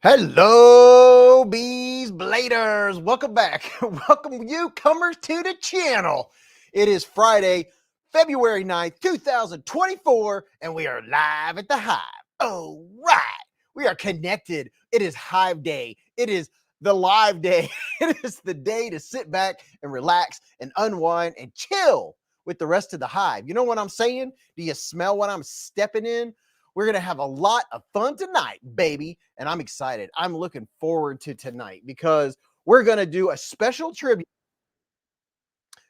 Hello, Beez Bladers. Welcome back. Welcome newcomers to the channel. It is Friday, February 9th, 2024, and we are live at the Hive. All right. We are connected. It is Hive Day. It is the live day. It is the day to sit back and relax and unwind and chill with the rest of the Hive. You know what I'm saying? Do you smell what I'm stepping in? We're going to have a lot of fun tonight, baby. And I'm excited. I'm looking forward to tonight because we're going to do a special tribute.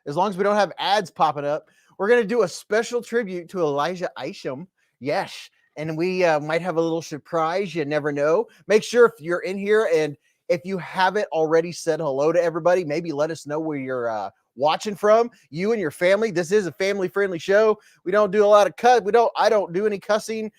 As long as we don't have ads popping up, we're going to do a special tribute to Elijah Isham. Yes. And we might have a little surprise. You never know. Make sure if you're in here and if you haven't already said hello to everybody, maybe let us know where you're watching from, you and your family. This is a family-friendly show. We don't do a lot of I don't do any cussing.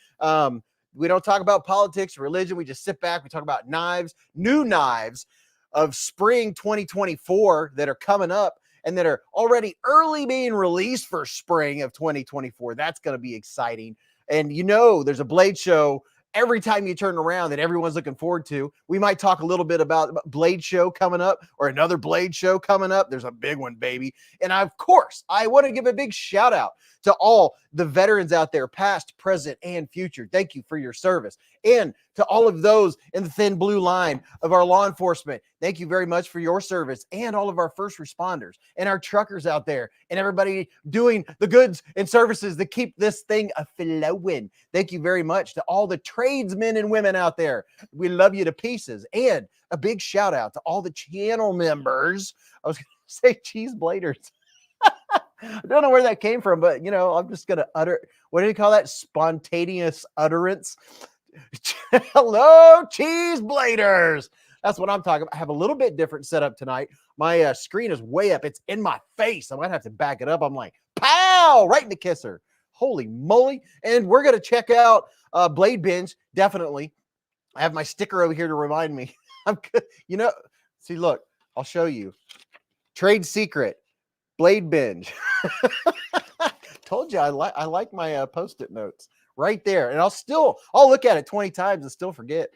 We don't talk about politics, religion. We just sit back. We talk about knives, new knives of spring 2024 that are coming up and that are already early being released for spring of 2024. That's going to be exciting. And you know, there's a blade show every time you turn around that everyone's looking forward to. We might talk a little bit about Blade Show coming up or another Blade Show coming up. There's a big one, baby. And of course, I want to give a big shout out to all the veterans out there, past, present, and future. Thank you for your service. And to all of those in the thin blue line of our law enforcement, thank you very much for your service, and all of our first responders and our truckers out there and everybody doing the goods and services that keep this thing aflowing. Thank you very much to all the tradesmen and women out there. We love you to pieces. And a big shout out to all the channel members. I was going to say cheese bladers. I don't know where that came from, but you know, I'm just going to utter, what do you call that? Spontaneous utterance. Hello, cheese bladers. That's what I'm talking about. I have a little bit different setup tonight. My screen is way up. It's in my face. I might have to back it up. I'm like, pow, right in the kisser. Holy moly. And we're going to check out Blade Binge, definitely. I have my sticker over here to remind me. I'm good. You know, see, look, I'll show you. Trade secret, Blade Binge. Told you I like my Post-it notes right there. And I'll look at it 20 times and still forget.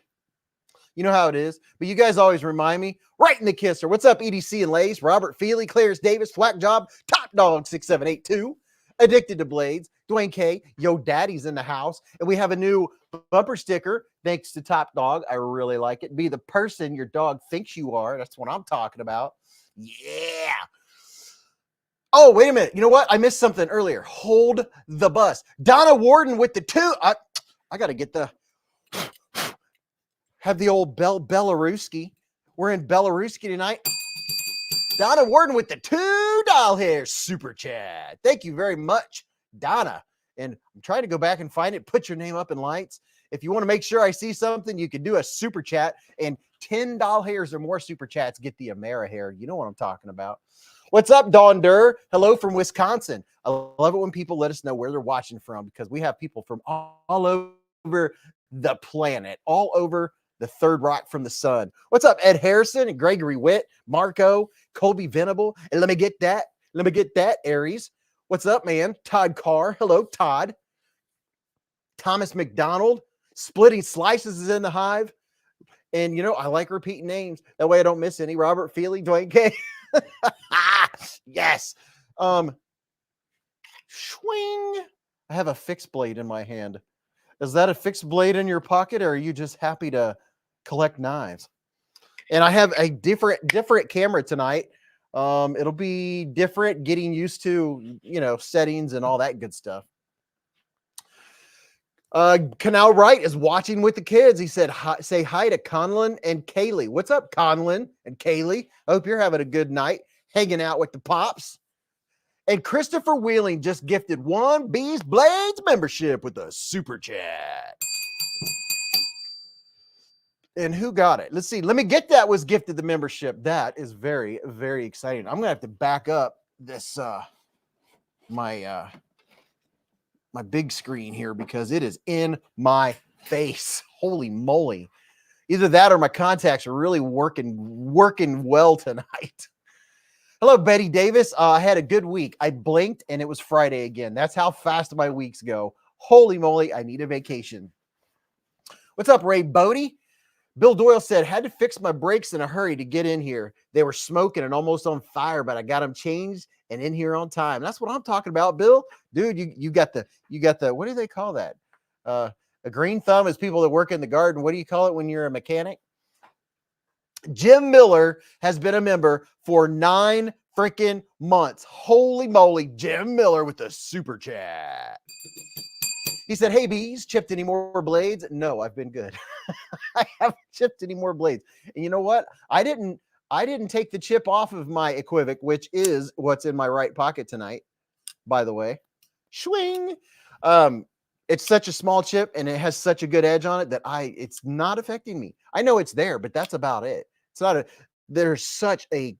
You know how it is. But you guys always remind me. Right in the kisser. What's up, EDC and Lace? Robert Feely, Clarence Davis, Flack Job, Top Dog 6782, Addicted to Blades, Dwayne K, Yo Daddy's in the house. And we have a new bumper sticker thanks to Top Dog. I really like it. Be the person your dog thinks you are. That's what I'm talking about. Yeah. Oh, wait a minute. You know what? I missed something earlier. Hold the bus. Donna Warden with the two. I got to get the... Have the old Belaruski. We're in Belaruski tonight. Donna Warden with the $2 super chat. Thank you very much, Donna. And I'm trying to go back and find it. Put your name up in lights. If you want to make sure I see something, you can do a super chat. And $10 or more super chats get the AmeriHair. You know what I'm talking about. What's up, Dawn Durr? Hello from Wisconsin. I love it when people let us know where they're watching from, because we have people from all over the planet, all over the third rock from the sun. What's up, Ed Harrison and Gregory Witt, Marco, Colby Venable, and let me get that, Aries. What's up, man? Todd Carr. Hello, Todd. Thomas McDonald. Splitting Slices is in the Hive. And, you know, I like repeating names. That way I don't miss any. Robert Feely, Dwayne K. Yes. Swing. I have a fixed blade in my hand. Is that a fixed blade in your pocket, or are you just happy to collect knives? And I have a different camera tonight. It'll be different, getting used to, you know, settings and all that good stuff. Canal Wright is watching with the kids. He said, say hi to Conlon and Kaylee. What's up, Conlon and Kaylee? I hope you're having a good night, hanging out with the pops. And Christopher Wheeling just gifted one Beez Blades membership with a super chat. And who got it? Let's see. Let me get that was gifted the membership. That is very, very exciting. I'm going to have to back up this, my big screen here, because it is in my face. Holy moly. Either that or my contacts are really working well tonight. Hello, Betty Davis. I had a good week. I blinked and it was Friday again. That's how fast my weeks go. Holy moly, I need a vacation. What's up, Ray Bodie? Bill Doyle said, had to fix my brakes in a hurry to get in here. They were smoking and almost on fire, but I got them changed and in here on time. That's what I'm talking about, Bill. Dude, you got the, what do they call that? A green thumb is people that work in the garden. What do you call it when you're a mechanic? Jim Miller has been a member for 9 freaking months. Holy moly, Jim Miller with the super chat. He said, hey, Beez, chipped any more blades? No, I've been good. I haven't chipped any more blades. And you know what? I didn't take the chip off of my Equivoc, which is what's in my right pocket tonight, by the way. Swing. It's such a small chip and it has such a good edge on it that it's not affecting me. I know it's there, but that's about it. It's not there's such a,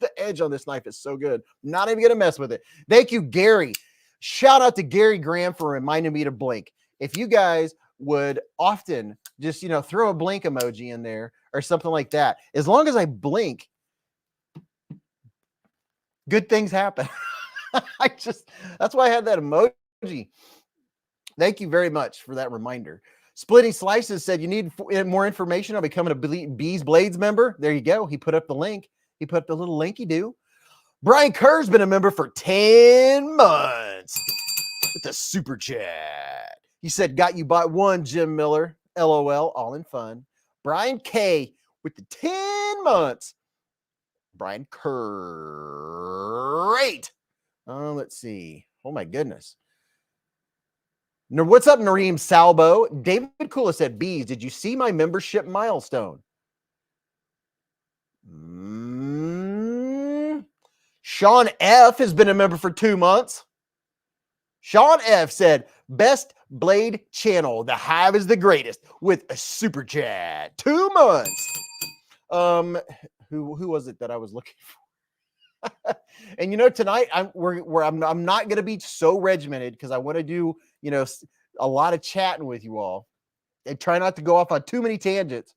the edge on this knife is so good. Not even going to mess with it. Thank you, Gary. Shout out to Gary Graham for reminding me to blink. If you guys would often just, throw a blink emoji in there or something like that, as long as I blink, good things happen. That's why I had that emoji. Thank you very much for that reminder. Splitting Slices said, you need more information on becoming a Beez Blades member. There you go. He put up the link. He put up the little linky do. Brian Kerr's been a member for 10 months with the super chat. He said, got you by one, Jim Miller. LOL, all in fun. Brian K with the 10 months. Brian Kerr. Great. Let's see. Oh, my goodness. What's up, Nareem Salbo? David Kula said, Beez, did you see my membership milestone? Sean F has been a member for 2 months. Sean F said, best blade channel. The Hive is the greatest with a super chat. 2 months. Who was it that I was looking for? And tonight I'm not going to be so regimented because I want to do, a lot of chatting with you all and try not to go off on too many tangents.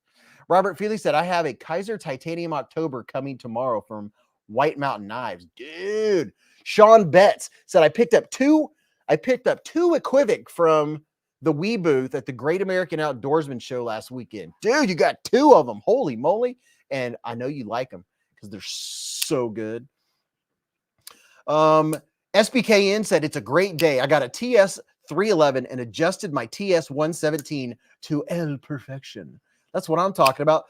Robert Feely said, I have a Kaiser Titanium October coming tomorrow from White Mountain Knives. Dude. Sean Betts said, I picked up two Equivoc from the Wee booth at the Great American Outdoorsman show last weekend. Dude, you got 2 of them. Holy moly. And I know you like them because they're so good. SBKN said, it's a great day. I got a TS 311 and adjusted my TS 117 to El Perfection. That's what I'm talking about.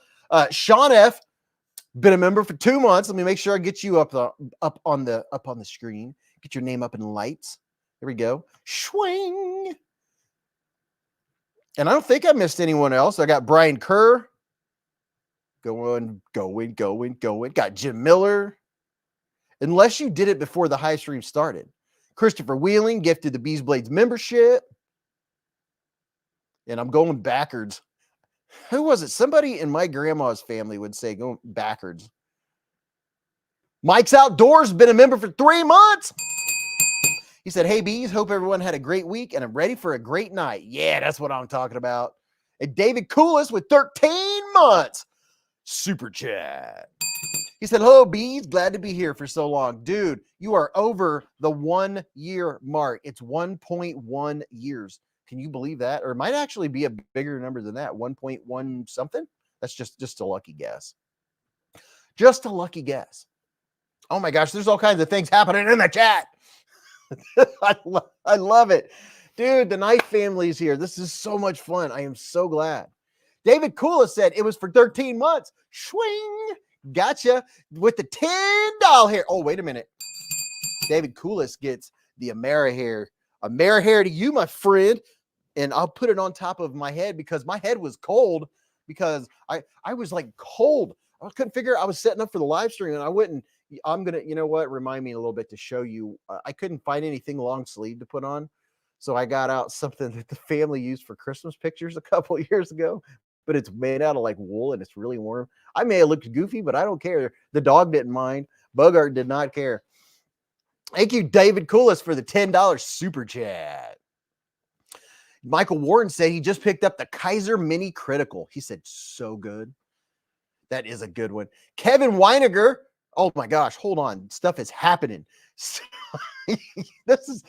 Sean F, been a member for 2 months. Let me make sure I get you up on the screen. Get your name up in lights. There we go. Swing. And I don't think I missed anyone else. I got Brian Kerr. Going. Got Jim Miller. Unless you did it before the Hive stream started. Christopher Wheeling gifted the Beez Blades membership. And I'm going backwards. Who was it? Somebody in my grandma's family would say going backwards. Mike's Outdoors been a member for 3 months. He said, hey, Beez, hope everyone had a great week and I'm ready for a great night. Yeah, that's what I'm talking about. And David Coolis with 13 months. Super chat. He said, hello, Beez. Glad to be here for so long. Dude, you are over the 1 year mark. It's 1.1 years. Can you believe that? Or it might actually be a bigger number than that. 1.1 something. That's just a lucky guess. Just a lucky guess. Oh my gosh, there's all kinds of things happening in the chat. I love it. Dude, the Knife family is here. This is so much fun. I am so glad. David Kula said it was for 13 months. Swing. Gotcha. With the $10 hair. Oh, wait a minute. David Koulis gets the Amerihair. Amerihair to you, my friend. And I'll put it on top of my head because my head was cold because I was like cold. I couldn't figure I was setting up for the live stream and I'm going to, you know what? Remind me a little bit to show you. I couldn't find anything long sleeve to put on. So I got out something that the family used for Christmas pictures a couple of years ago, but it's made out of like wool and it's really warm. I may have looked goofy, but I don't care. The dog didn't mind. Bogart did not care. Thank you, David Koulis, for the $10 super chat. Michael Warren said he just picked up the Kaiser Mini Critical. He said, so good. That is a good one. Kevin Weiniger Oh my gosh, hold on. Stuff is happening. this is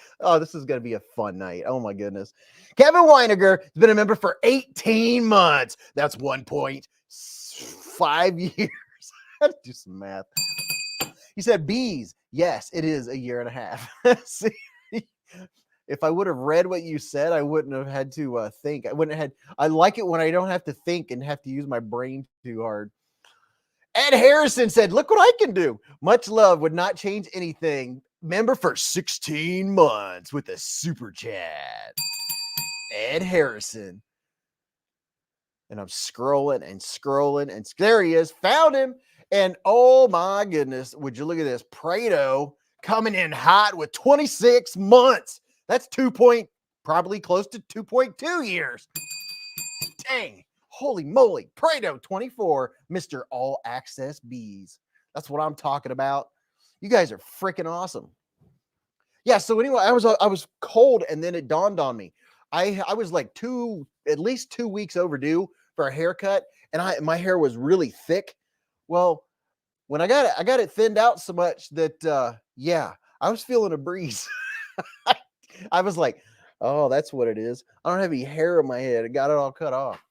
going to be a fun night. Oh my goodness. Kevin Weiniger has been a member for 18 months. That's 1.5 years. I had to do some math. He said, Beez. Yes, it is a year and a half. See, if I would have read what you said, I wouldn't have had to think. I like it when I don't have to think and have to use my brain too hard. Ed Harrison said, look what I can do. Much love, would not change anything. Member for 16 months with a super chat. Ed Harrison. And I'm scrolling and scrolling, and there he is. Found him. And oh my goodness, would you look at this? Prado coming in hot with 26 months. That's probably close to 2.2 years. Dang. Holy moly. Prado 24, Mr. All Access Beez. That's what I'm talking about. You guys are freaking awesome. Yeah, so anyway, I was cold, and then it dawned on me. I was like at least 2 weeks overdue for a haircut, and my hair was really thick. Well, when I got it thinned out so much that yeah, I was feeling a breeze. I was like, oh, that's what it is. I don't have any hair on my head. I got it all cut off.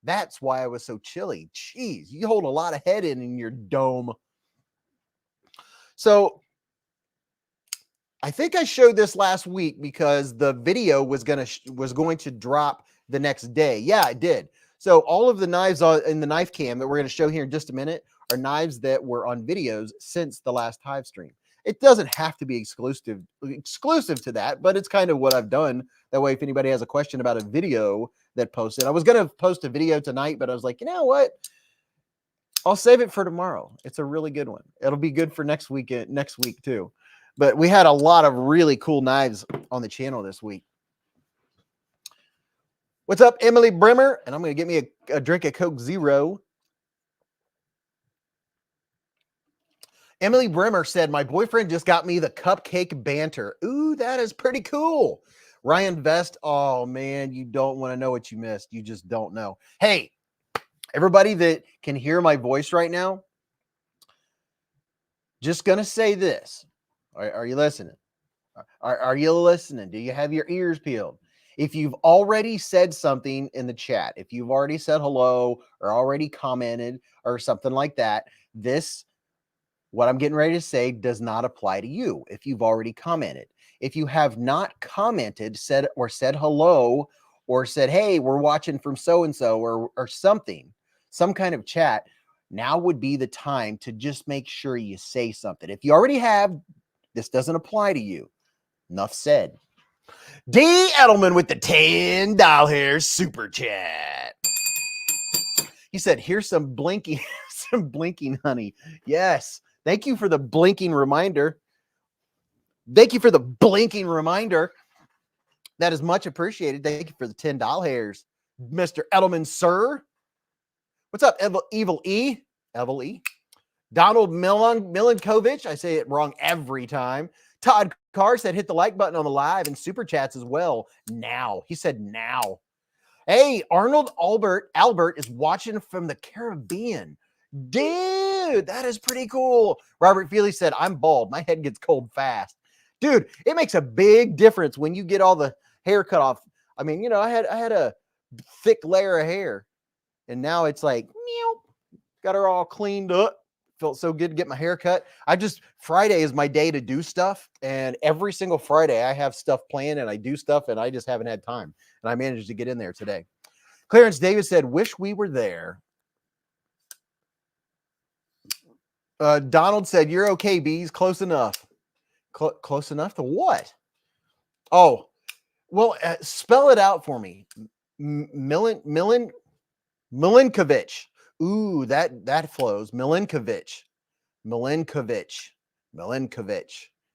That's why I was so chilly. Jeez, you hold a lot of head in your dome. So I think I showed this last week because the video was going to drop the next day. Yeah, I did. So all of the knives in the knife cam that we're going to show here in just a minute are knives that were on videos since the last Hive stream. It doesn't have to be exclusive to that, but it's kind of what I've done. That way, if anybody has a question about a video that posted, I was going to post a video tonight, but I was like, you know what? I'll save it for tomorrow. It's a really good one. It'll be good for next week too. But we had a lot of really cool knives on the channel this week. What's up, Emily Brimmer? And I'm going to get me a drink of Coke Zero. Emily Brimmer said, my boyfriend just got me the cupcake banter. Ooh, that is pretty cool. Ryan Vest, oh man, you don't want to know what you missed. You just don't know. Hey, everybody that can hear my voice right now, just going to say this. Are you listening? Are you listening? Do you have your ears peeled? If you've already said something in the chat, if you've already said hello or already commented or something like that, what I'm getting ready to say does not apply to you if you've already commented. If you have not commented, said hello, or said, hey, we're watching from so-and-so or something, some kind of chat, now would be the time to just make sure you say something. If you already have, this doesn't apply to you. Enough said. D. Edelman with the $10 super chat. He said, here's some blinking, honey. Yes. Thank you for the blinking reminder. Thank you for the blinking reminder. That is much appreciated. Thank you for the $10, Mr. Edelman, sir. What's up, Evil E? Evil E. Donald Milankovich. I say it wrong every time. Todd Carr said, hit the like button on the live and super chats as well. Now. He said now. Hey, Arnold Albert is watching from the Caribbean. Dude, that is pretty cool. Robert Feely said, I'm bald. My head gets cold fast. Dude, it makes a big difference when you get all the hair cut off. I mean, you know, I had a thick layer of hair, and now it's like, meow, got her all cleaned up. Felt so good to get my hair cut. Friday is my day to do stuff, and every single Friday I have stuff planned and I do stuff, and I just haven't had time, and I managed to get in there today. Clarence Davis said, wish we were there. Donald said, you're okay, Beez. Close enough. Close enough to what? Oh, well, spell it out for me. Milinkovich. Ooh, that flows. Milinkovich.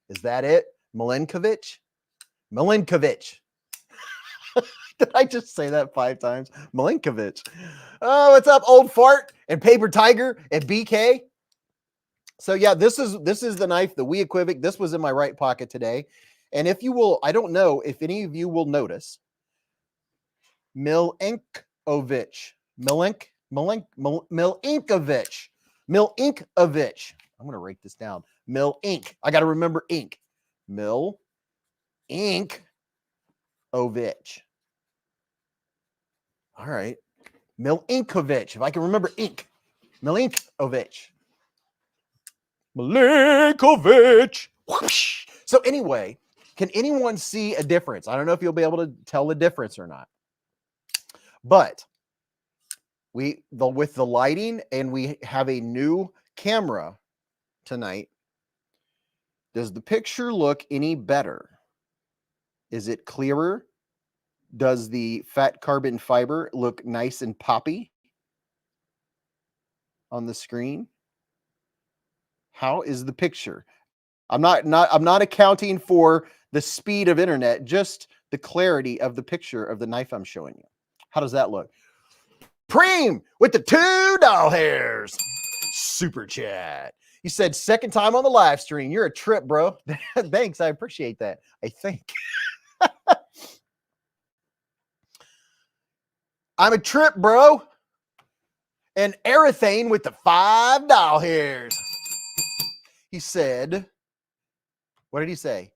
Is that it? Milinkovich. Did I just say that 5 times? Milinkovich. Oh, what's up, Old Fart and Paper Tiger and BK? So yeah, this is the knife, the Weequivik. This was in my right pocket today. And if you will, I don't know if any of you will notice, Milinkovich. I'm going to write this down. Milinkovich. I got to remember ink. Milinkovich. All right. Milinkovich. If I can remember ink. Milinkovich. Milinkovich. Whoosh. So anyway, can anyone see a difference? I don't know if you'll be able to tell the difference or not. But with the lighting, and we have a new camera tonight. Does the picture look any better? Is it clearer? Does the fat carbon fiber look nice and poppy on the screen? How is the picture? I'm not accounting for the speed of internet, just the clarity of the picture of the knife I'm showing you. How does that look? Preem with the $2 super chat. He said, second time on the live stream. You're a trip, bro. Thanks. I appreciate that. I think. I'm a trip, bro. And Arathane with the $5. He said, what did he say?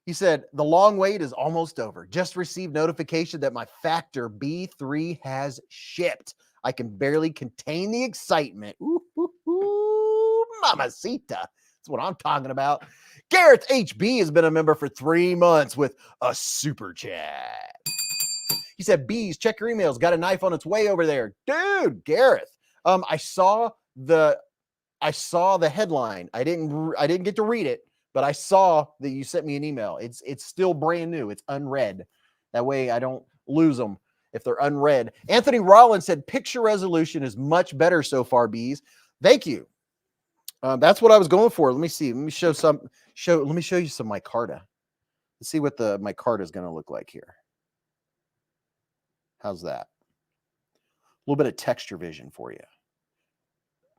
He said, the long wait is almost over. Just received notification that my Factor B3 has shipped. I can barely contain the excitement. Ooh, ooh, ooh, mamacita. That's what I'm talking about. Gareth HB has been a member for 3 months with a super chat. He said, Beez, check your emails. Got a knife on its way over there. Dude, Gareth. I saw the headline. I didn't get to read it, but I saw that you sent me an email. It's still brand new. It's unread. That way I don't lose them if they're unread. Anthony Rollins said picture resolution is much better so far, Beez. Thank you. That's what I was going for. Let me see. Let me show you some micarta. Let's see what the micarta is going to look like here. How's that? A little bit of texture vision for you.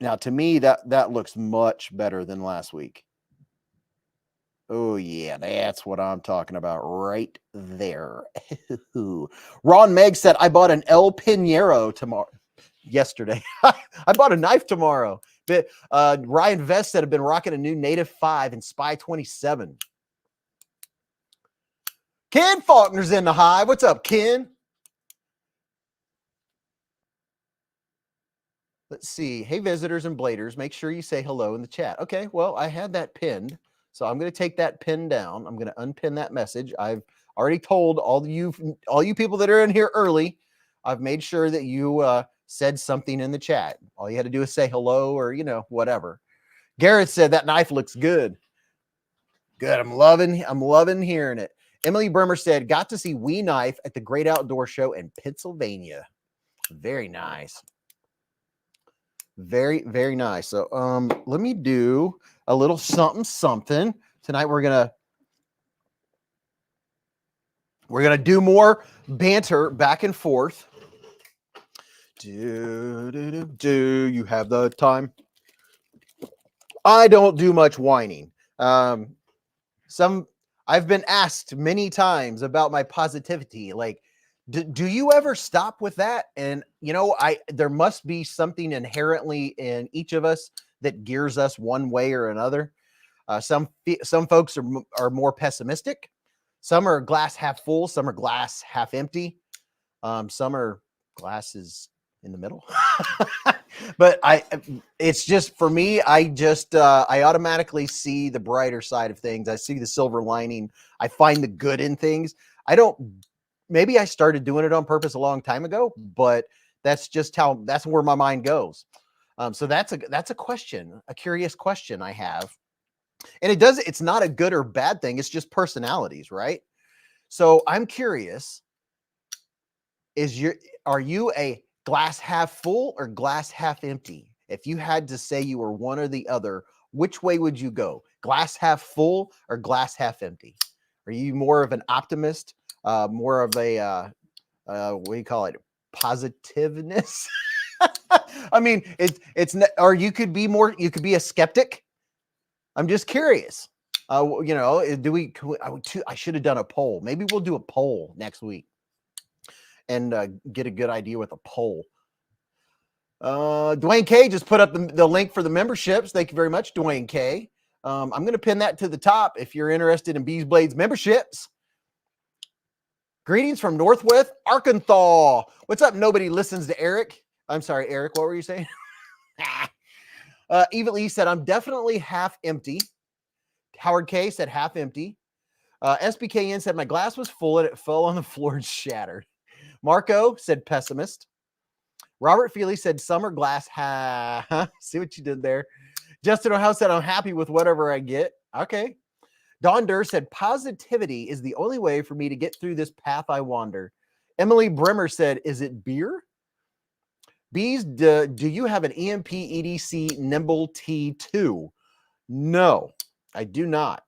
Now, to me, that looks much better than last week. Oh, yeah, that's what I'm talking about right there. Ron Meg said, I bought an El Pinheiro yesterday. I bought a knife tomorrow. But, Ryan Vest said, I've been rocking a new Native 5 and Spy 27. Ken Faulkner's in the hive. What's up, Ken? Let's see. Hey, visitors and bladers, make sure you say hello in the chat. Okay, well, I had that pinned, so I'm going to take that pin down. I'm going to unpin that message. I've already told all you people that are in here early, I've made sure that you said something in the chat. All you had to do is say hello or, whatever. Garrett said that knife looks good. Good. I'm loving hearing it. Emily Bremer said, got to see Wee Knife at the Great Outdoor Show in Pennsylvania. Very nice. Very, very nice. So let me do a little something. Tonight we're gonna do more banter back and forth. Do you have the time? I don't do much whining. I've been asked many times about my positivity, like, do you ever stop with that? And there must be something inherently in each of us that gears us one way or another. Some folks are more pessimistic. Some are glass half full. Some are glass half empty. Some are glasses in the middle. But it's just for me. I automatically see the brighter side of things. I see the silver lining. I find the good in things. Maybe I started doing it on purpose a long time ago, but that's where my mind goes. So that's a question, a curious question I have. And it's not a good or bad thing. It's just personalities, right? So I'm curious, are you a glass half full or glass half empty? If you had to say you were one or the other, which way would you go? Glass half full or glass half empty? Are you more of an optimist? More of a what do you call it? Positiveness. I mean, or you could be a skeptic. I'm just curious. I should have done a poll. Maybe we'll do a poll next week and get a good idea with a poll. Dwayne K just put up the link for the memberships. Thank you very much, Dwayne K. I'm going to pin that to the top if you're interested in Beez Blades memberships. Greetings from Northwest Arkansas. What's up? Nobody listens to Eric. I'm sorry, Eric. What were you saying? Evil E said, I'm definitely half empty. Howard K said half empty. SBKN said, my glass was full and it fell on the floor and shattered. Marco said pessimist. Robert Feely said summer glass. See what you did there. Justin O'Howe said, I'm happy with whatever I get. Okay. Don Durr said, positivity is the only way for me to get through this path I wander. Emily Bremer said, is it beer? Bees, do you have an EMP EDC Nimble T2? No, I do not.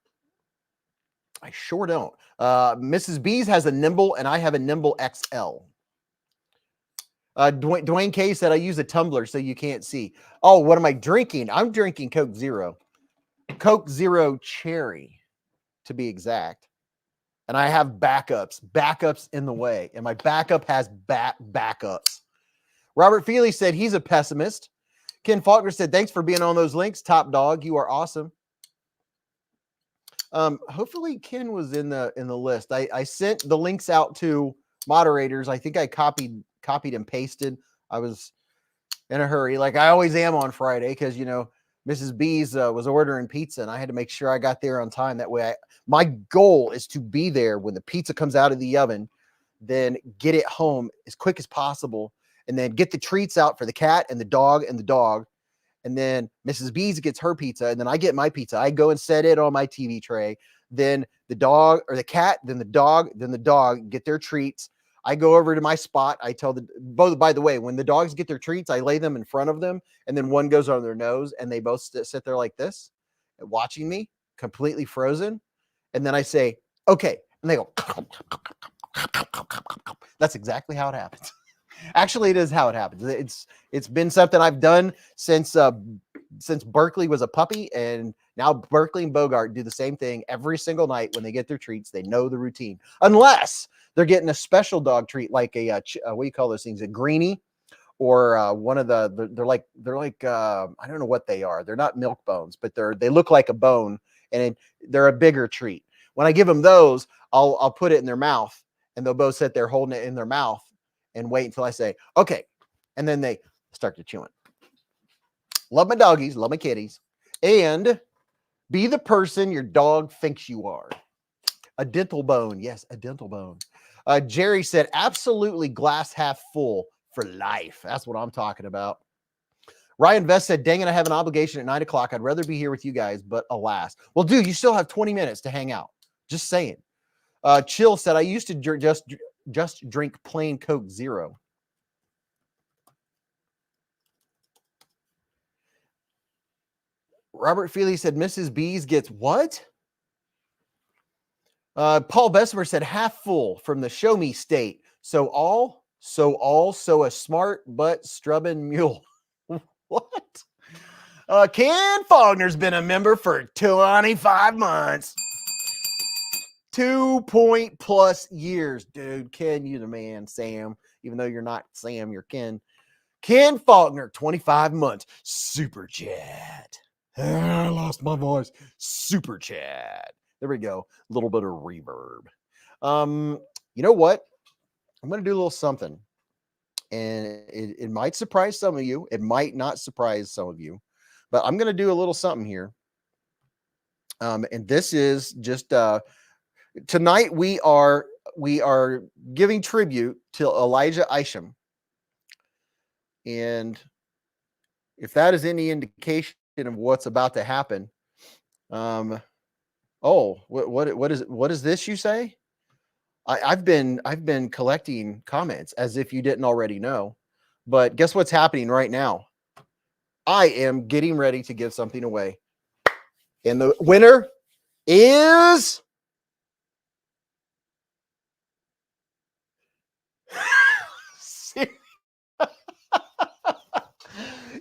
I sure don't. Mrs. Bees has a Nimble and I have a Nimble XL. Dwayne K said, I use a tumbler so you can't see. Oh, what am I drinking? I'm drinking Coke Zero. Coke Zero Cherry, to be exact. And I have backups in the way. And my backup has backups. Robert Feely said he's a pessimist. Ken Faulkner said, thanks for being on those links, top dog. You are awesome. Hopefully Ken was in the list. I sent the links out to moderators. I think I copied and pasted. I was in a hurry, like I always am on Friday, because you know Mrs. Bees was ordering pizza and I had to make sure I got there on time. That way my goal is to be there when the pizza comes out of the oven, then get it home as quick as possible, and then get the treats out for the cat and the dog. And then Mrs. Bees gets her pizza, and then I get my pizza. I go and set it on my TV tray. Then the dog or the cat, then the dog get their treats. I go over to my spot. I tell both, by the way, when the dogs get their treats, I lay them in front of them, and then one goes on their nose, and they both sit there like this, watching me, completely frozen. And then I say, okay. And they go, that's exactly how it happens. Actually, it is how it happens. It's been something I've done since Berkeley was a puppy, and now Berkeley and Bogart do the same thing every single night when they get their treats. They know the routine, unless they're getting a special dog treat like a what do you call those things? A greenie, or one of they're like I don't know what they are. They're not milk bones, but they look like a bone, and they're a bigger treat. When I give them those, I'll put it in their mouth, and they'll both sit there holding it in their mouth and wait until I say, okay. And then they start to chew it. Love my doggies, love my kitties, and be the person your dog thinks you are. A dental bone. Yes, a dental bone. Jerry said, absolutely glass half full for life. That's what I'm talking about. Ryan Vest said, dang it, I have an obligation at 9 o'clock. I'd rather be here with you guys, but alas. Well, dude, you still have 20 minutes to hang out. Just saying. Chill said, I used to just drink plain Coke Zero. Robert Feely said, Mrs. Bees gets what? Paul Bessemer said, half full from the show me state. So a smart but strubbing mule. What? Ken Faulkner's been a member for 25 months. 2+ years, dude. Ken, you the man. Sam, even though you're not Sam, you're Ken. Ken Faulkner, 25 months. Super chat. I lost my voice. Super chat. There we go. A little bit of reverb. You know what? I'm going to do a little something. And it might surprise some of you. It might not surprise some of you. But I'm going to do a little something here. And this is just... tonight we are giving tribute to Elijah Isham, and if that is any indication of what's about to happen, oh, what is this you say? I've been collecting comments as if you didn't already know, but guess what's happening right now? I am getting ready to give something away, and the winner is.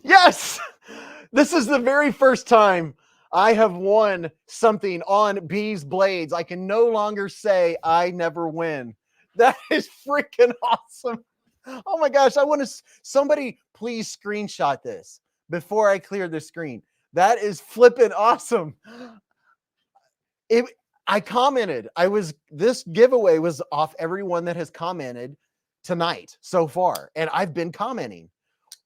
Yes, this is the very first time I have won something on Beez Blades. I can no longer say I never win. That is freaking awesome. Oh my gosh, I want to, somebody please screenshot this before I clear the screen. That is flipping awesome. I commented. This giveaway was off everyone that has commented tonight so far, and I've been commenting.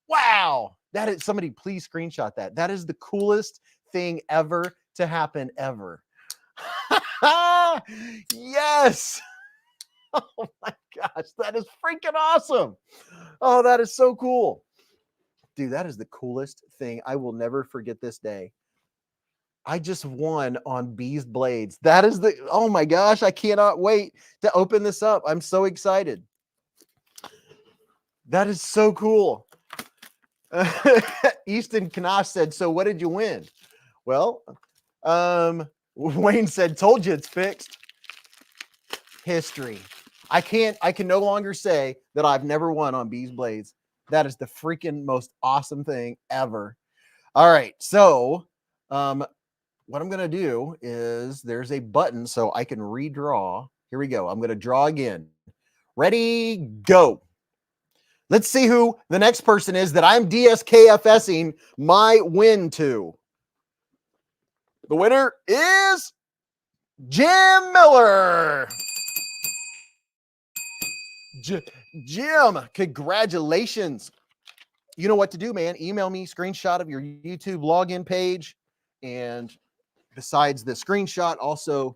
Wow, that is, somebody please screenshot that. That is the coolest thing ever to happen ever. Yes. Oh my gosh, that is freaking awesome. Oh, that is so cool. Dude, that is the coolest thing. I will never forget this day. I just won on Beez Blades. That is oh my gosh, I cannot wait to open this up. I'm so excited. That is so cool. Easton Knash said, so what did you win? Well, Wayne said, told you it's fixed. History. I can no longer say that I've never won on Beez Blades. That is the freaking most awesome thing ever. All right, so what I'm going to do is there's a button so I can redraw. Here we go. I'm going to draw again. Ready, go. Let's see who the next person is that I'm DSKFSing my win to. The winner is Jim Miller. Jim, congratulations. You know what to do, man. Email me screenshot of your YouTube login page. And besides the screenshot, also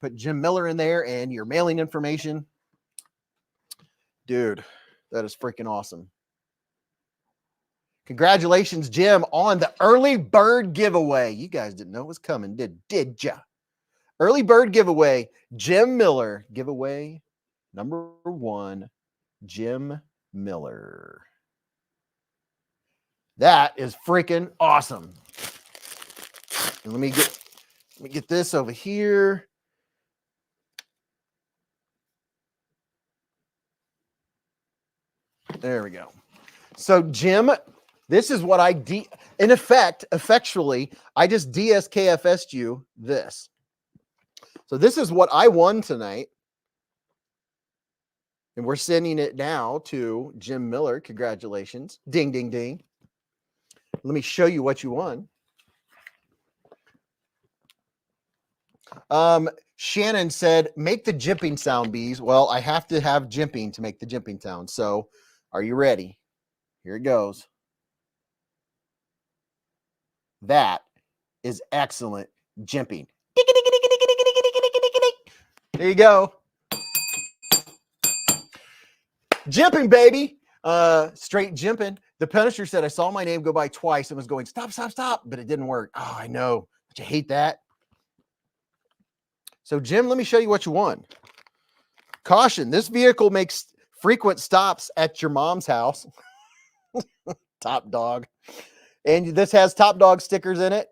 put Jim Miller in there and your mailing information. Dude, that is freaking awesome. Congratulations, Jim, on the early bird giveaway. You guys didn't know it was coming, did ya? Early bird giveaway, Jim Miller. Giveaway number 1, Jim Miller. That is freaking awesome. And let me get this over here. There we go. So Jim, this is what effectually, I just DSKFS'd you this. So this is what I won tonight. And we're sending it now to Jim Miller. Congratulations. Ding, ding, ding. Let me show you what you won. Shannon said, make the jimping sound, Beez. Well, I have to have jimping to make the jimping sound. So are you ready? Here it goes. That is excellent jimping. There you go. Jimping, baby. Straight jimping. The Punisher said, I saw my name go by twice and was going, stop, stop, stop. But it didn't work. Oh, I know. But you hate that. So, Jim, let me show you what you won. Caution, this vehicle makes frequent stops at your mom's house. Top dog. And this has Top Dog stickers in it.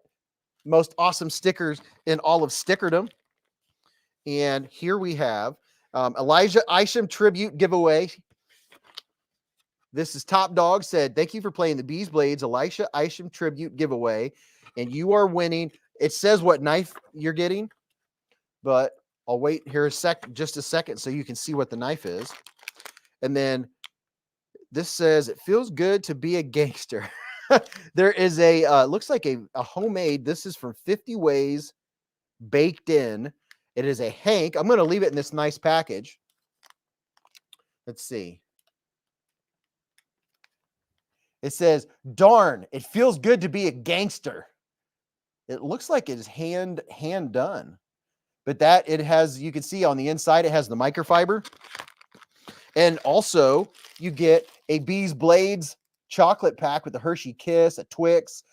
Most awesome stickers in all of Stickerdom. And here we have Elijah Isham tribute giveaway. This is Top Dog said, thank you for playing the Beez Blades Elisha Isham tribute giveaway. And you are winning. It says what knife you're getting, but I'll wait here just a second so you can see what the knife is. And then this says, it feels good to be a gangster. There is looks like a homemade, this is from 50 Ways baked in. It is a Hank. I'm going to leave it in this nice package. Let's see. It says, darn, it feels good to be a gangster. It looks like it is hand done. But that it has, you can see on the inside, it has the microfiber. And also you get a Beez Blades chocolate pack with a Hershey Kiss, a Twix,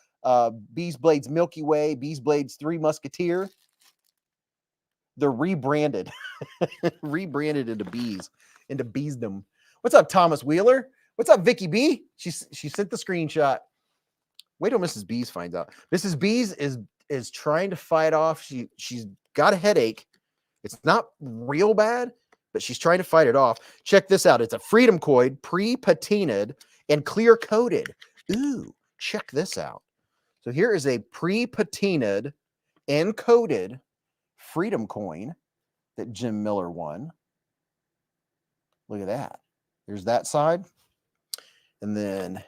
Beez Blades Milky Way, Beez Blades 3 Musketeer. They're rebranded, rebranded into Beezdom. What's up, Thomas Wheeler? What's up, Vicky B? She sent the screenshot. Wait till Mrs. Beez finds out. Mrs. Beez is trying to fight off. She's got a headache. It's not real bad, but she's trying to fight it off. Check this out. It's a Freedom Coin, pre-patinaed and clear coated. Ooh, check this out. So here is a pre-patinaed and coated Freedom Coin that Jim Miller won. Look at that. There's that side. And then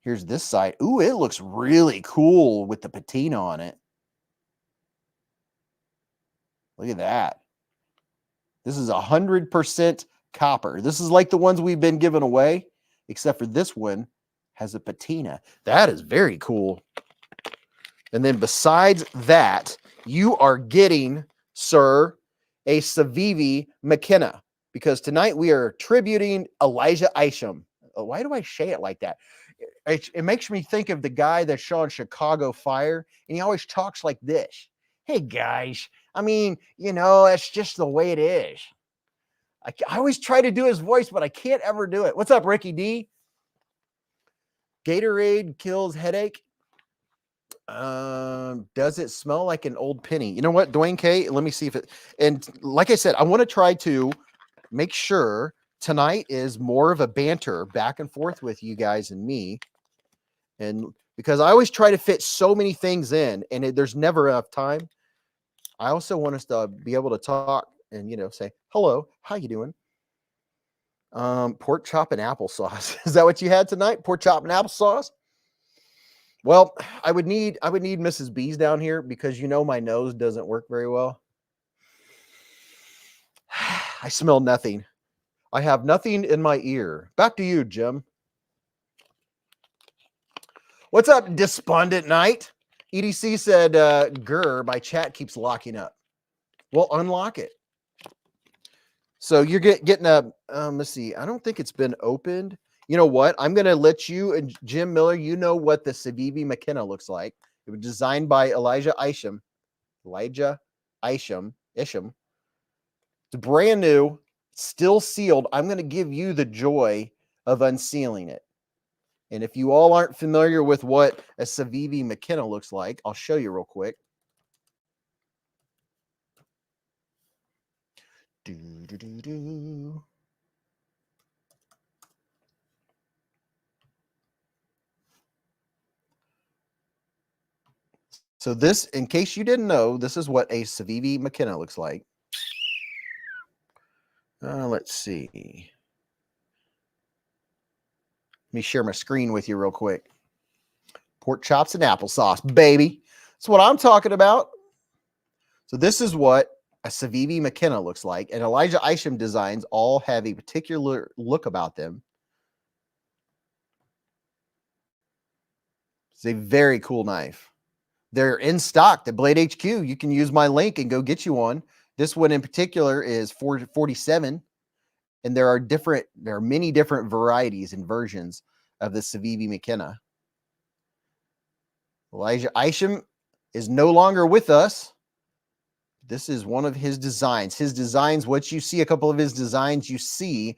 Here's this side. Ooh, it looks really cool with the patina on it. Look at that. This is 100% copper. This is like the ones we've been giving away, except for this one has a patina. That is very cool. And then besides that, you are getting, sir, a CIVIVI McKenna, because tonight we are tributing Elijah Isham. Why do I say it like that? It makes me think of the guy that's on Chicago Fire, and he always talks like this. Hey, guys, I mean, you know, that's just the way it is. I always try to do his voice, but I can't ever do it. What's up, Ricky D? Gatorade kills headache. Does it smell like an old penny? You know what, Dwayne K? Let me see if it. And like I said, I want to try to make sure tonight is more of a banter back and forth with you guys and me. And because I always try to fit so many things in, and there's never enough time. I also want us to be able to talk and, you know, say, hello, how you doing? Pork chop and applesauce. Is that what you had tonight? Pork chop and applesauce? Well, I would need Mrs. Beez down here because, you know, my nose doesn't work very well. I smell nothing. I have nothing in my ear. Back to you, Jim. What's up, Despondent Knight? EDC said, Grr, my chat keeps locking up. Well, unlock it. So you're getting a, let's see. I don't think it's been opened. You know what? I'm going to let you and Jim Miller, you know what the CIVIVI McKenna looks like. It was designed by Elijah Isham. Isham. It's brand new, still sealed. I'm going to give you the joy of unsealing it. And if you all aren't familiar with what a CIVIVI McKenna looks like, I'll show you real quick. So this, in case you didn't know, this is what a CIVIVI McKenna looks like. Let's see. Let me share my screen with you real quick. Pork chops and applesauce, baby. That's what I'm talking about. So this is what a CIVIVI McKenna looks like. And Elijah Isham designs all have a particular look about them. It's a very cool knife. They're in stock at Blade HQ. You can use my link and go get you one. This one in particular is 447, and there are many different varieties and versions of the CIVIVI McKenna. Elijah Isham is no longer with us. This is one of his designs. His designs, what you see, a couple of his designs, you see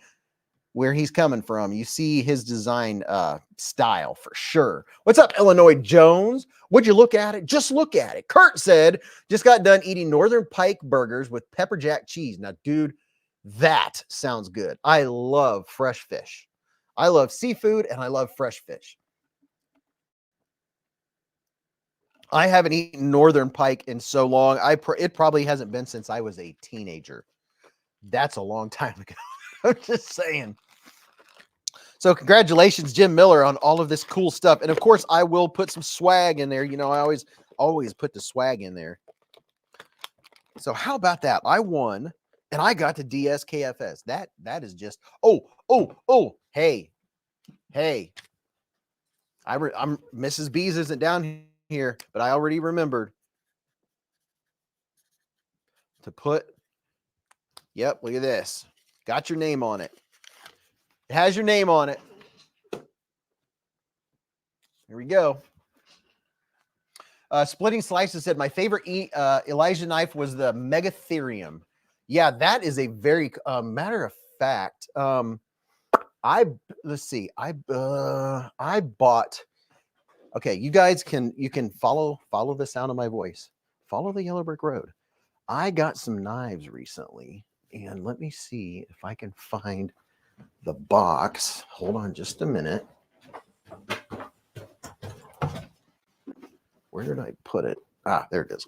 where he's coming from. You see his design style for sure. What's up, Illinois Jones? Would you look at it? Just look at it. Kurt said, just got done eating Northern Pike burgers with pepper jack cheese. Now, dude, that sounds good. I love fresh fish. I love seafood and I love fresh fish. I haven't eaten Northern Pike in so long. It probably hasn't been since I was a teenager. That's a long time ago. I'm just saying. So congratulations, Jim Miller, on all of this cool stuff. And of course, I will put some swag in there. You know, I always put the swag in there. So how about that? I won, and I got to DSKFS. That is just, hey. I'm Mrs. Beez isn't down here, but I already remembered to put, yep, look at this. Got your name on it. It has your name on it. Here we go. Splitting Slices said, my favorite Elijah knife was the Megatherium. Yeah, that is a very, matter of fact, let's see, I bought, okay, you guys you can follow the sound of my voice. Follow the Yellow Brick Road. I got some knives recently, and let me see if I can find the box. Hold on just a minute. Where did I put it? Ah, there it is.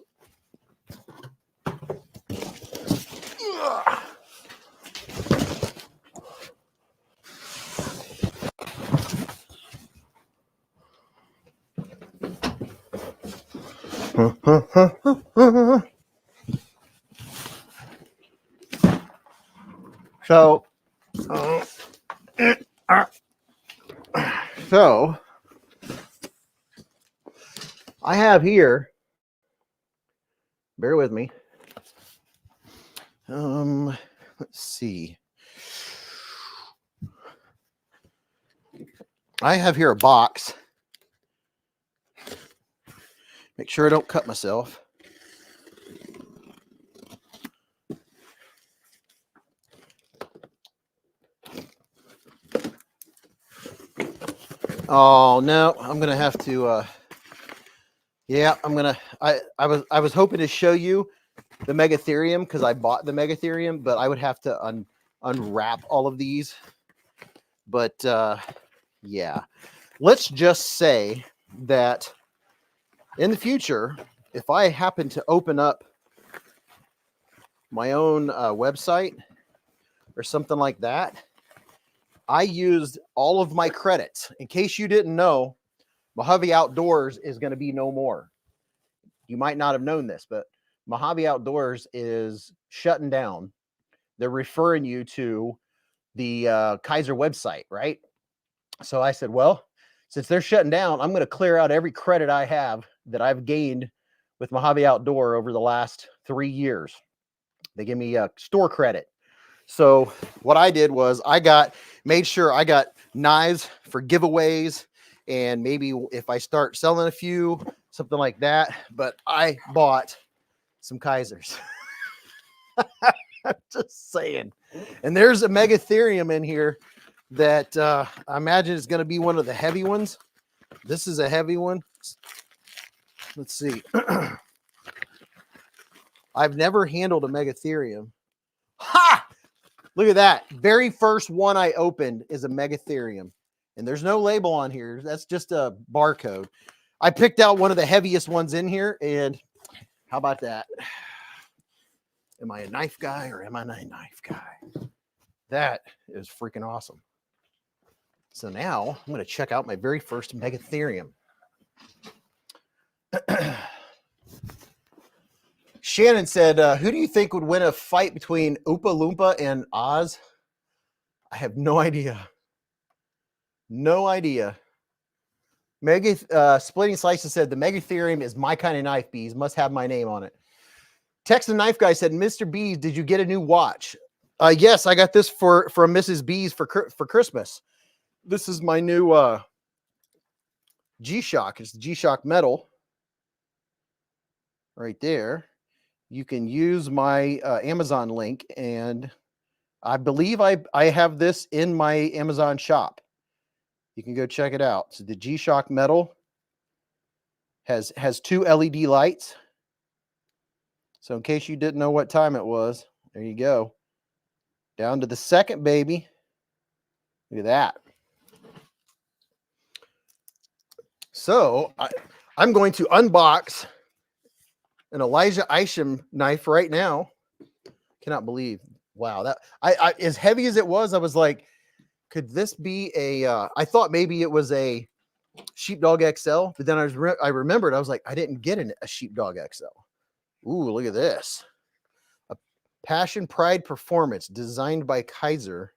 So, I have here, bear with me. Let's see. I have here a box. Make sure I don't cut myself. Oh no, I'm gonna have to. Yeah, I'm gonna. I was hoping to show you the Megatherium because I bought the Megatherium, but I would have to unwrap all of these. But yeah, let's just say that in the future, if I happen to open up my own website or something like that, I used all of my credits. In case you didn't know, Mojave Outdoors is going to be no more. You might not have known this, but Mojave Outdoors is shutting down. They're referring you to the Kaiser website, right? So I said, well, since they're shutting down, I'm going to clear out every credit I have that I've gained with Mojave Outdoor over the last 3 years. They give me a store credit. So what I did was made sure I got knives for giveaways, and maybe if I start selling a few, something like that. But I bought some Kaisers. I'm just saying. And there's a Megatherium in here that I imagine is going to be one of the heavy ones. This is a heavy one. Let's see. I've never handled a Megatherium. Ha! Look at that. Very first one I opened is a Megatherium. And there's no label on here. That's just a barcode. I picked out one of the heaviest ones in here. And how about that? Am I a knife guy or am I not a knife guy? That is freaking awesome. So now I'm going to check out my very first Megatherium. Shannon said, who do you think would win a fight between Oompa Loompa and Oz? I have no idea. No idea. Splitting Slices said, the Megatherium is my kind of knife, Beez. Must have my name on it. Texan Knife Guy said, Mr. Beez, did you get a new watch? Yes, I got this from Mrs. Beez for Christmas. This is my new G-Shock. It's the G-Shock metal. Right there. You can use my Amazon link, and I believe I have this in my Amazon shop. You can go check it out. So the G-Shock metal has 2 LED lights. So in case you didn't know what time it was, there you go. Down to the second, baby. Look at that. So I'm going to unbox an Elijah Isham knife right now. Cannot believe. Wow. That I as heavy as it was, I was like, could this be a, I thought maybe it was a Sheepdog XL, but then I remembered, I was like, I didn't get a Sheepdog XL. Ooh, look at this. A Passion Pride Performance designed by Kaiser.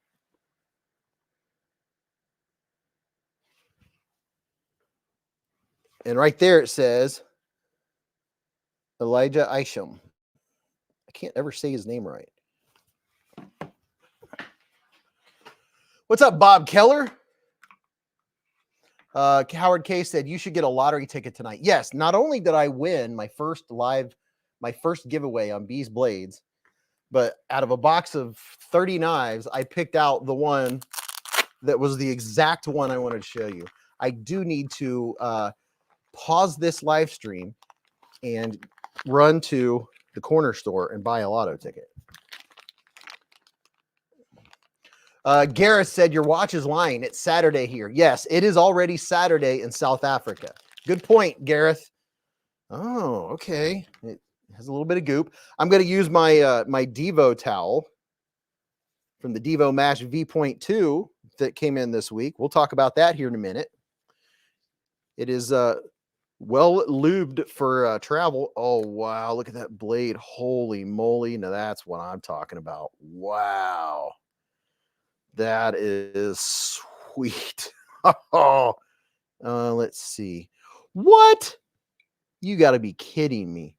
And right there it says Elijah Isham. I can't ever say his name right. What's up, Bob Keller? Howard K said, you should get a lottery ticket tonight. Yes, not only did I win my first giveaway on Beez Blades, but out of a box of 30 knives, I picked out the one that was the exact one I wanted to show you. I do need to pause this live stream and run to the corner store and buy a lotto ticket. Gareth said, your watch is lying. It's Saturday here. Yes, it is already Saturday in South Africa. Good point, Gareth. Oh, okay. It has a little bit of goop. I'm going to use my my Devo towel from the Devo Mash V.2 that came in this week. We'll talk about that here in a minute. It is Well lubed for travel. Oh, wow. Look at that blade. Holy moly. Now that's what I'm talking about. Wow. That is sweet. Oh, let's see. What? You got to be kidding me.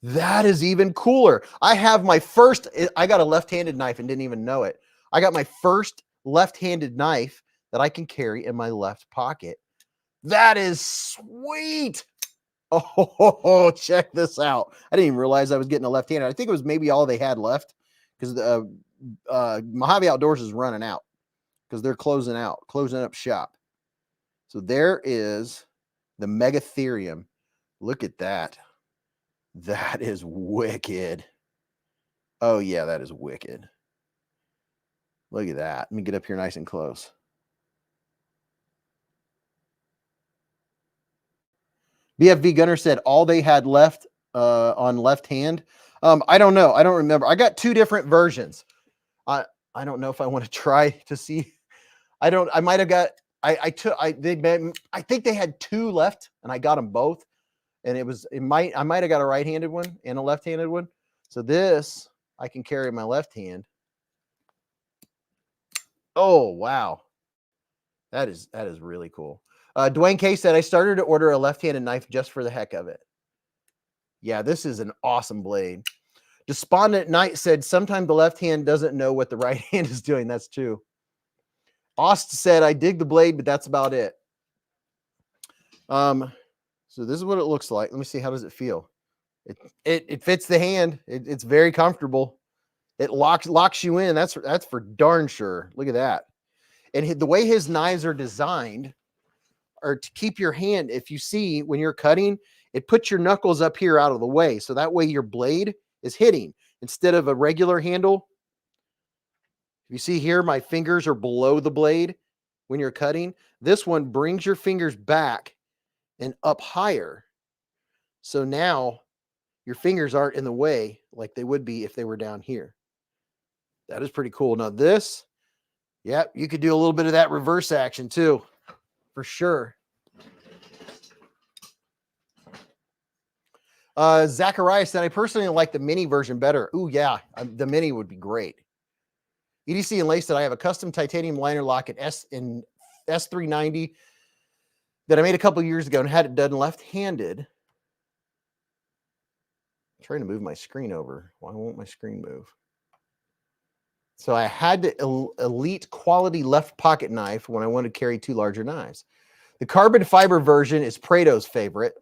That is even cooler. I have my first, I got a left-handed knife and didn't even know it. I got my first left-handed knife that I can carry in my left pocket. That is sweet. Oh, check this out. I didn't even realize I was getting a left-handed. I think it was maybe all they had left because Mojave Outdoors is running out because they're closing up shop. So there is the Megatherium. Look at that. That is wicked. Oh, yeah, that is wicked. Look at that. Let me get up here nice and close. BFV Gunner said all they had left on left hand. I don't know. I don't remember. I got two different versions. I don't know if I want to try to see. I might have got, I think they had two left and I got them both. And I might have got a right-handed one and a left-handed one. So this, I can carry in my left hand. Oh, wow. That is really cool. Dwayne K said, I started to order a left-handed knife just for the heck of it. Yeah, this is an awesome blade. Despondent Knight said, sometimes the left hand doesn't know what the right hand is doing. That's true. Aust said, I dig the blade, but that's about it. So this is what it looks like. Let me see. How does it feel? It fits the hand. It's very comfortable. It locks you in. That's for darn sure. Look at that. And the way his knives are designed are to keep your hand. If you see when you're cutting, it puts your knuckles up here out of the way. So that way your blade is hitting instead of a regular handle. You see here, my fingers are below the blade when you're cutting. This one brings your fingers back and up higher. So now your fingers aren't in the way like they would be if they were down here. That is pretty cool. Now this, yeah, you could do a little bit of that reverse action too, for sure. Zachariah said, I personally like the mini version better. Ooh, yeah, the mini would be great. EDC and Lace said, I have a custom titanium liner lock in S390 that I made a couple years ago and had it done left-handed. I'm trying to move my screen over. Why won't my screen move? So I had the elite quality left pocket knife when I wanted to carry two larger knives. The carbon fiber version is Prado's favorite.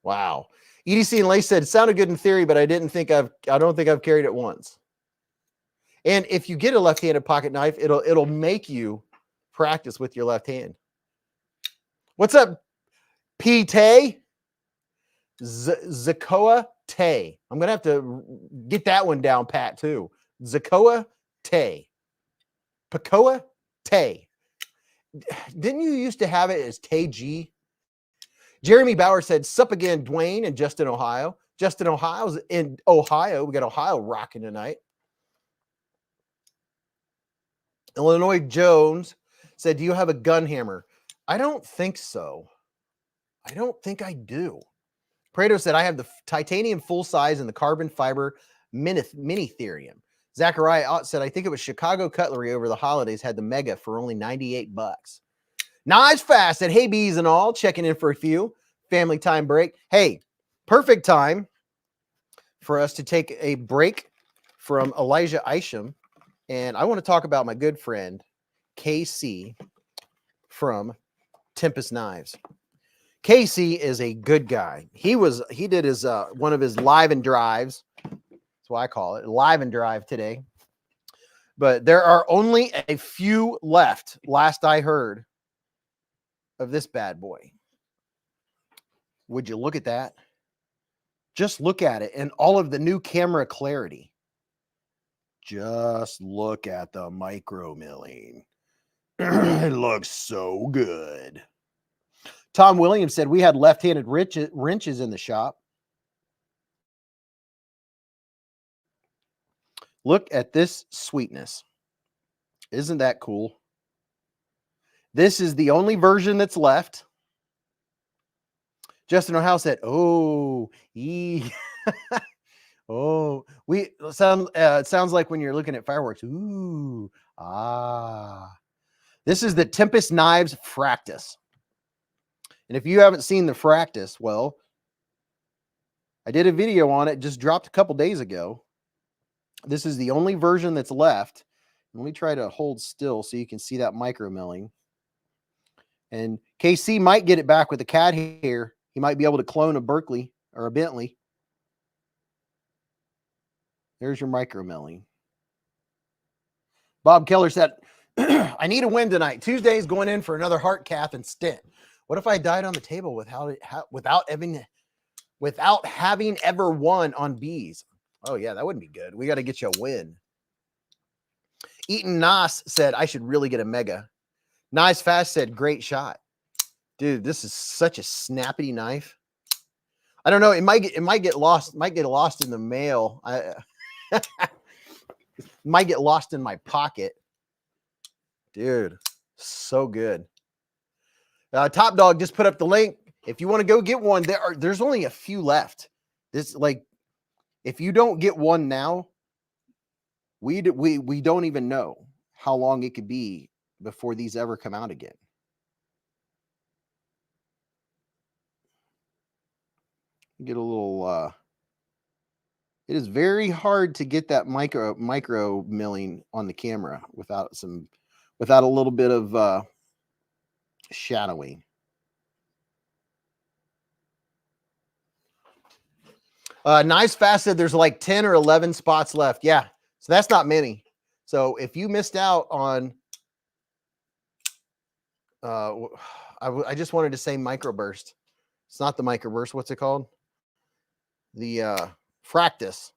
Wow. EDC and Lace said, it sounded good in theory, but I don't think I've carried it once. And if you get a left-handed pocket knife, it'll make you practice with your left hand. What's up, P. Tay? Zakoa Tay. I'm going to have to get that one down pat too. Zakoa Tay. Pacoa Tay. Didn't you used to have it as Tay G? Jeremy Bauer said, sup again, Dwayne and Justin, Ohio. Justin, Ohio's in Ohio. We got Ohio rocking tonight. Illinois Jones said, do you have a gun hammer? I don't think so. I don't think I do. Prado said, I have the titanium full size and the carbon fiber mini-therium. Zachariah said, I think it was Chicago Cutlery over the holidays had the mega for only 98 bucks. Knives Fast said, hey, bees and all, checking in for a few. Family time break. Hey, perfect time for us to take a break from Elijah Isham. And I want to talk about my good friend, KC from Tempest Knives. Casey is a good guy. He did his one of his live and drives. That's why I call it live and drive today. But there are only a few left, last I heard, of this bad boy. Would you look at that? Just look at it and all of the new camera clarity. Just look at the micro milling. It looks so good. Tom Williams said we had left-handed wrenches in the shop. Look at this sweetness. Isn't that cool? This is the only version that's left. Justin O'Howe said, "Oh, oh, it sounds like when you're looking at fireworks. Ooh, ah." This is the Tempest Knives Fractus. And if you haven't seen the Fractus, well, I did a video on it, just dropped a couple days ago. This is the only version that's left. Let me try to hold still so you can see that micro milling. And KC might get it back with the cat hair. He might be able to clone a Berkeley or a Bentley. There's your micro milling. Bob Keller said, I need a win tonight. Tuesday's going in for another heart cath and stent. What if I died on the table without having ever won on Beez? Oh, yeah, that wouldn't be good. We got to get you a win. Eaton Nas said, I should really get a mega. Nice Fast said, great shot. Dude, this is such a snappy knife. I don't know. It might get lost. Might get lost in the mail. Might get lost in my pocket. Dude, so good. Top Dog just put up the link. If you want to go get one, there's only a few left. This, like, if you don't get one now, we don't even know how long it could be before these ever come out again. Get a little it is very hard to get that micro milling on the camera without a little bit of shadowing. Nice Fast said there's like 10 or 11 spots left. Yeah, so that's not many. So if you missed out on I just wanted to say microburst. It's not the microburst. What's it called? The Fractus.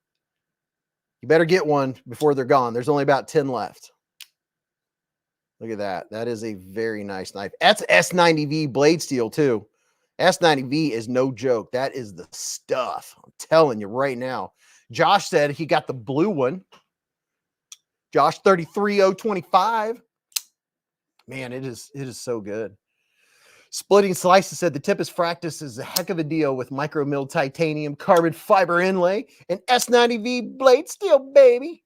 You better get one before they're gone. There's only about 10 left. Look at that. That is a very nice knife. That's S90V blade steel too. S90V is no joke. That is the stuff. I'm telling you right now. Josh said he got the blue one. Josh 33025. Man, it is so good. Splitting Slices said the Tempest Fractus is a heck of a deal with micro milled titanium, carbon fiber inlay, and S90V blade steel, baby.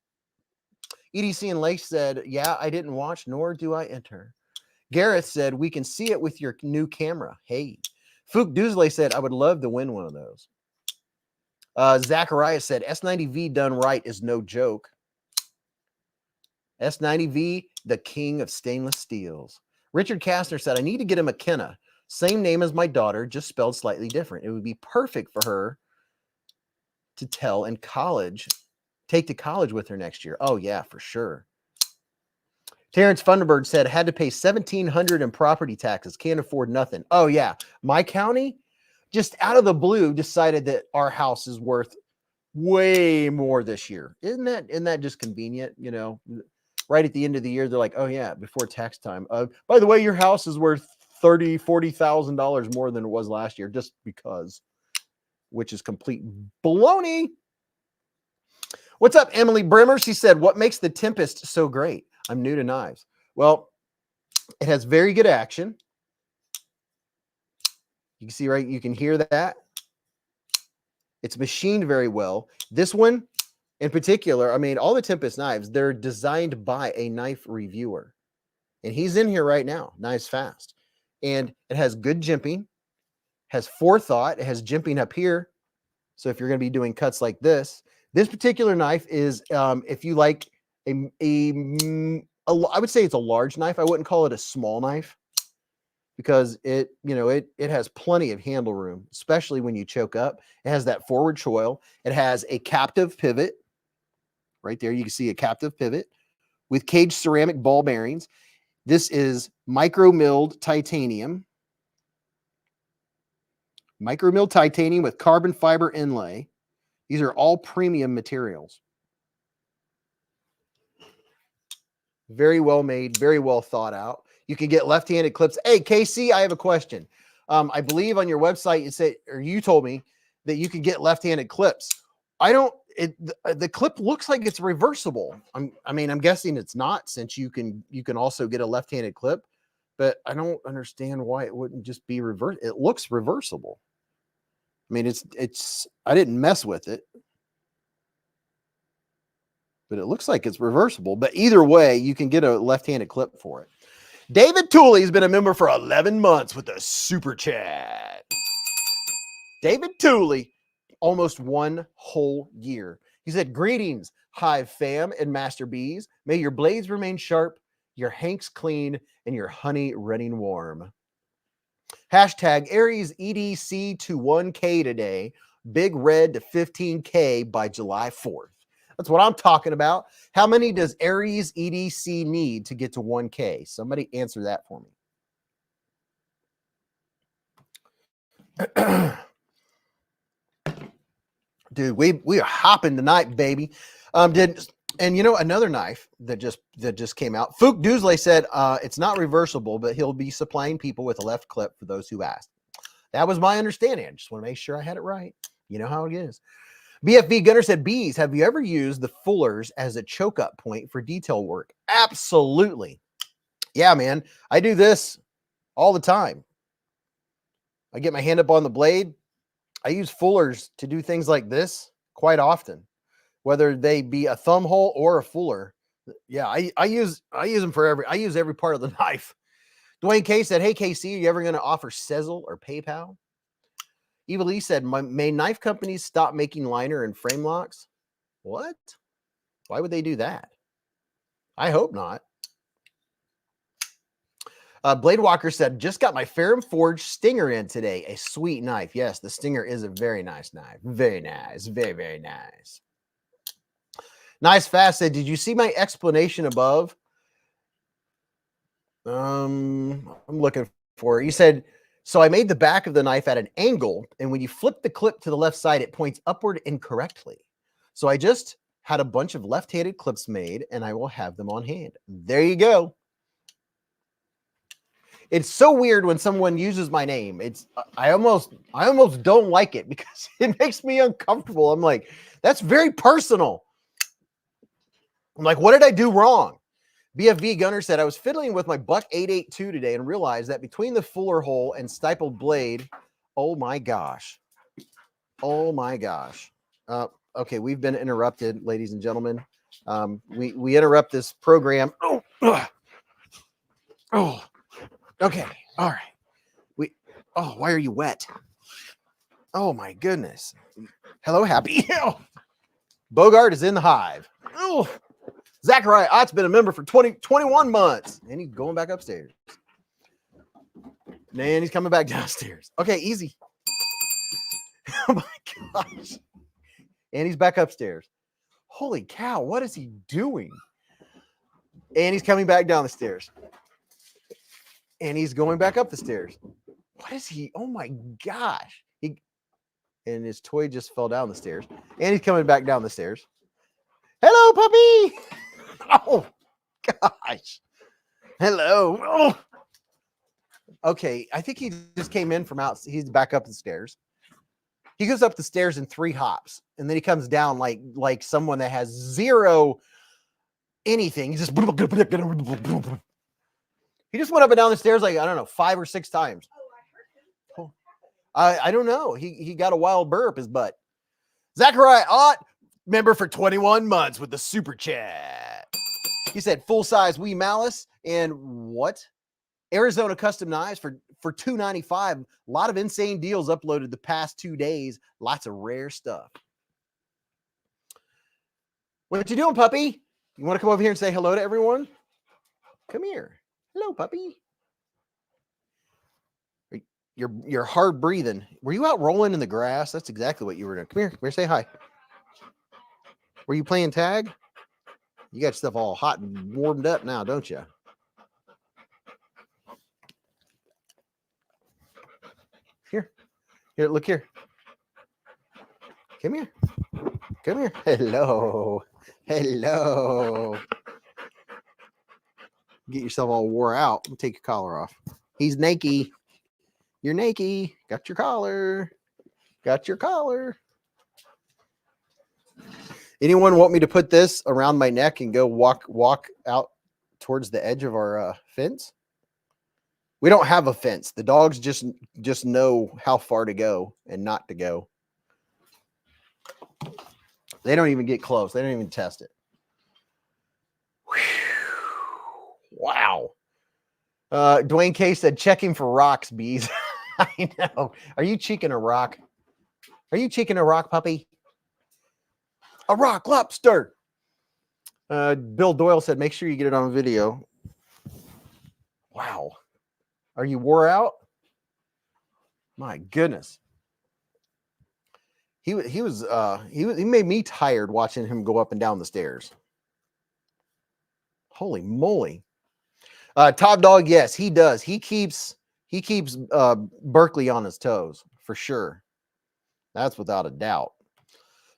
EDC and Lake said, yeah, I didn't watch, nor do I enter. Gareth said, we can see it with your new camera. Hey. Fook Doosley said, I would love to win one of those. Zachariah said, S90V done right is no joke. S90V, the king of stainless steels. Richard Kastner said, I need to get a McKenna. Same name as my daughter, just spelled slightly different. It would be perfect for her to tell in college, take to college with her next year. Oh, yeah, for sure. Terrence Funderburg said, had to pay $1,700 in property taxes. Can't afford nothing. Oh, yeah. My county, just out of the blue, decided that our house is worth way more this year. Isn't that just convenient? You know, right at the end of the year, they're like, oh, yeah, before tax time. By the way, your house is worth $30,000, $40,000 more than it was last year, just because, which is complete baloney. What's up, Emily Brimmer? She said, what makes the Tempest so great? I'm new to knives. Well, it has very good action. You can see, right? You can hear that. It's machined very well. This one in particular, I mean, all the Tempest knives, they're designed by a knife reviewer. And he's in here right now, Knives Fast. And it has good jimping, has forethought. It has jimping up here. So if you're going to be doing cuts like this particular knife is, if you like I would say it's a large knife. I wouldn't call it a small knife because it has plenty of handle room, especially when you choke up. It has that forward choil. It has a captive pivot right there. You can see a captive pivot with caged ceramic ball bearings. This is micro milled titanium. Micro milled titanium with carbon fiber inlay. These are all premium materials. Very well made, very well thought out. You can get left-handed clips. Hey, KC, I have a question. I believe on your website you say, or you told me that you can get left-handed clips. The clip looks like it's reversible. I'm guessing it's not, since you can also get a left-handed clip, but I don't understand why it wouldn't just be reversed. It looks reversible. I mean, I didn't mess with it, but it looks like it's reversible. But either way, you can get a left-handed clip for it. David Tooley has been a member for 11 months with a super chat. David Tooley, almost 1 whole year. He said, greetings, Hive fam and Master Bees. May your blades remain sharp, your hanks clean, and your honey running warm. Hashtag Aries EDC to 1K today. Big red to 15K by July 4th. That's what I'm talking about. How many does Aries EDC need to get to 1K? Somebody answer that for me. Dude, we are hopping tonight, baby. And you know, another knife that just came out. Fook Doosley said it's not reversible, but he'll be supplying people with a left clip for those who asked. That was my understanding. I just want to make sure I had it right. You know how it is. BFB Gunner said, Bees, have you ever used the fullers as a choke up point for detail work? Absolutely. Yeah, man. I do this all the time. I get my hand up on the blade. I use fullers to do things like this quite often, whether they be a thumb hole or a fuller. Yeah, I use them for I use every part of the knife. Dwayne K said, hey, KC, are you ever going to offer Sezzle or PayPal? Eva Lee said, may knife companies stop making liner and frame locks? What? Why would they do that? I hope not. Blade Walker said, just got my Ferrum Forge Stinger in today. A sweet knife. Yes, the Stinger is a very nice knife. Very nice. Very, very nice. Nice Fast said, did you see my explanation above? I'm looking for it. You said, so I made the back of the knife at an angle, and when you flip the clip to the left side, it points upward incorrectly. So I just had a bunch of left-handed clips made, and I will have them on hand. There you go. It's so weird when someone uses my name. I almost don't like it because it makes me uncomfortable. I'm like, that's very personal. I'm like, what did I do wrong? BFV Gunner said, I was fiddling with my Buck 882 today and realized that between the fuller hole and stippled blade, oh my gosh. Oh my gosh. Okay, we've been interrupted, ladies and gentlemen. We interrupt this program. Oh, okay. All right. Why are you wet? Oh my goodness. Hello, Happy. Bogart is in the hive. Oh. Zachariah Ott's been a member for 21 months. And he's going back upstairs. Man, he's coming back downstairs. Okay, easy. Oh my gosh. And he's back upstairs. Holy cow, what is he doing? And he's coming back down the stairs. And he's going back up the stairs. What is he? Oh my gosh. And his toy just fell down the stairs. And he's coming back down the stairs. Hello, puppy. Oh, gosh. Hello. Oh. Okay, I think he just came in from out. He's back up the stairs. He goes up the stairs in 3 hops, and then he comes down like someone that has zero anything. He just went up and down the stairs like, I don't know, 5 or 6 times. Oh, I don't know. He got a wild burr up his butt. Zachariah Ott, member for 21 months with the super chat. He said full size Wee Malice and what? Arizona custom knives for $295. A lot of insane deals uploaded the past 2 days. Lots of rare stuff. What you doing, puppy? You want to come over here and say hello to everyone? Come here. Hello, puppy. You're hard breathing. Were you out rolling in the grass? That's exactly what you were doing. Come here. Come here. Say hi. Were you playing tag? You got stuff all hot and warmed up now, don't you? Here, look here. Come here. Come here. Hello. Get yourself all wore out. Let me take your collar off. He's naked. You're naked. Got your collar. Anyone want me to put this around my neck and go walk out towards the edge of our fence? We don't have a fence. The dogs just know how far to go and not to go. They don't even get close. They don't even test it. Whew. Wow. Dwayne K said, checking for rocks, Beez. I know. Are you cheeking a rock? Are you cheeking a rock, puppy? A rock lobster. Bill Doyle said, make sure you get it on video. Wow. Are you wore out? My goodness. He made me tired watching him go up and down the stairs. Holy moly. Top Dog, yes, he does. He keeps Berkeley on his toes for sure. That's without a doubt.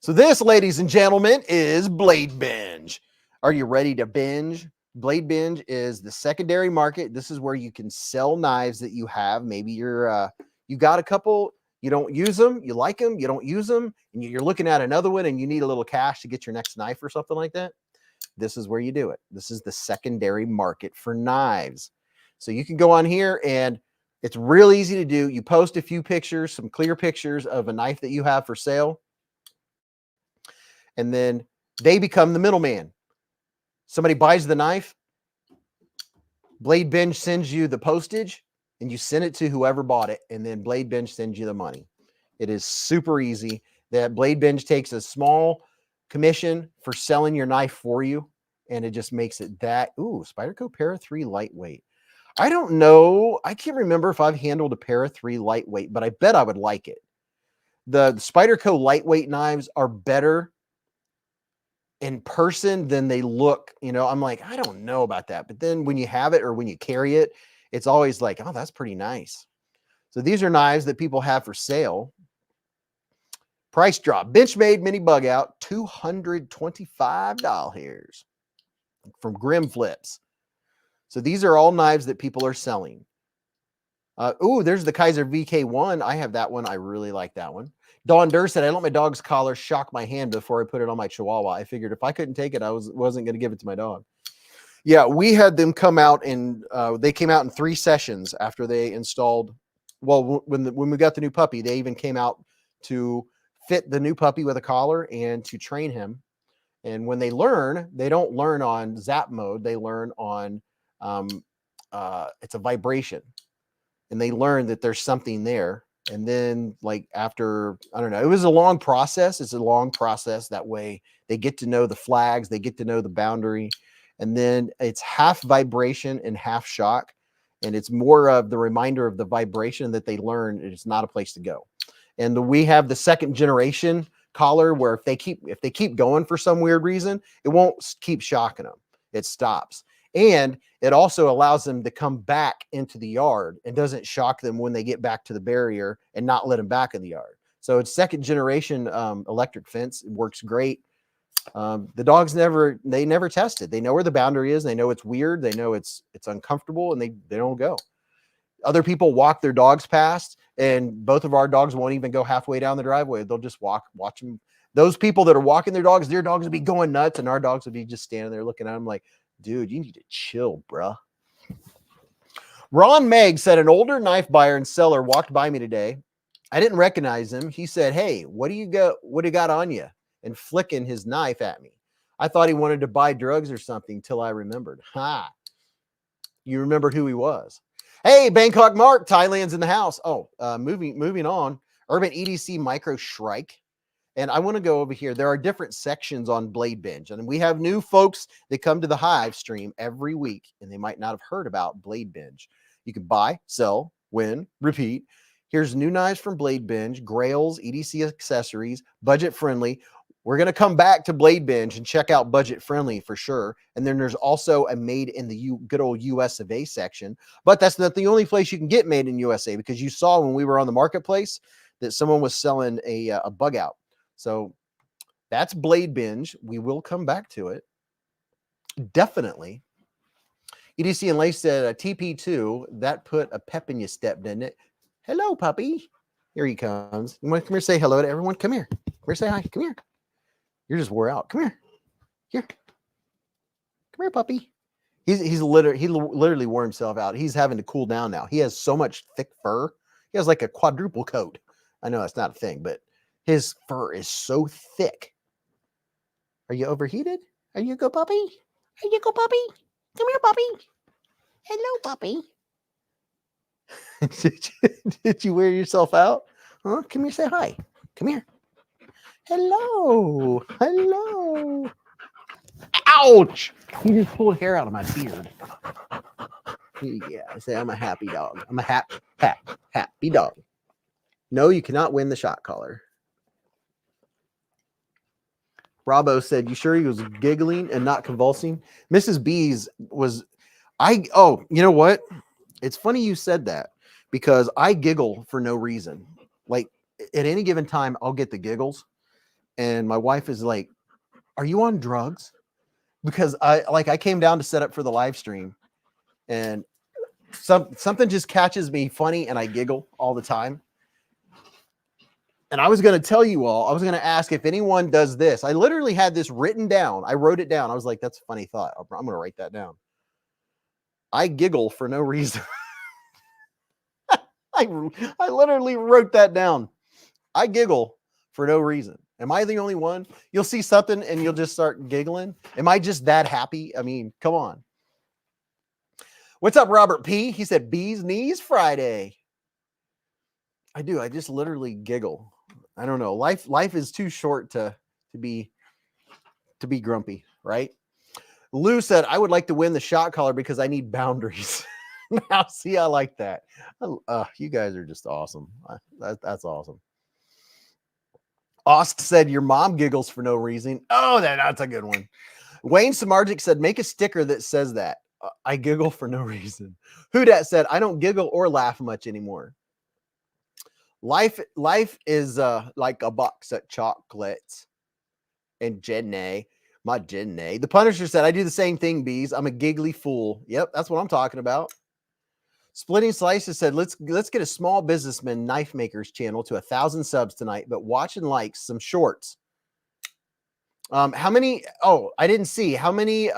So this, ladies and gentlemen, is Blade Binge. Are you ready to binge? Blade Binge is the secondary market. This is where you can sell knives that you have. Maybe you got a couple, you don't use them, you like them, you don't use them, and you're looking at another one and you need a little cash to get your next knife or something like that. This is where you do it. This is the secondary market for knives. So you can go on here and it's real easy to do. You post a few pictures, some clear pictures of a knife that you have for sale. And then they become the middleman. Somebody buys the knife. Blade Binge sends you the postage and you send it to whoever bought it. And then Blade Binge sends you the money. It is super easy. That Blade Binge takes a small commission for selling your knife for you. And it just makes it that, ooh, Spyderco Para 3 lightweight. I don't know. I can't remember if I've handled a Para 3 lightweight, but I bet I would like it. The Spyderco lightweight knives are better in person than they look. You know, I'm like, I don't know about that. But then when you have it or when you carry it, it's always like, oh, that's pretty nice. So these are knives that people have for sale. Price drop. Benchmade mini bug out, $225 from Grim Flips. So these are all knives that people are selling. Ooh, there's the Kaiser VK1. I have that one. I really like that one. Dawn Durr said, I let my dog's collar shock my hand before I put it on my Chihuahua. I figured if I couldn't take it, I wasn't going to give it to my dog. Yeah, we had them come out and they came out in 3 sessions after they installed. Well, when we got the new puppy, they even came out to fit the new puppy with a collar and to train him. And when they learn, they don't learn on zap mode. They learn on, it's a vibration. And they learn that there's something there. And then like after, I don't know, it was a long process. It's a long process. That way they get to know the flags. They get to know the boundary. And then it's half vibration and half shock. And it's more of the reminder of the vibration that they learn. It's not a place to go. And we have the 2nd generation collar where if they keep going for some weird reason, it won't keep shocking them. It stops. And it also allows them to come back into the yard and doesn't shock them when they get back to the barrier and not let them back in the yard. So it's 2nd generation electric fence. It works great. The dogs never test it. They know where the boundary is. They know it's weird. They know it's uncomfortable and they don't go. Other people walk their dogs past and both of our dogs won't even go halfway down the driveway. They'll just watch them. Those people that are walking their dogs will be going nuts and our dogs will be just standing there looking at them like, dude, you need to chill, bruh. Ron Megg said an older knife buyer and seller walked by me today. I didn't recognize him. He said, hey, what do you got on you? And flicking his knife at me. I thought he wanted to buy drugs or something till I remembered. Ha. You remembered who he was. Hey, Bangkok Mark, Thailand's in the house. Oh, moving on. Urban EDC Micro Shrike. And I want to go over here. There are different sections on Blade Binge. And we have new folks that come to the Hive stream every week. And they might not have heard about Blade Binge. You can buy, sell, win, repeat. Here's new knives from Blade Binge, grails, EDC accessories, budget friendly. We're going to come back to Blade Binge and check out budget friendly for sure. And then there's also a made in the good old US of A section. But that's not the only place you can get made in USA, because you saw when we were on the marketplace that someone was selling a bug out. So that's Blade Binge. We will come back to it. Definitely. EDC and Lace said TP2, that put a pep in your step, didn't it? Hello, puppy. Here he comes. You want to come here, say hello to everyone? Come here. Come here, say hi. Come here. You're just wore out. Come here. Here. Come here, puppy. He literally wore himself out. He's having to cool down now. He has so much thick fur. He has like a quadruple coat. I know that's not a thing, but his fur is so thick. Are you overheated? Are you go puppy? Are you go puppy? Come here, puppy. Hello, puppy. Did you wear yourself out? Huh? Come here, say hi. Come here. Hello. Hello. Ouch! You just pulled hair out of my beard. Yeah, I say I'm a happy dog. I'm a happy dog. No, you cannot win the shot collar. Bravo said, you sure he was giggling and not convulsing? Mrs. Beez was, you know what? It's funny you said that because I giggle for no reason. Like at any given time, I'll get the giggles. And my wife is like, are you on drugs? Because I came down to set up for the live stream and something just catches me funny and I giggle all the time. And I was going to tell you all, I was going to ask if anyone does this. I literally had this written down. I wrote it down. I was like, that's a funny thought. I'm going to write that down. I giggle for no reason. I literally wrote that down. I giggle for no reason. Am I the only one? You'll see something and you'll just start giggling. Am I just that happy? I mean, come on. What's up, Robert P? He said, Bees Knees Friday. I do. I just literally giggle. I don't know. Life is too short to be grumpy, right? Lou said, I would like to win the shot collar because I need boundaries. Now, see, I like that. You guys are just awesome. That's awesome. Ost said, your mom giggles for no reason. Oh, that's a good one. Wayne Samardzic said, make a sticker that says that. I giggle for no reason. Hudat said, I don't giggle or laugh much anymore. Life is like a box of chocolates. And Jenny, my Jenny. The Punisher said, I do the same thing, Bees. I'm a giggly fool. Yep, that's what I'm talking about. Splitting Slices said, let's get a small businessman knife makers channel to 1,000 subs tonight, but watch and like some shorts. How many? Oh, I didn't see. How many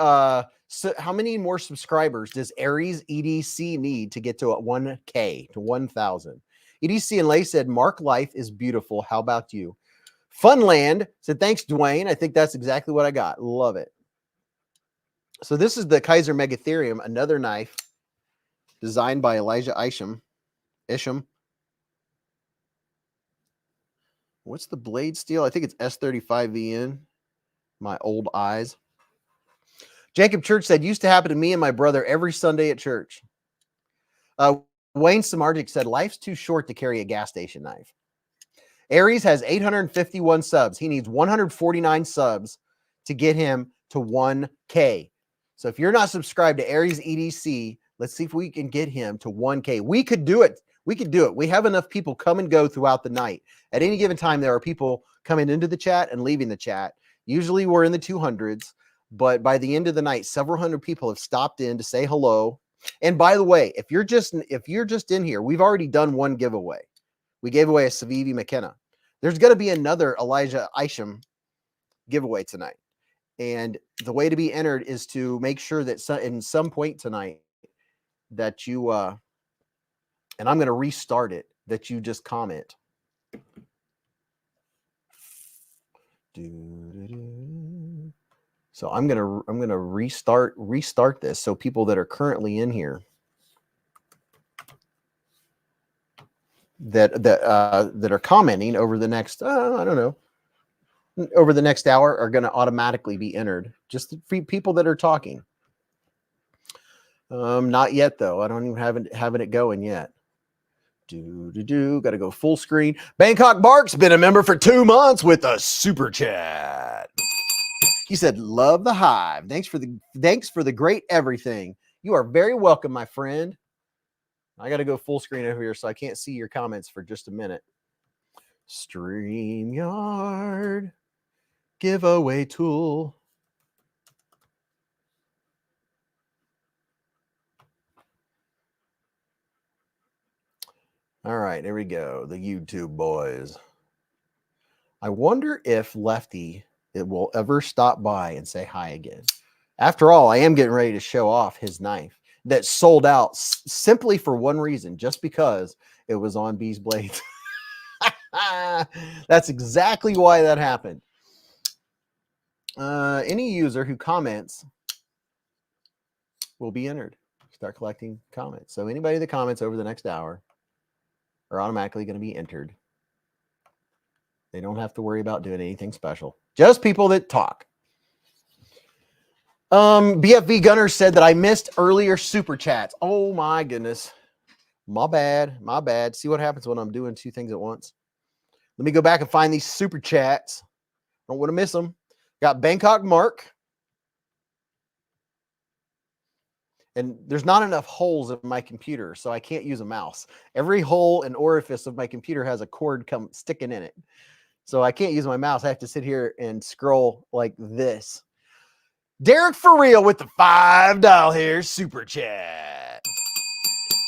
more subscribers does Aries EDC need to get to 1K, to 1,000? EDC and Lay said, Mark Life is beautiful. How about you? Funland said, thanks, Dwayne. I think that's exactly what I got. Love it. So this is the Kaiser Megatherium, another knife designed by Elijah Isham. What's the blade steel? I think it's S35VN. My old eyes. Jacob Church said, used to happen to me and my brother every Sunday at church. Wayne Samardzic said, life's too short to carry a gas station knife. Aries has 851 subs. He needs 149 subs to get him to 1K. So if you're not subscribed to Aries EDC, let's see if we can get him to 1K. We could do it. We could do it. We have enough people come and go throughout the night. At any given time, there are people coming into the chat and leaving the chat. Usually we're in the 200s, but by the end of the night, several hundred people have stopped in to say hello. And by the way, if you're just in here, we've already done one giveaway. We gave away a CIVIVI McKenna. There's going to be another Elijah Isham giveaway tonight. And the way to be entered is to make sure that in some point tonight that you, and I'm going to restart it, that you just comment. So I'm gonna restart this. So people that are currently in here that are commenting over the next I don't know, over the next hour are going to automatically be entered. Just the people that are talking. Not yet though. I don't even having it going yet. Got to go full screen. Bangkok Bark's been a member for 2 months with a super chat. He said, love the hive. Thanks for the great everything. You are very welcome, my friend. I got to go full screen over here, so I can't see your comments for just a minute. StreamYard giveaway tool. All right, there we go. The YouTube boys. I wonder if Lefty will ever stop by and say hi again. After all, I am getting ready to show off his knife that sold out simply for one reason, just because it was on Beez Blades. That's exactly why that happened. Any user who comments will be entered. Start collecting comments. So anybody that comments over the next hour are automatically going to be entered. They don't have to worry about doing anything special. Just people that talk. BFV Gunner said that I missed earlier super chats. Oh my goodness. My bad. My bad. See what happens when I'm doing two things at once. Let me go back and find these super chats. Don't want to miss them. Got Bangkok Mark. And there's not enough holes in my computer, so I can't use a mouse. Every hole and orifice of my computer has a cord sticking in it. So I can't use my mouse. I have to sit here and scroll like this. Derek for real with the $5 here super chat.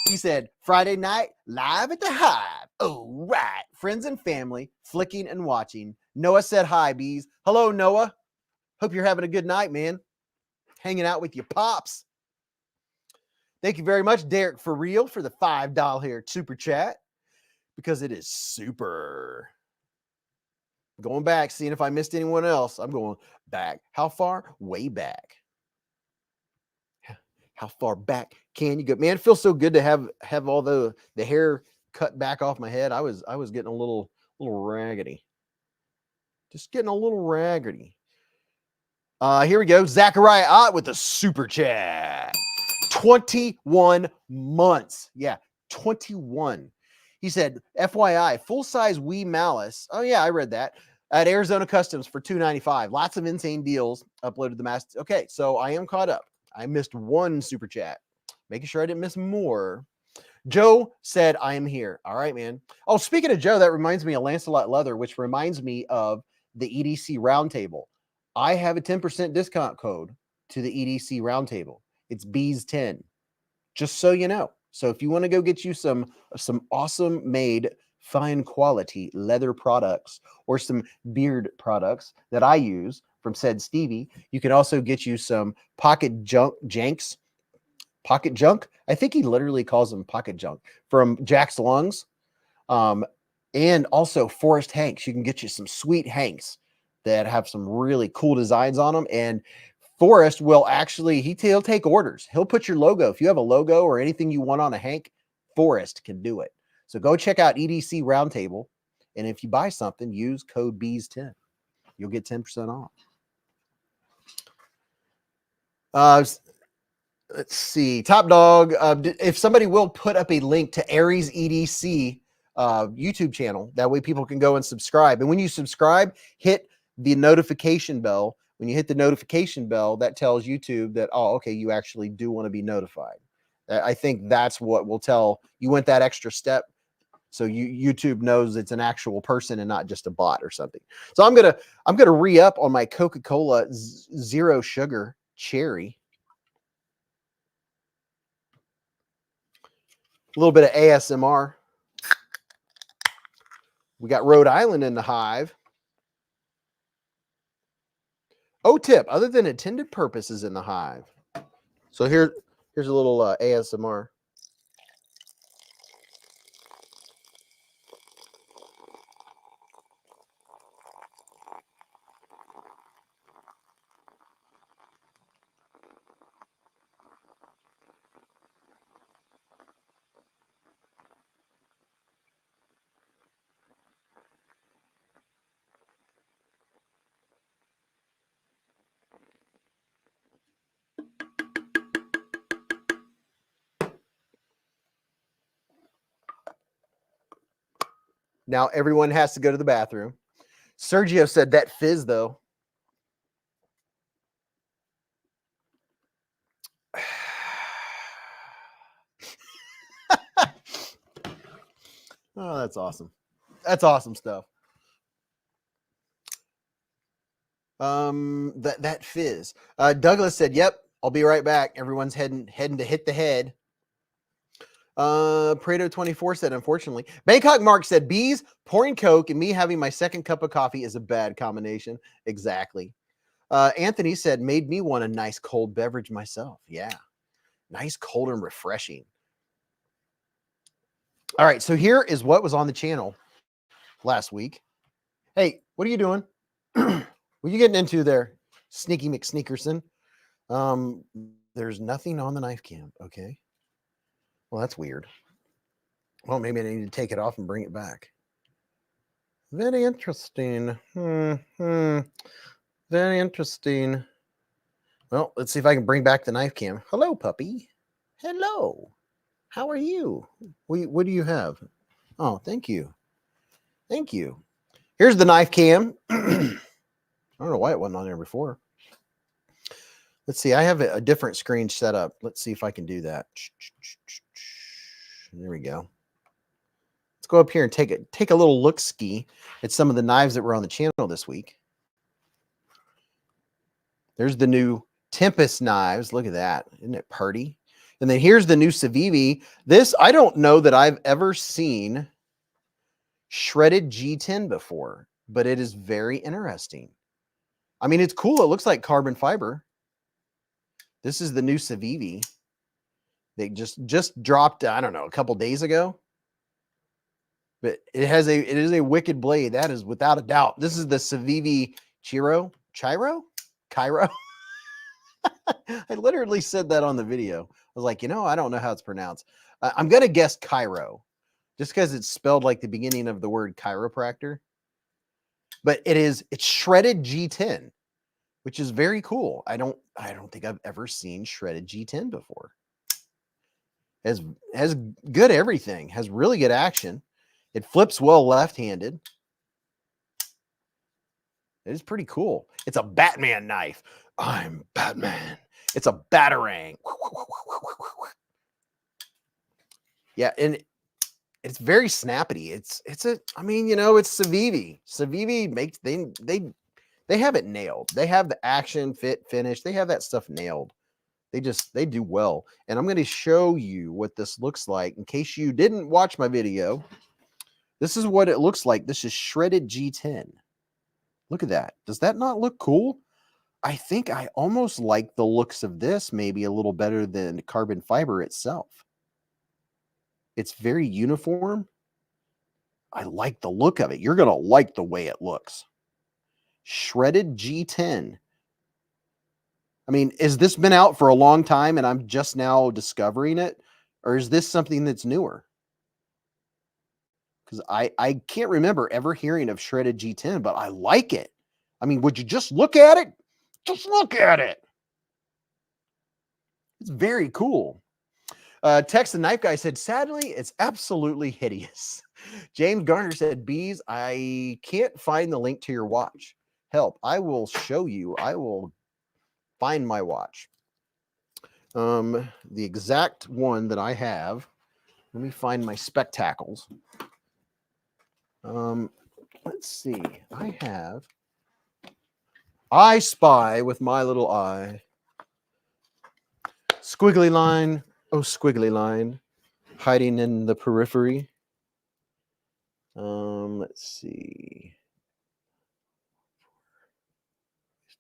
He said, Friday night, live at the Hive. Oh, right. Friends and family, flicking and watching. Noah said hi, Beez. Hello, Noah. Hope you're having a good night, man. Hanging out with your pops. Thank you very much, Derek for real, for the $5 here super chat, because it is super. Going back, seeing if I missed anyone else. I'm going back. How far? Way back. How far back can you go? Man, it feels so good to have all the hair cut back off my head. I was getting a little raggedy. Just getting a little raggedy. Here we go. Zachariah Ott with the super chat. 21 months. Yeah, 21. He said, FYI, full-size Wee Malice. Oh, yeah, I read that. At Arizona Customs for $295. Lots of insane deals. Uploaded the mask. Okay, so I am caught up. I missed one super chat. Making sure I didn't miss more. Joe said, I am here. All right, man. Oh, speaking of Joe, that reminds me of Lancelot Leather, which reminds me of the EDC Roundtable. I have a 10% discount code to the EDC Roundtable. It's Beez10, just so you know. So if you want to go get you some awesome made, fine quality leather products or some beard products that I use from said Stevie, you can also get you some pocket janks. Pocket junk? I think he literally calls them pocket junk from Jack's Lungs. And also Forest Hanks. You can get you some sweet Hanks that have some really cool designs on them. And Forrest will actually, he'll take orders. He'll put your logo. If you have a logo or anything you want on a Hank, Forrest can do it. So go check out EDC Roundtable. And if you buy something, use code BEEZ10. You'll get 10% off. Let's see. Top Dog, if somebody will put up a link to Aries EDC YouTube channel, that way people can go and subscribe. And when you subscribe, hit the notification bell. When you hit the notification bell, that tells YouTube that, oh, okay, you actually do want to be notified. I think that's what will tell you went that extra step. So YouTube knows it's an actual person and not just a bot or something. So I'm gonna re-up on my Coca-Cola Zero Sugar Cherry. A little bit of ASMR. We got Rhode Island in the Hive. O-tip, other than intended purposes in the Hive. So here's a little ASMR. Now everyone has to go to the bathroom. Sergio said that fizz though. Oh, that's awesome. That's awesome stuff. That fizz. Douglas said, "Yep, I'll be right back. Everyone's heading to hit the head." Prado 24 said, unfortunately. Bangkok Mark said, Beez pouring Coke and me having my second cup of coffee is a bad combination. Exactly. Anthony said, made me want a nice cold beverage myself. Yeah, nice, cold, and refreshing. All right, so here is what was on the channel last week. Hey, what are you doing? What are you getting into there, Sneaky McSneakerson? There's nothing on the knife cam. Okay. Well, that's weird. Well, maybe I need to take it off and bring it back. Very interesting. Very interesting. Well, let's see if I can bring back the knife cam. Hello, puppy. Hello. How are you? What do you have? Oh, thank you. Thank you. Here's the knife cam. I don't know why it wasn't on there before. Let's see. I have a different screen set up. Let's see if I can do that. There we go. Let's go up here and take a little look-ski at some of the knives that were on the channel this week. There's the new Tempest knives. Look at that. Isn't it pretty? And then here's the new CIVIVI. This, I don't know that I've ever seen shredded G10 before, but it is very interesting. I mean, it's cool. It looks like carbon fiber. This is the new CIVIVI. They just dropped, I don't know, a couple days ago. But it is a wicked blade. That is without a doubt. This is the CIVIVI Chiro. Cairo. I literally said that on the video. I was like, I don't know how it's pronounced. I'm going to guess Cairo, just because it's spelled like the beginning of the word chiropractor. But it's shredded G10, which is very cool. I don't think I've ever seen shredded G10 before. Has good everything. Has really good action. It flips well left-handed. It is pretty cool. It's a Batman knife. I'm Batman. It's a Batarang. Yeah, and it's very snappy. It's CIVIVI. CIVIVI makes they have it nailed. They have the action, fit, finish. They have that stuff nailed. They do well. And I'm going to show you what this looks like in case you didn't watch my video. This is what it looks like. This is shredded G10. Look at that. Does that not look cool? I think I almost like the looks of this maybe a little better than carbon fiber itself. It's very uniform. I like the look of it. You're going to like the way it looks. Shredded G10. I mean, has this been out for a long time and I'm just now discovering it? Or is this something that's newer? Because I can't remember ever hearing of shredded G10, but I like it. I mean, would you just look at it? Just look at it. It's very cool. Text the Knife Guy said, sadly, it's absolutely hideous. James Garner said, Beez, I can't find the link to your watch. Help. I will show you. I will find my watch. The exact one that I have. Let me find my spectacles. Let's see. I spy with my little eye. Squiggly line. Oh, squiggly line. Hiding in the periphery. Let's see.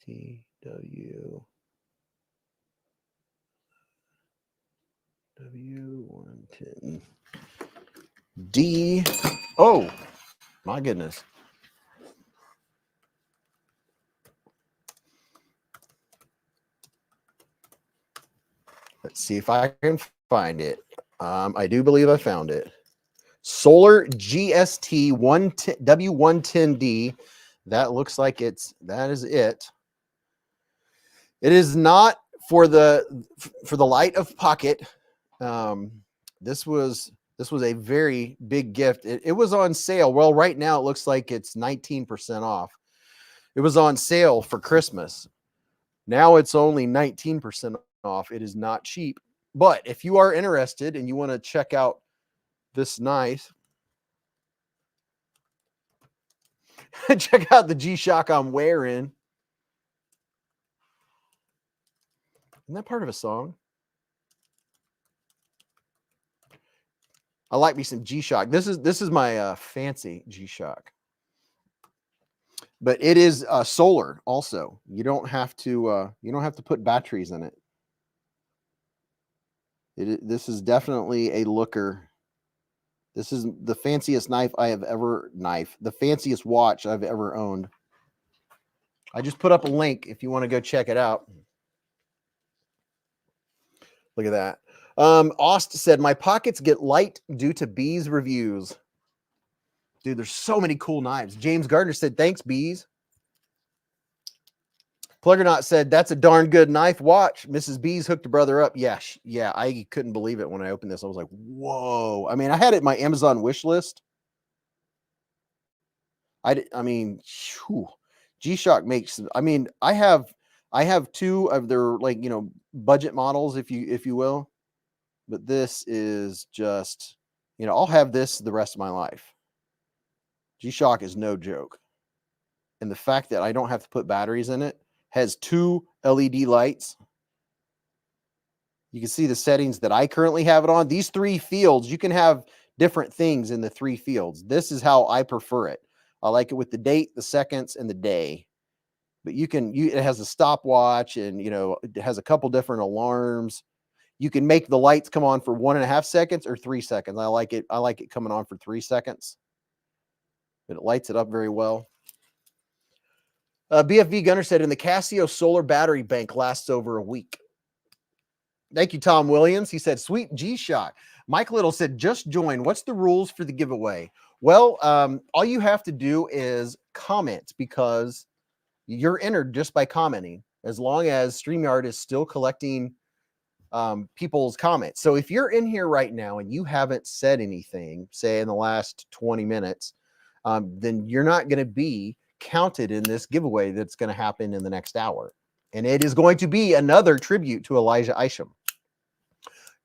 TW. W110. D. Oh, my goodness. Let's see if I can find it. I do believe I found it. Solar GST W110D. That looks like that is it. It is not for the light of pocket. This was a very big gift. It was on sale. Well, right now it looks like it's 19% off. It was on sale for Christmas. Now it's only 19% off. It is not cheap. But if you are interested and you want to check out this knife, check out the G-Shock I'm wearing. Isn't that part of a song? I like me some G-Shock. This is my fancy G-Shock. But it is solar also. You don't have to put batteries in it. This is definitely a looker. This is the fanciest knife I have ever the fanciest watch I've ever owned. I just put up a link if you want to go check it out. Look at that. Aust said, my pockets get light due to Beez reviews. Dude, there's so many cool knives. James Gardner said, thanks, Beez. Pluggernaut said, that's a darn good knife. Watch. Mrs. Beez hooked a brother up. Yeah, I couldn't believe it when I opened this. I was like, whoa. I mean, I had it in my Amazon wish list. I mean, whew. G-Shock makes, I mean, I have two of their, like, you know, budget models, if you will. But this is just, you know, I'll have this the rest of my life. G-Shock is no joke. And the fact that I don't have to put batteries in it, has 2 LED lights. You can see the settings that I currently have it on. These 3 fields, you can have different things in the 3 fields. This is how I prefer it. I like it with the date, the seconds, and the day. But it has a stopwatch, and, you know, it has a couple different alarms. You can make the lights come on for 1.5 seconds or 3 seconds. I like it coming on for 3 seconds. But it lights it up very well. BFV Gunner said, in the Casio solar battery bank lasts over a week. Thank you, Tom Williams. He said, sweet G-Shock. Mike Little said, just join. What's the rules for the giveaway? Well, all you have to do is comment, because you're entered just by commenting, as long as StreamYard is still collecting people's comments. So if you're in here right now and you haven't said anything, say in the last 20 minutes, then you're not going to be counted in this giveaway that's going to happen in the next hour. And it is going to be another tribute to Elijah Isham.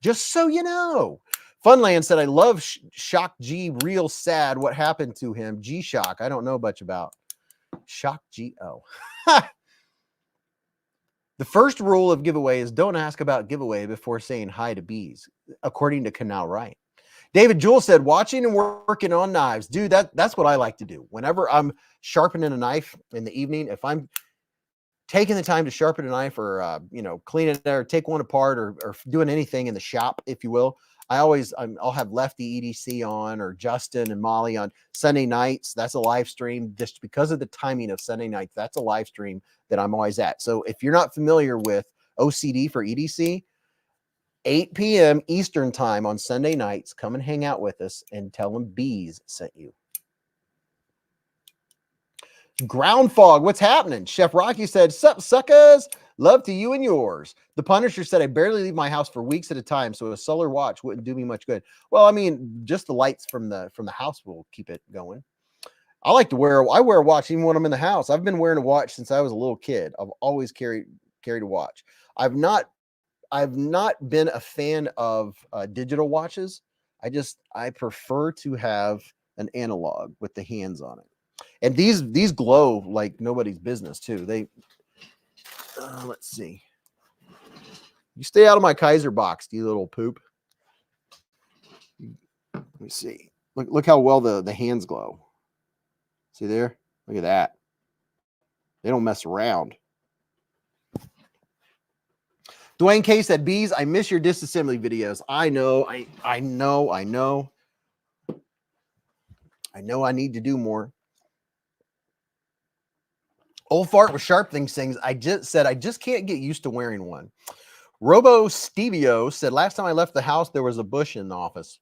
Just so you know. Funland said, I love Shock G, real sad. What happened to him? G-Shock, I don't know much about. Shock G, oh. The first rule of giveaway is don't ask about giveaway before saying hi to Beez, according to Canal Right. David Jewell said, watching and working on knives. Dude, that's what I like to do. Whenever I'm sharpening a knife in the evening, if I'm taking the time to sharpen a knife, or, you know, clean it or take one apart, or doing anything in the shop, if you will, I'll have Lefty EDC on, or Justin and Molly on Sunday nights. That's a live stream. Just because of the timing of Sunday nights, that's a live stream that I'm always at. So if you're not familiar with OCD for EDC, 8 p.m. Eastern time on Sunday nights, come and hang out with us and tell them Beez sent you. Ground Fog, what's happening? Chef Rocky said, sup, suckers? Love to you and yours. The Punisher said, I barely leave my house for weeks at a time, so a solar watch wouldn't do me much good. Well, I mean, just the lights from the house will keep it going. I wear a watch even when I'm in the house. I've been wearing a watch since I was a little kid. I've always carried a watch. I've not been a fan of digital watches. I prefer to have an analog with the hands on it. And these glow like nobody's business too. They, let's see. You stay out of my Kaiser box, you little poop. Let me see. Look how well the hands glow. See there? Look at that. They don't mess around. Dwayne K said, Beez, I miss your disassembly videos. I know. I know I need to do more. Old Fart with Sharpening things. I just can't get used to wearing one. Robo Stevio said, last time I left the house, there was a bush in the office.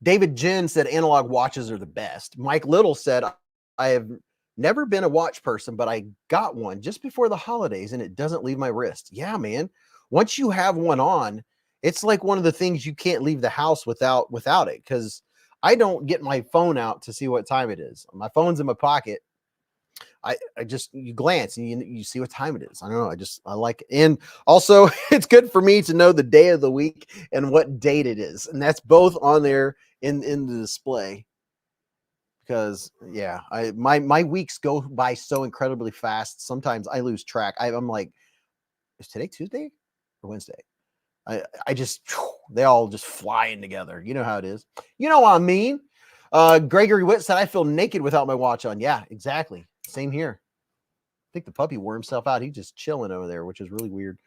David Jen said, analog watches are the best. Mike Little said, I have never been a watch person, but I got one just before the holidays and it doesn't leave my wrist. Yeah, man. Once you have one on, it's like one of the things you can't leave the house without it, because I don't get my phone out to see what time it is. My phone's in my pocket. You glance and you see what time it is. I don't know. I like it. And also it's good for me to know the day of the week and what date it is. And that's both on there in the display, because yeah, my weeks go by so incredibly fast. Sometimes I lose track. I'm like, is today Tuesday or Wednesday? They all just flying together. You know how it is. You know what I mean? Gregory Witt said, I feel naked without my watch on. Yeah, exactly. Same here. I think the puppy wore himself out. He's just chilling over there, which is really weird.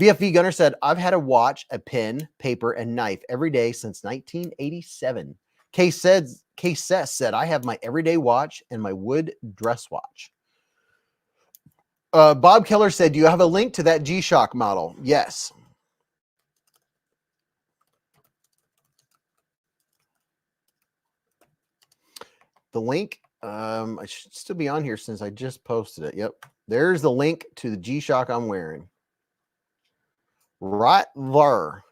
BFV Gunner said, I've had a watch, a pen, paper, and knife every day since 1987. K said, I have my everyday watch and my wood dress watch. Bob Keller said, do you have a link to that G-Shock model? Yes. The link, I should still be on here since I just posted it. Yep. There's the link to the G-Shock I'm wearing. Right there.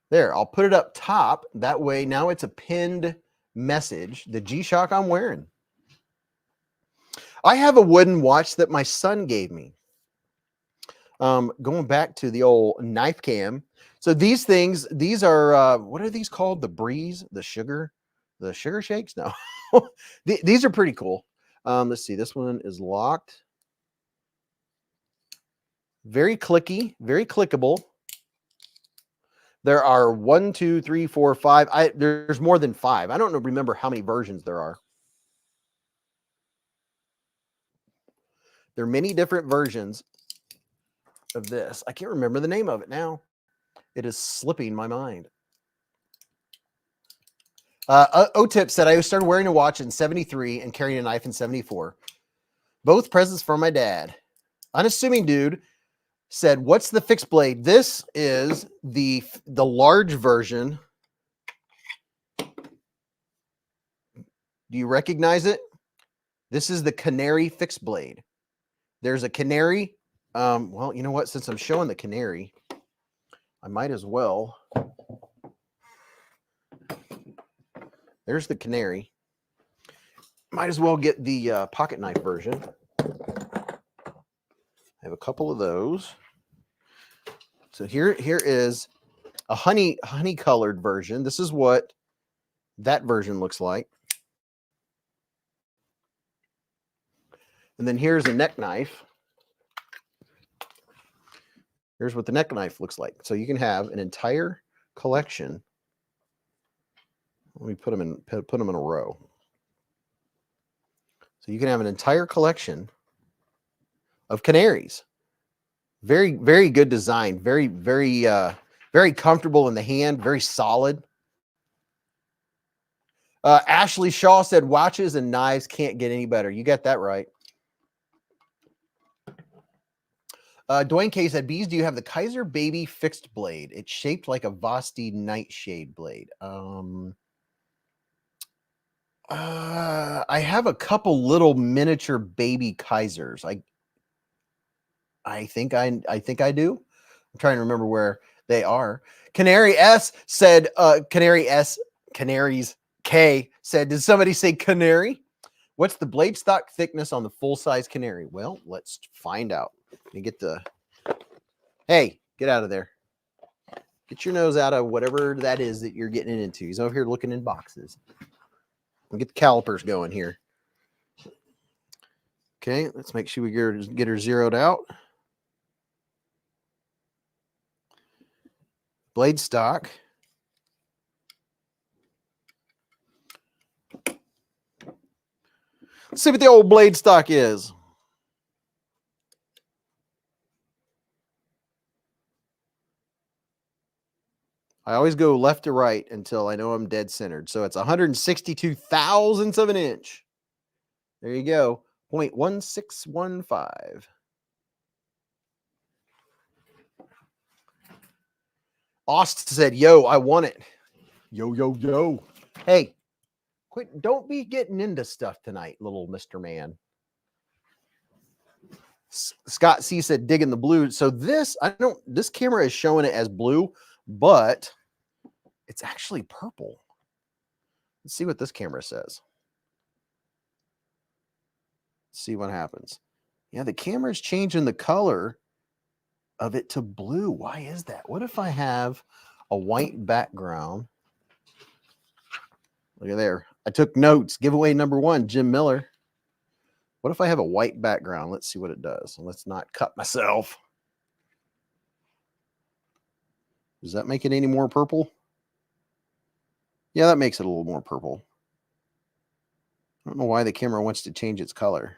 There, I'll put it up top. That way, now it's a pinned message. The G-Shock I'm wearing. I have a wooden watch that my son gave me. Going back to the old knife cam. So these things, these are, what are these called? The Breeze, the sugar shakes? No, these are pretty cool. Let's see, this one is locked. Very clicky, very clickable. There are 1, 2, 3, 4, 5. There's more than 5. I don't remember how many versions there are. There are many different versions of this. I can't remember the name of it now. It is slipping my mind. O-Tip said, I started wearing a watch in 73 and carrying a knife in 74. Both presents from my dad. Unassuming dude said, what's the fixed blade? This is the large version. Do you recognize it? This is the Canary fixed blade. There's a Canary. Well, you know what? Since I'm showing the Canary, I might as well. There's the Canary. Might as well get the pocket knife version. I have a couple of those. So here is a honey colored version. This is what that version looks like. And then here's a neck knife. Here's what the neck knife looks like. So you can have an entire collection. Let me put them in a row. So you can have an entire collection of Canaries. Very, very good design. Very, very, very comfortable in the hand. Very solid. Ashley Shaw said, watches and knives can't get any better. You got that right. Dwayne K said, Beez, do you have the Kaiser Baby fixed blade? It's shaped like a Vosti Nightshade blade. I have a couple little miniature baby Kaisers. I think I do. I'm trying to remember where they are. Canary S said, Canaries K said, did somebody say canary? What's the blade stock thickness on the full-size Canary? Well, let's find out. Let me get the... Hey, get out of there. Get your nose out of whatever that is that you're getting into. He's over here looking in boxes. We'll get the calipers going here. Okay, let's make sure we get her zeroed out. Blade stock. Let's see what the old blade stock is. I always go left to right until I know I'm dead centered. So it's 162 thousandths of an inch. There you go. 0.1615. Aust said, yo, I want it. Yo, yo, yo. Hey, quit. Don't be getting into stuff tonight, little Mr. Man. Scott C said, digging the blue. So this camera is showing it as blue, but it's actually purple. Let's see what this camera says. Let's see what happens. Yeah, the camera's changing the color of it to blue. Why is that? What if I have a white background? Look at there. I took notes. Giveaway number 1, Jim Miller. What if I have a white background? Let's see what it does. Let's not cut myself. Does that make it any more purple? Yeah, that makes it a little more purple. I don't know why the camera wants to change its color.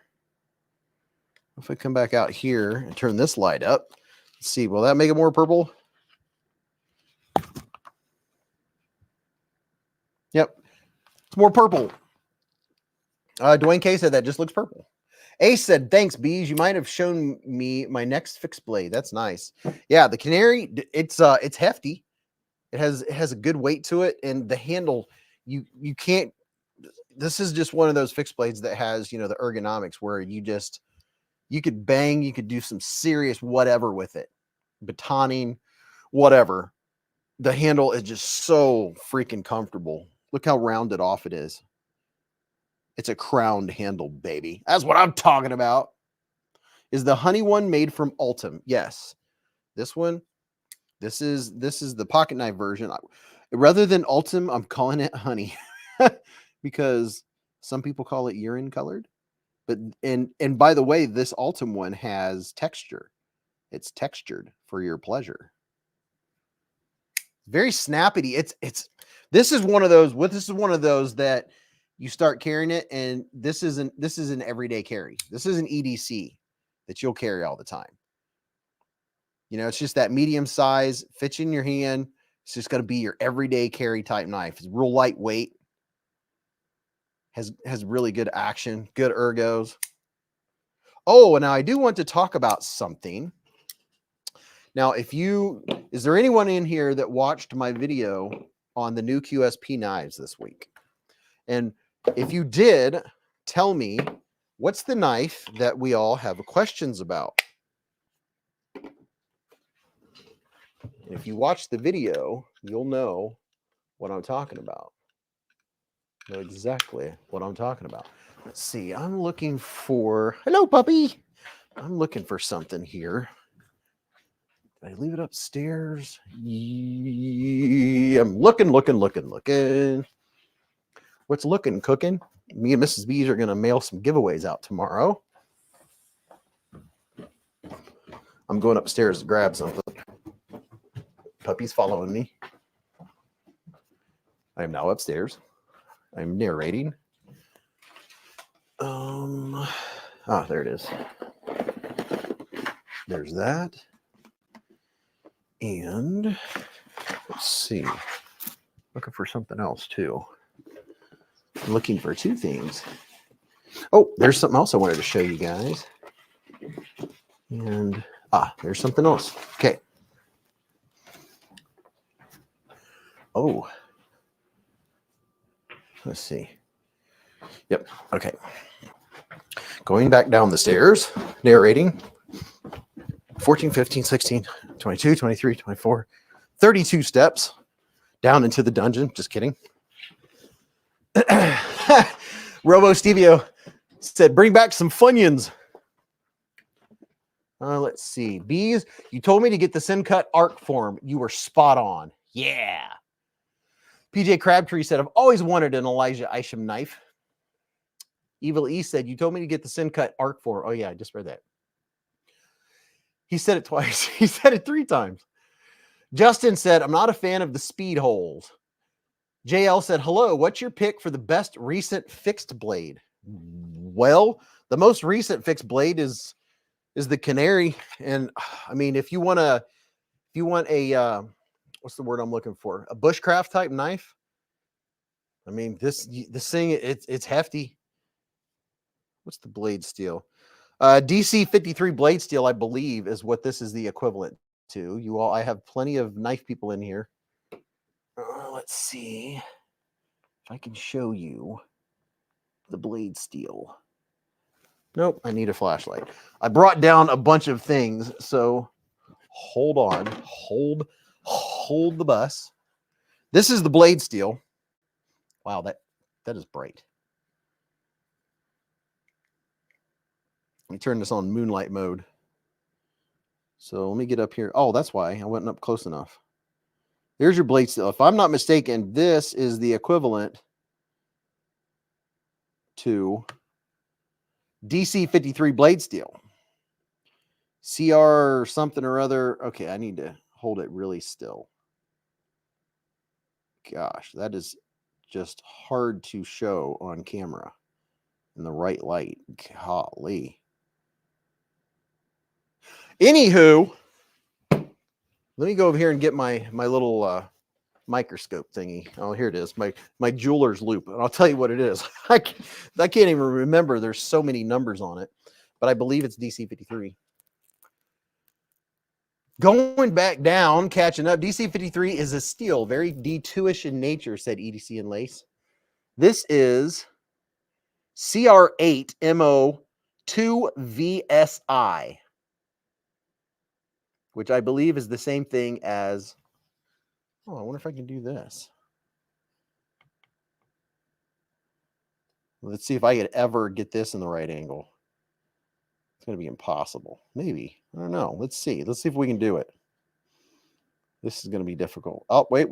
If I come back out here and turn this light up, let's see, will that make it more purple? Yep, it's more purple. Dwayne K said that just looks purple. Ace said, thanks, Beez. You might have shown me my next fixed blade. That's nice. Yeah, the Canary, it's hefty. It has a good weight to it, and the handle, you can't. This is just one of those fixed blades that has, you know, the ergonomics where you could bang, you could do some serious whatever with it, batoning, whatever. The handle is just so freaking comfortable. Look how rounded off it is. It's a crowned handle, baby. That's what I'm talking about. Is the honey one made from Ultim? Yes. This one, this is the pocket knife version. Rather than Ultim, I'm calling it honey because some people call it urine colored. But and by the way, this Ultim one has texture. It's textured for your pleasure. Very snappy. This is one of those that you start carrying it, and this is an everyday carry. This is an EDC that you'll carry all the time. You know, it's just that medium size, fits in your hand. It's just going to be your everyday carry type knife. It's real lightweight. Has really good action, good ergos. Oh, and now I do want to talk about something. Now, is there anyone in here that watched my video on the new QSP knives this week? And if you did, tell me, what's the knife that we all have questions about? If you watch the video, you'll know what I'm talking about. Know exactly what I'm talking about. Let's see. I'm looking for... Hello, puppy. I'm looking for something here. Did I leave it upstairs? Yeah, I'm looking. What's looking, cooking? Me and Mrs. Beez are going to mail some giveaways out tomorrow. I'm going upstairs to grab something. Puppy's following me. I am now upstairs. I'm narrating. There it is. There's that. And let's see. Looking for something else too. I'm looking for two things. Oh, there's something else I wanted to show you guys. And there's something else. Okay. Oh. Let's see. Yep. Okay. Going back down the stairs, narrating. 14, 15, 16, 22, 23, 24, 32 steps down into the dungeon. Just kidding. Robo Stevio said, bring back some Funyuns. Let's see. Beez, you told me to get the SENCUT arc form. You were spot on. Yeah. PJ Crabtree said, I've always wanted an Elijah Isham knife. Evil E said, you told me to get the SENCUT arc form. Oh, yeah, I just read that. He said it twice. He said it 3 times. Justin said, I'm not a fan of the speed holes. JL said, hello, what's your pick for the best recent fixed blade? Well, the most recent fixed blade is the Canary. And I mean, if you want a, what's the word I'm looking for? A bushcraft type knife. I mean, this thing, it's hefty. What's the blade steel? DC 53 blade steel, I believe, is what this is the equivalent to. You all, I have plenty of knife people in here. Let's see if I can show you the blade steel. Nope, I need a flashlight. I brought down a bunch of things, so hold on. Hold the bus. This is the blade steel. Wow, that is bright. Let me turn this on moonlight mode. So let me get up here. Oh, that's why I wasn't up close enough. There's your blade steel. If I'm not mistaken, this is the equivalent to DC 53 blade steel. CR something or other. Okay, I need to hold it really still. Gosh, that is just hard to show on camera in the right light. Golly. Anywho, let me go over here and get my little microscope thingy. Oh, here it is, my jeweler's loop, and I'll tell you what it is. I can't even remember. There's so many numbers on it, but I believe it's DC53. Going back down, catching up. DC53 is a steel, very D2-ish in nature, said EDC and Lace. This is CR8 MO2 VSI, which I believe is the same thing as, oh, I wonder if I can do this. Let's see if I could ever get this in the right angle. It's going to be impossible. Maybe. I don't know. Let's see. Let's see if we can do it. This is going to be difficult. Oh, wait.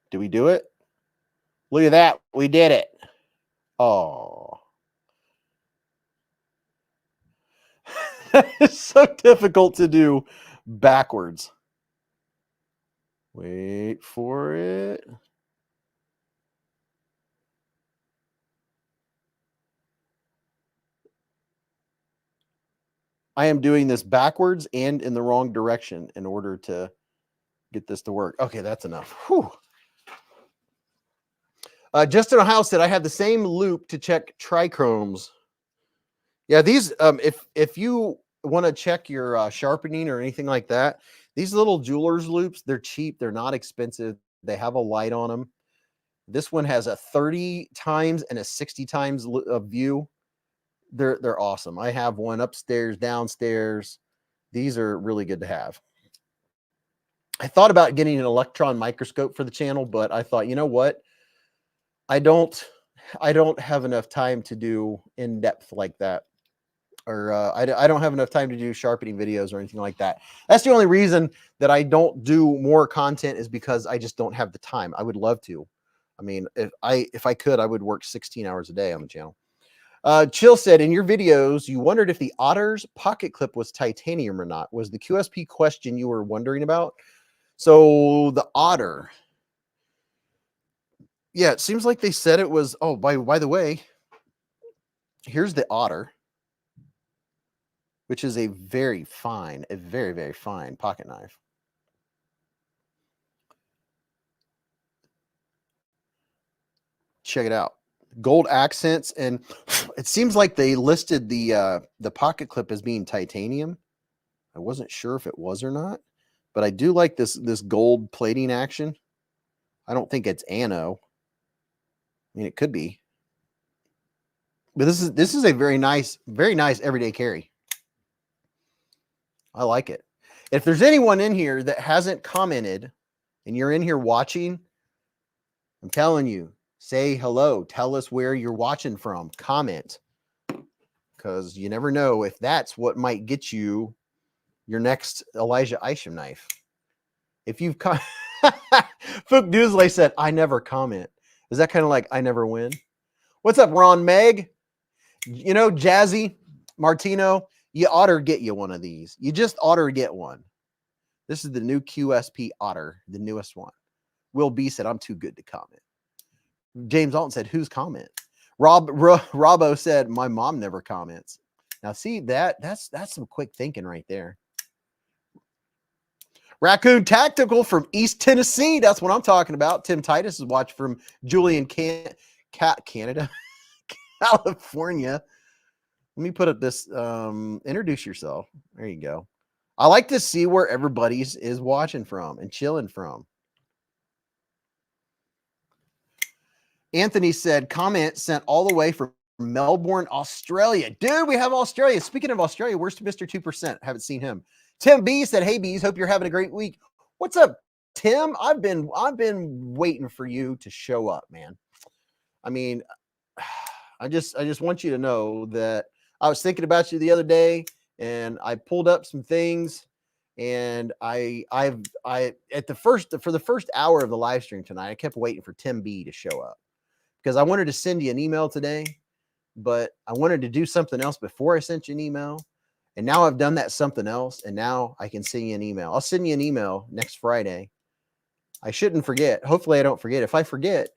Did we do it? Look at that. We did it. Oh. It's so difficult to do backwards. Wait for it. I am doing this backwards and in the wrong direction in order to get this to work. Okay, that's enough. Whew. Justin Ohio said, I have the same loop to check trichromes. Yeah, these, if you want to check your sharpening or anything like that, these little jeweler's loops, they're cheap. They're not expensive. They have a light on them. This one has a 30 times and a 60 times view. They're awesome. I have one upstairs, downstairs. These are really good to have. I thought about getting an electron microscope for the channel, but I thought, you know what? I don't have enough time to do in depth like that, or I don't have enough time to do sharpening videos or anything like that. That's the only reason that I don't do more content, is because I just don't have the time. I would love to. I mean, if I could, I would work 16 hours a day on the channel. Chill said, in your videos, you wondered if the Otter's pocket clip was titanium or not. Was the QSP question you were wondering about? So the Otter, yeah, it seems like they said it was. Oh, by the way, here's the Otter, which is a very, very fine pocket knife. Check it out. Gold accents, and it seems like they listed the pocket clip as being titanium. I wasn't sure if it was or not, but I do like this gold plating action. I don't think it's anno. I mean, it could be, but this is a very nice everyday carry. I like it. If there's anyone in here that hasn't commented and you're in here watching, I'm telling you, say hello. Tell us where you're watching from. Comment, because you never know if that's what might get you your next Elijah Isham knife. If you've Fook Doosley said, I never comment. Is that kind of like I never win? What's up, Ron Meg? You know, Jazzy Martino, you ought to get you one of these. You just ought to get one. This is the new QSP Otter, the newest one. Will B said, I'm too good to comment. James Alton said, whose comment? Robbo said, my mom never comments. Now, see, that's some quick thinking right there. Raccoon Tactical from East Tennessee. That's what I'm talking about. Tim Titus is watching from Julian Canada, California. Let me put up this. Introduce yourself. There you go. I like to see where everybody's is watching from and chilling from. Anthony said, comment sent all the way from Melbourne, Australia. Dude, we have Australia. Speaking of Australia, where's Mr. 2%? Haven't seen him. Tim B said, hey, Beez, hope you're having a great week. What's up, Tim? I've been waiting for you to show up, man. I mean, I just want you to know that I was thinking about you the other day, and I pulled up some things, and for the first hour of the live stream tonight, I kept waiting for Tim B to show up, because I wanted to send you an email today, but I wanted to do something else before I sent you an email. And now I've done that something else, and now I can send you an email. I'll send you an email next Friday I shouldn't forget. Hopefully I don't forget. If I forget,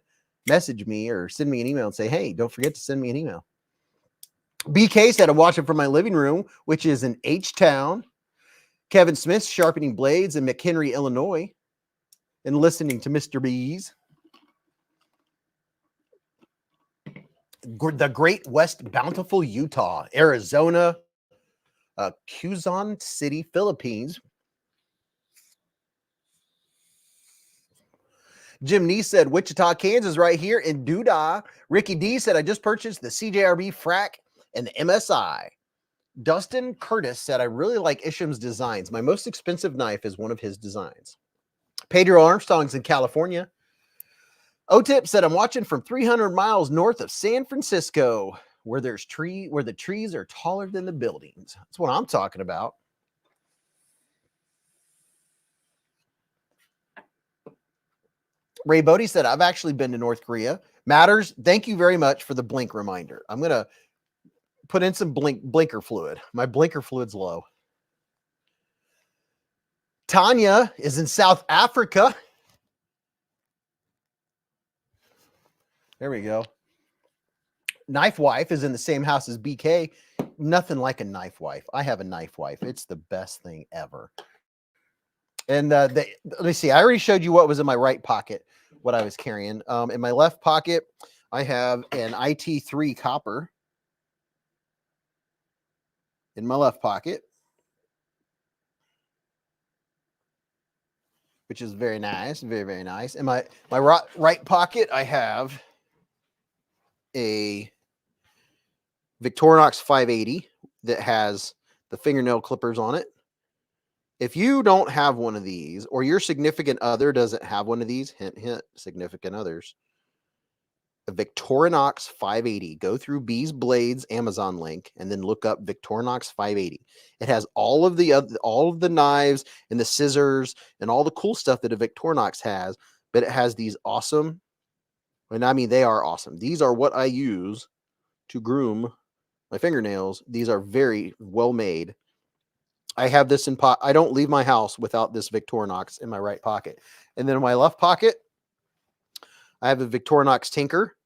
message me or send me an email and say, hey, don't forget to send me an email. BK said, I'm watching from my living room, which is in H-Town. Kevin Smith, Sharpening Blades in McHenry, Illinois, and listening to Mr. Beez. The Great West Bountiful, Utah, Arizona, Quezon City, Philippines. Jim Nee said, Wichita, Kansas, right here in Doodah. Ricky D said, I just purchased the CJRB frac and the MSI. Dustin Curtis said, I really like Isham's designs. My most expensive knife is one of his designs. Pedro Armstrong's in California. O-Tip said, I'm watching from 300 miles north of San Francisco, where the trees are taller than the buildings. That's what I'm talking about. Ray Bodie said, I've actually been to North Korea. Matters, thank you very much for the blink reminder. I'm going to put in some blinker fluid. My blinker fluid's low. Tanya is in South Africa. There we go. Knife Wife is in the same house as BK. Nothing like a Knife Wife. I have a Knife Wife. It's the best thing ever. And let me see. I already showed you what was in my right pocket, what I was carrying. In my left pocket, I have an IT3 copper. In my left pocket, which is very nice, very, very nice. In my right pocket, I have a Victorinox 580 that has the fingernail clippers on it. If you don't have one of these, or your significant other doesn't have one of these, hint, hint, significant others, a Victorinox 580, go through Beez Blades Amazon link and then look up Victorinox 580. It has all of the knives and the scissors and all the cool stuff that a Victorinox has, but it has these awesome, and I mean they are awesome. These are what I use to groom my fingernails. These are very well made. I have this in pot. I don't leave my house without this Victorinox in my right pocket. And then in my left pocket, I have a Victorinox Tinker,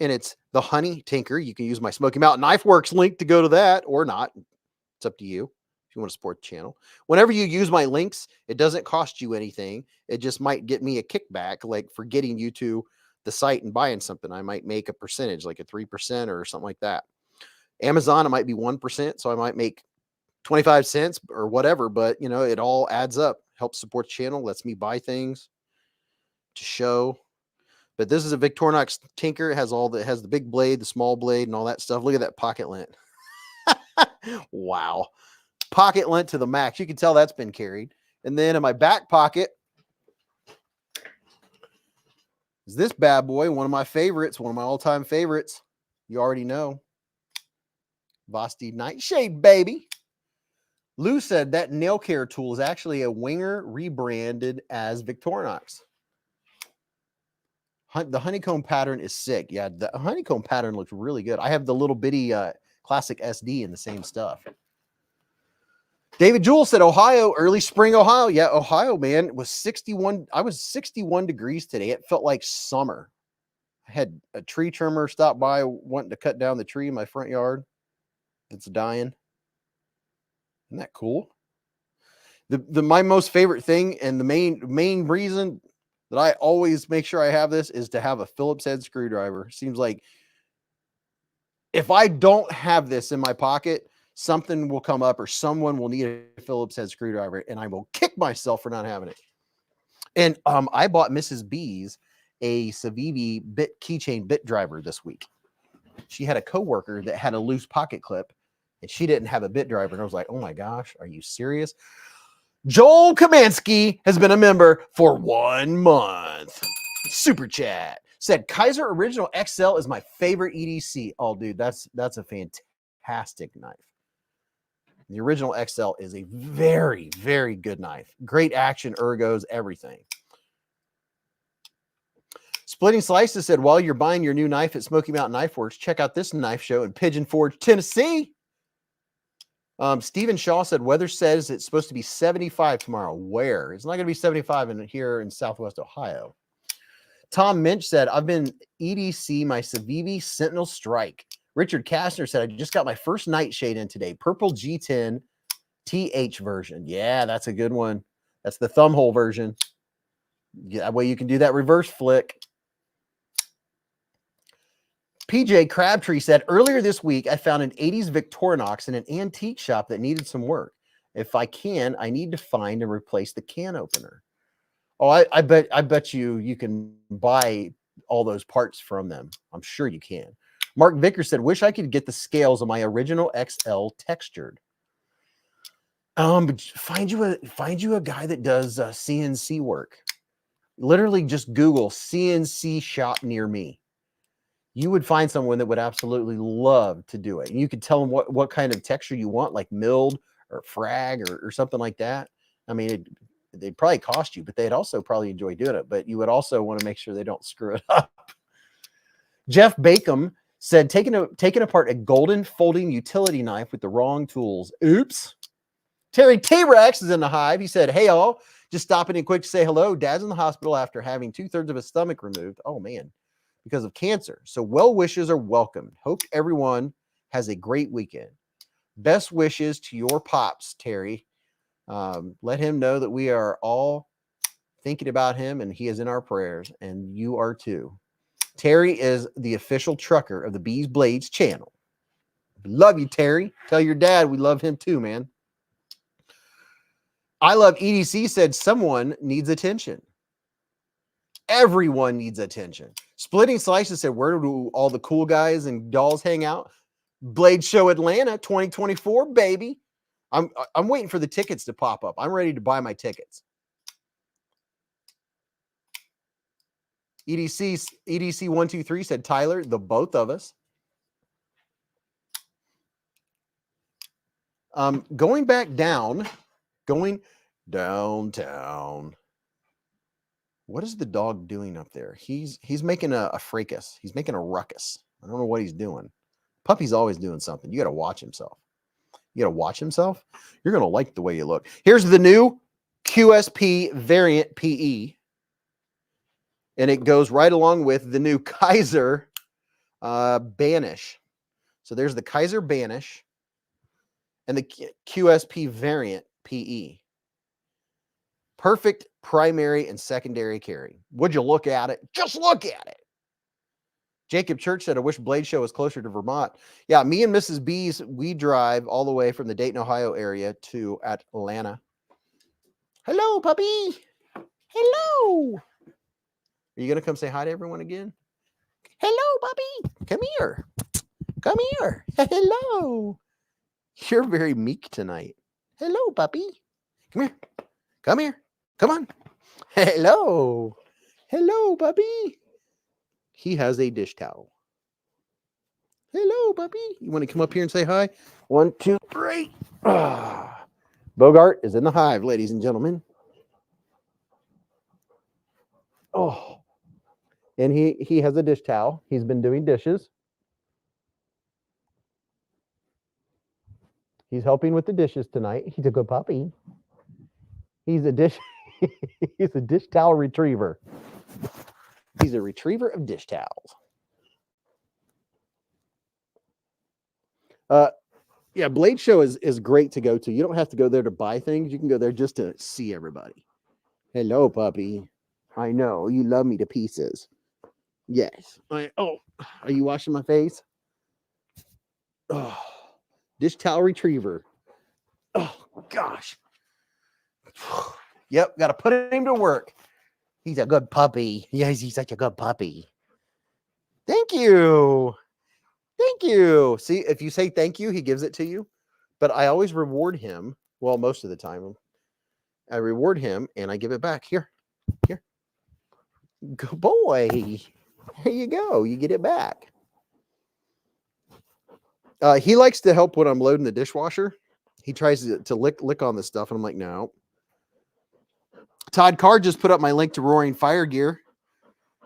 and it's the Honey Tinker. You can use my Smoky Mountain Knife Works link to go to that or not. It's up to you if you want to support the channel. Whenever you use my links, it doesn't cost you anything. It just might get me a kickback, like for getting you to the site and buying something. I might make a percentage, like a 3% or something like that. Amazon, it might be 1%, so I might make 25 cents or whatever, but you know, it all adds up, helps support the channel, lets me buy things to show. But this is a Victorinox Tinker. It has the big blade, the small blade, and all that stuff. Look at that pocket lint. Wow. Pocket lint to the max. You can tell that's been carried. And then in my back pocket is this bad boy, one of my favorites, one of my all-time favorites. You already know. Vosti Nightshade, baby. Lou said that nail care tool is actually a Winger rebranded as Victorinox. The honeycomb pattern is sick. Yeah, the honeycomb pattern looks really good. I have the little bitty classic SD in the same stuff. David Jewell said, Ohio, early spring Ohio. Yeah, Ohio, man, was 61. I was 61 degrees today. It felt like summer. I had a tree trimmer stop by wanting to cut down the tree in my front yard. It's dying. Isn't that cool? My most favorite thing and the main reason that I always make sure I have this is to have a Phillips head screwdriver. Seems like if I don't have this in my pocket, something will come up or someone will need a Phillips head screwdriver and I will kick myself for not having it. And I bought Mrs. Beez a CIVIVI keychain bit driver this week. She had a coworker that had a loose pocket clip and she didn't have a bit driver. And I was like, oh my gosh, are you serious? Joel Kamansky has been a member for 1 month. Super chat. Said Kaiser Original XL is my favorite EDC. Oh, dude, that's a fantastic knife. The Original XL is a very, very good knife. Great action, ergos, everything. Splitting Slices said, while you're buying your new knife at Smoky Mountain Knife Works, check out this knife show in Pigeon Forge, Tennessee. Stephen Shaw said, weather says it's supposed to be 75 tomorrow. Where? It's not going to be 75 here in Southwest Ohio. Tom Minch said, I've been EDC my CIVIVI Sentinel Strike. Richard Kastner said, I just got my first nightshade in today. Purple G10 TH version. Yeah, that's a good one. That's the thumb hole version. Yeah, that way you can do that reverse flick. PJ Crabtree said, earlier this week, I found an 80s Victorinox in an antique shop that needed some work. If I can, I need to find and replace the can opener. Oh, I bet you can buy all those parts from them. I'm sure you can. Mark Vickers said, wish I could get the scales of my original XL textured. But find you a guy that does CNC work. Literally just Google CNC shop near me. You would find someone that would absolutely love to do it. And you could tell them what kind of texture you want, like milled or frag or something like that. I mean, they'd probably cost you, but they'd also probably enjoy doing it. But you would also want to make sure they don't screw it up. Jeff Bacon said, taking apart a golden folding utility knife with the wrong tools. Oops. Terry T-Rex is in the hive. He said, hey, all, just stopping in quick to say hello. Dad's in the hospital after having 2/3 of his stomach removed. Oh, man. Because of cancer. So well wishes are welcome. Hope everyone has a great weekend. Best wishes to your pops, Terry. Let him know that we are all thinking about him and he is in our prayers, and you are too. Terry is the official trucker of the Beez Blades channel. Love you, Terry. Tell your dad we love him too, man. I Love EDC said someone needs attention. Everyone needs attention. Splitting Slices said, where do all the cool guys and dolls hang out? Blade Show Atlanta 2024, baby. I'm waiting for the tickets to pop up. I'm ready to buy my tickets. EDC 123 said, Tyler, the both of us. Going downtown. What is the dog doing up there? He's making a fracas. He's making a ruckus. I don't know what he's doing. Puppy's always doing something. You got to watch himself. You got to watch himself. You're going to like the way you look. Here's the new QSP variant PE. And it goes right along with the new Kaiser Banish. So there's the Kaiser Banish and the QSP variant PE. Perfect primary and secondary carry. Would you look at it? Just look at it. Jacob Church said, I wish Blade Show was closer to Vermont. Yeah, me and Mrs. Beez, we drive all the way from the Dayton, Ohio area to Atlanta. Hello, puppy. Hello. Are you going to come say hi to everyone again? Hello, puppy. Come here. Come here. Hello. You're very meek tonight. Hello, puppy. Come here. Come here. Come on. Hello. Hello, puppy. He has a dish towel. Hello, puppy. You want to come up here and say hi? 1, 2, 3. Bogart is in the hive, ladies and gentlemen. Oh. And he has a dish towel. He's been doing dishes. He's helping with the dishes tonight. He's a good puppy. He's a dish towel retriever. He's a retriever of dish towels. Yeah, Blade Show is great to go to. You don't have to go there to buy things. You can go there just to see everybody. Hello, puppy. I know you love me to pieces. Yes. Oh, are you washing my face? Oh, dish towel retriever. Oh, gosh. Yep, got to put him to work. He's a good puppy. Yes, he's such a good puppy. Thank you. Thank you. See, if you say thank you, he gives it to you. But I always reward him. Well, most of the time. I reward him and I give it back. Here. Here. Good boy. There you go. You get it back. He likes to help when I'm loading the dishwasher. He tries to lick on this stuff, and I'm like, no. Todd Carr just put up my link to Roaring Fire Gear.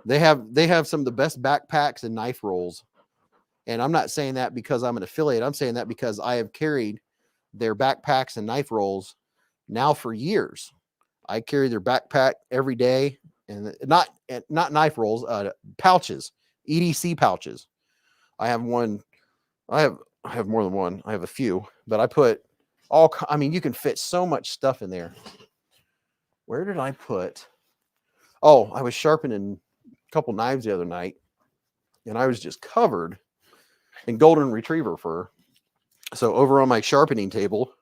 They have some of the best backpacks and knife rolls. And I'm not saying that because I'm an affiliate. I'm saying that because I have carried their backpacks and knife rolls now for years. I carry their backpack every day, and not knife rolls, pouches, EDC pouches. I have one. I have more than one. I have a few, but I put all. I mean, you can fit so much stuff in there. Where did I put? Oh, I was sharpening a couple knives the other night, and I was just covered in golden retriever fur. So over on my sharpening table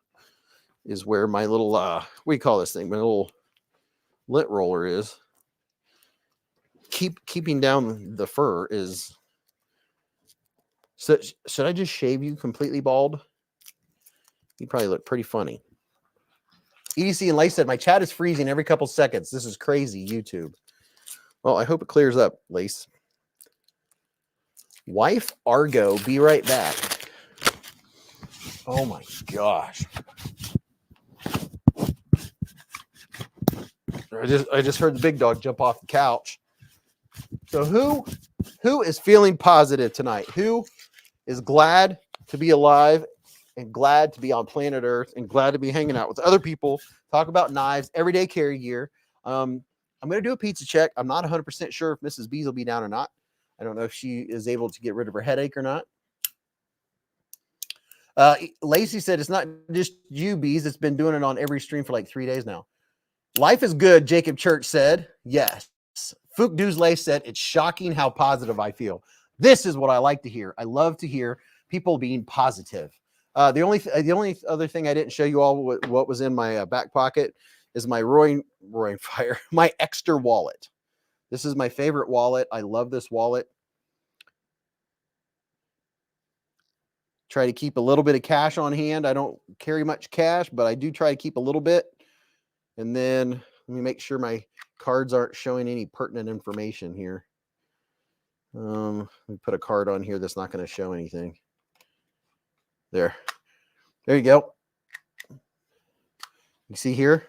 is where my little what do you call this thing? My little lint roller is. Keeping down the fur is. So should I just shave you completely bald? You probably look pretty funny. EDC and Lace said, my chat is freezing every couple seconds. This is crazy, YouTube. Well, I hope it clears up, Lace. Wife Argo, be right back. Oh my gosh. I just heard the big dog jump off the couch. So who is feeling positive tonight? Who is glad to be alive and glad to be on planet Earth and glad to be hanging out with other people, talk about knives, everyday carry gear. I'm going to do a pizza check. I'm not 100% sure if Mrs. Beez will be down or not. I don't know if she is able to get rid of her headache or not. Lacey said, it's not just you, Beez. It's been doing it on every stream for like 3 days now. Life is good, Jacob Church said. Yes. Fook Duzley said, it's shocking how positive I feel. This is what I like to hear. I love to hear people being positive. The only other thing I didn't show you all what was in my back pocket is my roaring fire, my extra wallet. This is my favorite wallet. I love this wallet. Try to keep a little bit of cash on hand. I don't carry much cash, but I do try to keep a little bit. And then let me make sure my cards aren't showing any pertinent information here. Let me put a card on here that's not going to show anything. There you go. You see here?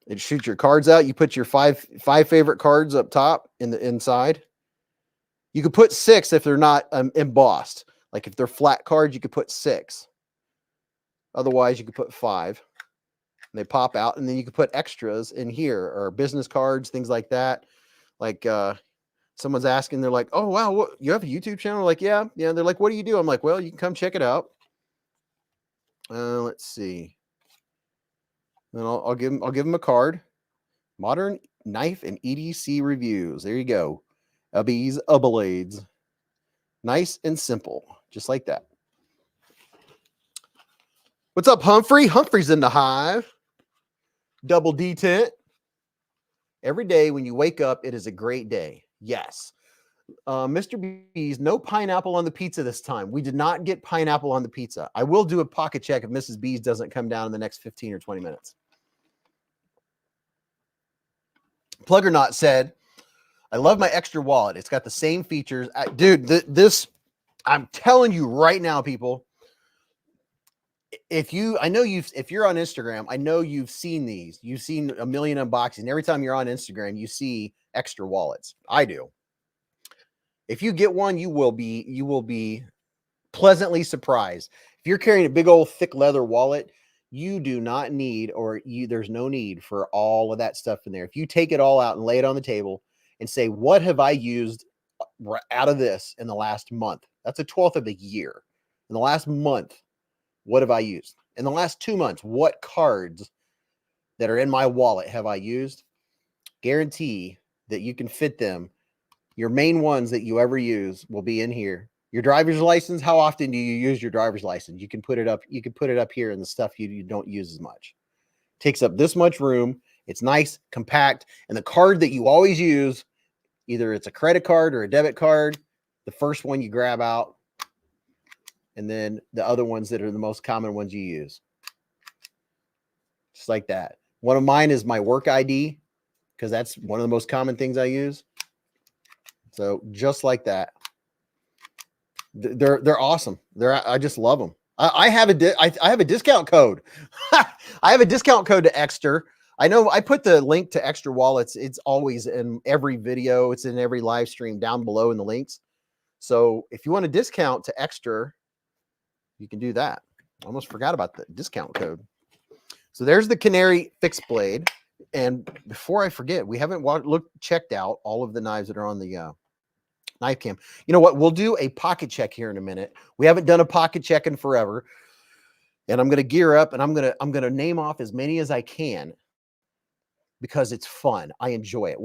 It shoots your cards out. You put your five favorite cards up top in the inside. You could put 6 if they're not embossed. Like if they're flat cards, you could put 6. Otherwise, you could put 5. And they pop out, and then you could put extras in here, or business cards, things like that. Like someone's asking, they're like, "Oh wow, what, you have a YouTube channel?" Like, yeah. They're like, "What do you do?" I'm like, "Well, you can come check it out." Let's see. Then I'll give them a card. Modern knife and EDC reviews. There you go. Beez Blades. Nice and simple, just like that. What's up, Humphrey? Humphrey's in the hive. Double D tent. Every day when you wake up, it is a great day. Yes. Mr. Beez, no pineapple on the pizza this time. We did not get pineapple on the pizza. I will do a pocket check if Mrs. Beez doesn't come down in the next 15 or 20 minutes. Pluggernaut said, I love my extra wallet. It's got the same features. Dude, this, I'm telling you right now, people, if you're on Instagram, I know you've seen these. You've seen a million unboxings. Every time you're on Instagram, you see extra wallets. I do. If you get one, you will be pleasantly surprised. If you're carrying a big old thick leather wallet, you do not need, there's no need for all of that stuff in there. If you take it all out and lay it on the table and say, what have I used out of this in the last month? That's a 12th of the year. In the last month, what have I used? In the last 2 months, what cards that are in my wallet have I used? Guarantee that you can fit them. Your main ones that you ever use will be in here. Your driver's license, how often do you use your driver's license? You can put it up. You can put it up here in the stuff you don't use as much. Takes up this much room. It's nice, compact. And the card that you always use, either it's a credit card or a debit card, the first one you grab out, and then the other ones that are the most common ones you use. Just like that. One of mine is my work ID, because that's one of the most common things I use. So just like that. They're awesome. I just love them. I have a discount code. I have a discount code to Extra. I know I put the link to Extra Wallets. It's always in every video. It's in every live stream down below in the links. So if you want a discount to Extra, you can do that. Almost forgot about the discount code. So there's the Canary fixed blade. And before I forget, we haven't checked out all of the knives that are on the knife cam. You know what? We'll do a pocket check here in a minute. We haven't done a pocket check in forever. And I'm going to gear up and I'm going to name off as many as I can because it's fun. I enjoy it.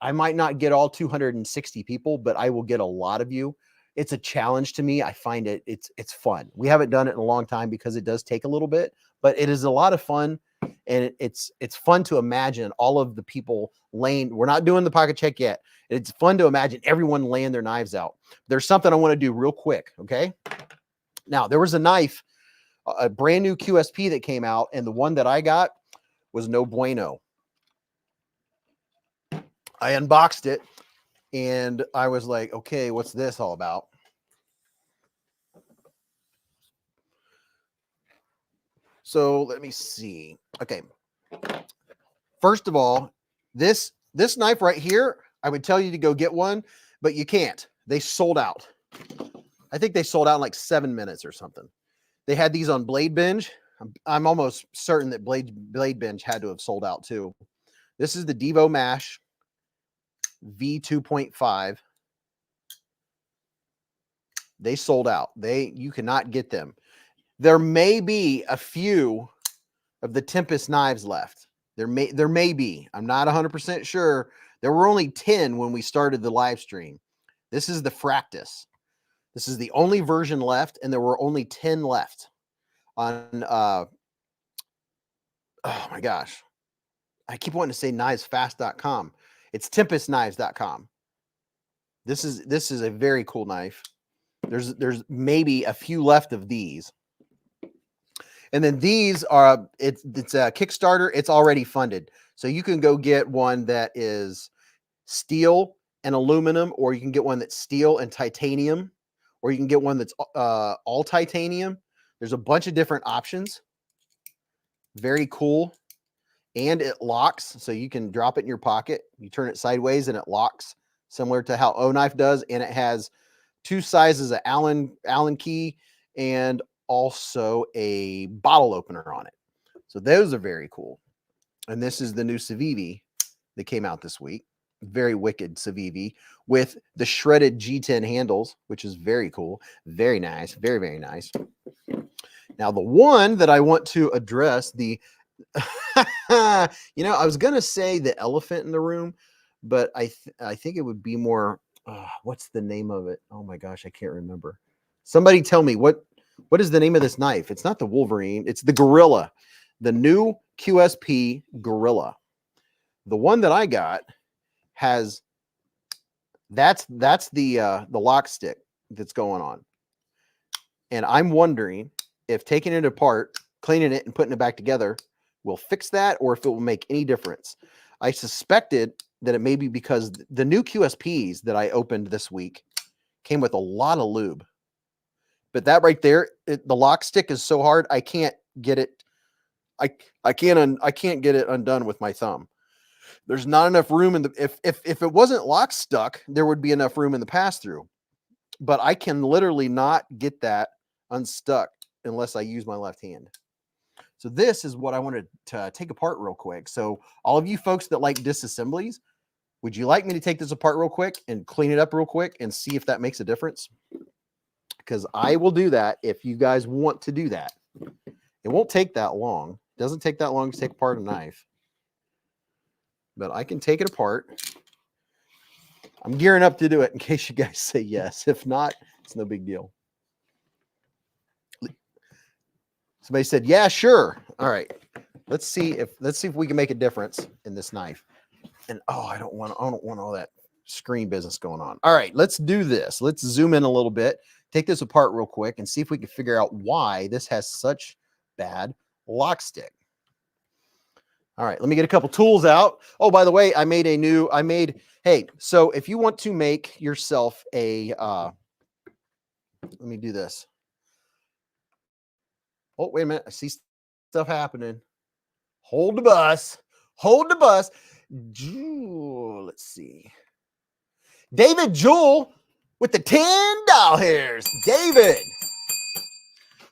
I might not get all 260 people, but I will get a lot of you. It's a challenge to me. I find it's fun. We haven't done it in a long time because it does take a little bit, but it is a lot of fun. And it's fun to imagine all of the people laying. We're not doing the pocket check yet. It's fun to imagine everyone laying their knives out. There's something I want to do real quick. Okay. Now there was a knife, a brand new QSP that came out, and the one that I got was no bueno. I unboxed it and I was like, okay, what's this all about? So let me see. Okay. First of all, this knife right here, I would tell you to go get one, but you can't. They sold out. I think they sold out in like 7 minutes or something. They had these on Blade Binge. I'm almost certain that Blade Binge had to have sold out too. This is the Devo Mash V2.5. They sold out. You cannot get them. There may be a few of the Tempest knives left. There may be. I'm not 100% sure. There were only 10 when we started the live stream. This is the Fractus. This is the only version left, and there were only 10 left on oh my gosh. I keep wanting to say knivesfast.com. It's tempestknives.com. This is a very cool knife. There's maybe a few left of these. And then these are, it's a Kickstarter. It's already funded. So you can go get one that is steel and aluminum, or you can get one that's steel and titanium, or you can get one that's all titanium. There's a bunch of different options. Very cool. And it locks, so you can drop it in your pocket. You turn it sideways and it locks, similar to how O-Knife does. And it has 2 sizes of Allen key and also a bottle opener on it. So those are very cool. And this is the new CIVIVI that came out this week. Very wicked CIVIVI with the shredded G10 handles, which is very cool. Very nice. Very, very nice. Now, the one that I want to address, you know, I was going to say the elephant in the room, but I think it would be more, what's the name of it? Oh my gosh, I can't remember. Somebody tell me what is the name of this knife? It's not the Wolverine. It's the Gorilla, the new QSP Gorilla. The one that I got has, that's the lock stick that's going on. And I'm wondering if taking it apart, cleaning it and putting it back together will fix that, or if it will make any difference. I suspected that it may be because the new QSPs that I opened this week came with a lot of lube. But that right there, the lock stick is so hard, I can't get it. I can't get it undone with my thumb. There's not enough room in the, if it wasn't lock stuck, there would be enough room in the pass through. But I can literally not get that unstuck unless I use my left hand. So this is what I wanted to take apart real quick. So all of you folks that like disassemblies, would you like me to take this apart real quick and clean it up real quick and see if that makes a difference? Because I will do that if you guys want to do that. It won't take that long. It doesn't take that long to take apart a knife. But I can take it apart. I'm gearing up to do it in case you guys say yes. If not, it's no big deal. Somebody said, yeah, sure. All right. Let's see if we can make a difference in this knife. And I don't want all that screen business going on. All right, let's do this. Let's zoom in a little bit, take this apart real quick and see if we can figure out why this has such bad lock stick. All right, let me get a couple tools out. Oh, by the way, hey, so if you want to make yourself a, let me do this. Oh, wait a minute. I see stuff happening. Hold the bus. Hold the bus. Let's see. David Jewell with the $10. David,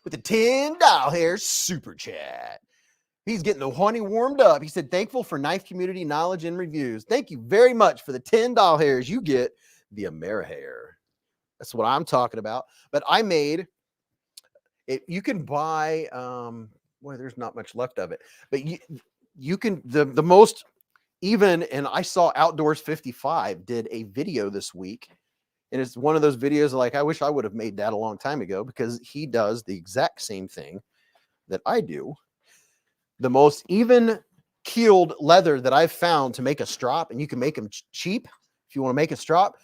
with the $10 hair super chat. He's getting the honey warmed up. He said, thankful for knife community knowledge and reviews. Thank you very much for the $10 hairs. You get the Amerihair. That's what I'm talking about. But I made it. You can buy, well, there's not much left of it, but you can, the most even, and I saw Outdoors 55 did a video this week. And it's one of those videos like, I wish I would have made that a long time ago, because he does the exact same thing that I do. The most even keeled leather that I've found to make a strop, and you can make them cheap if you want to make a strop.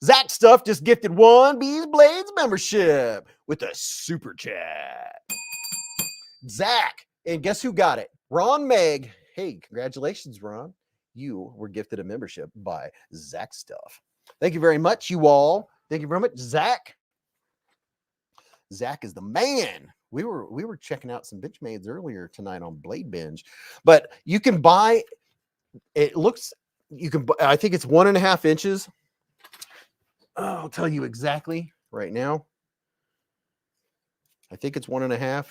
Zach Stuff just gifted one Beez Blades membership with a super chat. Zach, and guess who got it? Ron Meg. Hey, congratulations, Ron. You were gifted a membership by Zach Stuff. Thank you very much, you all. Thank you very much, Zach. Zach is the man. We were checking out some Benchmades earlier tonight on Blade Binge, but you can buy. It looks, you can. I think it's 1.5 inches. Oh, I'll tell you exactly right now. I think it's 1.5.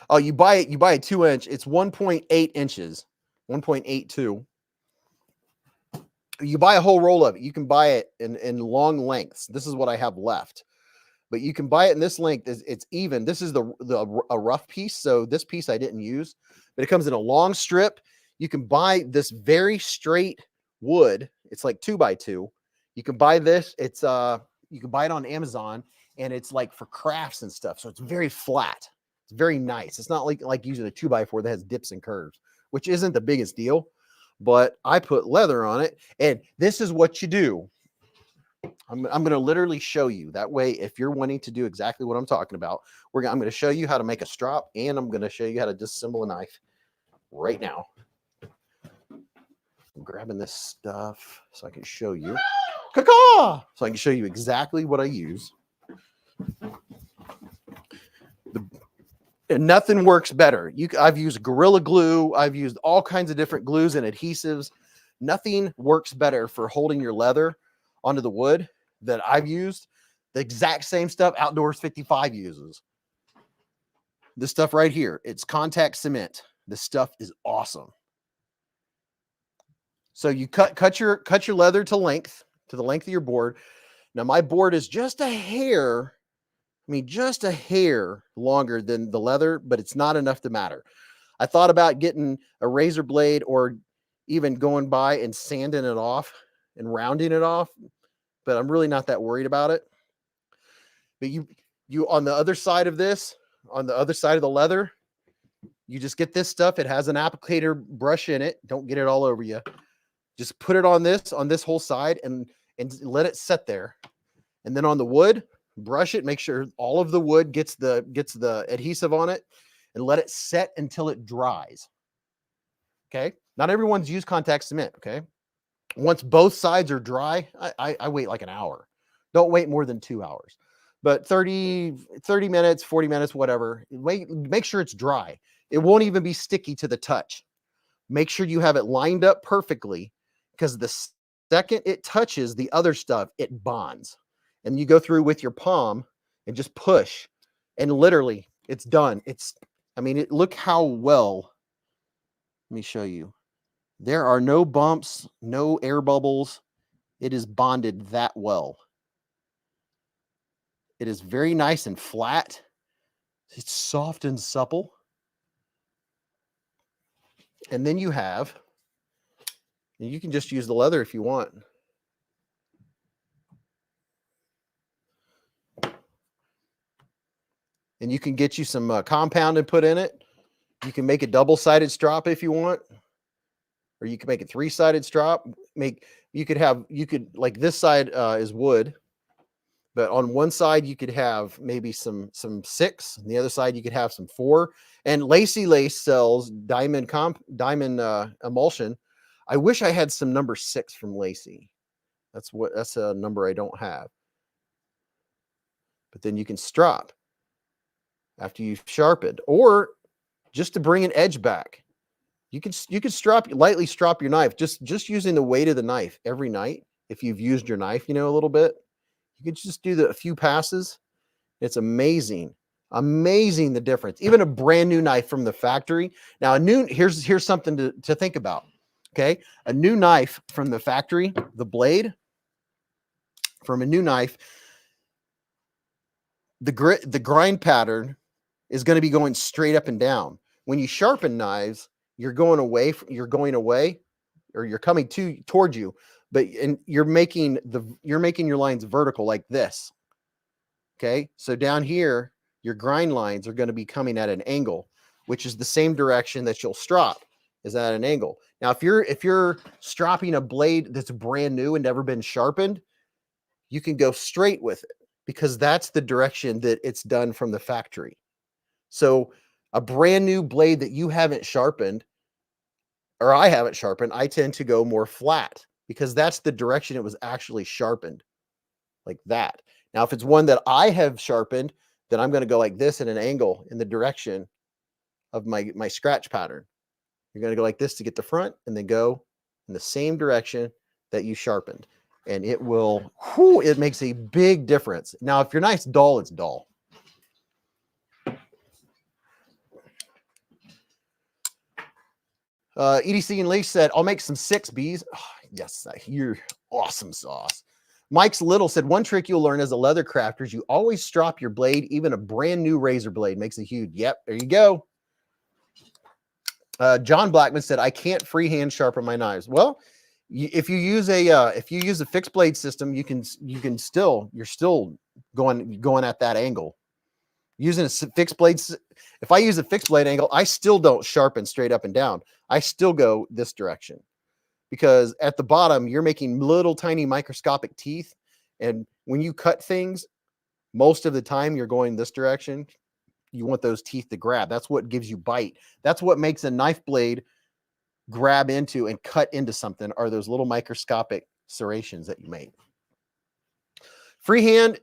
Oh, you buy it. You buy a 2-inch. It's 1.8 inches. 1.82. You buy a whole roll of it. You can buy it in long lengths. This is what I have left. But you can buy it in this length. It's even. This is a rough piece. So this piece I didn't use, but it comes in a long strip. You can buy this very straight wood. It's like 2x2. You can buy this. It's you can buy it on Amazon, and it's like for crafts and stuff. So it's very flat. It's very nice. It's not like using a 2x4 that has dips and curves, which isn't the biggest deal. But I put leather on it, and this is what you do. I'm going to literally show you. That way, if you're wanting to do exactly what I'm talking about, I'm going to show you how to make a strop, and I'm going to show you how to disassemble a knife right now. I'm grabbing this stuff so I can show you. Caw-caw! So I can show you exactly what I use. And nothing works better. I've used Gorilla Glue. I've used all kinds of different glues and adhesives. Nothing works better for holding your leather onto the wood that I've used. The exact same stuff Outdoors 55 uses. This stuff right here, it's contact cement. This stuff is awesome. So you cut your leather to the length of your board. Now my board is just a hair, just a hair longer than the leather, but it's not enough to matter. I thought about getting a razor blade or even going by and sanding it off and rounding it off, but I'm really not that worried about it. But you on the other side of this, on the other side of the leather, you just get this stuff. It has an applicator brush in it. Don't get it all over you. Just put it on this whole side and let it set there. And then on the wood, brush it, make sure all of the wood gets the adhesive on it, and let it set until it dries. Okay. Not everyone's used contact cement. Okay. Once both sides are dry, I wait like an hour. Don't wait more than 2 hours, but 30 minutes, 40 minutes, whatever. Make sure it's dry. It won't even be sticky to the touch. Make sure you have it lined up perfectly, because the second it touches the other stuff, it bonds. And you go through with your palm and just push, and literally it's done. Look how well. Let me show you. There are no bumps, no air bubbles. It is bonded that well. It is very nice and flat. It's soft and supple. And then you can just use the leather if you want. And you can get you some compound and put in it. You can make a double-sided strop if you want, or you can make a 3-sided strop. You could like this side is wood, but on one side you could have maybe some 6, and the other side you could have some 4. And Lacy Lace sells diamond emulsion. I wish I had some number 6 from Lacy. That's a number I don't have. But then you can strop after you've sharpened, or just to bring an edge back. You can lightly strop your knife, just using the weight of the knife every night. If you've used your knife, a little bit, you can just do a few passes, It's amazing. Amazing the difference. Even a brand new knife from the factory. Now, here's something to think about. Okay. A new knife from the factory, the blade from a new knife, the grind pattern is going to be going straight up and down. When you sharpen knives, you're going away, or you're coming towards you, but you're making your lines vertical like this. Okay. So down here, your grind lines are going to be coming at an angle, which is the same direction that you'll strop, is at an angle. Now, if you're stropping a blade that's brand new and never been sharpened, you can go straight with it because that's the direction that it's done from the factory. So a brand new blade that you haven't sharpened, or I haven't sharpened, I tend to go more flat because that's the direction it was actually sharpened, like that. Now, if it's one that I have sharpened, then I'm going to go like this at an angle in the direction of my scratch pattern. You're going to go like this to get the front and then go in the same direction that you sharpened. And it will, it makes a big difference. Now, if your knife's dull, it's dull. EDC and Lee said, I'll make some 6 Beez. Oh, yes, you're awesome sauce. Mike's Little said, one trick you'll learn as a leather crafter is you always strop your blade. Even a brand new razor blade makes a huge. Yep, there you go. John Blackman said, I can't freehand sharpen my knives. Well, if you use a fixed blade system, you're still going at that angle. Using a fixed blade, if I use a fixed blade angle, I still don't sharpen straight up and down. I still go this direction. Because at the bottom, you're making little tiny microscopic teeth. And when you cut things, most of the time you're going this direction. You want those teeth to grab. That's what gives you bite. That's what makes a knife blade grab into and cut into something, are those little microscopic serrations that you make. Freehand,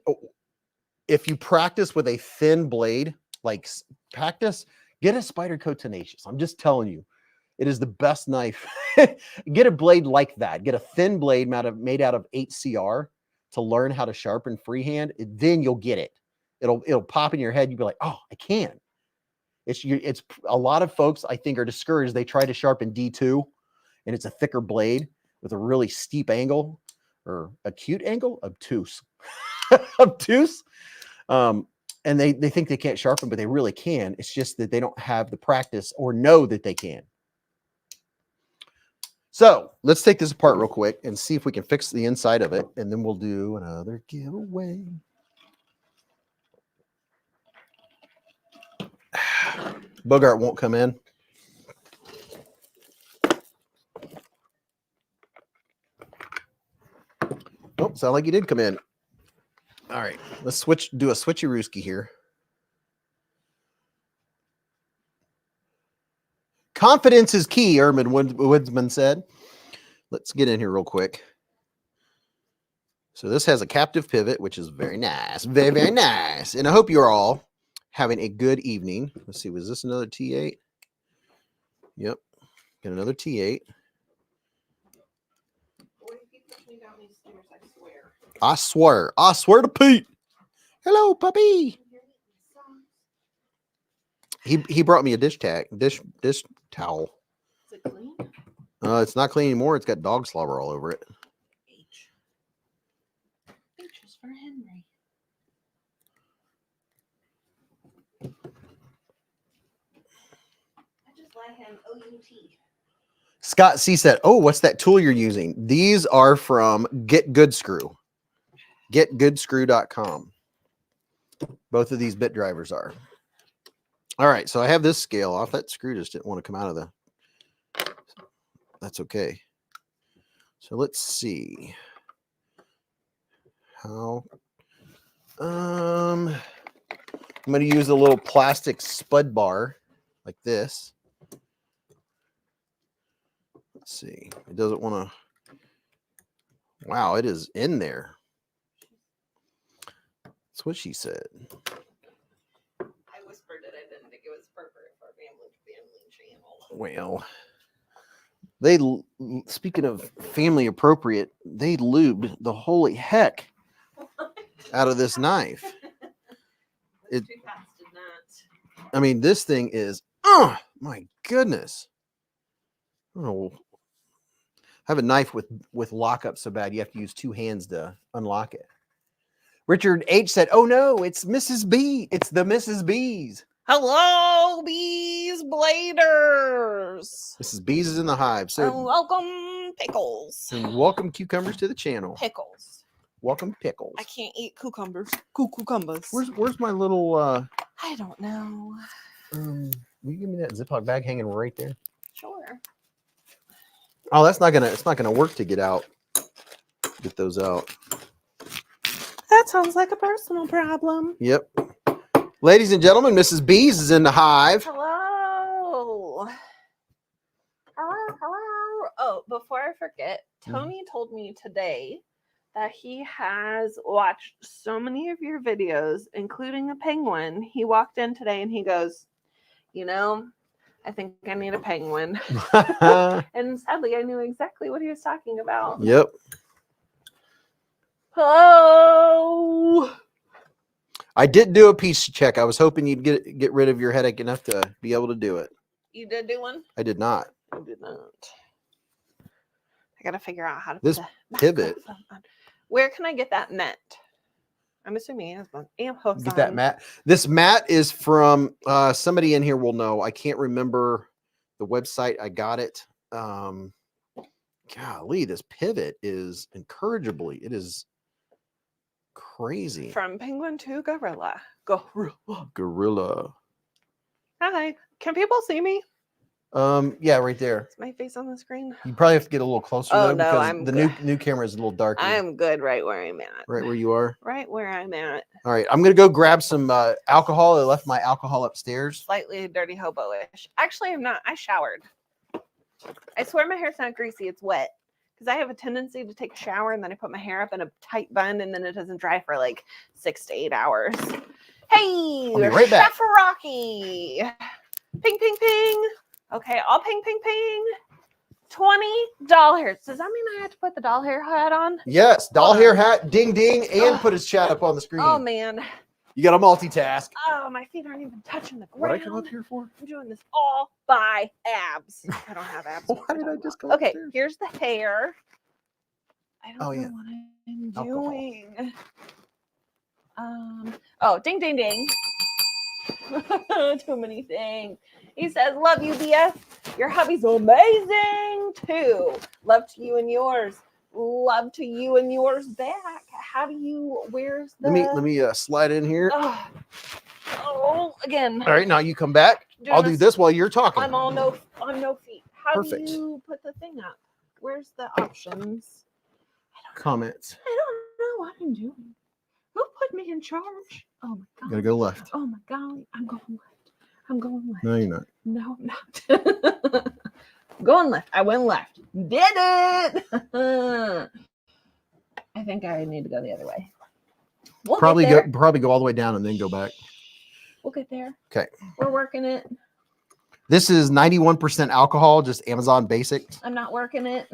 if you practice with a thin blade, like practice, get a Spyderco Tenacious. I'm just telling you. It is the best knife. Get a blade like that. Get a thin blade made out of 8CR to learn how to sharpen freehand. Then you'll get it. It'll pop in your head. You'll be like, oh, I can. It's a lot of folks, I think, are discouraged. They try to sharpen D2, and it's a thicker blade with a really steep angle, or acute angle, obtuse. Obtuse. And they think they can't sharpen, but they really can. It's just that they don't have the practice or know that they can. So let's take this apart real quick and see if we can fix the inside of it, and then we'll do another giveaway. Bogart won't come in. Oh, sound like he did come in. All right, let's do a switcherooski here. Confidence is key, Ermin Woodsman said. Let's get in here real quick. So this has a captive pivot, which is very nice. Very, very nice. And I hope you're all having a good evening. Let's see, was this another T8? Yep, got another T8. I swear to Pete. Hello, puppy. He brought me a dish towel. Is it clean? It's not clean anymore. It's got dog slobber all over it. H is for Henry. I just let him O-U-T. Scott C said, oh, what's that tool you're using? These are from Get Good Screw. GetGoodScrew.com. Both of these bit drivers are. All right, so I have this scale off. That screw just didn't want to come out of the... That's okay. So let's see. How... I'm going to use a little plastic spud bar like this. Let's see. It doesn't want to... Wow, it is in there. That's what she said. I whispered that I didn't think it was appropriate for a family channel. Well, speaking of family appropriate, they lubed the holy heck out of this knife. It, Too fast did not. I mean, this thing is, my goodness. I don't know. I have a knife with lockup so bad you have to use two hands to unlock it. Richard H said, "Oh no, it's Mrs. B. It's the Mrs. Beez. Hello, Beez Bladers. Mrs. Beez is in the hive. And So welcome, pickles. and welcome cucumbers to the channel. Pickles. Welcome pickles. I can't eat cucumbers. Cucumbers. Where's my little I don't know. will you give me that Ziploc bag hanging right there? Sure. Oh, it's not gonna work to get those out. That sounds like a personal problem. Yep. Ladies and gentlemen, Mrs. Beez is in the hive. Hello. Hello. Oh, before I forget, Tony told me today that he has watched so many of your videos, including a penguin. He walked in today and he goes, you know, I think I need a penguin. And sadly, I knew exactly what he was talking about. Yep. Oh. I did do a piece check. I was hoping you'd get rid of your headache enough to be able to do it. You did do one? I did not. I did not. I gotta figure out how to This put the pivot. microphone on. Where can I get that mat? I'm assuming it has one. Get that mat. This mat is from somebody in here will know. I can't remember the website I got it. Golly, this pivot is incorrigibly. It is crazy. From penguin to gorilla. Gorilla. Hi. Can people see me? Yeah, right there. Is my face on the screen? You probably have to get a little closer Oh, though, no, because I'm the good. new camera is a little darker. I'm good right where I'm at. Right where you are. Right where I'm at. All right, I'm gonna go grab some alcohol. I left my alcohol upstairs. Slightly dirty hobo-ish. Actually, I'm not. I showered. I swear my hair's not greasy. It's wet. Because I have a tendency to take a shower and then I put my hair up in a tight bun and then it doesn't dry for like 6 to 8 hours. Hey, I'll be right back. Chef Rocky. Ping, ping, ping. Okay, I'll ping, ping, ping. $20. Does that mean I have to put the doll hair hat on? Yes, doll hair hat, ding ding, and put his chat up on the screen. Oh, man. You got to multitask. Oh, my feet aren't even touching the ground. What I come up here for? I'm doing this all by abs. I don't have abs. Why did I just go Okay, upstairs? here's the hair. I don't know yeah. what I'm Alcohol. doing. Oh, ding, ding, ding. Too many things. He says, love you, BS. Your hubby's amazing, too. Love to you and yours. Love to you and yours back. How do you, where's the... Let me slide in here. Oh, again. All right, now you come back. Doing I'll do this while you're talking. I'm on no feet. How Perfect. do you put the thing up? Where's the options? Comments. I don't know what I'm doing. Who put me in charge? Oh my god. Gotta go left. Oh my golly. I'm going left. I'm going left. No, you're not. No, I'm not. I'm going left. I went left. Did it. I think I need to go the other way. We'll Probably get there. probably go all the way down and then go back. We'll get there. Okay. We're working it. This is 91% alcohol, just Amazon Basics. I'm not working it.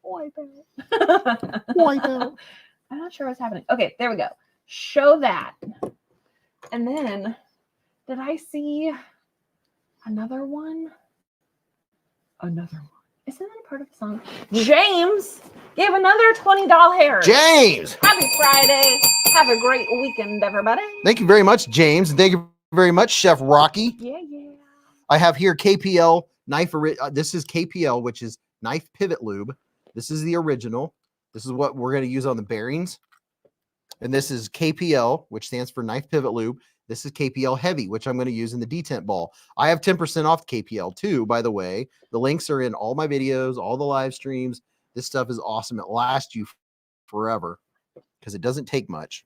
Wipe out. Wipe out. I'm not sure what's happening. Okay, there we go. Show that. And then, did I see another one? Another one. Isn't that a part of the song? James gave another $20 hair. James! Happy Friday. Have a great weekend, everybody. Thank you very much, James. And thank you very much, Chef Rocky. Yeah, yeah. I have here KPL knife. This is KPL, which is knife pivot lube. This is the original. This is what we're going to use on the bearings. And this is KPL, which stands for knife pivot lube. This is KPL heavy, which I'm going to use in the detent ball. I have 10% off KPL too, by the way. The links are in all my videos, all the live streams. This stuff is awesome. It lasts you forever because it doesn't take much.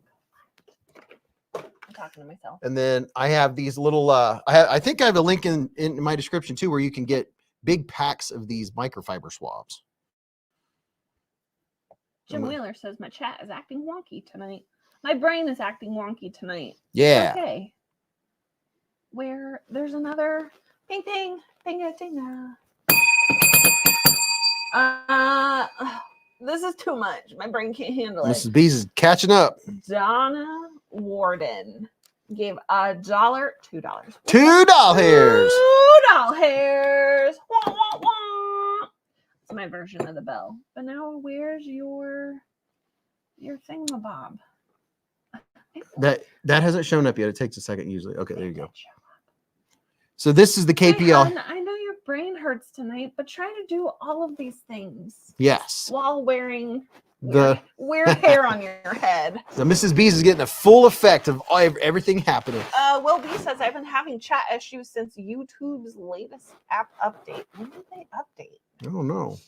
I'm talking to myself. And then I have these little, I think I have a link in my description too, where you can get big packs of these microfiber swabs. Jim Wheeler says my chat is acting wonky tonight. My brain is acting wonky tonight. Yeah. Okay. Where there's another ping ping ping a ding. This is too much. My brain can't handle it. Mrs. Beez is catching up. Donna Warden gave $1, $2. $2. $2. Wah, wah, wah. It's my version of the bell. But now where's your thingamabob? That hasn't shown up yet. It takes a second usually. Okay, there you go. So this is the KPL. Hey, I know your brain hurts tonight, but try to do all of these things. Yes. While wearing The weird hair on your head. So Mrs. Beez is getting a full effect of everything happening. Will B says, I've been having chat issues since YouTube's latest app update. When did they update? I don't know.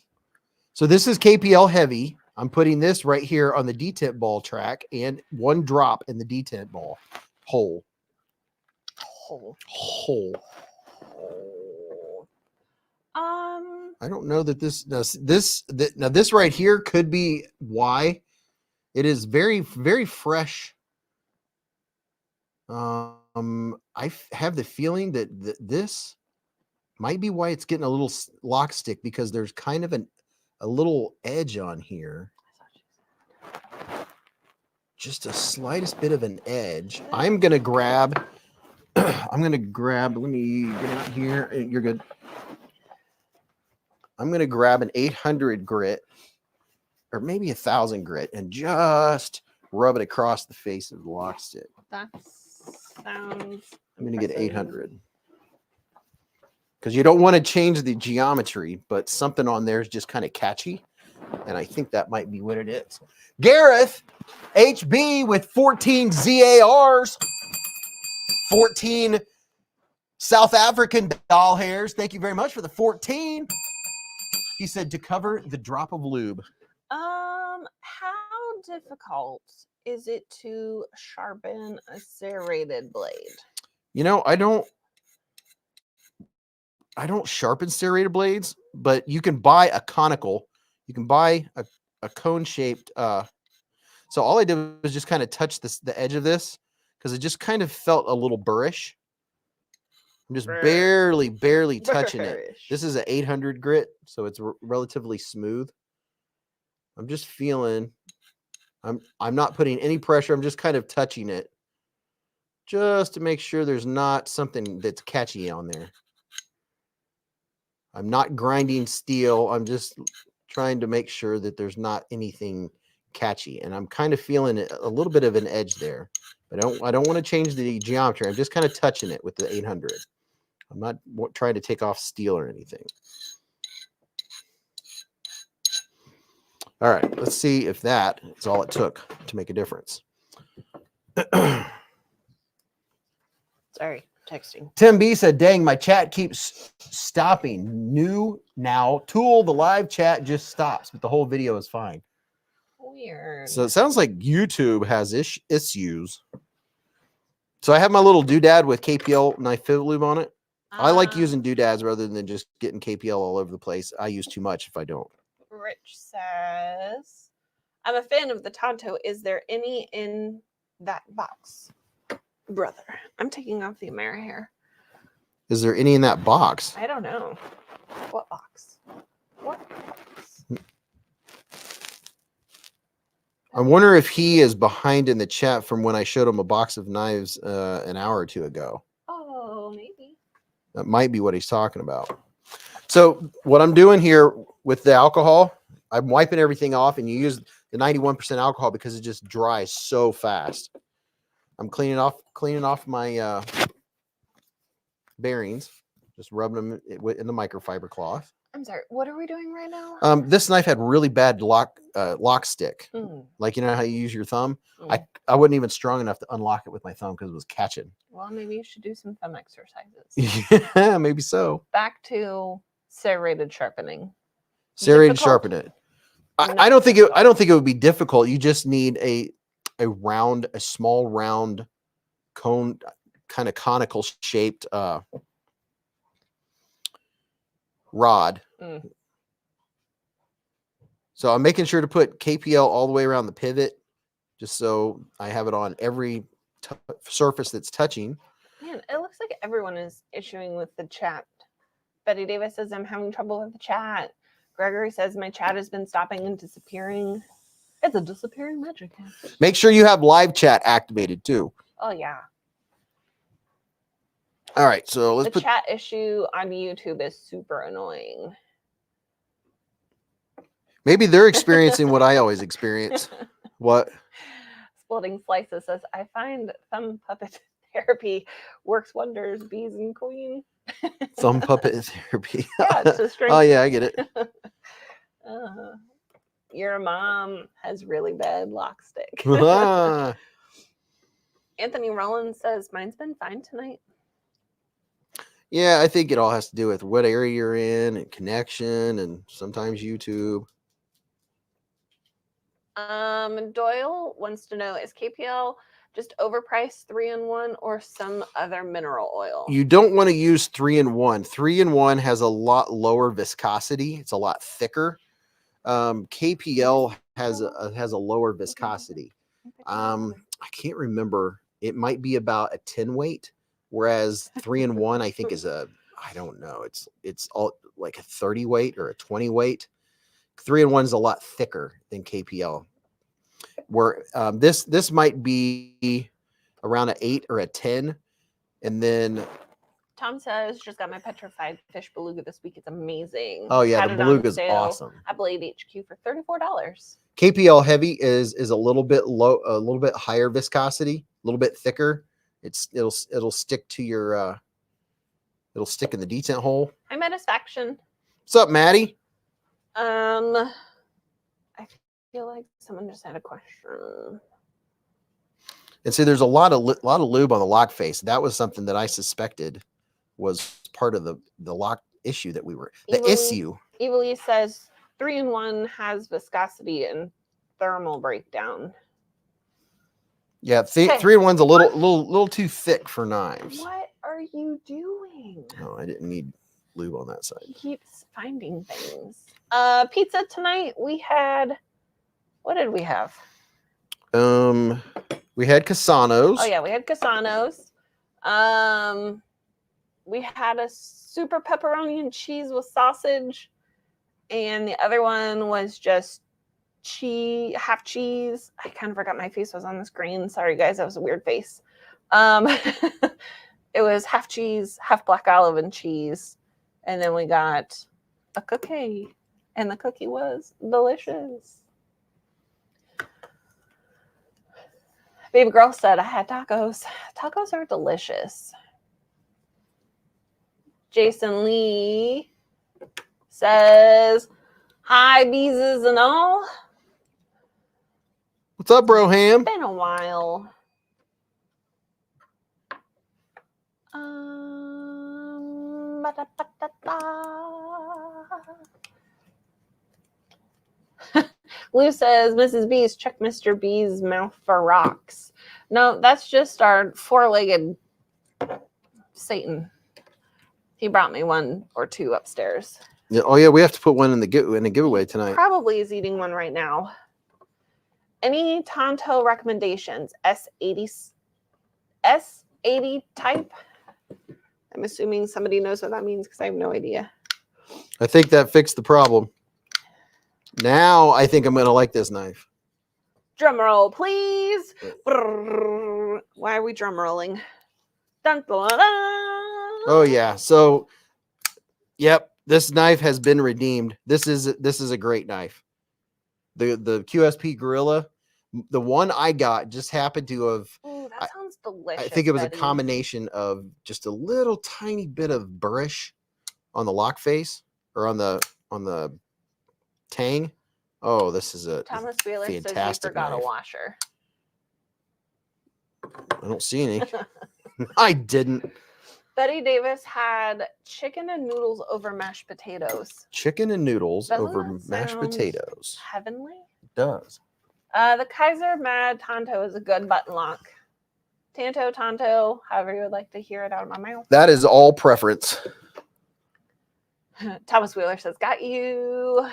So this is KPL heavy. I'm putting this right here on the detent ball track and one drop in the detent ball hole. I don't know that this right here could be why. It is very, very fresh. I have the feeling that this might be why it's getting a little lock stick, because there's kind of a little edge on here. Just a slightest bit of an edge. I'm going to grab, let me get out here. You're good. I'm going to grab an 800 grit or maybe 1,000 grit and just rub it across the face of the lock stick. That sounds I'm going to get 800. Because you don't want to change the geometry, but something on there is just kind of catchy. And I think that might be what it is. Gareth HB with 14 ZARs, 14 South African doll hairs. Thank you very much for the 14. He said to cover the drop of lube. How difficult is it to sharpen a serrated blade? You know, I don't sharpen serrated blades, but you can buy a conical. You can buy a cone-shaped. So all I did was just kind of touch the edge of this because it just kind of felt a little burrish. I'm just barely touching it. This is an 800 grit, so it's relatively smooth. I'm just feeling. I'm not putting any pressure. I'm just kind of touching it, just to make sure there's not something that's catchy on there. I'm not grinding steel. I'm just trying to make sure that there's not anything catchy, and I'm kind of feeling a little bit of an edge there. But I don't want to change the geometry. I'm just kind of touching it with the 800. I'm not trying to take off steel or anything. All right, let's see if that is all it took to make a difference. Sorry, texting. Tim B said, dang, my chat keeps stopping. New now tool, the live chat just stops, but the whole video is fine. Weird. So it sounds like YouTube has issues. So I have my little doodad with KPL knife pivot lube on it. I like using doodads rather than just getting KPL all over the place. I use too much if I don't. Rich says, I'm a fan of the Tonto. Is there any in that box? Brother, I'm taking off the Amera hair. Is there any in that box? I don't know. What box? What box? I wonder if he is behind in the chat from when I showed him a box of knives an hour or two ago. Oh, maybe. That might be what he's talking about. So what I'm doing here with the alcohol, I'm wiping everything off, and you use the 91% alcohol because it just dries so fast. I'm cleaning off my bearings, just rubbing them in the microfiber cloth. I'm sorry. What are we doing right now? This knife had really bad lock stick. Like, you know how you use your thumb? I wasn't even strong enough to unlock it with my thumb because it was catching. Well, maybe you should do some thumb exercises. Yeah, maybe so. Back to serrated sharpening. Serrated sharpen it. I don't think it would be difficult. You just need a small round cone, kind of conical shaped rod. So I'm making sure to put KPL all the way around the pivot, just so I have it on every surface that's touching. Man, it looks like everyone is issuing with the chat. Betty Davis says, I'm having trouble with the chat. Gregory says my chat has been stopping and disappearing. It's a disappearing magic. Make sure you have live chat activated too. Oh yeah. All right, so let's The put chat issue on YouTube is super annoying. maybe they're experiencing what I always experience. What? Splitting Slices says, I find thumb puppet therapy works wonders, bees and queen. Thumb puppet therapy. Yeah, it's a strange. Oh yeah, I get it. Your mom has really bad lock stick. Anthony Rollins says, mine's been fine tonight. Yeah, I think it all has to do with what area you're in and connection and sometimes YouTube. Doyle wants to know, is KPL just overpriced 3-in-1 or some other mineral oil? You don't want to use 3-in-1. 3-in-1 has a lot lower viscosity. It's a lot thicker. KPL has a lower viscosity. I can't remember. It might be about a 10 weight, whereas 3-in-1 I think is I don't know. It's all like a 30 weight or a 20 weight. 3-in-1 is a lot thicker than KPL. Where this might be around an 8 or a 10, and then Tom says, just got my petrified fish beluga this week. It's amazing. oh yeah, Had the it on beluga's sale awesome. at Blade HQ for $34. KPL heavy is a little bit low, a little bit higher viscosity, a little bit thicker. It'll stick to your it'll stick in the detent hole. Hi, Metisfaction. What's up, Maddie? I feel like someone just had a question. And see, there's a lot of lube on the lock face. That was something that I suspected was part of the lock issue that we were issue. Evilly says 3-in-1 has viscosity and thermal breakdown. Yeah, 3-in-1's a little too thick for knives. What are you doing? No, I didn't need lube on that side. He keeps finding things. Pizza tonight. We had. What did we have? We had Casanos. Oh yeah, we had Casanos. We had a super pepperoni and cheese with sausage, and the other one was just half cheese. I kind of forgot my face was on the screen. Sorry guys, that was a weird face. It was half cheese, half black olive and cheese, and then we got a cookie, and the cookie was delicious. Baby girl said I had tacos. Tacos are delicious. Jason Lee says, hi, Beezes and all. What's up, Broham? Been a while. Lou says, Mrs. Beez, check Mr. B's mouth for rocks. No, that's just our four-legged Satan. He brought me one or two upstairs. Yeah, oh yeah, we have to put one in the giveaway tonight. Probably is eating one right now. Any Tonto recommendations? S80 type? I'm assuming somebody knows what that means because I have no idea. I think that fixed the problem. Now I think I'm going to like this knife. Drum roll, please. Why are we drum rolling? Dun, dun, dun. Oh yeah. So, yep, this knife has been redeemed. This is a great knife. The QSP Gorilla, the one I got just happened to have. Ooh, that sounds delicious. I think it was Betty. a combination of just a little tiny bit of burrish on the lock face or on the tang. Oh, this is a Thomas Wheeler says you fantastic forgot knife. a washer. I don't see any. I didn't. Betty Davis had chicken and noodles over mashed potatoes. Chicken and noodles Doesn't over that mashed sound potatoes. Heavenly. It does. The Kaiser Mad Tonto is a good button lock. Tanto, Tonto, however you would like to hear it out of my mouth. That is all preference. Thomas Wheeler says, got you.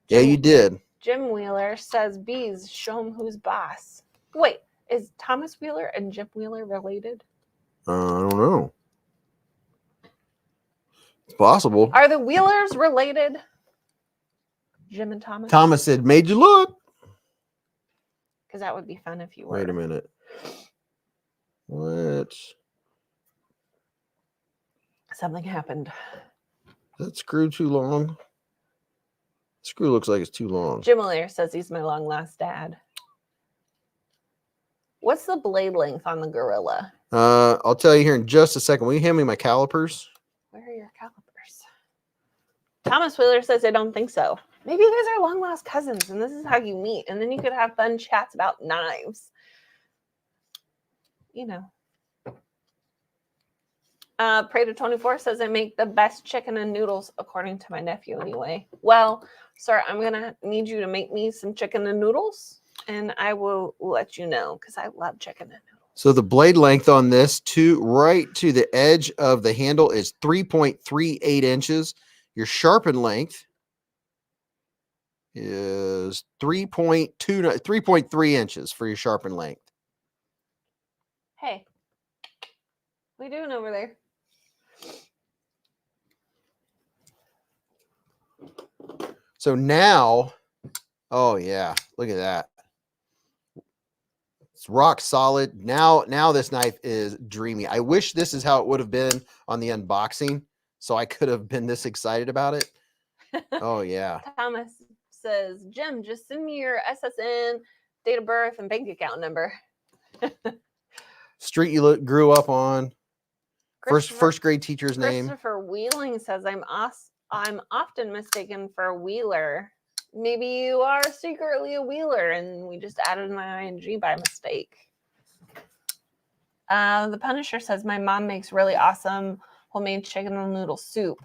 Yeah, you did. Jim Wheeler says, Beez, show him who's boss. Wait, is Thomas Wheeler and Jim Wheeler related? I don't know. It's possible. Are the Wheelers related? Jim and Thomas? Thomas said, made you look. Because that would be fun if you were. Wait a minute. What? Something happened. Is that screw too long? Screw looks like it's too long. Jim O'Leary says he's my long lost dad. What's the blade length on the Gorilla? I'll tell you here in just a second. Will you hand me my calipers? Where are your calipers? Thomas Wheeler says I don't think so. Maybe you guys are long lost cousins and this is how you meet. And then you could have fun chats about knives. You know. Prada24 says I make the best chicken and noodles according to my nephew anyway. Well, sir, I'm going to need you to make me some chicken and noodles and I will let you know because I love chicken and noodles. So the blade length on this right to the edge of the handle is 3.38 inches. Your sharpen length is 3.3 inches for your sharpen length. Hey, what are you doing over there? So now, oh yeah, look at that. It's rock solid. Now this knife is dreamy. I wish this is how it would have been on the unboxing, so I could have been this excited about it. Oh yeah. Thomas says, Jim, just send me your SSN, date of birth, and bank account number. Street you grew up on. First grade teacher's name. Christopher Wheeling says I'm often mistaken for a Wheeler. Maybe you are secretly a Wheeler and we just added an ing by mistake. The Punisher says my mom makes really awesome homemade chicken and noodle soup.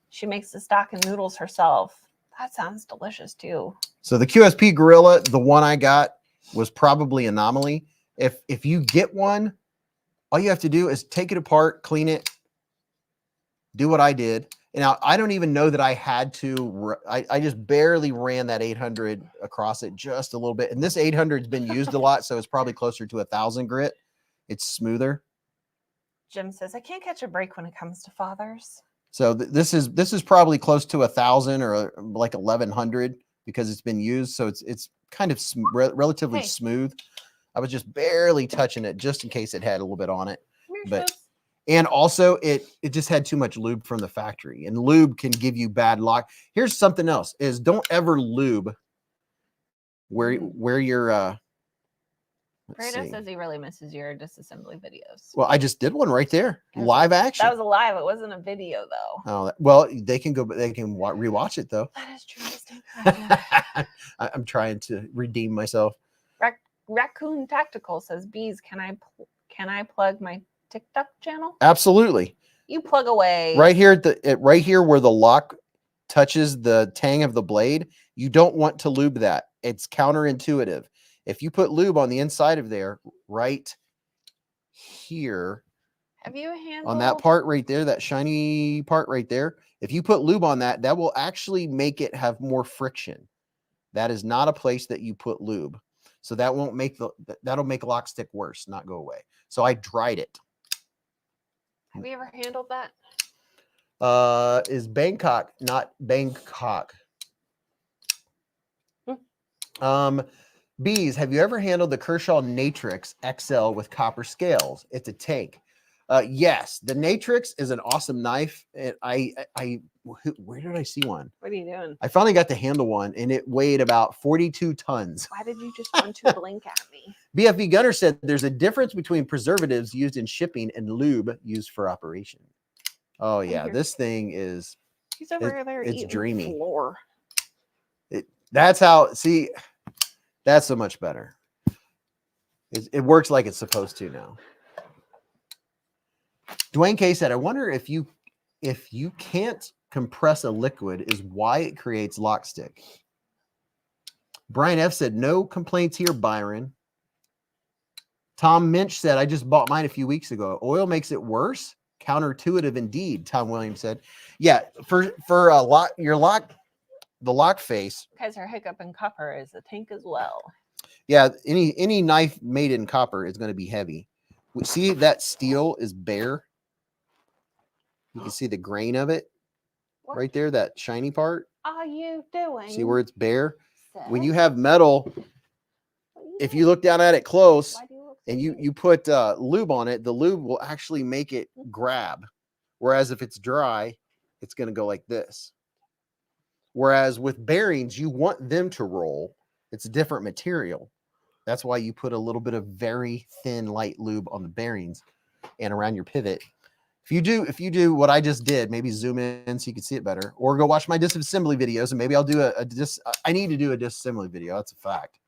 She makes the stock and noodles herself. That sounds delicious too. So the QSP Gorilla, the one I got, was probably Anomaly. If you get one, all you have to do is take it apart, clean it, do what I did. And now I don't even know that I had to. I just barely ran that 800 across it just a little bit. And this 800 has been used a lot, so it's probably closer to 1,000 grit. It's smoother. Jim says I can't catch a break when it comes to fathers. So this is probably close to 1,000 or like 1,100 because it's been used. So it's kind of relatively smooth. I was just barely touching it just in case it had a little bit on it. And also it just had too much lube from the factory, and lube can give you bad lock. Here's something else is don't ever lube where your Fredo says he really misses your disassembly videos. Well, I just did one right there. Live action. That was a live. It wasn't a video though. Oh, well, they can rewatch it though. That is true. I'm trying to redeem myself. Raccoon Tactical says, Beez, can I plug my TikTok channel? Absolutely. You plug away. Right here right here where the lock touches the tang of the blade, you don't want to lube that. It's counterintuitive. If you put lube on the inside of there, right here, have you handled on that part right there, that shiny part right there, if you put lube on that, that will actually make it have more friction. That is not a place that you put lube. So that won't make that'll make lock stick worse, not go away. So I dried it. Have you ever handled that? Is Bangkok, not Bangkok. Beez, have you ever handled the Kershaw Natrix XL with copper scales? It's a tank. Yes, the Natrix is an awesome knife. And where did I see one? What are you doing? I finally got to handle one, and it weighed about 42 tons. Why did you just want to blink at me? BFV Gunner said there's a difference between preservatives used in shipping and lube used for operation. Oh yeah, this thing is. He's over there. It's dreamy. Floor. That's how. See, that's so much better. It works like it's supposed to now. Dwayne K said, I wonder if you can't compress a liquid is why it creates lock stick. Brian F said, no complaints here, Byron. Tom Minch said, I just bought mine a few weeks ago. Oil makes it worse. Counterintuitive indeed, Tom Williams said. Yeah, for a lock, the lock face. Because her hiccup in copper is a tank as well. Yeah, any knife made in copper is going to be heavy. See, that steel is bare. You can see the grain of it right there, that shiny part. are you doing? See where it's bare? When you sis? have metal, What are you if doing? you look down at it close Why do you look and so you put lube on it, the lube will actually make it grab. Whereas if it's dry, it's going to go like this. Whereas with bearings, you want them to roll. It's a different material. That's why you put a little bit of very thin, light lube on the bearings and around your pivot. If you do what I just did, maybe zoom in so you can see it better, or go watch my disassembly videos, and maybe I'll do I need to do a disassembly video. That's a fact.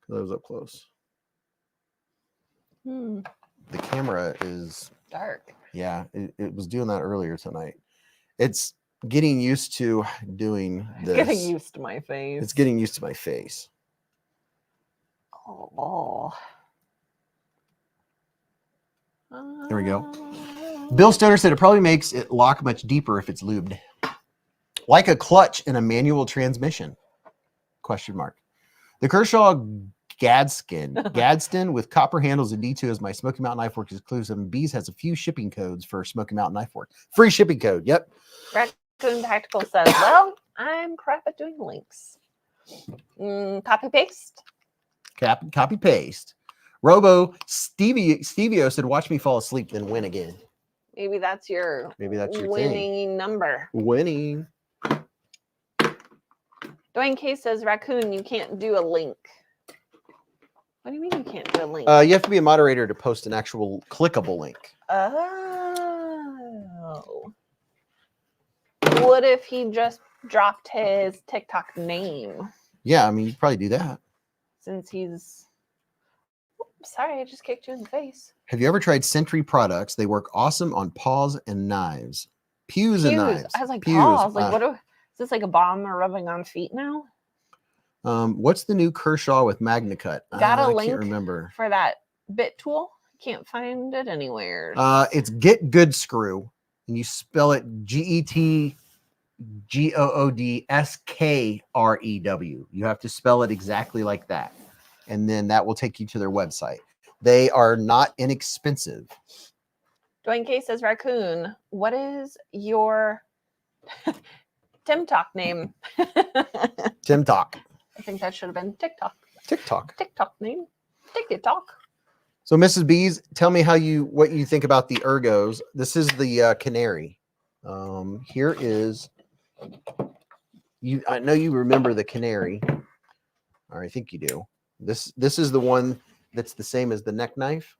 Those up close. Hmm. The camera is Dark. yeah, it was doing that earlier tonight. It's getting used to doing this. Getting used to my face. It's getting used to my face. Oh. There we go. Bill Stoner said it probably makes it lock much deeper if it's lubed. Like a clutch in a manual transmission? Question mark. The Kershaw Gadsden with copper handles and D2 is my Smoky Mountain Knife Work exclusive. And Beez has a few shipping codes for Smoky Mountain Knife Work. Free shipping code. Yep. Raccoon Tactical says, well, I'm crap at doing links. Copy paste. Copy paste. Robo Stevio said, watch me fall asleep, then win again. Maybe that's your winning number. Winning. Dwayne K says, Raccoon, you can't do a link. What do you mean you can't do a link? You have to be a moderator to post an actual clickable link. Oh. What if he just dropped his TikTok name? Yeah, I mean, you could probably do that. Since he's... Sorry, I just kicked you in the face. Have you ever tried Sentry products? They work awesome on paws and knives. Pews and knives. I was like, Pews. paws. Like, is this like a bomb or rubbing on feet now? What's the new Kershaw with MagnaCut? Got a I link can't remember. for that bit tool? Can't find it anywhere. It's Get Good Screw, and you spell it GETGOODSKREW. You have to spell it exactly like that, and then that will take you to their website. They are not inexpensive. Dwayne K says, Raccoon, what is your TikTok name? TikTok. I think that should have been TikTok. TikTok Name. TikTok. So, Mrs. Beez, tell me what you think about the ergos. This is the Canary. Here is I know you remember the Canary, or I think you do. This is the one that's the same as the neck knife.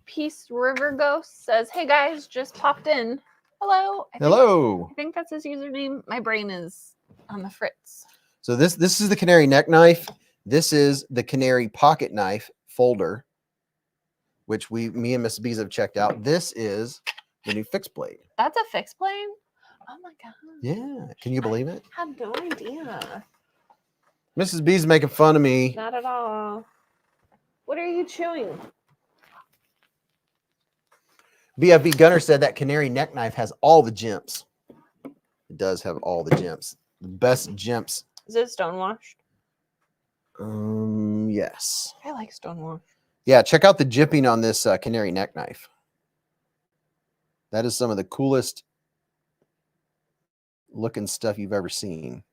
Peace River Ghost says, hey guys, just popped in. Hello. Hello. I think that's his username. My brain is on the fritz. So this is the Canary neck knife. This is the Canary pocket knife folder, which me and Mrs. Beez have checked out. This is the new fixed blade. That's a fixed blade? Oh my god. Yeah. Can you believe it? I had no idea. Mrs. Beez making fun of me. Not at all. What are you chewing? BFB Gunner said that Canary neck knife has all the gems. It does have all the gems. The best gems. Is it stonewashed? Yes. I like stonewashed. Yeah, check out the jipping on this Canary neck knife. That is some of the coolest looking stuff you've ever seen.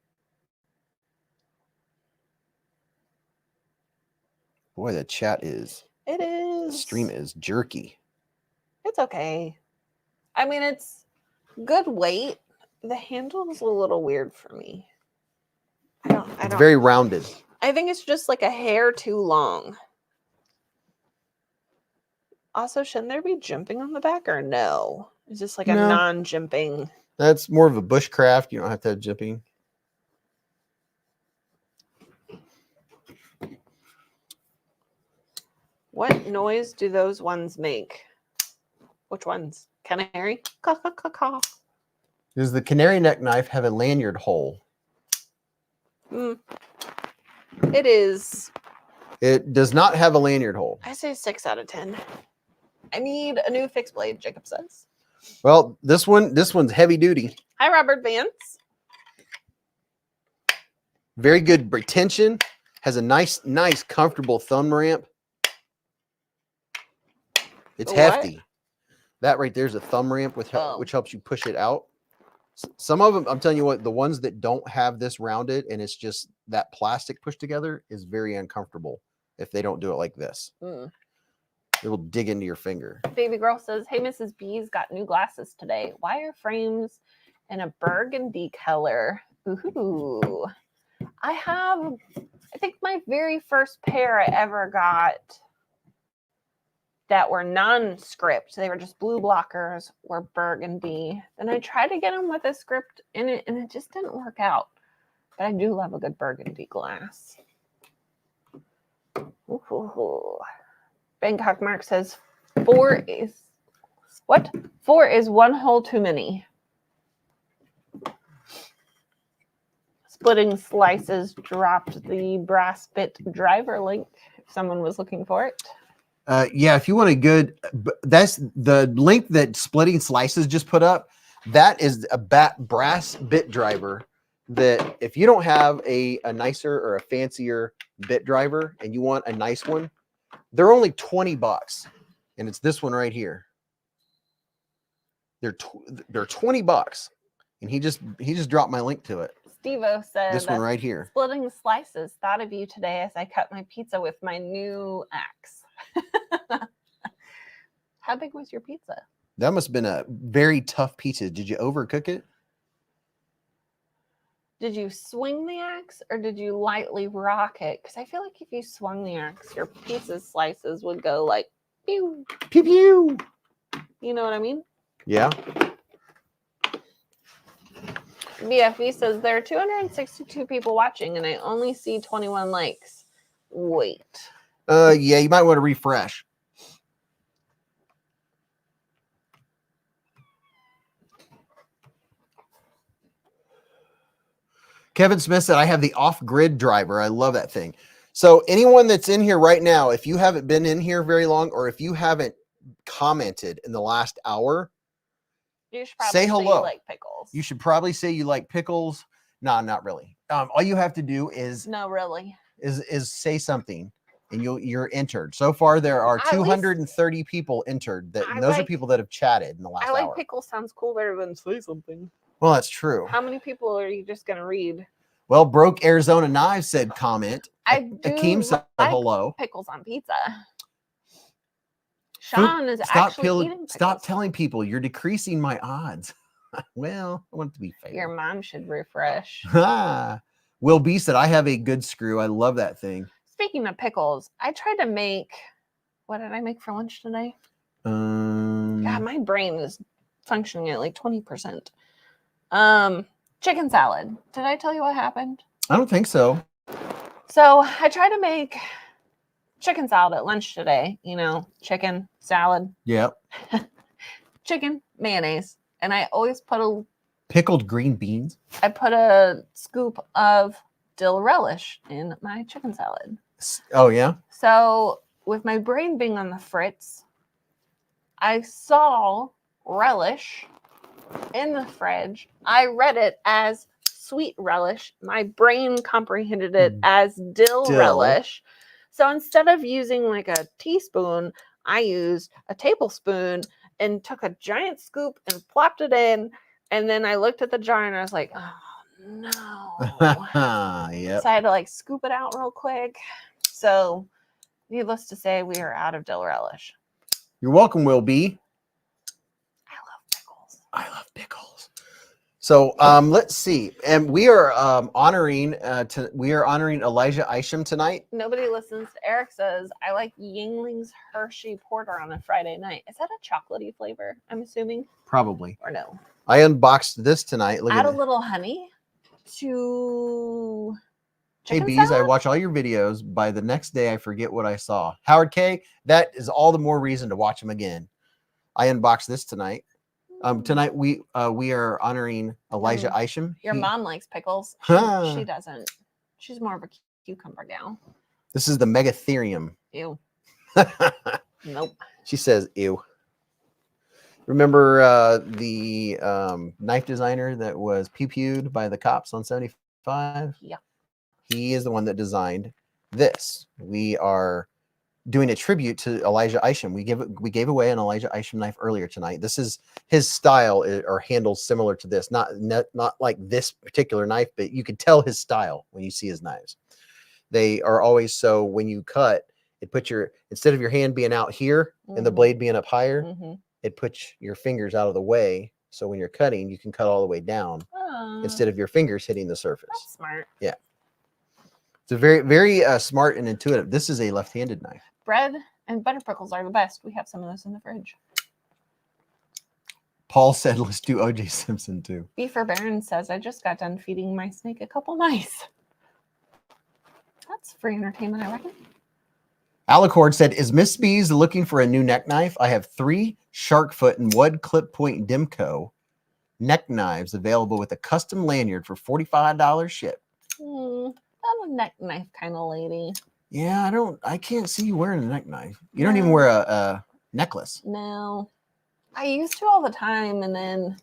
Boy, the chat is. It is. The stream is jerky. It's okay. I mean, it's good weight. The handle is a little weird for me. It's very rounded. I think it's just like a hair too long. Also, shouldn't there be jimping on the back or no? Is this like a non-jimping? That's more of a bushcraft. You don't have to have jimping. What noise do those ones make? Which ones? Canary? Caw, caw, caw, caw. Does the Canary neck knife have a lanyard hole? It is. It does not have a lanyard hole. I say 6 out of 10. I need a new fixed blade, Jacob says. Well, this one's heavy duty. Hi, Robert Vance. Very good retention. Has a nice, comfortable thumb ramp. It's hefty. That right there's a thumb ramp with Oh. which helps you push it out. Some of them, I'm telling you what, the ones that don't have this rounded and it's just that plastic pushed together is very uncomfortable if they don't do it like this. Mm. It will dig into your finger. Baby girl says, hey, Mrs. B's got new glasses today. Wire frames in a burgundy color. Ooh. I think my very first pair I ever got that were non-script, they were just blue blockers, were burgundy. Then I tried to get them with a script in it, and it just didn't work out. But I do love a good burgundy glass. Ooh. Bangkok Mark says, 4 is one hole too many. Splitting Slices dropped the brass bit driver link if someone was looking for it. Yeah, if you want a good, that's the link that Splitting Slices just put up. That is a brass bit driver that if you don't have a nicer or a fancier bit driver and you want a nice one, they're only $20, and it's this one right here. They're $20, and he just dropped my link to it. Steve-O said, this one right here. Splitting Slices, thought of you today as I cut my pizza with my new axe. How big was your pizza? That must have been a very tough pizza. Did you overcook it? Did you swing the axe or did you lightly rock it? Because I feel like if you swung the axe, your pizza slices would go like pew, pew, pew. You know what I mean? Yeah. BFE says there are 262 people watching and I only see 21 likes. Wait. Yeah, you might want to refresh. Kevin Smith said, I have the off-grid driver. I love that thing. So anyone that's in here right now, if you haven't been in here very long or if you haven't commented in the last hour, you should probably say hello. You like pickles. You should probably say you like pickles. No, not really. All you have to do is say something and you're entered. So far there are 230 people entered. Those are people that have chatted in the last hour. I like pickles sounds cooler than say something. Well, that's true. How many people are you just gonna read? Well, Broke Arizona Knives said comment. Akeem said hello. Pickles on pizza. Sean is actually eating pickles. Stop telling people you're decreasing my odds. Well, I want it to be fair. Your mom should refresh. Will B said, I have a good screw. I love that thing. Speaking of pickles, I tried to make, what did I make for lunch today? God, my brain is functioning at like 20%. Chicken salad. Did I tell you what happened? I don't think so. So I tried to make chicken salad at lunch today. You know, chicken salad. Yep. Chicken, mayonnaise. And I always put pickled green beans. I put a scoop of dill relish in my chicken salad. Oh, yeah? So with my brain being on the fritz, I saw relish in the fridge. I read it as sweet relish. My brain comprehended it as dill relish. So instead of using like a teaspoon, I used a tablespoon and took a giant scoop and plopped it in. And then I looked at the jar and I was like, oh no. Yep. So I had to like scoop it out real quick. So needless to say, we are out of dill relish. You're welcome, Will B. I love pickles. So let's see. And we are honoring Elijah Isham tonight. Nobody listens. Eric says, I like Yingling's Hershey Porter on a Friday night. Is that a chocolatey flavor, I'm assuming? Probably. Or no? I unboxed this tonight. Look Add at a little honey to chicken Beez, salad? I watch all your videos. By the next day, I forget what I saw. Howard K, that is all the more reason to watch him again. I unboxed this tonight. Tonight we are honoring Elijah Isham. Your mom likes pickles. She doesn't. She's more of a cucumber gal. This is the Megatherium. Ew. Nope. She says ew. Remember the knife designer that was pew-pewed by the cops on 75? Yeah. He is the one that designed this. We are doing a tribute to Elijah Isham. We gave away an Elijah Isham knife earlier tonight. This is his style or handles similar to this, not like this particular knife, but you could tell his style when you see his knives. They are always, so when you cut, it puts your, instead of your hand being out here and the blade being up higher, it puts your fingers out of the way. So when you're cutting, you can cut all the way down instead of your fingers hitting the surface. That's smart. Yeah. It's a very, very smart and intuitive. This is a left-handed knife. Bread and butter pickles are the best. We have some of those in the fridge. Paul said, let's do OJ Simpson too. Beefer Baron says, I just got done feeding my snake a couple mice. That's free entertainment, I reckon. Alicord said, is Miss Beez looking for a new neck knife? I have 3 shark foot and wood clip point DEMKO neck knives available with a custom lanyard for $45 ship. I'm a neck knife kind of lady. Yeah, I can't see you wearing a neck knife. You don't even wear a necklace. No. I used to all the time, and then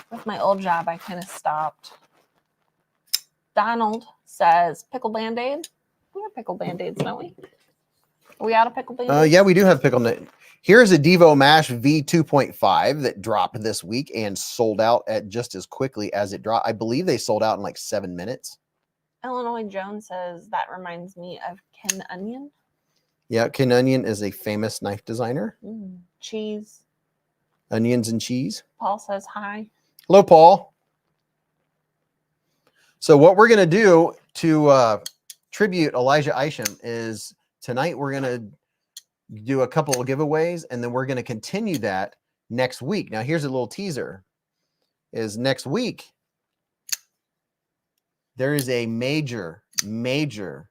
with my old job, I kind of stopped. Donald says, pickle Band-Aid. We have pickle Band-Aids, don't we? Are we out of pickle Band-Aids? Yeah, we do have pickle. Here's a Devo Mash V2.5 that dropped this week and sold out at just as quickly as it dropped. I believe they sold out in like 7 minutes. Illinois Jones says, that reminds me of Ken Onion. Yeah, Ken Onion is a famous knife designer. Cheese. Onions and cheese. Paul says hi. Hello, Paul. So what we're going to do to tribute Elijah Isham is tonight we're going to do a couple of giveaways, and then we're going to continue that next week. Now, here's a little teaser. Is next week, there is a major, major,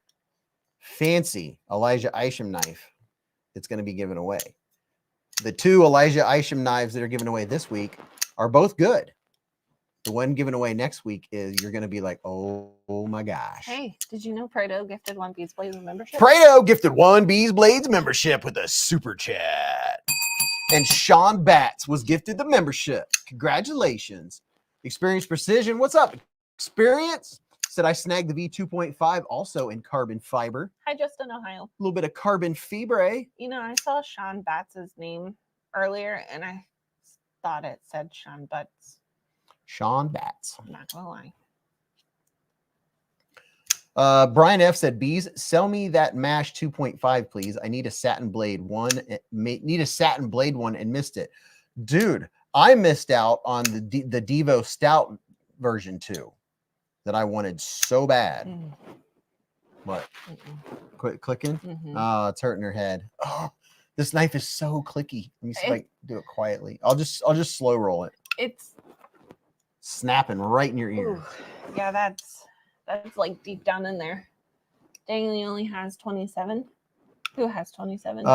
fancy Elijah Isham knife that's going to be given away. The 2 Elijah Isham knives that are given away this week are both good. The one given away next week is, you're going to be like, oh my gosh. Hey, did you know Prado gifted 1 Beez Blades membership? Prado gifted 1 Beez Blades membership with a super chat. And Sean Batts was gifted the membership. Congratulations. Experience Precision. What's up, Experience? Said I snagged the V2.5 also in carbon fiber. Hi, Justin, Ohio. A little bit of carbon fibre. You know, I saw Sean Batts' name earlier, and I thought it said Sean Butts. Sean Batts. I'm not gonna lie. Brian F said, Beez, sell me that Mash 2.5, please. I need a satin blade one. Need a satin blade one and missed it. Dude, I missed out on the Devo Stout version 2 that I wanted so bad. What? Quit clicking? Oh, it's hurting her head. Oh, this knife is so clicky. Let me see if I can do it quietly. I'll just slow roll it. It's snapping right in your ear. Ooh, yeah, that's like deep down in there. Dang, he only has 27. Who has 27?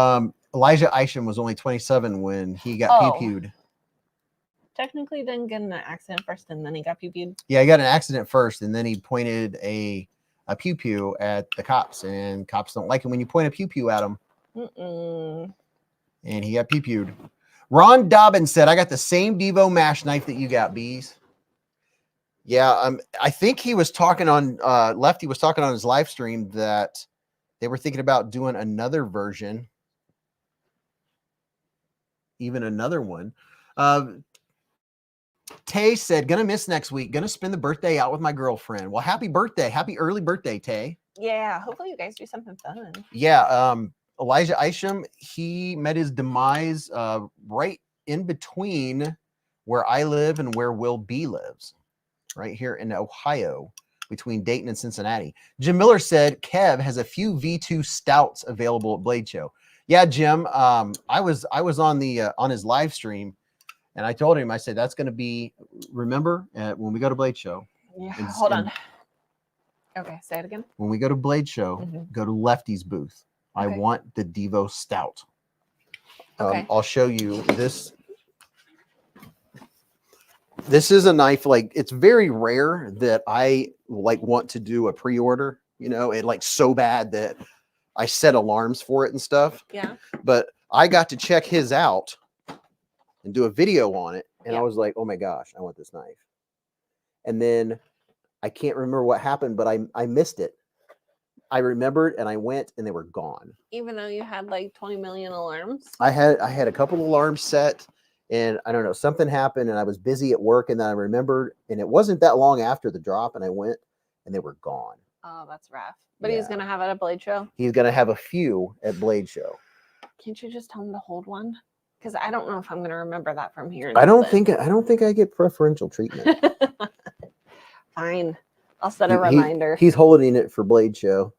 Elijah Isham was only 27 when he got pew-pewed. Technically didn't get in an accident first and then he got pew-pewed. Yeah, he got an accident first and then he pointed a pew-pew at the cops, and cops don't like it when you point a pew-pew at them. And he got pew-pewed. Ron Dobbins said, I got the same Devo Mash knife that you got, Beez. Yeah, I think he was talking on Lefty was talking on his live stream that they were thinking about doing another version, even another one. Tay said, gonna miss next week, gonna spend the birthday out with my girlfriend. Well, happy birthday, happy early birthday, Tay. Yeah, hopefully you guys do something fun. Yeah, Elijah Isham, he met his demise right in between where I live and where Will B lives. Right here in Ohio, between Dayton and Cincinnati. Jim Miller said Kev has a few V2 stouts available at Blade Show. Yeah, Jim. I was on the on his live stream, and I told him, I said, that's going to be, remember, when we go to Blade Show. Yeah, hold on. Okay, say it again. When we go to Blade Show, go to Lefty's booth. Okay. I want the Devo Stout. Okay. I'll show you this. This is a knife, like, it's very rare that I like want to do a pre-order, you know, it like so bad that I set alarms for it and stuff. Yeah. But I got to check his out and do a video on it. And I was like, oh my gosh, I want this knife. And then I can't remember what happened, but I missed it. I remembered and I went and they were gone. Even though you had like 20 million alarms. I had a couple alarms set, and I don't know, something happened and I was busy at work, and then I remembered, and it wasn't that long after the drop, and I went and they were gone. Oh, that's rough. But he's gonna have it at Blade Show. He's gonna have a few at Blade Show. Can't you just tell him to hold one? Because I don't know if I'm gonna remember that from here. I don't think I get preferential treatment. Fine. I'll set a reminder. He's holding it for Blade Show.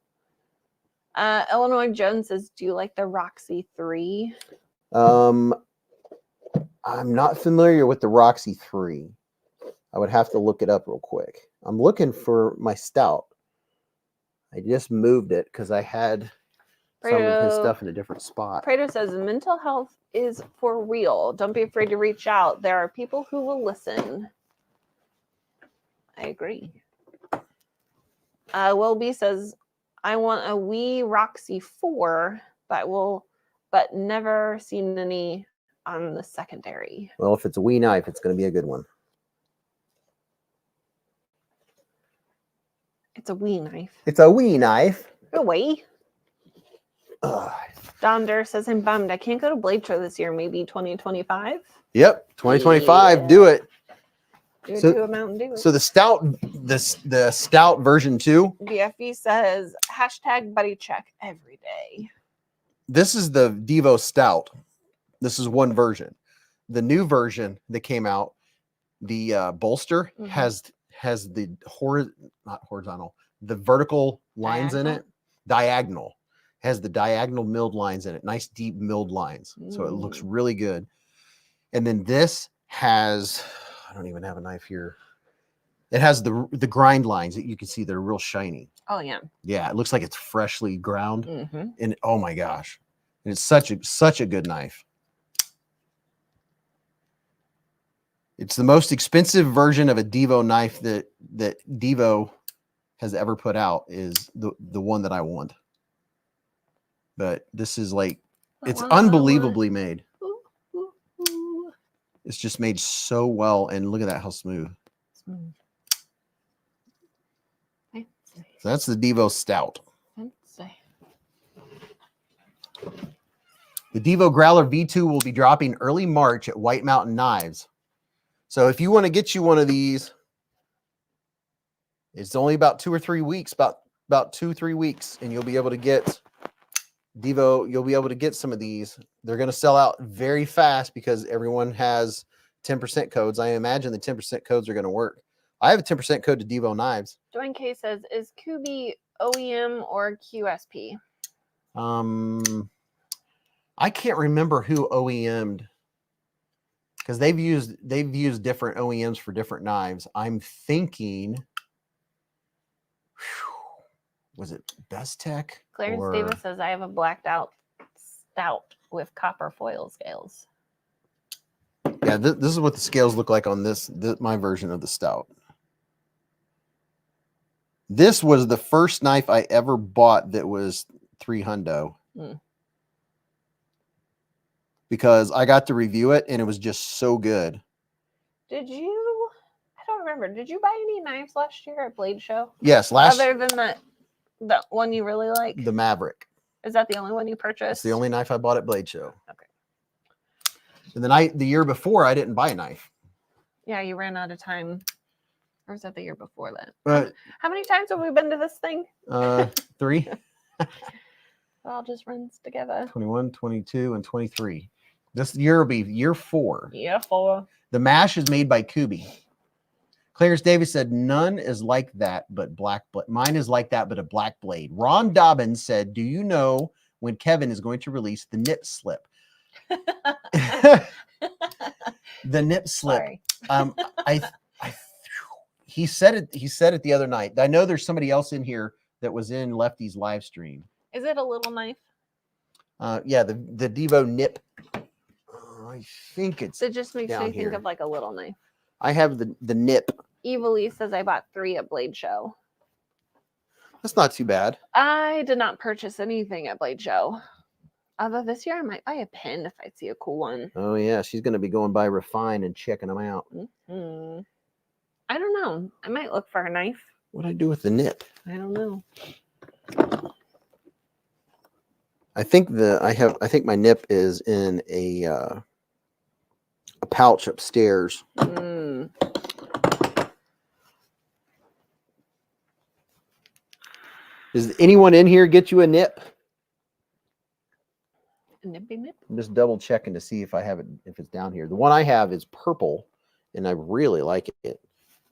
Illinois Jones says, do you like the Roxy 3? I'm not familiar with the Roxy 3. I would have to look it up real quick. I'm looking for my stout. I just moved it because I had some of his stuff in a different spot. Prado says, mental health is for real. Don't be afraid to reach out. There are people who will listen. I agree. Will B says, I want a wee Roxy 4, but never seen any on the secondary. Well, if it's a wee knife, it's going to be a good one. It's a wee knife. It's a wee knife. Go away. Don Durr says, I'm bummed. I can't go to Blade Show this year. Maybe 2025? Yep, 2025. Do it. Do it to a Mountain Dew. So the stout version 2. BFE says, hashtag buddy check every day. This is the Devo Stout. This is one version. The new version that came out, the bolster has the not horizontal, the vertical lines in it. Diagonal. Has the diagonal milled lines in it. Nice deep milled lines. So it looks really good. And then this has, I don't even have a knife here. It has the grind lines that you can see that are real shiny. Oh yeah. Yeah, it looks like it's freshly ground. And oh my gosh. And it's such a good knife. It's the most expensive version of a Devo knife that Devo has ever put out, is the one that I want. But this is like, it's unbelievably made. It's just made so well, and look at that, how smooth. So that's the Devo Stout. The Devo Growler V2 will be dropping early March at White Mountain Knives. So if you want to get you one of these, it's only about 2 or 3 weeks, about 2-3 weeks, and you'll be able to get Devo. You'll be able to get some of these. They're going to sell out very fast because everyone has 10% codes. I imagine the 10% codes are going to work. I have a 10% code to Devo Knives. Dwayne K says, is Kubi OEM or QSP? I can't remember who OEM'd, because they've used different OEMs for different knives. I'm thinking, was it Best Tech? Clarence Davis says, I have a blacked out stout with copper foil scales. Yeah, this is what the scales look like on my version of the stout. This was the first knife I ever bought that was $300. Because I got to review it and it was just so good. Did you? I don't remember. Did you buy any knives last year at Blade Show? Yes, other than that one you really like? The Maverick. Is that the only one you purchased? It's the only knife I bought at Blade Show. Okay. And the year before, I didn't buy a knife. Yeah, you ran out of time. Or was that the year before that? How many times have we been to this thing? 3. It all just runs together. 21, 22, and 23. This year will be year 4. Yeah, 4. The mash is made by Kubi. Clarence Davis said, none is like that, but black blade. Mine is like that, but a black blade. Ron Dobbins said, do you know when Kevin is going to release the nip slip? The nip slip. He said it the other night. I know there's somebody else in here that was in Lefty's live stream. Is it a little knife? Yeah, the Devo nip. I think it's. It just makes me think of like a little knife. I have the nip. Evilly says I bought 3 at Blade Show. That's not too bad. I did not purchase anything at Blade Show. Although this year I might buy a pen if I see a cool one. Oh yeah, she's going to be going by Refine and checking them out. I don't know. I might look for a knife. What do I do with the nip? I don't know. I think my nip is in a pouch upstairs. Mm. Does anyone in here get you a nip? Nippy nip. I'm just double checking to see if I have it, if it's down here. The one I have is purple, and I really like it.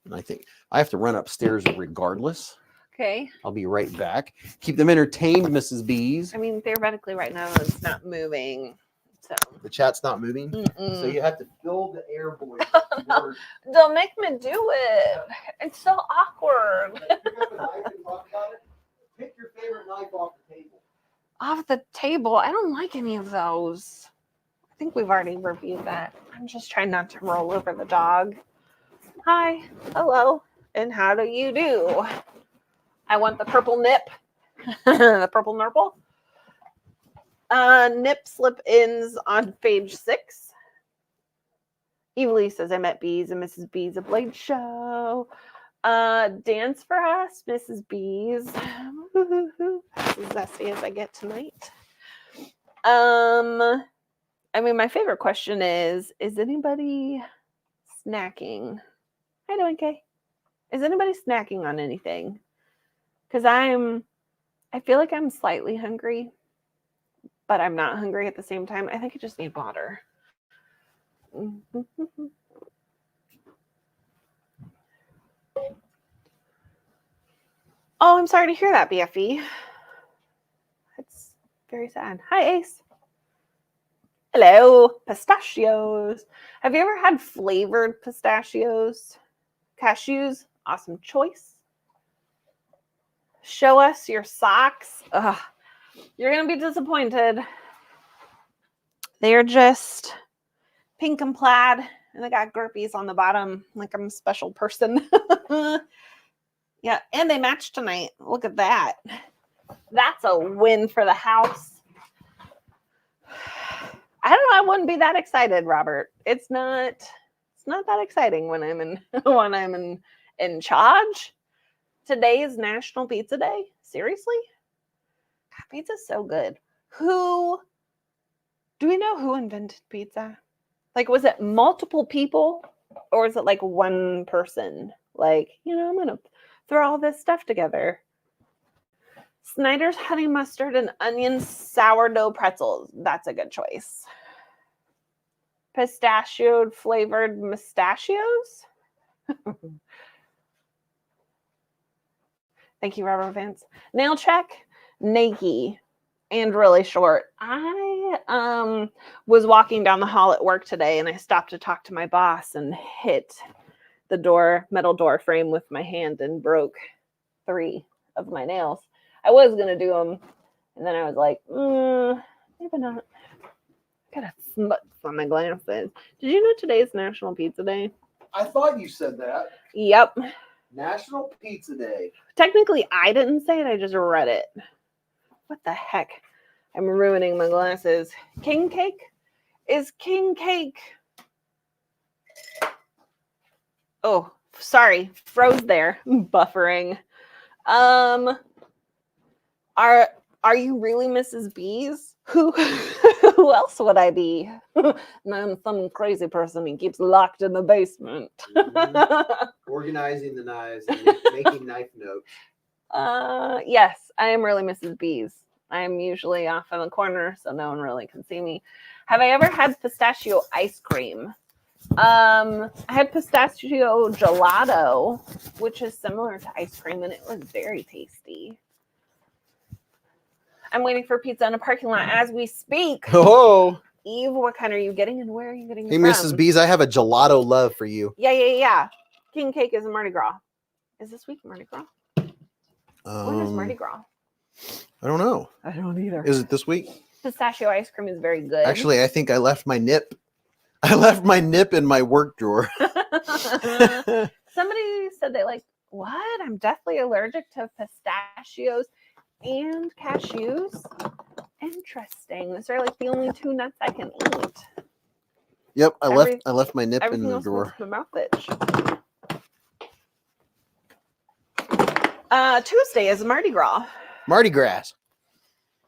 And I think I have to run upstairs regardless. Okay. I'll be right back. Keep them entertained, Mrs. Beez. I mean, theoretically, right now it's not moving. So The chat's not moving. Mm-mm. So you have to fill the air void. No, don't make me do it. It's so awkward. Pick your favorite knife off the table. Off the table. I don't like any of those. I think we've already reviewed that. I'm just trying not to roll over the dog. Hi, hello, and how do you do? I want the purple nip. The purple nurple. Nip slip ins on page 6. Evilly says, I met Beez and Mrs. Beez a Blade show. Dance for us, Mrs. Beez. As zesty as I get tonight. I mean, my favorite question is anybody snacking? Hi, doing Kay? Is anybody snacking on anything? Because I feel like I'm slightly hungry, but I'm not hungry at the same time. I think I just need water. Oh, I'm sorry to hear that, BFE. That's very sad. Hi, Ace. Hello. Pistachios. Have you ever had flavored pistachios? Cashews? Awesome choice. Show us your socks. Ugh. You're going to be disappointed. They are just pink and plaid, and they got Gurpies on the bottom, like I'm a special person. Yeah, and they match tonight. Look at that. That's a win for the house. I don't know. I wouldn't be that excited, Robert. It's not that exciting when I'm in charge. Today is National Pizza Day. Seriously? God, pizza's so good. Do we know who invented pizza? Like, was it multiple people or is it like one person? Like, I'm going to throw all this stuff together. Snyder's honey mustard and onion sourdough pretzels. That's a good choice. Pistachio flavored mustachios. Thank you, Robert Vance. Nail check, Nike, and really short. I was walking down the hall at work today, and I stopped to talk to my boss and hit the metal door frame with my hand and broke 3 of my nails. I was gonna do them, and then I was like, maybe not. I got a smut on my glasses. Did you know today is National Pizza Day? I thought you said that. Yep. National Pizza Day. Technically, I didn't say it. I just read it. What the heck? I'm ruining my glasses. King cake? Is king cake... Oh, sorry. Froze there. Buffering. Are you really Mrs. Beez? Who else would I be? I'm some crazy person who keeps locked in the basement. Organizing the knives and making knife notes. Yes, I am really Mrs. Beez. I'm usually off in the corner, so no one really can see me. Have I ever had pistachio ice cream? I had pistachio gelato, which is similar to ice cream, and it was very tasty. I'm waiting for pizza in a parking lot as we speak. Oh, Eve, what kind are you getting, and where are you getting it hey, from? Mrs. Beez, I have a gelato love for you. Yeah. King cake is a Mardi Gras. Is this week Mardi Gras? When is Mardi Gras? I don't know. I don't either. Is it this week? Pistachio ice cream is very good. Actually, I think I left my nip. I left my nip in my work drawer. Somebody said they like, what? I'm deathly allergic to pistachios and cashews. Interesting. Those are like the only 2 nuts I can eat. Yep, I left my nip in the drawer. Makes my mouth itch. Tuesday is Mardi Gras. Mardi Gras.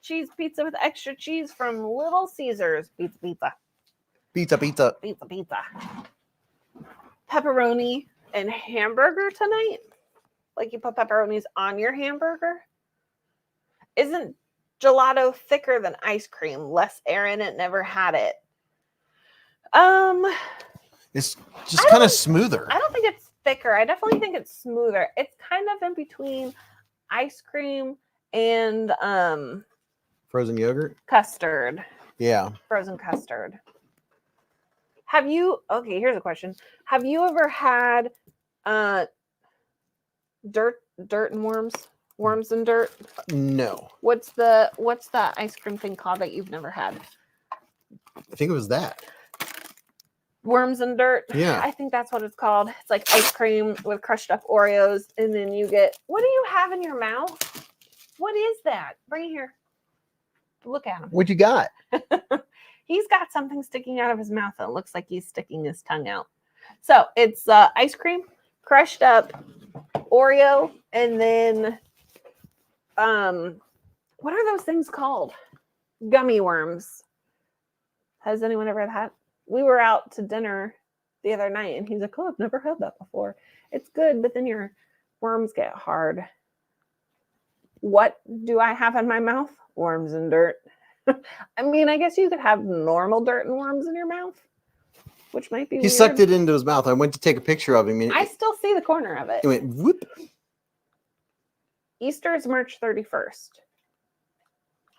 Cheese pizza with extra cheese from Little Caesars. Pizza, pizza. Pizza, pizza. Pizza, pizza. Pepperoni and hamburger tonight? Like you put pepperonis on your hamburger? Isn't gelato thicker than ice cream? Less air in it, never had it. It's just kind of smoother. I don't think it's thicker. I definitely think it's smoother. It's kind of in between ice cream and Frozen yogurt? custard. Yeah. Frozen custard. Have you, okay, here's a question. Have you ever had dirt and worms? Worms and dirt? No. What's the ice cream thing called that you've never had? I think it was that. Worms and dirt? Yeah. I think that's what it's called. It's like ice cream with crushed up Oreos, and then you get, what do you have in your mouth? What is that? Bring it here. Look at him. What you got? He's got something sticking out of his mouth that looks like he's sticking his tongue out. So it's ice cream, crushed up Oreo, and then what are those things called? Gummy worms. Has anyone ever had that? We were out to dinner the other night, and he's like, "Oh, I've never had that before. It's good, but then your worms get hard." What do I have in my mouth? Worms and dirt. I mean, I guess you could have normal dirt and worms in your mouth, which might be He weird. sucked it into his mouth. I went to take a picture of him. And I still see the corner of it. it went whoop. Easter is March 31st.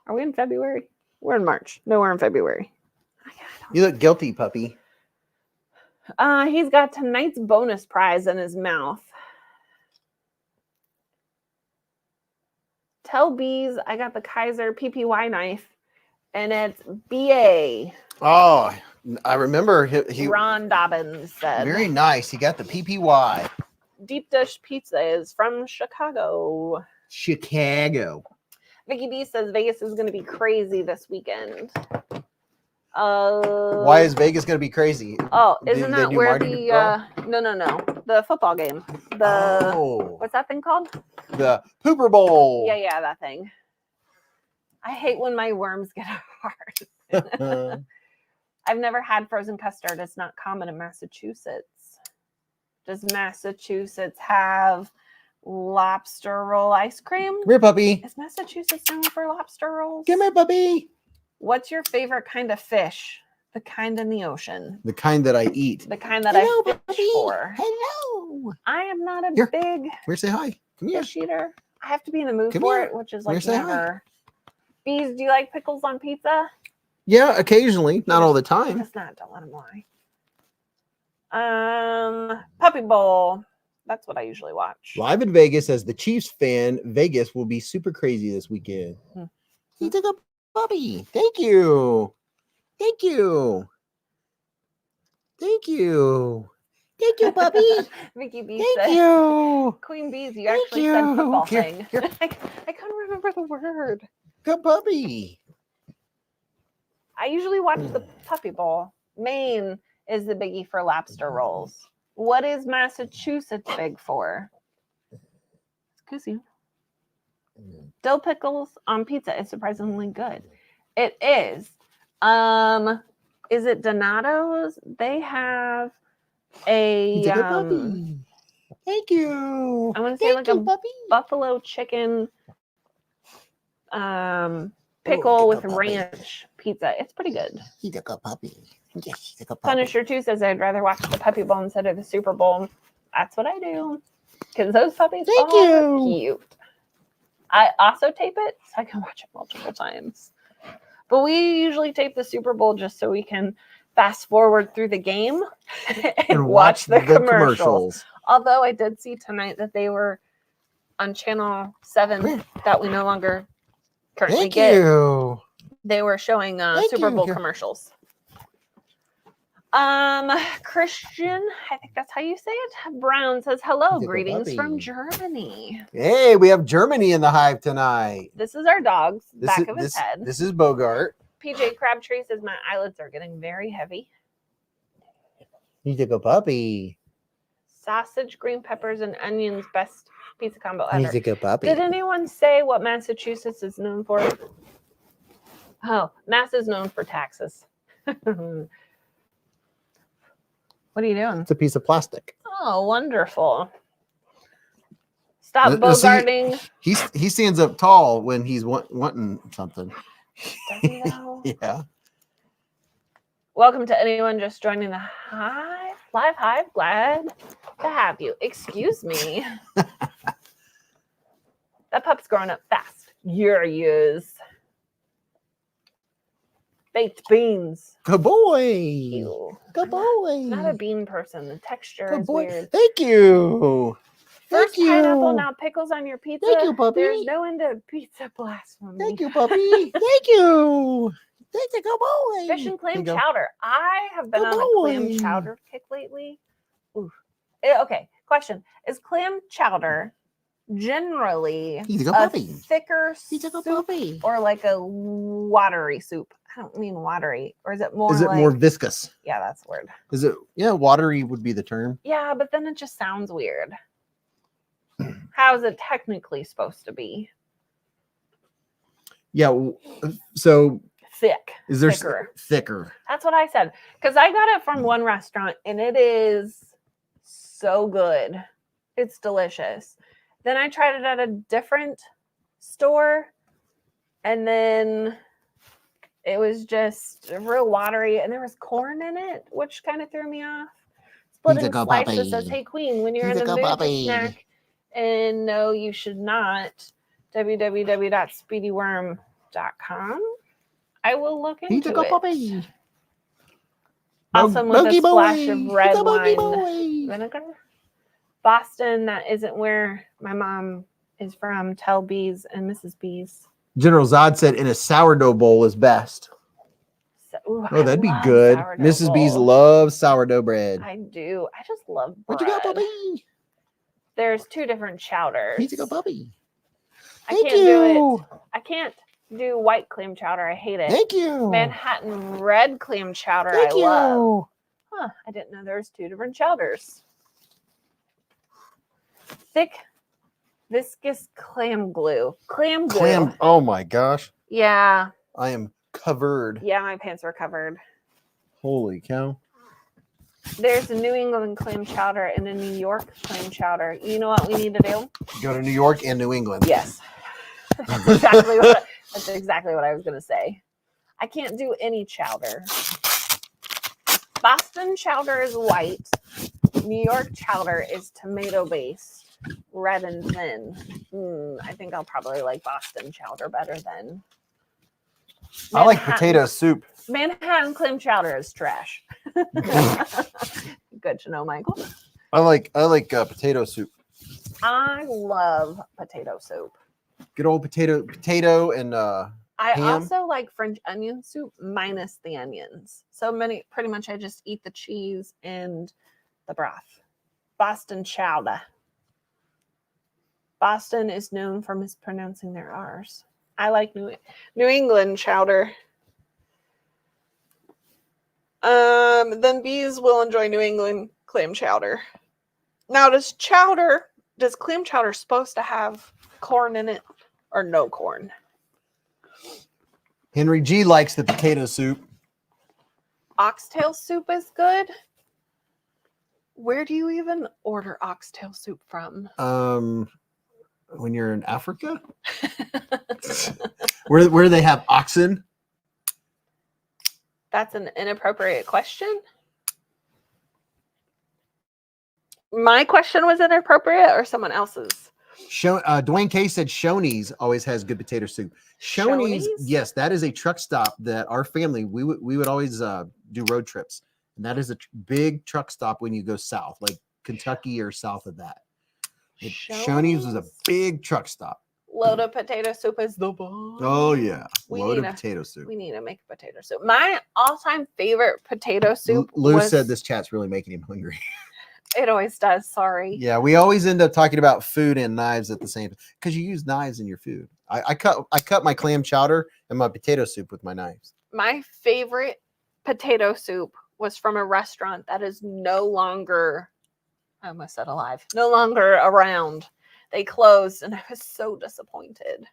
Are we in February? We're in March. No, we're in February. You look guilty, puppy. He's got tonight's bonus prize in his mouth. Tell Beez I got the Kaiser PPY knife, and it's BA. Oh, I remember he Ron Dobbins said. very nice. He got the PPY. Deep dish pizza is from Chicago. Chicago. Vicky B says Vegas is going to be crazy this weekend. Why is Vegas going to be crazy? Oh, Did isn't they that do where Mardi Gras? no, the football game. What's that thing called? The Hooper Bowl. Yeah, that thing. I hate when my worms get hard. I've never had frozen custard. It's not common in Massachusetts. Does Massachusetts have lobster roll ice cream? Come here, puppy. Is Massachusetts known for lobster rolls? Come here, puppy. What's your favorite kind of fish? The kind in the ocean. The kind that I eat. The kind that Hello, I fish puppy. for. Hello. I am not a Here. big Here, say hi. Come here. fish eater. I have to be in the mood Come for here. it, which is Come here, like say hi. never. Beez, do you like pickles on pizza? Yeah, occasionally. Not all the time. Just not. Don't let him lie. Puppy Bowl. That's what I usually watch. Live in Vegas, as the Chiefs fan, Vegas will be super crazy this weekend. He took a puppy. Thank you. Thank you. Thank you. Thank you, puppy. Vicky B Thank said, you. Queen Beez, you Thank actually said you. football Here, thing. here. I couldn't remember the word. Good puppy. I usually watch the Puppy Bowl. Maine is the biggie for lobster rolls. What is Massachusetts big for? Excuse you. Dill pickles on pizza is surprisingly good. It is. Is it Donato's? They have a He took a puppy. Thank you. I want to say like a puppy. buffalo chicken pickle with puppy. ranch pizza. It's pretty good. He took a puppy. Yes, he took a puppy. Punisher 2 says I'd rather watch the Puppy Bowl instead of the Super Bowl. That's what I do. Because those puppies Thank are you. cute. I also tape it so I can watch it multiple times. But we usually tape the Super Bowl just so we can fast forward through the game and watch the commercials. Although I did see tonight that they were on Channel 7 that we no longer currently Thank get. you. They were showing Thank Super you. Bowl Here. commercials. Christian, I think that's how you say it. Brown says hello, He's a good greetings from puppy. Germany. Hey, we have Germany in the hive tonight. This is our dog's back is, of his head. This is Bogart. PJ Crabtree says my eyelids are getting very heavy. He took a puppy. Sausage, green peppers, and onions best Pizza combo He's ever. a good puppy. Did anyone say what Massachusetts is known for? Oh, Mass is known for taxes. What are you doing? It's a piece of plastic. Oh, wonderful. Stop Now, see, bogarting. he stands up tall when he's wanting something. Does he though? Yeah. Welcome to anyone just joining the Hive. Live Hive. Glad to have you. Excuse me. That pup's growing up fast. You're yours. Baked beans. Good boy. Ew. Good boy. Not a bean person. The texture Good is boy. weird. Thank you. First Thank pineapple, you. now pickles on your pizza. Thank you, puppy. There's no end to pizza blasphemy. Thank you, puppy. Thank you. Thank you, good boy. Fish and clam Here you go. chowder. I have been Good on a clam boy. chowder kick lately. Ooh. Okay, question. Is clam chowder generally He's a good a puppy. thicker He's a good soup puppy. or like a watery soup? I don't mean watery. Or is it more Is it like, more viscous? yeah, that's weird. Is it, yeah, watery would be the term. Yeah, but then it just sounds weird. How is it technically supposed to be? Yeah. So Thick. is there thicker. thicker? That's what I said. Because I got it from one restaurant and it is so good. It's delicious. Then I tried it at a different store and then it was just real watery and there was corn in it, which kind of threw me off. Split He's a in good slices puppy. says, hey, Queen, when you're He's in a the good mood to puppy. snack, and no, you should not, www.speedyworm.com. I will look He's a into good it. puppy. Awesome with a Bogey splash boy. of He's red a bogey wine boy. vinegar. Boston, that isn't where my mom is from. Tell Beez and Mrs. Beez. General Zod said in a sourdough bowl is best. So, ooh, Oh, I that'd be love good. sourdough Mrs. Beez bowl. loves sourdough bread. I do. I just love bread. What you got, puppy? There's two different chowders. He's a good puppy. I Thank can't you. do it. I can't do white clam chowder. I hate it. Thank you. Manhattan red clam chowder. Thank I you. love. Huh, I didn't know there was two different chowders. Thick, viscous clam glue. Clam glue. Clam. Oh my gosh. Yeah. I am covered. Yeah, my pants were covered. Holy cow. There's a New England clam chowder and a New York clam chowder. You know what we need to do? Go to New York and New England. Yes. That's exactly what I was going to say. I can't do any chowder. Boston chowder is white. New York chowder is tomato based, red and thin. I think I'll probably like Boston chowder better than. I like potato soup. Manhattan clam chowder is trash. Good to know, Michael. I like potato soup. I love potato soup. Good old potato and I ham. also like French onion soup minus the onions. So pretty much I just eat the cheese and the broth. Boston chowder. Boston is known for mispronouncing their R's. I like New England chowder. Then Beez will enjoy New England clam chowder. Now, does clam chowder supposed to have corn in it or no corn? Henry G likes the potato soup. Oxtail soup is good. Where do you even order oxtail soup from? When you're in Africa, where they have oxen. That's an inappropriate question. My question was inappropriate or someone else's? Dwayne K said Shoney's always has good potato soup. Shoney's, yes, that is a truck stop that our family, we would always do road trips. And that is a big truck stop when you go south, like Kentucky or south of that. Shoney's was a big truck stop. Loaded potato soup is the bomb. Oh, yeah. Loaded potato soup. We need to make a potato soup. My all-time favorite potato soup Lou said this chat's really making him hungry. It always does. Sorry. Yeah, we always end up talking about food and knives at the same time because you use knives in your food. I cut my clam chowder and my potato soup with my knives. My favorite potato soup was from a restaurant that is no longer, I almost said alive, no longer around. They closed, and I was so disappointed.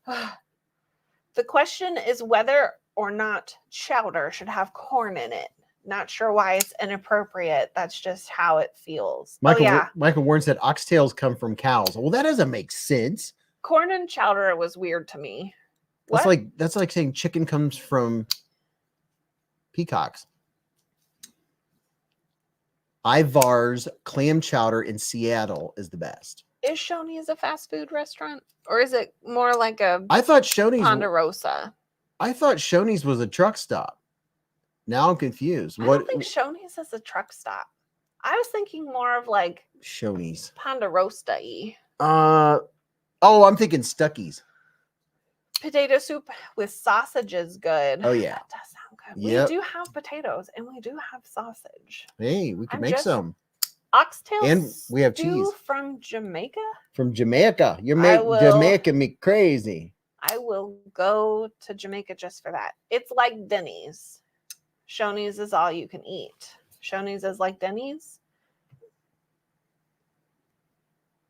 The question is whether or not chowder should have corn in it. Not sure why it's inappropriate. That's just how it feels. Michael Warren said oxtails come from cows. Well, that doesn't make sense. Corn and chowder was weird to me. That's like saying chicken comes from peacocks. Ivar's clam chowder in Seattle is the best. Is Shoney's a fast food restaurant, or is it more like a I thought Shoney's Ponderosa? I thought Shoney's was a truck stop. Now I'm confused. I don't think Shoney's is a truck stop. I was thinking more of like Shoney's Ponderosa-y. Oh, I'm thinking Stuckey's. Potato soup with sausage is good. Oh yeah, that does sound good. Yep. We do have potatoes and we do have sausage. Hey, we can make some. Oxtail and we have cheese from Jamaica. From Jamaica, Jamaica me crazy. I will go to Jamaica just for that. It's like Denny's. Shoney's is all you can eat. Shoney's is like Denny's.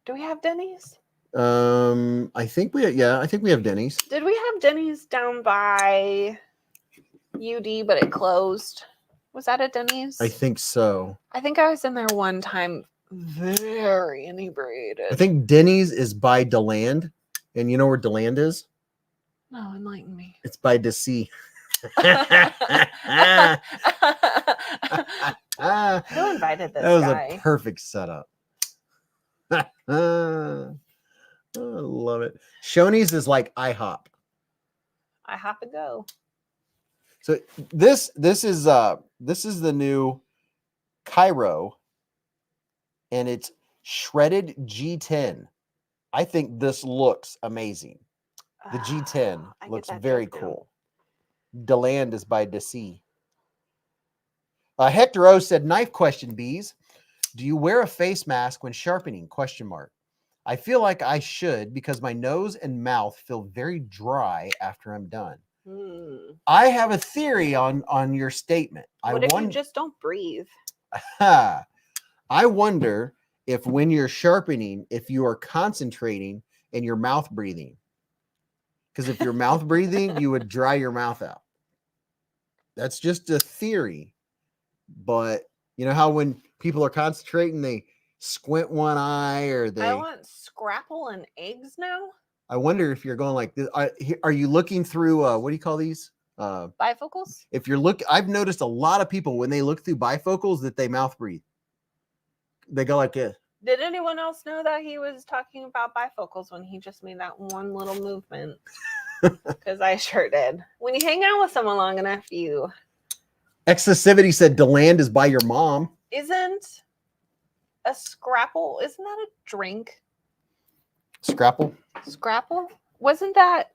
Do we have Denny's? I think we have Denny's. Did we have Denny's down by UD, but it closed? Was that at Denny's? I think so. I think I was in there one time, very inebriated. I think Denny's is by DeLand, and you know where DeLand is? No, enlighten me. It's by DC. Who invited this That was guy? a perfect setup. I love it. Shoney's is like IHOP. I have to go. So this is the new Cairo, and it's shredded G10. I think this looks amazing. The G10 looks very cool. DeLand is by DC. Hector O said, "Knife question, Beez. Do you wear a face mask when sharpening? ? I feel like I should because my nose and mouth feel very dry after I'm done." I have a theory on your statement. What if you just don't breathe? I wonder if when you're sharpening, if you are concentrating and your mouth breathing. Because if you're mouth breathing, you would dry your mouth out. That's just a theory. But you know how when people are concentrating, they squint one eye or they... I want scrapple and eggs now. I wonder if you're going like this. Are you looking through, what do you call these? Bifocals? If you're I've noticed a lot of people when they look through bifocals that they mouth breathe. They go like this. Did anyone else know that he was talking about bifocals when he just made that one little movement? Because I sure did. When you hang out with someone long enough, you... Excessivity said DeLand is by your mom. Isn't a scrapple, isn't that a drink? Scrapple? Scrapple? Wasn't that...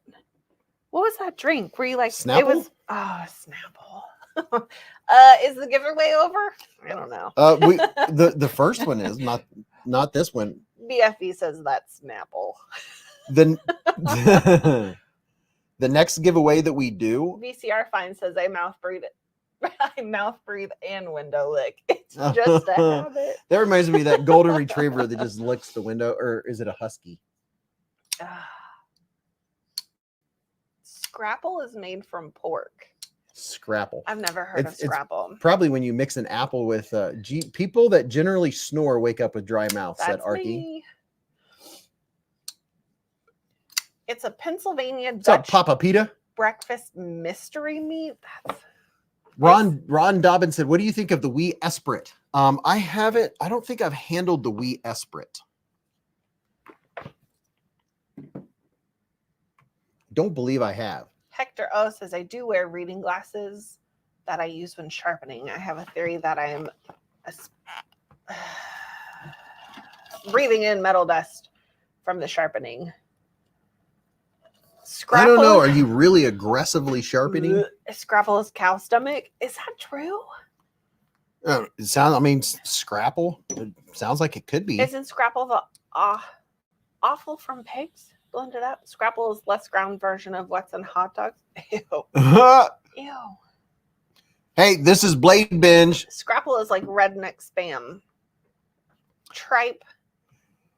What was that drink? Were you like... Snapple? It was... Oh, Snapple. Is the giveaway over? I don't know. The first one is not this one. BFE says that's Snapple. The next giveaway that we do. VCR Fine says I mouth breathe and window lick. It's just a habit. That reminds me of that golden retriever that just licks the window, or is it a husky? Scrapple is made from pork. Scrapple. I've never heard of scrapple. Probably when you mix an apple with people that generally snore wake up with dry mouth, said Arky. Me. It's a Pennsylvania What's Dutch up, Papa Pita? breakfast mystery meat. That's Ron Dobbins said, "What do you think of the Wee Esprit?" I haven't. I don't think I've handled the Wee Esprit. Don't believe I have. Hector O says, I do wear reading glasses that I use when sharpening. I have a theory that I'm breathing in metal dust from the sharpening. Scrapple, I don't know. Are you really aggressively sharpening? Scrapple is cow stomach. Is that true? It sounds. I mean, scrapple. It sounds like it could be. Isn't scrapple the offal from pigs? Blended up. Scrapple is less ground version of what's in hot dogs. Ew. Ew. Hey, this is Blade Binge. Scrapple is like redneck spam. Tripe.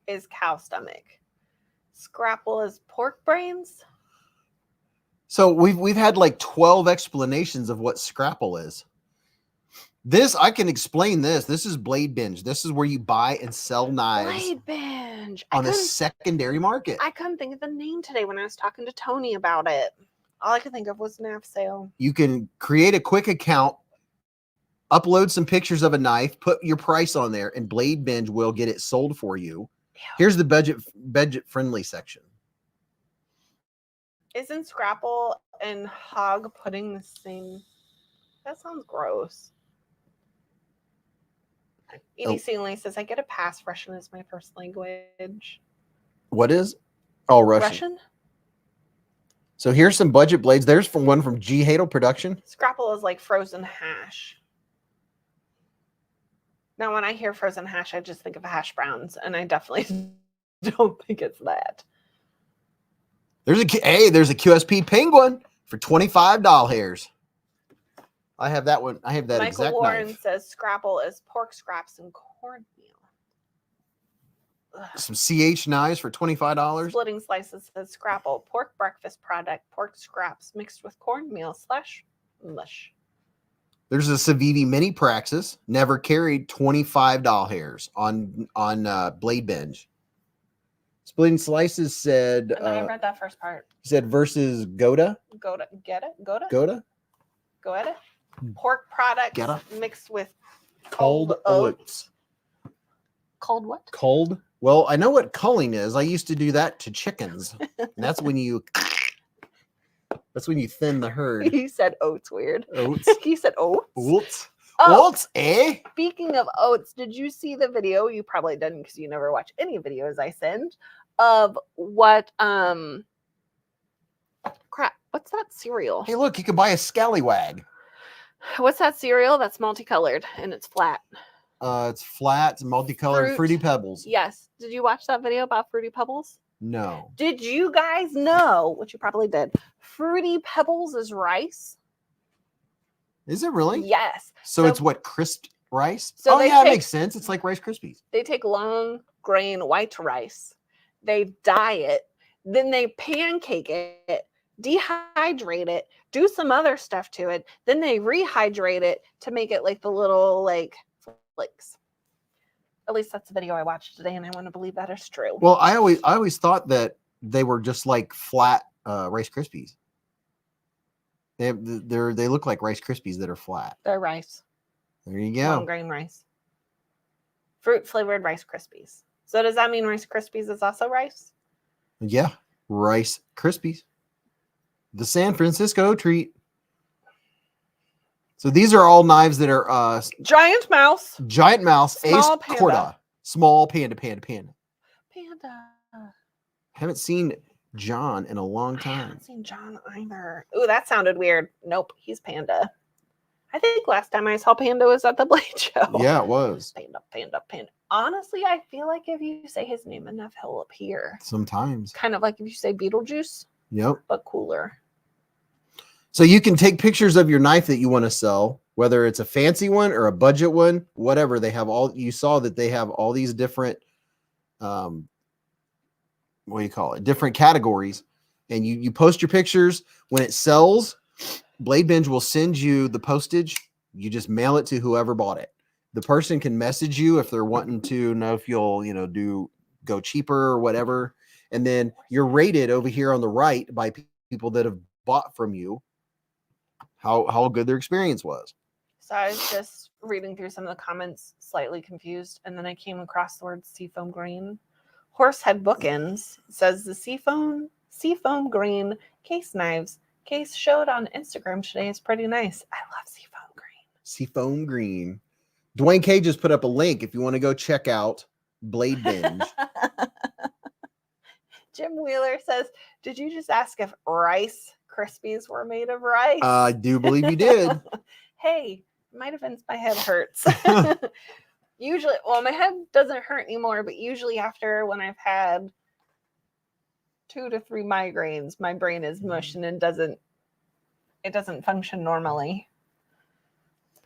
is cow stomach. Scrapple is pork brains. So we've had like 12 explanations of what Scrapple is. This, I can explain this. This is Blade Binge. This is where you buy and sell knives Blade binge. on a secondary market. I couldn't think of the name today when I was talking to Tony about it. All I could think of was NAF sale. You can create a quick account, upload some pictures of a knife, put your price on there, and Blade Binge will get it sold for you. Here's the budget friendly section. Isn't Scrapple and hog pudding the same? That sounds gross. EDC only says I get a pass. Russian is my first language. What is? Oh, Russian. So here's some budget blades. There's one from G Hadel Production. Scrapple is like frozen hash. Now, when I hear frozen hash, I just think of hash browns, and I definitely don't think it's that. There's a QSP penguin for $25. I have that one. I have that Michael exact Warren knife. says Scrapple is pork scraps and cornmeal. Ugh. Some CH knives for $25. Splitting Slices says Scrapple, pork breakfast product, pork scraps mixed with cornmeal / mush. There's a CIVIVI Mini Praxis, never carried, $25 on Blade Binge. Splitting Slices said. And I read that first part. Said versus Goda. Goda, get it? Goda. Goda. Go at it. Pork products mixed with cold oats. Cold what? Cold. Well, I know what culling is. I used to do that to chickens. And that's when you thin the herd. You said oats weird. Oats. You said oats. Oats. Oh, oats, eh? Speaking of oats, did you see the video? You probably didn't because you never watch any videos I send of what crap. What's that cereal? Hey, look, you can buy a scallywag. What's that cereal that's multicolored and it's flat? It's flat, it's multicolored. Fruity Pebbles. Yes. Did you watch that video about Fruity Pebbles? No. Did you guys know, which you probably did, Fruity Pebbles is rice? Is it really? Yes. So it's what, crisped rice? So yeah, it makes sense. It's like Rice Krispies. They take long grain white rice, they dye it, then they pancake it, dehydrate it, do some other stuff to it, then they rehydrate it to make it like the little like flakes. At least that's the video I watched today, and I want to believe that is true. Well, I always thought that they were just like flat Rice Krispies. They look like Rice Krispies that are flat. They're rice. There you go. Long grain rice. Fruit flavored Rice Krispies. So does that mean Rice Krispies is also rice? Yeah, Rice Krispies. The San Francisco treat. So these are all knives that are giant mouse, small ace panda. Corda, small panda. Panda. Haven't seen John in a long I time. haven't seen John either. Ooh, that sounded weird. Nope, he's Panda. I think last time I saw Panda was at the Blade Show. Yeah, it was. Panda. Honestly, I feel like if you say his name enough, he'll appear. Sometimes. Kind of like if you say Beetlejuice. Yep. But cooler. So you can take pictures of your knife that you want to sell, whether it's a fancy one or a budget one, whatever. They have all, you saw that they have all these different, what do you call it? Different categories. And you post your pictures. When it sells, Blade Binge will send you the postage. You just mail it to whoever bought it. The person can message you if they're wanting to know if you'll, go cheaper or whatever. And then you're rated over here on the right by people that have bought from you, how good their experience was. So I was just reading through some of the comments, slightly confused, and then I came across the word seafoam green. Horsehead Bookends says the seafoam green case knives case showed on Instagram today is pretty nice. I love seafoam green. Seafoam green. Dwayne K just put up a link if you want to go check out Blade Binge. Jim Wheeler says, did you just ask if Rice Krispies were made of rice? I do believe you did. Hey, might have been my head hurts. Usually, well, my head doesn't hurt anymore, but usually after when I've had 2 to 3 migraines, my brain is mush and it doesn't function normally.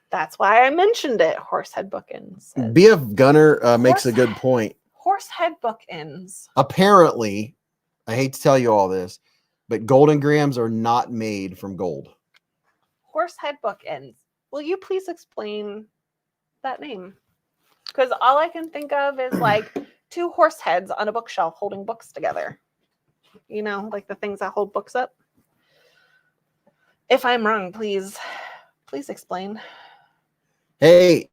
That's why I mentioned it. Horsehead Bookends. BF Gunner makes a good point. Horse head bookends. Apparently, I hate to tell you all this, but golden grams are not made from gold. Horse head bookends. Will you please explain that name? Because all I can think of is like two horse heads on a bookshelf holding books together. You know, like the things that hold books up. If I'm wrong, please explain. Hey,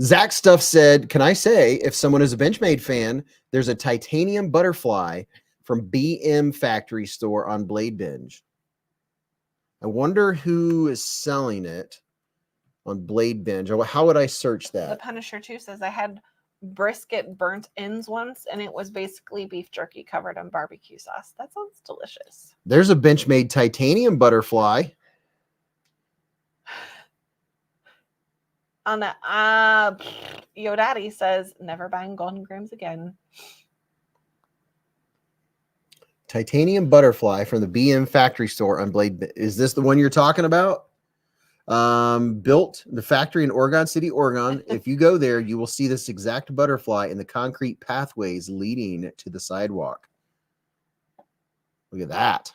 Zach Stuff said, can I say, if someone is a Benchmade fan, there's a titanium butterfly from BM Factory Store on Blade Binge. I wonder who is selling it on Blade Binge. How would I search The that? Punisher 2 says, I had brisket burnt ends once, and it was basically beef jerky covered in barbecue sauce. That sounds delicious. There's a Benchmade titanium butterfly. On the Yodaddy says, never buying golden grams again. Titanium butterfly from the BM Factory Store on Blade. Is this the one you're talking about? Built the factory in Oregon City, Oregon. If you go there, you will see this exact butterfly in the concrete pathways leading to the sidewalk. Look at that.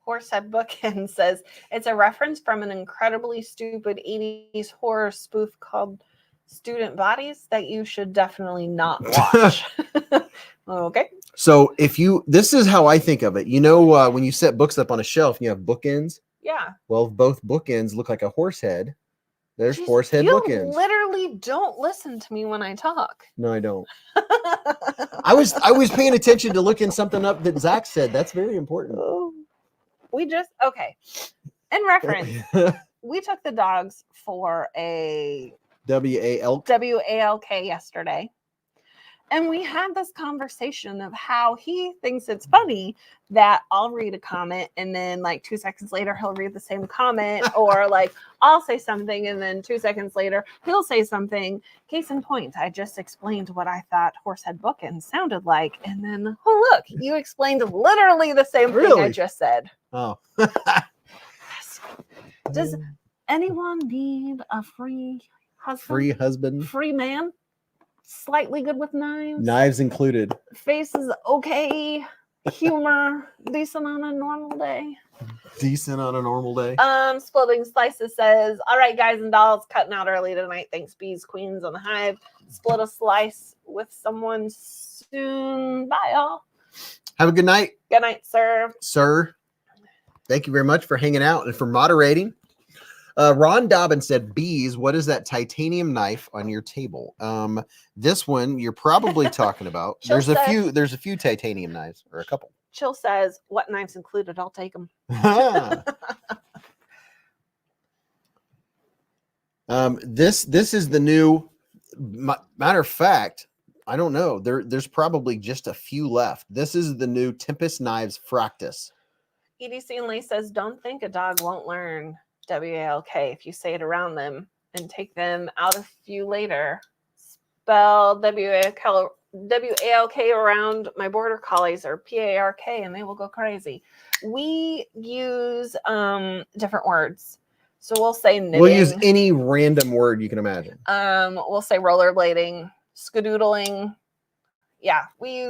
Horsehead Bookend says it's a reference from an incredibly stupid 80s horror spoof called Student Bodies that you should definitely not watch. Okay. So if you, this is how I think of it. You know, when you set books up on a shelf and you have bookends. Yeah. Well, both bookends look like a horse head. There's Jeez, horsehead you bookends. Literally don't listen to me when I talk. No, I don't. I was paying attention to looking something up that Zach said. That's very important. We just, okay. In reference, we took the dogs for a WALK yesterday. And we had this conversation of how he thinks it's funny that I'll read a comment and then like 2 seconds later he'll read the same comment, or like I'll say something and then 2 seconds later he'll say something. Case in point, I just explained what I thought Horsehead Bookend sounded like, and then oh look, you explained literally the same thing I just said. Oh. Does anyone need a free husband? Free husband? Free man? Slightly good with knives. Knives included. Face is okay. Humor decent on a normal day. Decent on a normal day. Splitting Slices says, all right, guys and dolls, cutting out early tonight. Thanks, Bees, Queens on the Hive. Split a slice with someone soon. Bye, y'all. Have a good night. Good night, sir. Sir. Thank you very much for hanging out and for moderating. Ron Dobbins said, Bees, what is that titanium knife on your table? This one you're probably talking about. There's a few titanium knives, or a couple. Chill says, what knives included? I'll take them. This is the new, matter of fact, I don't know. There's probably just a few left. This is the new Tempest Knives Fractus. EDC and Lee says, don't think a dog won't learn WALK if you say it around them and take them out a few later. Spell WALK around my border collies or PARK and they will go crazy. We use different words. So we'll say knitting. We'll use any random word you can imagine. We'll say rollerblading, skadoodling. Yeah, we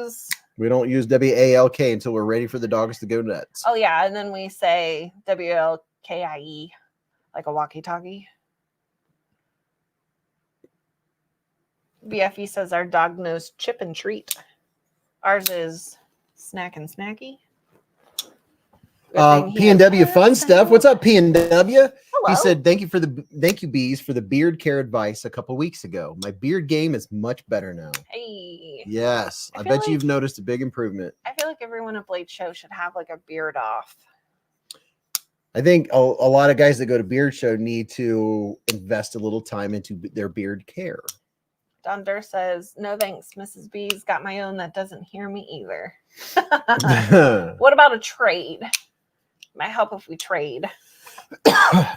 don't use WALK until we're ready for the dogs to go nuts. Oh yeah, and then we say WLKIE, like a walkie-talkie. BFE says our dog knows chip and treat. Ours is snack and snacky. P&W fun stuff. What's up, P&W? Hello. He said, thank you, Bees, for the beard care advice a couple weeks ago. My beard game is much better now. Hey. Yes. I bet you've noticed a big improvement. I feel like everyone at Blade Show should have like a beard off. I think a lot of guys that go to Beard Show need to invest a little time into their beard care. Don Durr says, no thanks, Mrs. B's got my own that doesn't hear me either. What about a trade? Might help if we trade.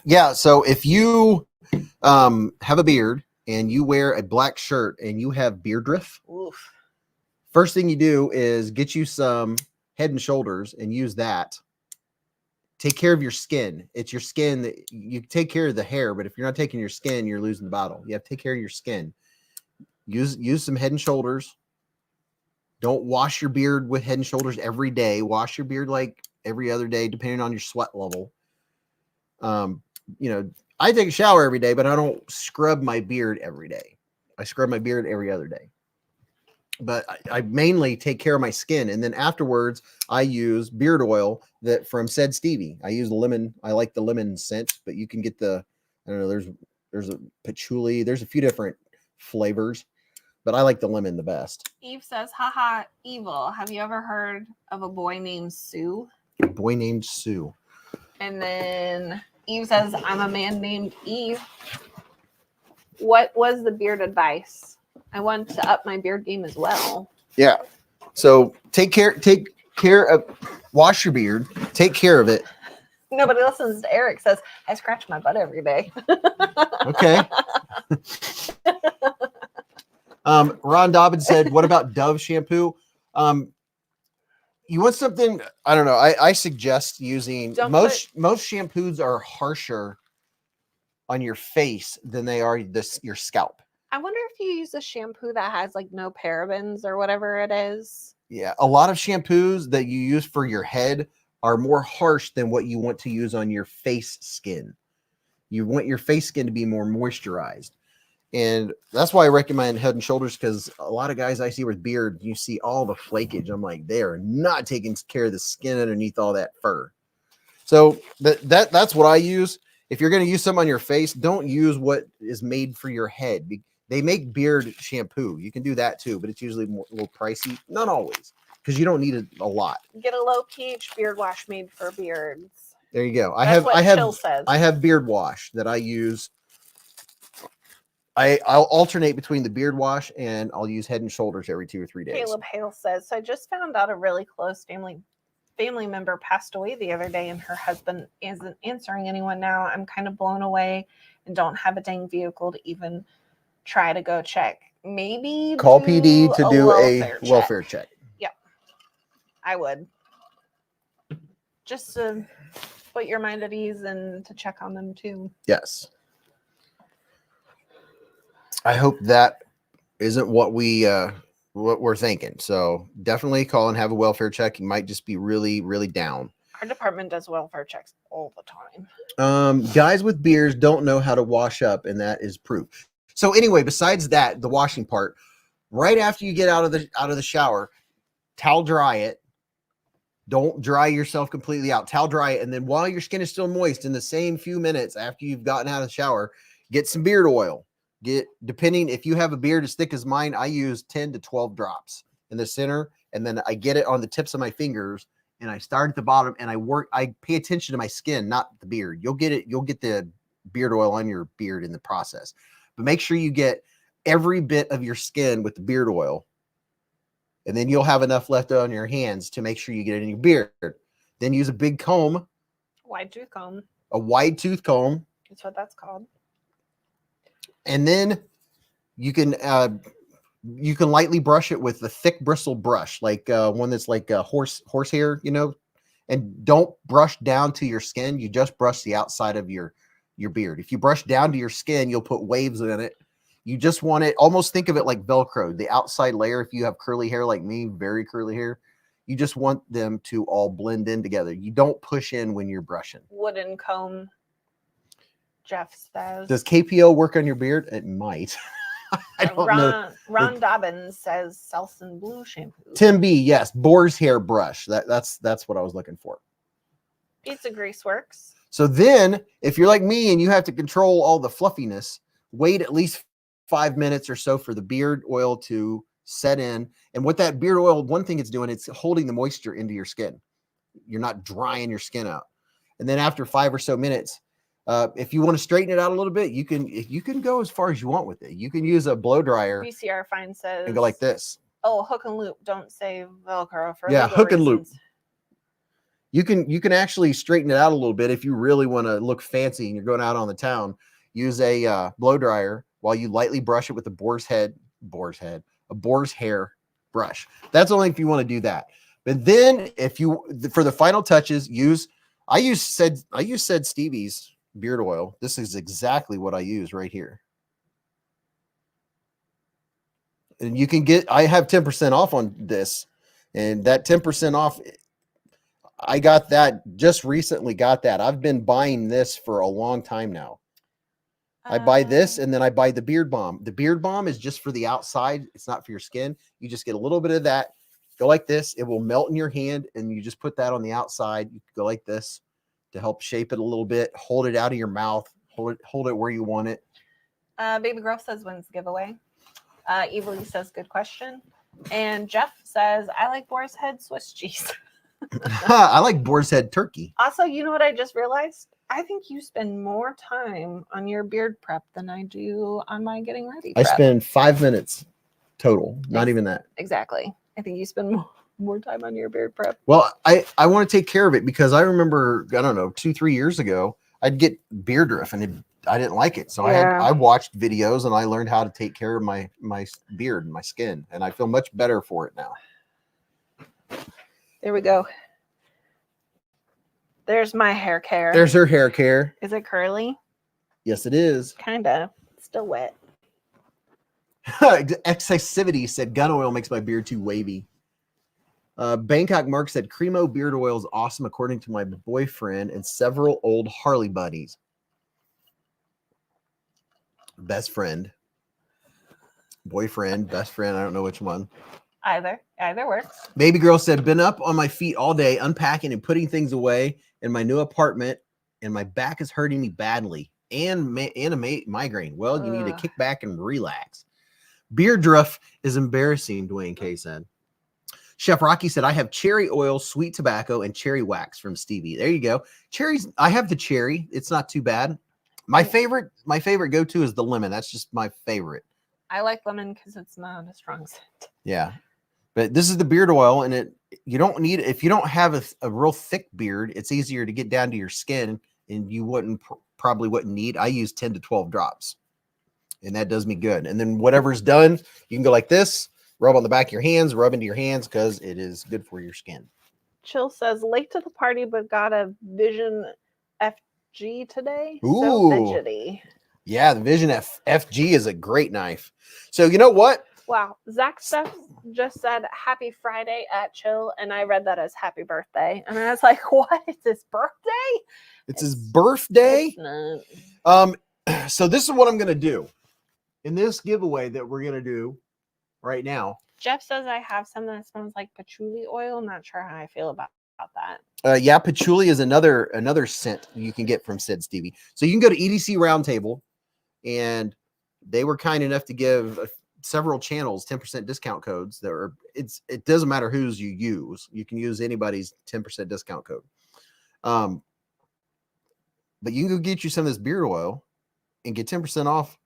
Yeah, so if you have a beard and you wear a black shirt and you have beard drift, oof. First thing you do is get you some Head and Shoulders and use that. Take care of your skin. It's your skin that you take care of the hair, but if you're not taking your skin, you're losing the battle. You have to take care of your skin. use some Head and Shoulders. Don't wash your beard with Head and Shoulders every day. Wash your beard like every other day, depending on your sweat level. You know, I take a shower every day, but I don't scrub my beard every day. I scrub my beard every other day. But I mainly take care of my skin, and then afterwards I use beard oil that from Said Stevie. I use lemon. I like the lemon scent, but you can get the, I don't know, there's a patchouli. There's a few different flavors, but I like the lemon the best. Eve says, haha, evil. Have you ever heard of a boy named Sue? A boy named Sue. And then Eve says, I'm a man named Eve. What was the beard advice? I want to up my beard game as well. Yeah. So take care of, wash your beard, take care of it. Nobody listens to Eric says, I scratch my butt every day. Okay. Ron Dobbins said, what about Dove shampoo? You want something, I don't know. I suggest using most shampoos are harsher on your face than they are your scalp. I wonder if you use a shampoo that has like no parabens or whatever it is. Yeah, a lot of shampoos that you use for your head are more harsh than what you want to use on your face skin. You want your face skin to be more moisturized. And that's why I recommend Head and Shoulders, because a lot of guys I see with beard, you see all the flakage. I'm like, they are not taking care of the skin underneath all that fur. So that's what I use. If you're going to use some on your face, don't use what is made for your head. They make beard shampoo. You can do that too, but it's usually a little pricey. Not always, because you don't need a lot. Get a low pH beard wash made for beards. There you go. That's what Chill says. I have beard wash that I use. I'll alternate between the beard wash and I'll use Head and Shoulders every 2 or 3 days. Caleb Hale says, so I just found out a really close family member passed away the other day and her husband isn't answering anyone now. I'm kind of blown away and don't have a dang vehicle to even try to go check. Maybe call PD to do a welfare check. Yep. I would. Just to put your mind at ease and to check on them too. Yes. I hope that isn't what we're thinking. So definitely call and have a welfare check. You might just be really, really down. Our department does welfare checks all the time. Guys with beards don't know how to wash up, and that is proof. So anyway, besides that, the washing part, right after you get out of the shower, towel dry it. Don't dry yourself completely out. Towel dry it, and then while your skin is still moist, in the same few minutes after you've gotten out of the shower, get some beard oil. Depending if you have a beard as thick as mine, I use 10 to 12 drops in the center, and then I get it on the tips of my fingers, and I start at the bottom, and I pay attention to my skin, not the beard. You'll get the beard oil on your beard in the process, but make sure you get every bit of your skin with the beard oil, and then you'll have enough left on your hands to make sure you get it in your beard. Then use a big comb, wide tooth comb, a wide tooth comb. That's what that's called. And then you can lightly brush it with a thick bristle brush, like one that's like horsehair, you know, and don't brush down to your skin. You just brush the outside of your beard. If you brush down to your skin, you'll put waves in it. You just want it, almost think of it like Velcro, the outside layer. If you have curly hair like me, very curly hair, you just want them to all blend in together. You don't push in when you're brushing. Wooden comb. Jeff says. Does KPO work on your beard? It might. I don't know. Ron Dobbins says Selsun Blue shampoo. Tim B, yes, boar's hair brush. That's what I was looking for. Pizza Grease works. So then, if you're like me and you have to control all the fluffiness, wait at least 5 minutes or so for the beard oil to set in. And what that beard oil, one thing it's doing, it's holding the moisture into your skin. You're not drying your skin out. And then after 5 or so minutes, if you want to straighten it out a little bit, you can go as far as you want with it. You can use a blow dryer. VCR Fine says and go like this. Oh, hook and loop. Don't say Velcro for hook and loop. reasons. You can actually straighten it out a little bit if you really want to look fancy and you're going out on the town. Use a blow dryer while you lightly brush it with a boar's hair brush. That's only if you want to do that. But then if you, for the final touches, I use Said Stevie's beard oil. This is exactly what I use right here. And you can get, I have 10% off on this, and that 10% off, I got that just recently got that. I've been buying this for a long time now. I buy this and then I buy the beard balm. The beard balm is just for the outside. It's not for your skin. You just get a little bit of that. Go like this. It will melt in your hand, and you just put that on the outside. You go like this to help shape it a little bit. Hold it out of your mouth. Hold it where you want it. Baby Girl says, when's the giveaway? Evilly says, good question. And Jeff says, I like boar's head Swiss cheese. I like boar's head turkey. Also, you know what I just realized? I think you spend more time on your beard prep than I do on my getting ready prep. I spend 5 minutes total, not even that. Exactly. I think you spend more time on your beard prep. Well, I want to take care of it because I remember, I don't know, 2-3 years ago, I'd get beard drift and I didn't like it. So I watched videos and I learned how to take care of my beard and my skin, and I feel much better for it now. There we go. There's my hair care. There's her hair care. Is it curly? Yes, it is. Kinda. Still wet. Excessivity said gun oil makes my beard too wavy. Bangkok Mark said Cremo beard oil is awesome according to my boyfriend and several old Harley buddies. Best friend. Boyfriend, best friend, I don't know which one. Either works. Baby Girl said, been up on my feet all day, unpacking and putting things away in my new apartment, and my back is hurting me badly, and a migraine. Well, you need to kick back and relax. Beard drift is embarrassing, Dwayne K said. Chef Rocky said, I have cherry oil, sweet tobacco, and cherry wax from Stevie. There you go. Cherries, I have the cherry. It's not too bad. My favorite go-to is the lemon. That's just my favorite. I like lemon because it's not a strong scent. Yeah. But this is the beard oil, and you don't need, if you don't have a real thick beard, it's easier to get down to your skin, and you probably wouldn't need. I use 10 to 12 drops, and that does me good. And then whatever's done, you can go like this, rub on the back of your hands, rub into your hands, because it is good for your skin. Chill says, late to the party, but got a Vision FG today. Ooh. So fidgety. Yeah, the Vision FG is a great knife. So you know what? Wow. Zach Stuff just said happy Friday at Chill, and I read that as happy birthday. And I was like, what? It's his birthday? It's his birthday? It's not. So this is what I'm going to do. In this giveaway that we're going to do right now. Jeff says I have some that smells like patchouli oil. Not sure how I feel about that. Yeah, patchouli is another scent you can get from Sid Stevie. So you can go to EDC Roundtable, and they were kind enough to give several channels 10% discount codes. It doesn't matter whose you use. You can use anybody's 10% discount code. But you can go get you some of this beard oil and get 10% off,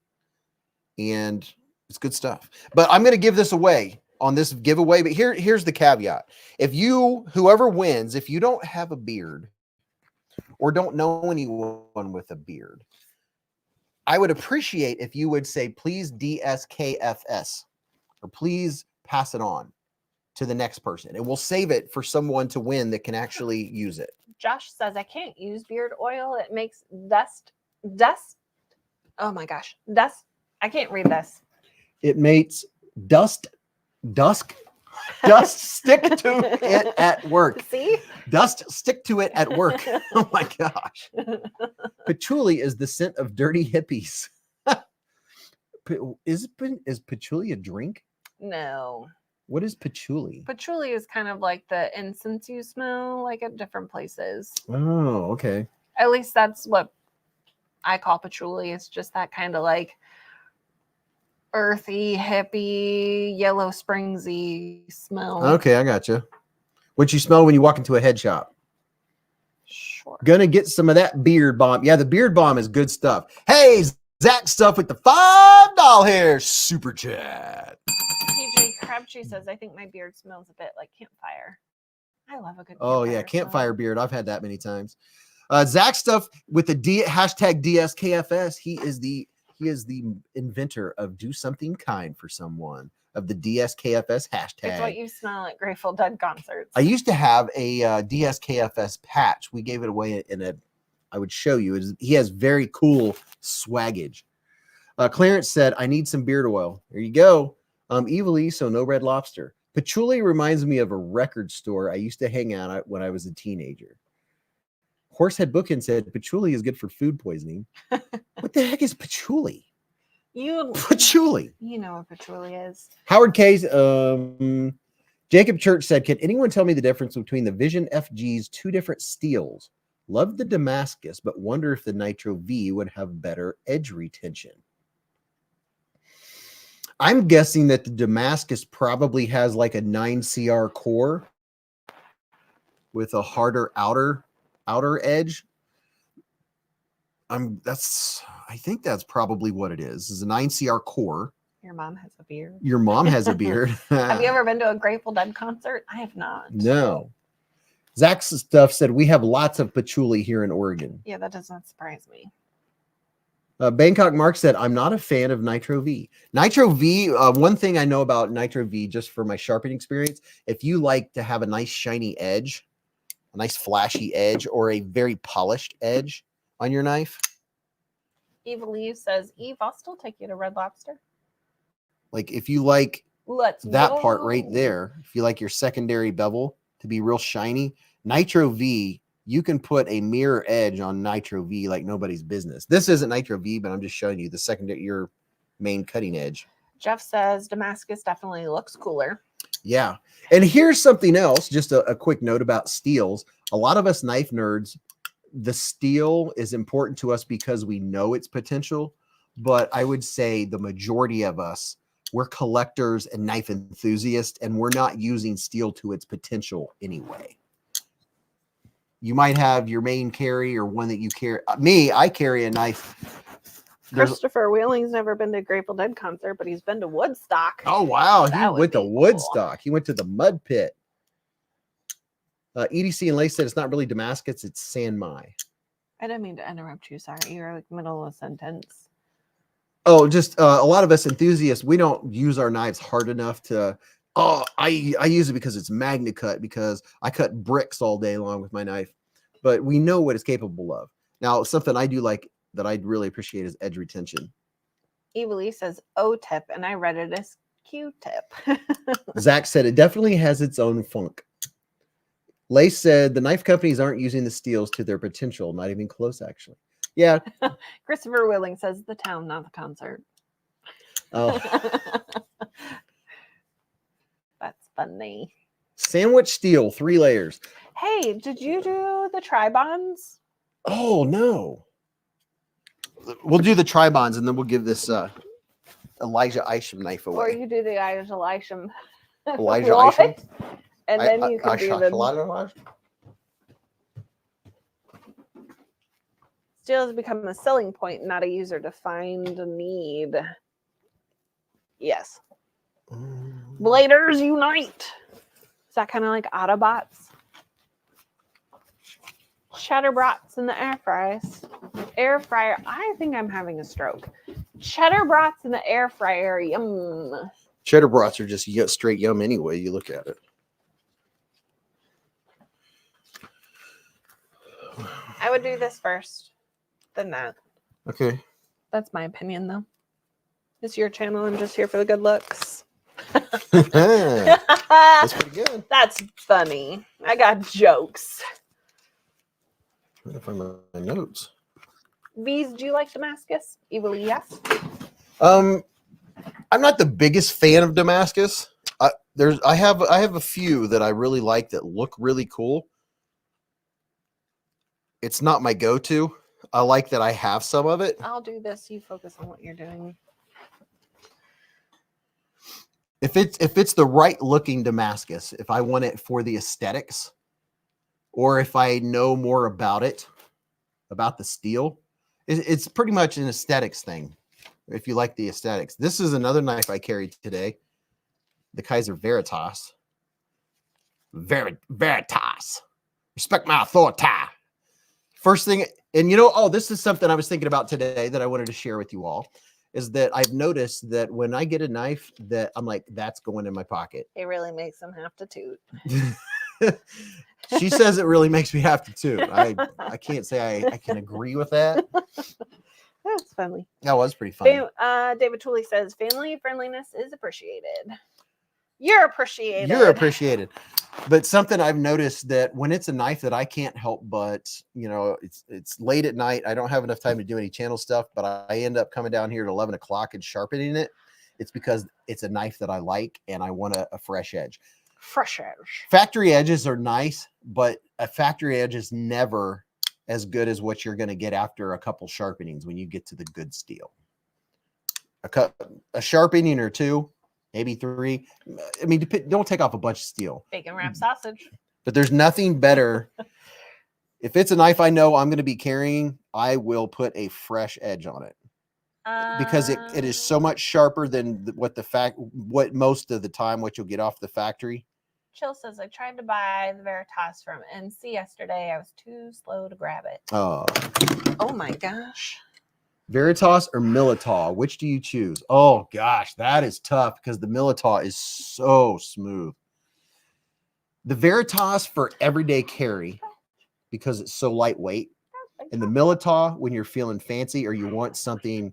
and it's good stuff. But I'm going to give this away on this giveaway. But here's the caveat. Whoever wins, if you don't have a beard or don't know anyone with a beard, I would appreciate if you would say, please DSKFS, or please pass it on to the next person. And we'll save it for someone to win that can actually use it. Josh says, I can't use beard oil. It makes dust. Oh my gosh. Dust. I can't read this. It makes dust stick to it at work. See? Dust stick to it at work. Oh my gosh. Patchouli is the scent of dirty hippies. Is patchouli a drink? No. What is patchouli? Patchouli is kind of like the incense you smell like at different places. Oh, okay. At least that's what I call patchouli. It's just that kind of like earthy, hippie, Yellow Springsy smell. Okay, I got you. What you smell when you walk into a head shop. Sure. Gonna get some of that beard balm. Yeah, the beard balm is good stuff. Hey, Zach Stuff with the $5 here. Super chat. PJ Crabtree says, I think my beard smells a bit like campfire. I love a good Oh, yeah, campfire beard. I've had that many times. Zach Stuff with the hashtag DSKFS. He is the inventor of do something kind for someone, of the DSKFS hashtag. It's what you smell at Grateful Dead concerts. I used to have a DSKFS patch. We gave it away I would show you. He has very cool swaggage. Clarence said, I need some beard oil. There you go. Evilly, so no Red Lobster. Patchouli reminds me of a record store I used to hang out at when I was a teenager. Horsehead Bookend said patchouli is good for food poisoning. What the heck is patchouli? Patchouli. You know what patchouli is. Howard K's Jacob Church said, can anyone tell me the difference between the Vision FG's two different steels? Love the Damascus, but wonder if the Nitro V would have better edge retention. I'm guessing that the Damascus probably has like a 9CR core with a harder outer edge. I think that's probably what it is. It's a 9CR core. Your mom has a beard. Your mom has a beard. Have you ever been to a Grateful Dead concert? I have not. No. Zach's stuff said we have lots of patchouli here in Oregon. Yeah, that does not surprise me. Bangkok Mark said, I'm not a fan of Nitro V. Nitro V, one thing I know about Nitro V, just for my sharpening experience, if you like to have a nice shiny edge, a nice flashy edge, or a very polished edge on your knife. Eve Lee says, Eve, I'll still take you to Red Lobster. Like if you like that go. part right there, if you like your secondary bevel to be real shiny, Nitro V, you can put a mirror edge on Nitro V like nobody's business. This isn't Nitro V, but I'm just showing you the secondary, your main cutting edge. Jeff says Damascus definitely looks cooler. Yeah. And here's something else, just a quick note about steels. A lot of us knife nerds, the steel is important to us because we know its potential. But I would say the majority of us, we're collectors and knife enthusiasts, and we're not using steel to its potential anyway. You might have your main carry or one that you carry. Me, I carry a knife. Christopher Wheeling's never been to a Grateful Dead concert, but he's been to Woodstock. Oh, wow. He went to cool. Woodstock. He went to the mud pit. EDC and Lace said it's not really Damascus, it's San Mai. I didn't mean to interrupt you. Sorry. You're like middle of a sentence. Oh, just a lot of us enthusiasts, we don't use our knives hard enough to, I use it because it's magna cut, because I cut bricks all day long with my knife. But we know what it's capable of. Now, something I do like that I'd really appreciate is edge retention. Evilly says O-tip, and I read it as Q-tip. Zach said it definitely has its own funk. Lace said the knife companies aren't using the steels to their potential. Not even close, actually. Yeah. Christopher Willing says the town, not the concert. Oh. That's funny. Sandwich steel, 3 layers. Hey, did you do the tri-bonds? Oh, no. We'll do the tri-bonds, and then we'll give this Elijah Isham knife away. Or you do the Elijah Isham. Elijah Isham? And then you can do the... Steel has become a selling point, not a user-defined need. Yes. Bladers unite. Is that kind of like Autobots? Cheddar-brats in the air fries. Air fryer. I think I'm having a stroke. Cheddar-brats in the air fryer. Yum. Cheddar brats are just straight yum anyway. You look at it. I would do this first, then that. Okay. That's my opinion, though. It's your channel. I'm just here for the good looks. That's pretty good. That's funny. I got jokes. I'm gonna find my notes. Beez, do you like Damascus? Evilly, yes. I'm not the biggest fan of Damascus. I have a few that I really like that look really cool. It's not my go-to. I like that I have some of it. I'll do this. You focus on what you're doing. If it's the right looking Damascus, if I want it for the aesthetics, or if I know more about it, about the steel, it's pretty much an aesthetics thing. If you like the aesthetics, this is another knife I carried today, the Kaiser Veritas. Veritas. Respect my authority. First thing, and this is something I was thinking about today that I wanted to share with you all, is that I've noticed that when I get a knife that I'm like, that's going in my pocket. It really makes them have to toot. She says it really makes me have to toot. I can't say I can agree with that. That's funny. That was pretty funny. David Tooley says, family friendliness is appreciated. You're appreciated. You're appreciated. But something I've noticed that when it's a knife that I can't help but, you know, it's late at night. I don't have enough time to do any channel stuff, but I end up coming down here at 11 o'clock and sharpening it. It's because it's a knife that I like and I want a fresh edge. Fresh edge. Factory edges are nice, but a factory edge is never as good as what you're going to get after a couple sharpenings when you get to the good steel. A sharpening or two, maybe three. I mean, don't take off a bunch of steel. Bacon wrap sausage. But there's nothing better. If it's a knife I know I'm going to be carrying, I will put a fresh edge on it. Because it is so much sharper than what most of the time what you'll get off the factory. Chill says, I tried to buy the Veritas from NC yesterday. I was too slow to grab it. Oh My gosh. Veritas or Militaw, which do you choose? Oh gosh, that is tough because the Militaw is so smooth. The Veritas for everyday carry because it's so lightweight, and the Militaw when you're feeling fancy or you want something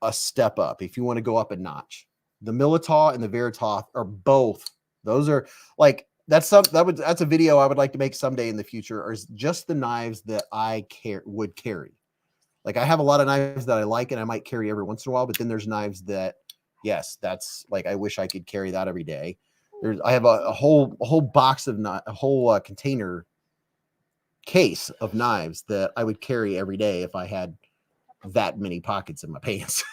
a step up, if you want to go up a notch. The Militaw and the Veritas are both. Those are like that's a video I would like to make someday in the future, or is just the knives that I would carry. Like I have a lot of knives that I like and I might carry every once in a while, but then there's knives that, yes, that's like I wish I could carry that every day. I have a whole box of a whole container case of knives that I would carry every day if I had that many pockets in my pants.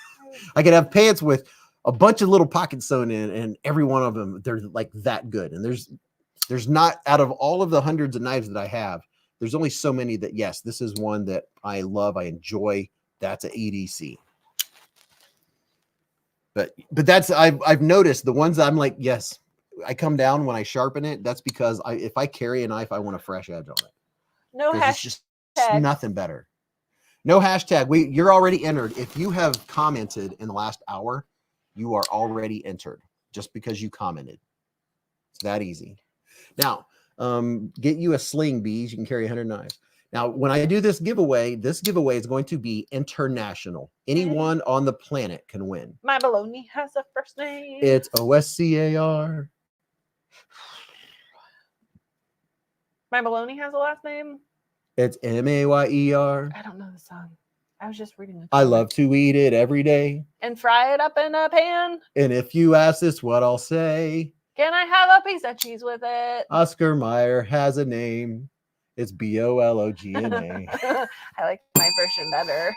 I could have pants with a bunch of little pockets sewn in, and every one of them, they're like that good. And there's not, out of all of the hundreds of knives that I have, there's only so many that, yes, this is one that I love, I enjoy. That's an EDC. But that's, I've noticed the ones I'm like, yes, I come down when I sharpen it. That's because if I carry a knife, I want a fresh edge on it. No hashtag. It's just nothing better. No hashtag. You're already entered. If you have commented in the last hour, you are already entered just because you commented. It's that easy. Now, get you a sling, Beez. You can carry 100 knives. Now, when I do this giveaway is going to be international. Anyone on the planet can win. My baloney has a first name. It's OSCAR. My baloney has a last name. It's MAYER. I don't know the song. I was just reading it. I love to eat it every day. And fry it up in a pan. And if you ask this, what I'll say. Can I have a piece of cheese with it? Oscar Mayer has a name. It's BOLOGNA. I like my version better.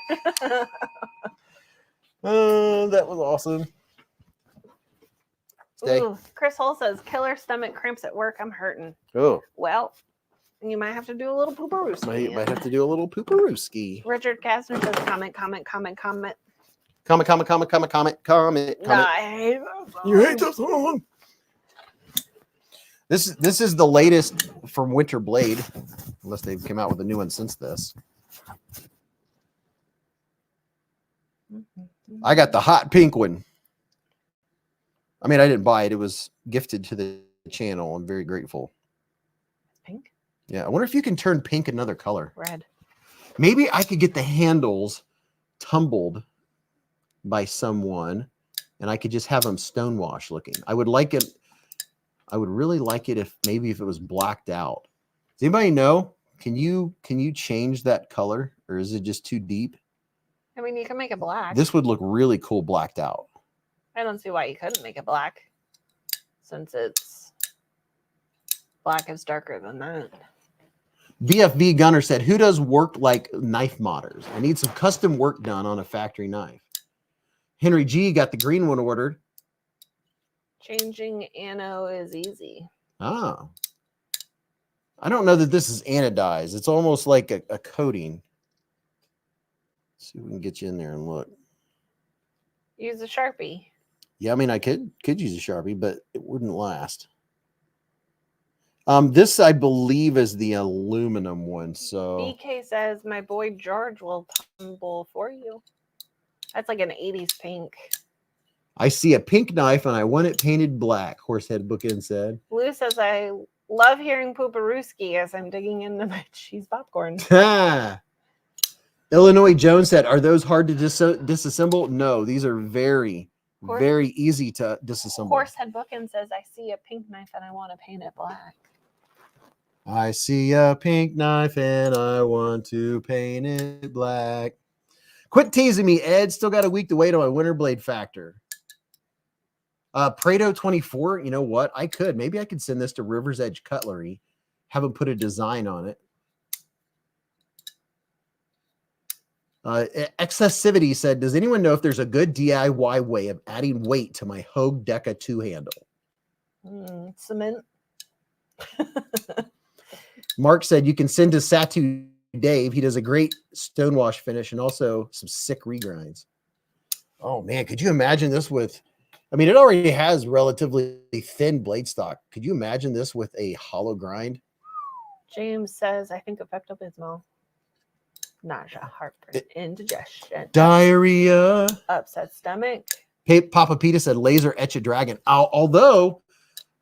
Oh, that was awesome. Stay. Ooh, Chris Hull says, killer stomach cramps at work. I'm hurting. Oh. Well, you might have to do a little pooperooski. Might have to do a little pooperooski. Richard Kastner says, comment. Comment. No, I hate that song. You hate that song. This is the latest from Winter Blade, unless they've come out with a new one since this. I got the hot pink one. I mean, I didn't buy it. It was gifted to the channel. I'm very grateful. Pink? Yeah, I wonder if you can turn pink another color. Red. Maybe I could get the handles tumbled by someone, and I could just have them stonewash looking. I would like it. I would really like it if it was blacked out. Does anybody know? Can you change that color, or is it just too deep? I mean, you can make it black. This would look really cool blacked out. I don't see why you couldn't make it black, since it's black is darker than that. VFV Gunner said, who does work like knife modders? I need some custom work done on a factory knife. Henry G got the green one ordered. Changing ano is easy. Ah. I don't know that this is anodized. It's almost like a coating. Let's see if we can get you in there and look. Use a Sharpie. Yeah, I mean, I could use a Sharpie, but it wouldn't last. This, I believe, is the aluminum one. So BK says, my boy George will tumble for you. That's like an 80s pink. I see a pink knife, and I want it painted black, Horsehead Bookend said. Lou says, I love hearing Pooperooski as I'm digging into my cheese popcorn. Illinois Jones said, "Are those hard to disassemble?" No, these are very, Horse- very easy to disassemble. Horsehead Bookin says, I see a pink knife and I want to paint it black. I see a pink knife and I want to paint it black. Quit teasing me, Ed. Still got a week to wait on my winter blade factor. Prado 24, you know what? I could. Maybe I could send this to River's Edge Cutlery, have them put a design on it. Excessivity said, does anyone know if there's a good DIY way of adding weight to my Hogue Deca 2 handle? Cement. Mark said, you can send to Satu Dave. He does a great stonewash finish and also some sick regrinds. Oh, man. Could you imagine this with, I mean, it already has relatively thin blade stock. Could you imagine this with a hollow grind? James says, I think of Pepto-Bismol. Nausea, heartburn, indigestion, diarrhea, upset stomach. Papa Pita said laser etch a dragon. Although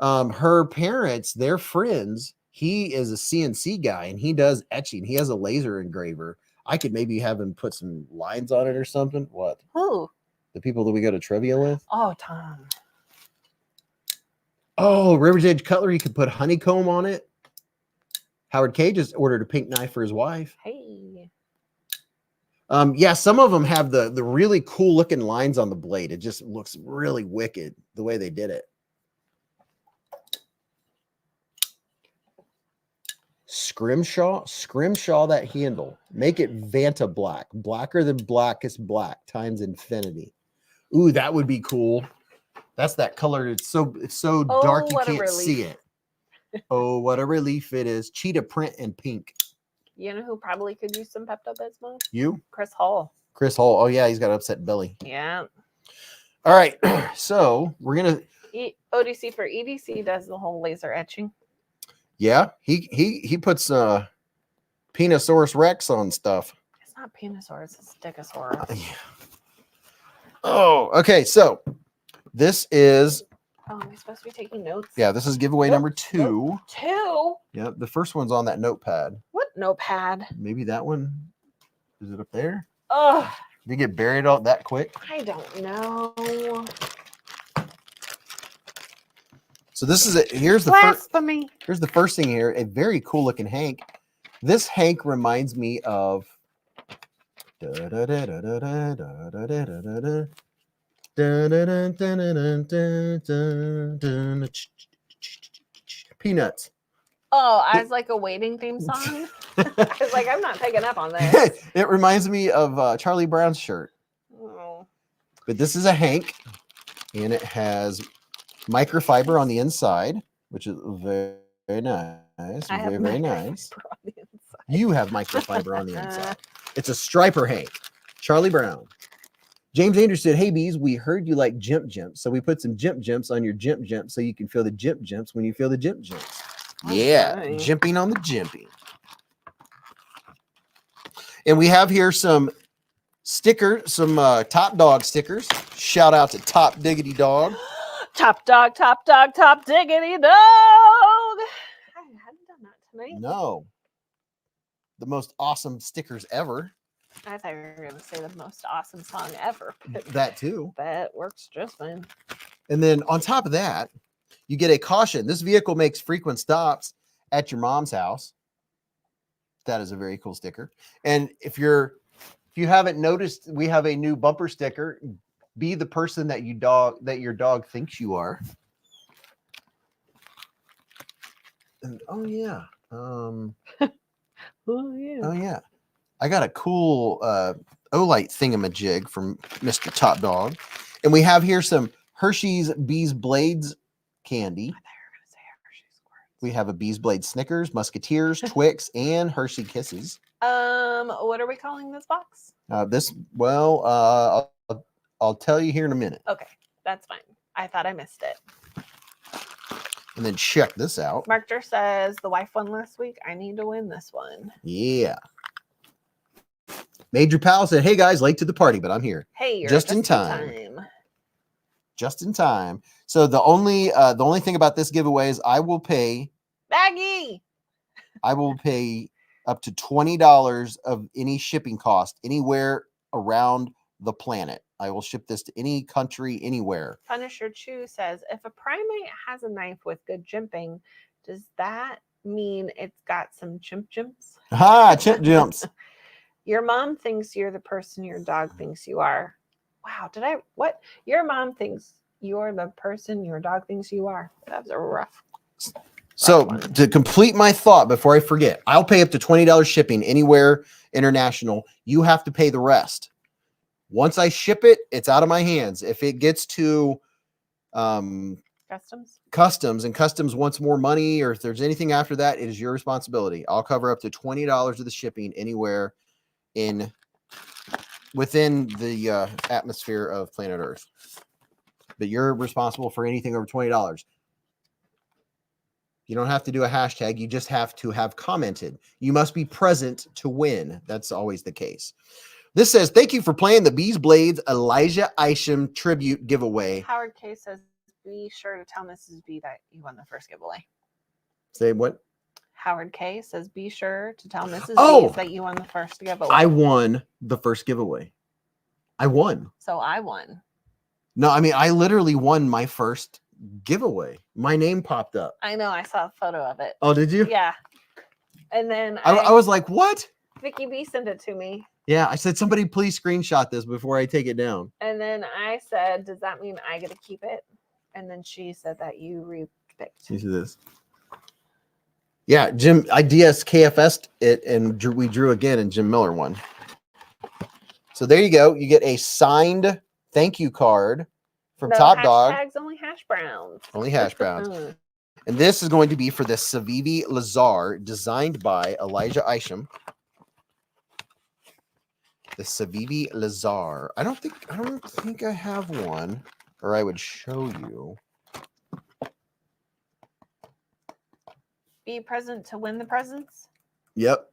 her parents, they're friends, he is a CNC guy and he does etching. He has a laser engraver. I could maybe have him put some lines on it or something. What? Who? The people that we go to trivia with. Oh, Tom. Oh, River's Edge Cutlery could put honeycomb on it. Howard K just ordered a pink knife for his wife. Hey. Yeah, some of them have the really cool looking lines on the blade. It just looks really wicked the way they did it. Scrimshaw that handle. Make it Vanta black. Blacker than blackest black times infinity. Ooh, that would be cool. That's that color. It's so dark you can't see it. Oh, what a relief it is. Cheetah print and pink. You know who probably could use some Pepto-Bismol? You? Chris Hall. Chris Hall. Oh, yeah, he's got upset belly. Yeah. All right. So we're going to... ODC for EDC does the whole laser etching. Yeah. He puts Penosaurus Rex on stuff. It's not Penosaurus. It's Stegosaurus. Yeah. Oh, okay. So this is... Oh, am I supposed to be taking notes? Yeah, this is giveaway number 2. 2? Yeah, the first one's on that notepad. What notepad? Maybe that one. Is it up there? Ugh. Did you get buried out that quick? I don't know. So this is it. Here's the blasphemy. Here's the first thing here. A very cool looking Hank. This Hank reminds me of Peanuts. Oh, I was like a waiting theme song. I was like, I'm not picking up on this. It reminds me of Charlie Brown's shirt. Oh. But this is a Hank, and it has microfiber on the inside, which is very, very nice. Very, very nice. You have microfiber on the inside. It's a striper Hank. Charlie Brown. James Andrews said, hey, Beez, we heard you like jimp jimps, so we put some jimp jimps on your jimp jimp so you can feel the jimp jimps when you feel the jimp jimps. Yeah, okay. Jimping on the jimping. And we have here some stickers, some Top Dog stickers. Shout out to Top Diggity Dog. Top Dog, Top Dog, Top Diggity Dog. I haven't done that tonight. No. The most awesome stickers ever. I thought you were going to say the most awesome song ever. That too. That works just fine. And then on top of that, you get a caution. This vehicle makes frequent stops at your mom's house. That is a very cool sticker. And if you haven't noticed, we have a new bumper sticker. Be the person that your dog thinks you are. And oh yeah. Oh yeah. I got a cool Olight thingamajig from Mr. Top Dog. And we have here some Hershey's Beez Blades candy. I thought you were going to say Hershey's Squirts. We have a Beez Blade Snickers, Musketeers, Twix, and Hershey Kisses. What are we calling this box? I'll tell you here in a minute. Okay, that's fine. I thought I missed it. And then check this out. Markter says the wife won last week. I need to win this one. Yeah. Major Pal said, hey guys, late to the party, but I'm here. Hey, you're just in time. Just in time. So the only thing about this giveaway is I will pay Maggie. I will pay up to $20 of any shipping cost anywhere around the planet. I will ship this to any country, anywhere. Punisher Chew says, if a primate has a knife with good jimping, does that mean it's got some chimps? Ha! Chimp jumps. Your mom thinks you're the person your dog thinks you are. Wow, what? Your mom thinks you're the person your dog thinks you are. That was a rough. So one. to complete my thought before I forget, I'll pay up to $20 shipping anywhere international. You have to pay the rest. Once I ship it, it's out of my hands. If it gets to customs and customs wants more money, or if there's anything after that, it is your responsibility. I'll cover up to $20 of the shipping anywhere within the atmosphere of planet Earth. But you're responsible for anything over $20. You don't have to do a hashtag. You just have to have commented. You must be present to win. That's always the case. This says, thank you for playing the Beez Blades Elijah Isham tribute giveaway. Howard K says, be sure to tell Mrs. B that you won the first giveaway. Say what? Howard K says, be sure to tell Mrs. B that you won the first giveaway. I won the first giveaway. I won. So I won. No, I mean, I literally won my first giveaway. My name popped up. I know. I saw a photo of it. Oh, did you? Yeah. And then I was like, what? Vicky B sent it to me. Yeah, I said, somebody please screenshot this before I take it down. And then I said, does that mean I get to keep it? And then she said that you repicked. You see this? Yeah, Jim, I DSKFS'd it, and we drew again, and Jim Miller won. So there you go. You get a signed thank you card from Top Dog. Hashtags only hash browns. Only hash browns. And this is going to be for the CIVIVI Lazar, designed by Elijah Isham. The CIVIVI Lazar. I don't think I have one, or I would show you. Be present to win the presents? Yep.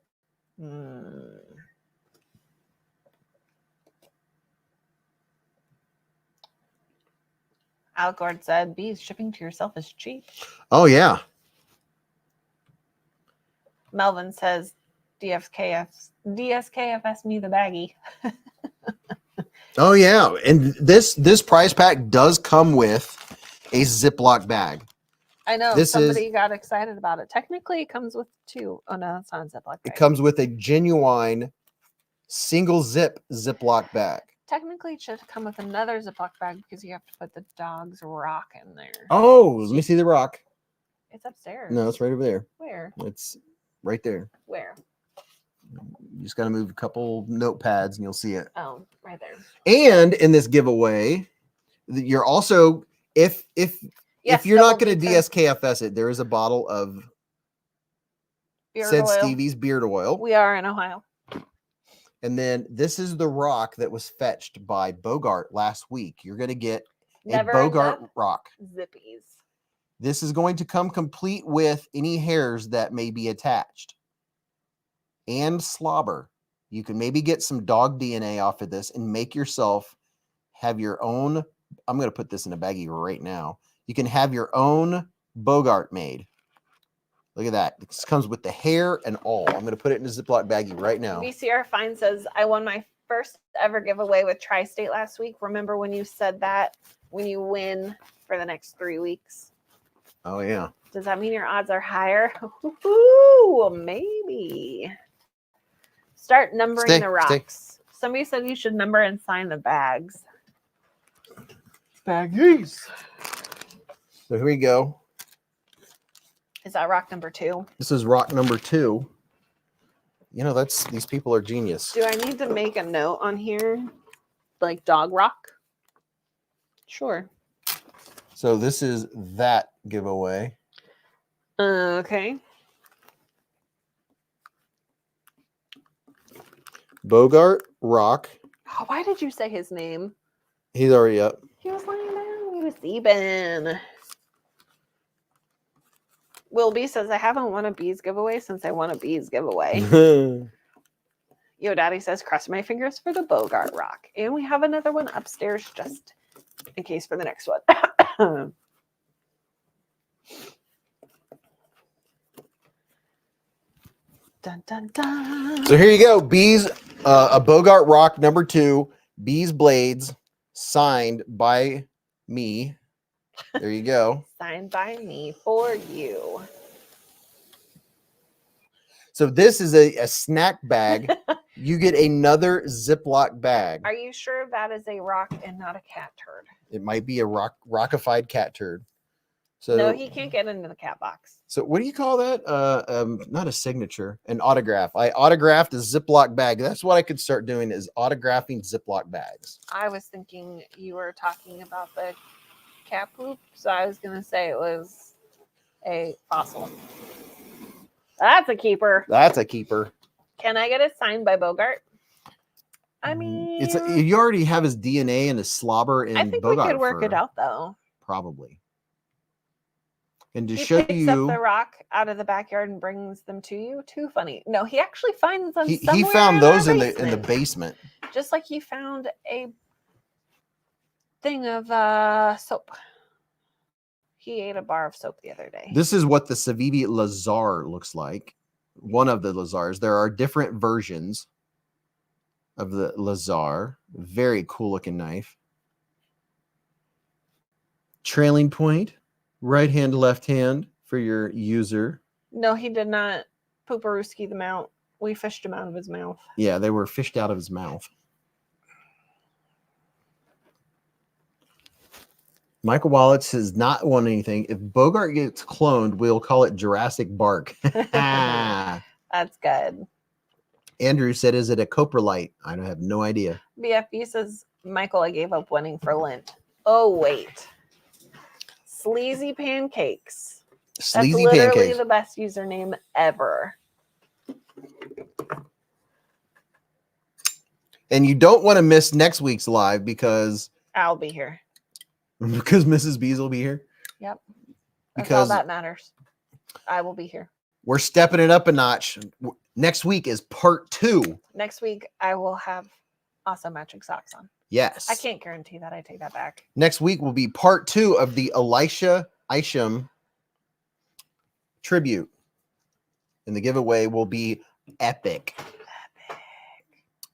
Algord said, Beez, shipping to yourself is cheap. Oh, yeah. Melvin says, DSKFS me the baggie. Oh, yeah. And this prize pack does come with a Ziploc bag. I know. Somebody got excited about it. Technically, it comes with two. Oh, no, it's not a Ziploc bag. It comes with a genuine single Ziploc bag. Technically, it should come with another Ziploc bag because you have to put the dog's rock in there. Oh, let me see the rock. It's upstairs. No, it's right over there. Where? It's right there. Where? You just got to move a couple notepads and you'll see it. Oh, right there. And in this giveaway, you're also, if you're not going to DSKFS it, there is a bottle of Stevie's beard oil. We are in Ohio. And then this is the rock that was fetched by Bogart last week. You're going to get a Bogart rock. Zippies. This is going to come complete with any hairs that may be attached. And slobber. You can maybe get some dog DNA off of this and make yourself have your own. I'm going to put this in a baggie right now. You can have your own Bogart made. Look at that. This comes with the hair and all. I'm going to put it in a Ziploc baggie right now. VCR Fine says, I won my first ever giveaway with Tri-State last week. Remember when you said that when you win for the next 3 weeks? Oh, yeah. Does that mean your odds are higher? Ooh, maybe. Start numbering the rocks. Somebody said you should number and sign the bags. Baggies. So here we go. Is that rock number 2? This is rock number 2. You know, these people are genius. Do I need to make a note on here? Like dog rock? Sure. So this is that giveaway. Okay. Bogart rock. Oh, why did you say his name? He's already up. He was lying down. He was sleeping. Will B says, I haven't won a Beez giveaway since I won a Beez giveaway. Yo, Daddy says, cross my fingers for the Bogart rock. And we have another one upstairs just in case for the next one. Dun, dun, dun. So here you go, Beez, a Bogart Rock #2, Beez Blades, signed by me. There you go. Signed by me for you. So this is a snack bag. You get another Ziploc bag. Are you sure that is a rock and not a cat turd? It might be a rockified cat turd. So No, he can't get into the cat box. So what do you call that? Not a signature, an autograph. I autographed a Ziploc bag. That's what I could start doing, is autographing Ziploc bags. I was thinking you were talking about the cat poop, so I was going to say it was a fossil. That's a keeper. That's a keeper. Can I get it signed by Bogart? I mean, You already have his DNA and his slobber and I think Bogart we could work it fur, out though. probably. And to He show picks you, up the rock out of the backyard and brings them to you. Too funny. No, he actually finds them. he somewhere found in those our in the basement. Just like he found a thing of soap. He ate a bar of soap the other day. This is what the CIVIVI Lazar looks like. One of the Lazars. There are different versions of the Lazar. Very cool looking knife. Trailing point, right hand, left hand for your user. No, he did not pooperooski them out. We fished him out of his mouth. Yeah, they were fished out of his mouth. Michael Wallace has not won anything. If Bogart gets cloned, we'll call it Jurassic Bark. That's good. Andrew said, is it a coprolite? I don't have no idea. BFB says, Michael, I gave up winning for Lent. Oh, wait. Sleazy Pancakes. Sleazy That's literally Pancakes. the best username ever. And you don't want to miss next week's live because I'll be here. Mrs. Beez will be here. Yep. That's Because all that matters. I will be here. we're stepping it up a notch. Next week is part 2. Next week, I will have awesome matching socks on. Yes. I can't guarantee that. I take that back. Next week will be part 2 of the Elisha Isham tribute. And the giveaway will be epic.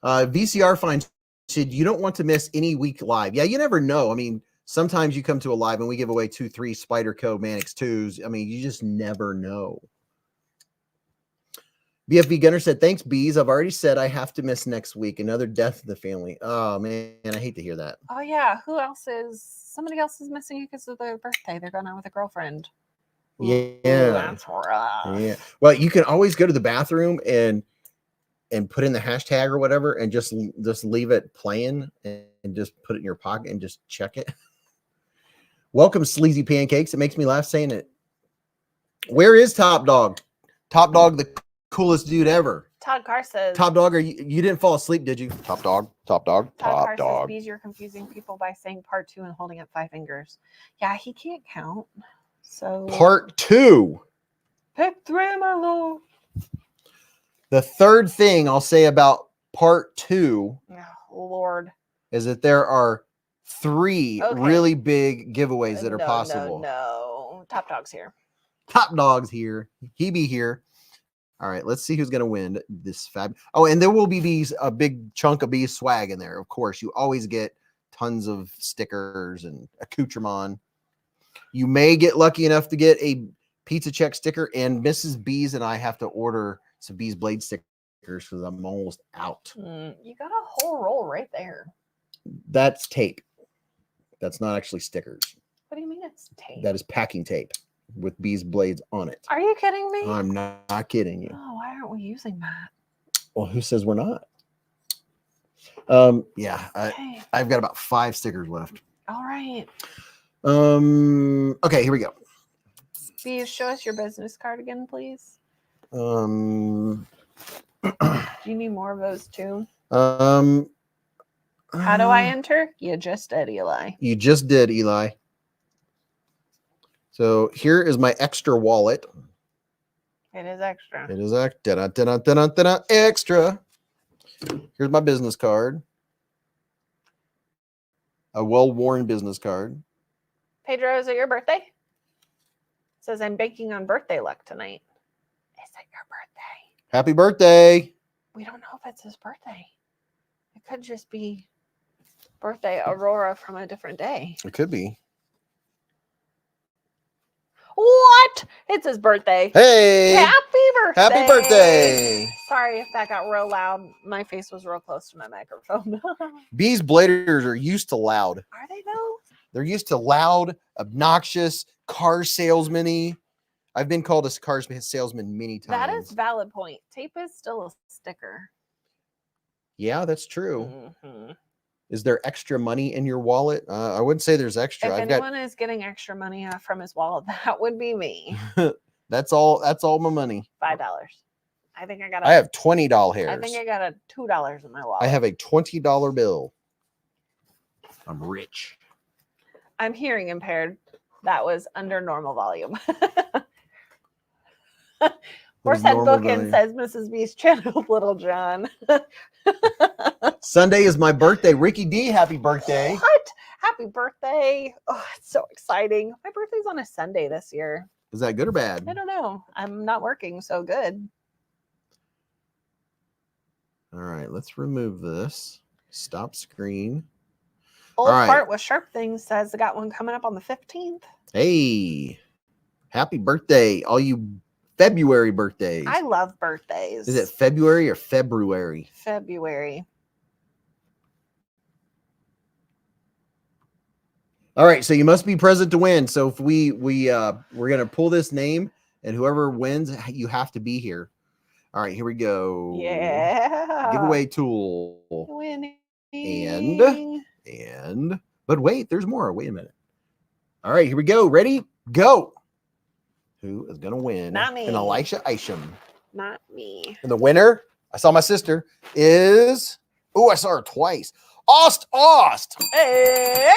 VCR finds said you don't want to miss any week live. Yeah, you never know. I mean, sometimes you come to a live and we give away 2, 3 Spyderco Manix 2s. I mean, you just never know. BFB Gunner said, thanks, Beez. I've already said I have to miss next week. Another death in the family. Oh, man, I hate to hear that. Oh, yeah. Who else is? Somebody else is missing because of their birthday. They're going out with a girlfriend. Yeah. Ooh, that's rough. Yeah. Well, you can always go to the bathroom and put in the hashtag or whatever and just leave it playing and just put it in your pocket and just check it. Welcome, Sleazy Pancakes. It makes me laugh saying it. Where is Top Dog? Top Dog, the coolest dude ever. Todd Carr says. Top Dog, you didn't fall asleep, did you? Top Dog, Top Dog, Todd Top Carr Dog. says, Beez, you're confusing people by saying part 2 and holding up 5 fingers. Yeah, he can't count. So Part 2. pick 3, my lord. The third thing I'll say about part 2 Oh, Lord. is that there are 3 Okay. really big giveaways that are possible. No. Top Dog's here. Top Dog's here. He be here. All right, let's see who's going to win this fab. Oh, and there will be a big chunk of Beez swag in there. Of course, you always get tons of stickers and accoutrement. You may get lucky enough to get a pizza check sticker, and Mrs. Beez and I have to order some Beez Blade stickers because I'm almost out. You got a whole roll right there. That's tape. That's not actually stickers. What do you mean it's tape? That is packing tape with Beez Blades on it. Are you kidding me? I'm not kidding you. Oh, why aren't we using that? Well, who says we're not? Yeah, Okay. I've got about 5 stickers left. All right. Okay, here we go. Beez, show us your business card again, please. Do Do you need more of those too? How How do I enter? You just did, Eli. You just did, Eli. So here is my extra wallet. It is extra. It is extra. Here's my business card. A well-worn business card. Pedro, is it your birthday? It says I'm banking on birthday luck tonight. Is it your birthday? Happy birthday. We don't know if it's his birthday. It could just be birthday Aurora from a different day. It could be. What? It's his birthday. Hey. Happy birthday. Happy birthday. Sorry if that got real loud. My face was real close to my microphone. Beez Bladers are used to loud. Are they though? They're used to loud, obnoxious, car salesman-y. I've been called a car salesman many times. That is valid point. Tape is still a sticker. Yeah, that's true. Mm-hmm. Is there extra money in your wallet? I wouldn't say there's extra. If anyone is getting extra money from his wallet, that would be me. That's all my money. $5. I think I got. I have $20 hairs. I think I got a $2 in my wallet. I have a $20 bill. I'm rich. I'm hearing impaired. That was under normal volume. Horsehead Bookin says Mrs. B's channel, Little John. Sunday is my birthday. Ricky D, happy birthday. What? Happy birthday. Oh, it's so exciting. My birthday's on a Sunday this year. Is that good or bad? I don't know. I'm not working, so good. All right, let's remove this. Stop screen. Old All right. Fart with Sharp Things says I got one coming up on the 15th. Hey, happy birthday, all you February birthdays. I love birthdays. Is it February or February? February. All right, so you must be present to win. So if we're gonna pull this name, and whoever wins, you have to be here. All right, here we go. Yeah. Giveaway tool. Winning. And but wait, there's more. Wait a minute. All right, here we go. Ready? Go. Who is gonna win? Not me. And Elisha Isham. Not me. And the winner, I saw my sister, is I saw her twice. Ost. Hey.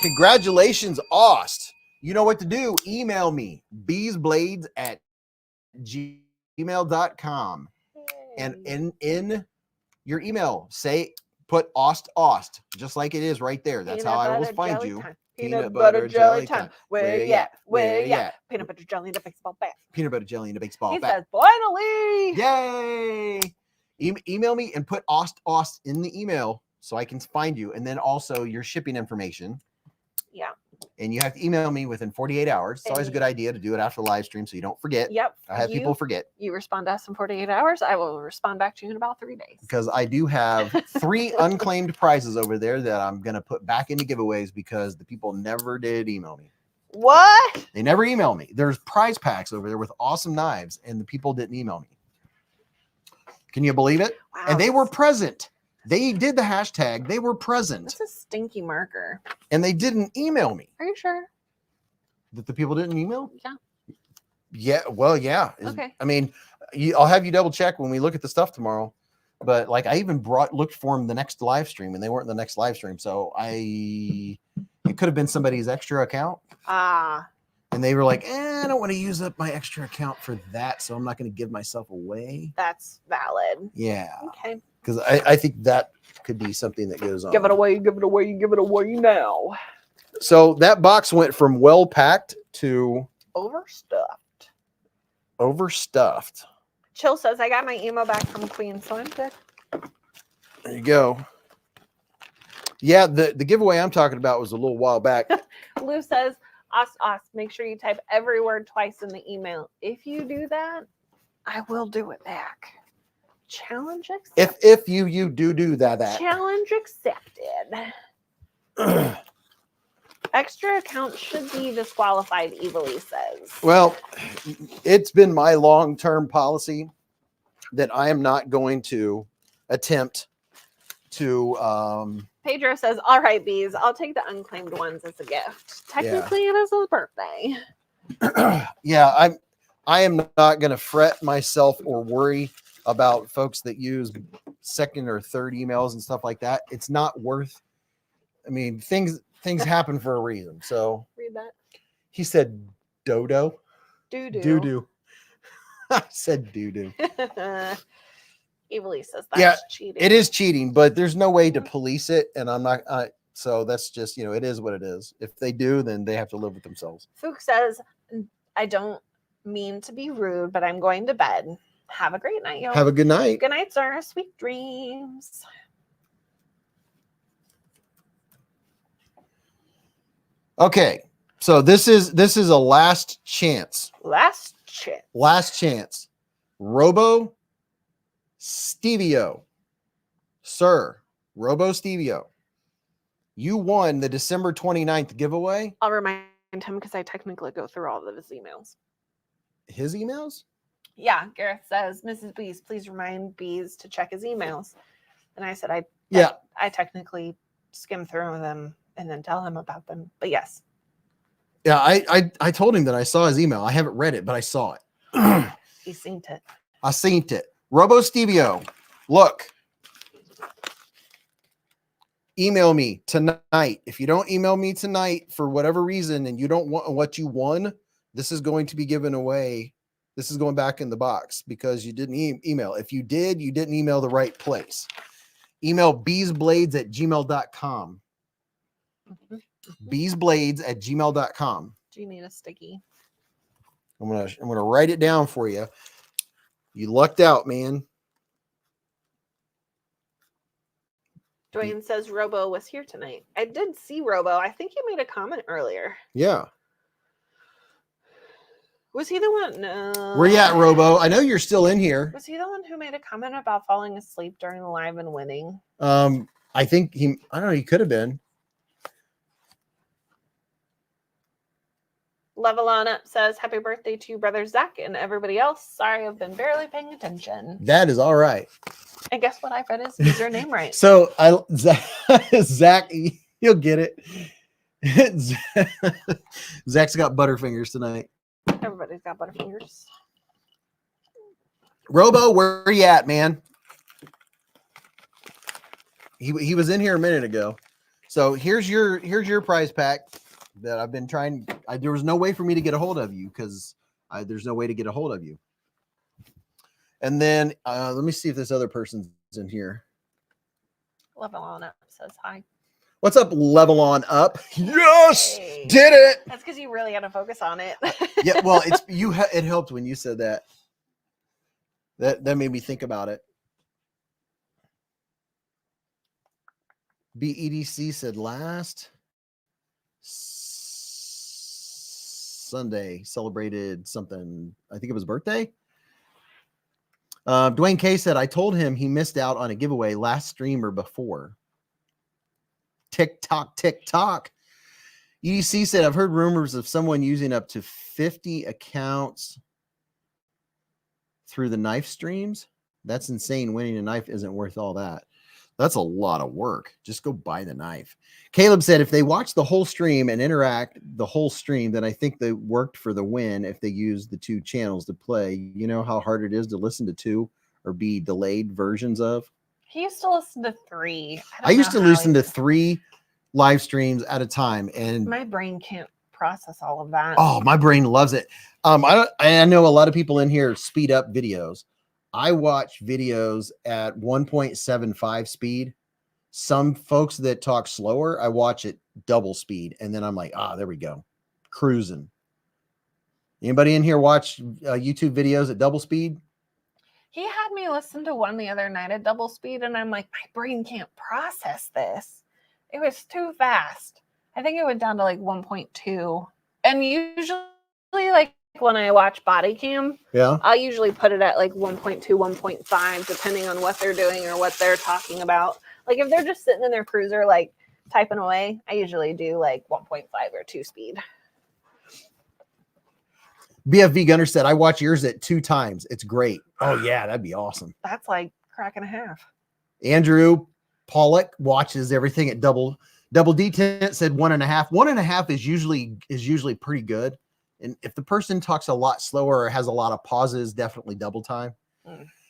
Congratulations, Ost. You know what to do. Email me, beezblades@gmail.com. And in your email, put Ost, just like it is right there. That's how I will find you. Peanut butter jelly time. Where you at? Where you at? Peanut butter jelly in the baseball bat. Peanut butter jelly in the baseball He bat. says, finally. Yay! Email me and put Ost in the email so I can find you. And then also your shipping information. Yeah. And you have to email me within 48 hours. It's always a good idea to do it after the live stream so you don't forget. Yep. I have people forget. You respond to us in 48 hours. I will respond back to you in about 3 days. Because I do have 3 unclaimed prizes over there that I'm going to put back into giveaways because the people never did email me. What? They never email me. There's prize packs over there with awesome knives and the people didn't email me. Can you believe it? Wow. And they were present. They did the hashtag. They were present. That's a stinky marker. And they didn't email me. Are you sure? That the people didn't email? Yeah. Yeah. Well, yeah. Okay. I mean, I'll have you double check when we look at the stuff tomorrow. But like I even looked for them the next live stream and they weren't in the next live stream. So it could have been somebody's extra account. And they were like, I don't want to use up my extra account for that. So I'm not going to give myself away. That's valid. Yeah. Okay. Because I think that could be something that goes on. Give it away now. So that box went from well packed to overstuffed. Chill says, I got my email back from Queen, so I'm good. There you go. Yeah, the giveaway I'm talking about was a little while back. Lou says, make sure you type every word twice in the email. If you do that, I will do it back. Challenge accepted. If you do that. Challenge accepted. Extra accounts should be disqualified, Evilly says. Well, it's been my long-term policy that I am not going to attempt to Pedro says, all right, Beez, I'll take the unclaimed ones as a gift. Technically, it is his birthday. Yeah, I am not going to fret myself or worry about folks that use second or third emails and stuff like that. It's not worth. I mean, things happen for a reason. So read that. He said dodo. Doo-doo. I said doo-doo. Evilly says that's cheating. It is cheating, but there's no way to police it. And I'm not, so that's just, it is what it is. If they do, then they have to live with themselves. Fook says, I don't mean to be rude, but I'm going to bed. Have a great night, y'all. Have a good night. Good night, sir. Sweet dreams. Okay, so this is a last chance. Last chance. Last chance. Robo Stevio. Sir, Robo Stevio. You won the December 29th giveaway. I'll remind him because I technically go through all of his emails. His emails? Yeah, Gareth says, Mrs. Beez, please remind Beez to check his emails. And I said, I technically skim through them and then tell him about them. But yes. Yeah, I told him that I saw his email. I haven't read it, but I saw it. He seen it. I seen it. Robo Stevio, look. Email me tonight. If you don't email me tonight for whatever reason and you don't want what you won, this is going to be given away. This is going back in the box because you didn't email. If you did, you didn't email the right place. Email beezblades@gmail.com. beezblades@gmail.com. Do you need a sticky? I'm gonna write it down for you. You lucked out, man. Dwayne says Robo was here tonight. I did see Robo. I think you made a comment earlier. Yeah. Was he the one? No. Where you at, Robo? I know you're still in here. Was he the one who made a comment about falling asleep during the live and winning? I think I don't know, he could have been. Level On Up says, happy birthday to brother Zach and everybody else. Sorry, I've been barely paying attention. That is all right. And guess what? I've read his username right. So Zach, you'll get it. Zach's got butterfingers tonight. Everybody's got butterfingers. Robo, where are you at, man? He was in here a minute ago. So here's your prize pack that I've been trying. There was no way for me to get a hold of you because there's no way to get a hold of you. And then let me see if this other person's in here. Level On Up says hi. What's up, Level On Up? Yes, Hey. did it. That's because you really had to focus on it. Yeah, well, it helped when you said that. That made me think about it. BEDC said last Sunday celebrated something. I think it was birthday. Dwayne K said, I told him he missed out on a giveaway last stream or before. TikTok. EDC said, I've heard rumors of someone using up to 50 accounts through the knife streams. That's insane. Winning a knife isn't worth all that. That's a lot of work. Just go buy the knife. Caleb said, if they watch the whole stream and interact the whole stream, then I think they worked for the win if they use the two channels to play. You know how hard it is to listen to two or be delayed versions of? He used to listen to 3. I used to listen to 3 live streams at a time. And my brain can't process all of that. oh, my brain loves it. I know a lot of people in here speed up videos. I watch videos at 1.75 speed. Some folks that talk slower, I watch at double speed. And then I'm like, there we go. Cruising. Anybody in here watch YouTube videos at double speed? He had me listen to one the other night at double speed, and I'm like, my brain can't process this. It was too fast. I think it went down to like 1.2. And usually, like, when I watch body cam, I'll usually put it at like 1.2, 1.5, depending on what they're doing or what they're talking about. Like if they're just sitting in their cruiser, like typing away, I usually do like 1.5 or 2 speed. BFV Gunner said, I watch yours at 2 times. It's great. Oh yeah, that'd be awesome. That's like crack and a half. Andrew Pollock watches everything at double. Double D10 said 1.5. 1.5 is usually pretty good. And if the person talks a lot slower or has a lot of pauses, definitely double time.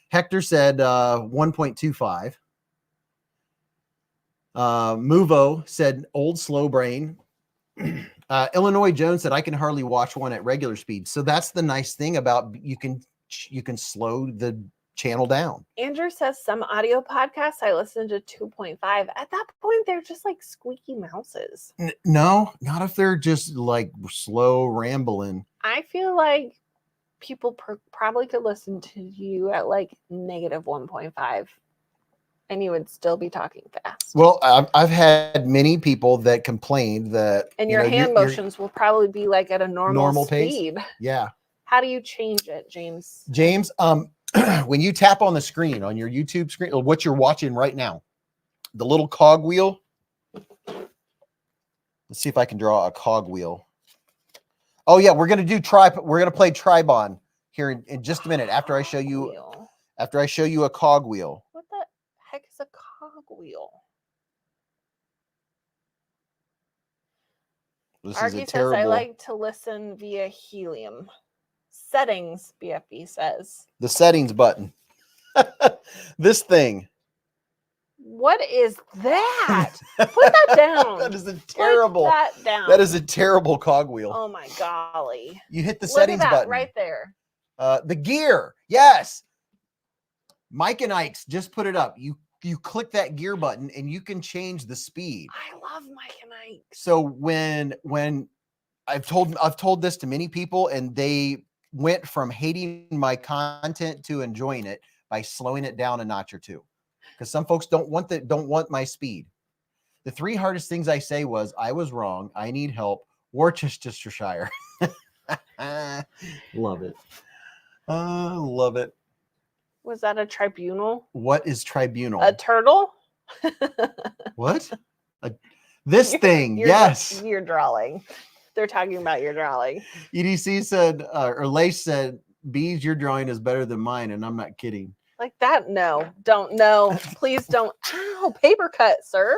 Hector said 1.25. Muvo said old slow brain. Illinois Jones said I can hardly watch one at regular speed. So that's the nice thing about you can slow the channel down. Andrew says some audio podcasts I listen to 2.5. At that point, they're just like squeaky mouses. No, not if they're just like slow rambling. I feel like people probably could listen to you at like -1.5 and you would still be talking fast. Well, I've had many people that complained that and your hand motions will probably be like at a normal speed. Pace. Yeah. How do you change it, James? James, when you tap on the screen on your YouTube screen, or what you're watching right now, the little cog wheel. Let's see if I can draw a cog wheel. Oh yeah, we're gonna do we're gonna play Tribon here in just a minute after I show you a cog wheel. What the heck is a cog wheel? Arky says I like to listen via helium. Settings, BFB says. The settings button. This thing. What is that? Put that down. That is a terrible. Put that down. That is a terrible cogwheel. Oh my golly! You hit the settings button right there. The gear, yes. Mike and Ike's just put it up. You click that gear button and you can change the speed. I love Mike and Ike. So when I've told this to many people, and they went from hating my content to enjoying it by slowing it down a notch or two. Because some folks don't want my speed. The 3 hardest things I say was, I was wrong, I need help, Worcestershire. Love it. Love it. Was that a tribunal? What is tribunal? A turtle? What? This thing, yes. You're drawing. They're talking about your drawing. EDC said, or Lace said, Beez, your drawing is better than mine, and I'm not kidding. Like that? No, don't. No, please don't. Ow, paper cut, sir.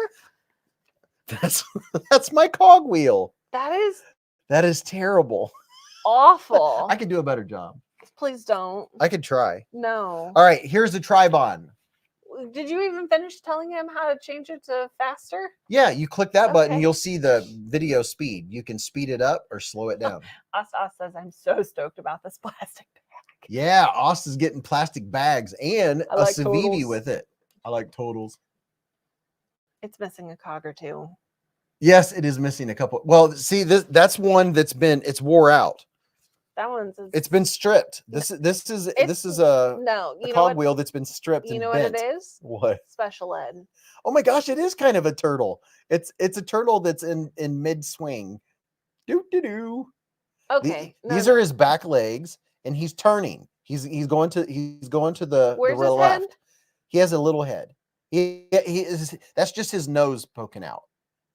That's my cog wheel. That is terrible. Awful. I could do a better job. Please don't. I could try. No. All right, here's the Tribon. Did you even finish telling him how to change it to faster? Yeah, you click that button, you'll see the video speed. You can speed it up or slow it down. Os says, I'm so stoked about this plastic bag. Yeah, Os is getting plastic bags and a CIVIVI with it. I like totals. It's missing a cog or two. Yes, it is missing a couple. Well, see, that's one it's wore out. That one's it's been stripped. This is a cog wheel that's been stripped. You know what it is? What? Special ed. Oh my gosh, it is kind of a turtle. It's a turtle that's in mid swing. Okay. These are his back legs, and he's turning. He's going to the left. Head? He has a little head. That's just his nose poking out.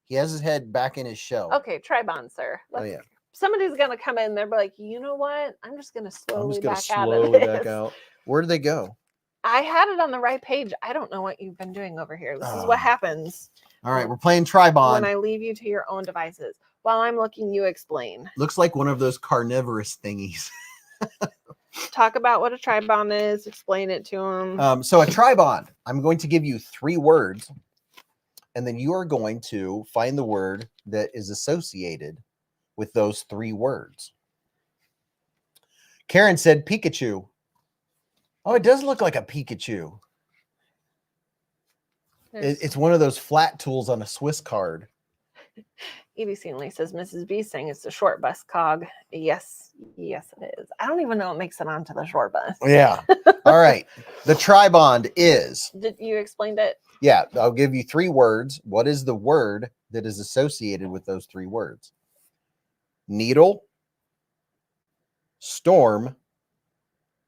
He has his head back in his shell. Okay, Tribon, sir. Yeah. Somebody's gonna come in. They're like, you know what? I'm just gonna slowly back out. Where do they go? I had it on the right page. I don't know what you've been doing over here. This is what happens. All right, we're playing Tribon. When I leave you to your own devices. While I'm looking, you explain. Looks like one of those carnivorous thingies. Talk about what a Tribon is. Explain it to them. So a Tribon, I'm going to give you 3 words, and then you are going to find the word that is associated with those 3 words. Karen said Pikachu. Oh, it does look like a Pikachu. It's one of those flat tools on a Swiss card. EDC says Mrs. B saying it's the short bus cog. Yes, it is. I don't even know what makes it onto the short bus. Yeah. All right. The Tribon is. Did you explain it? Yeah. I'll give you 3 words. What is the word that is associated with those 3 words? Needle, storm,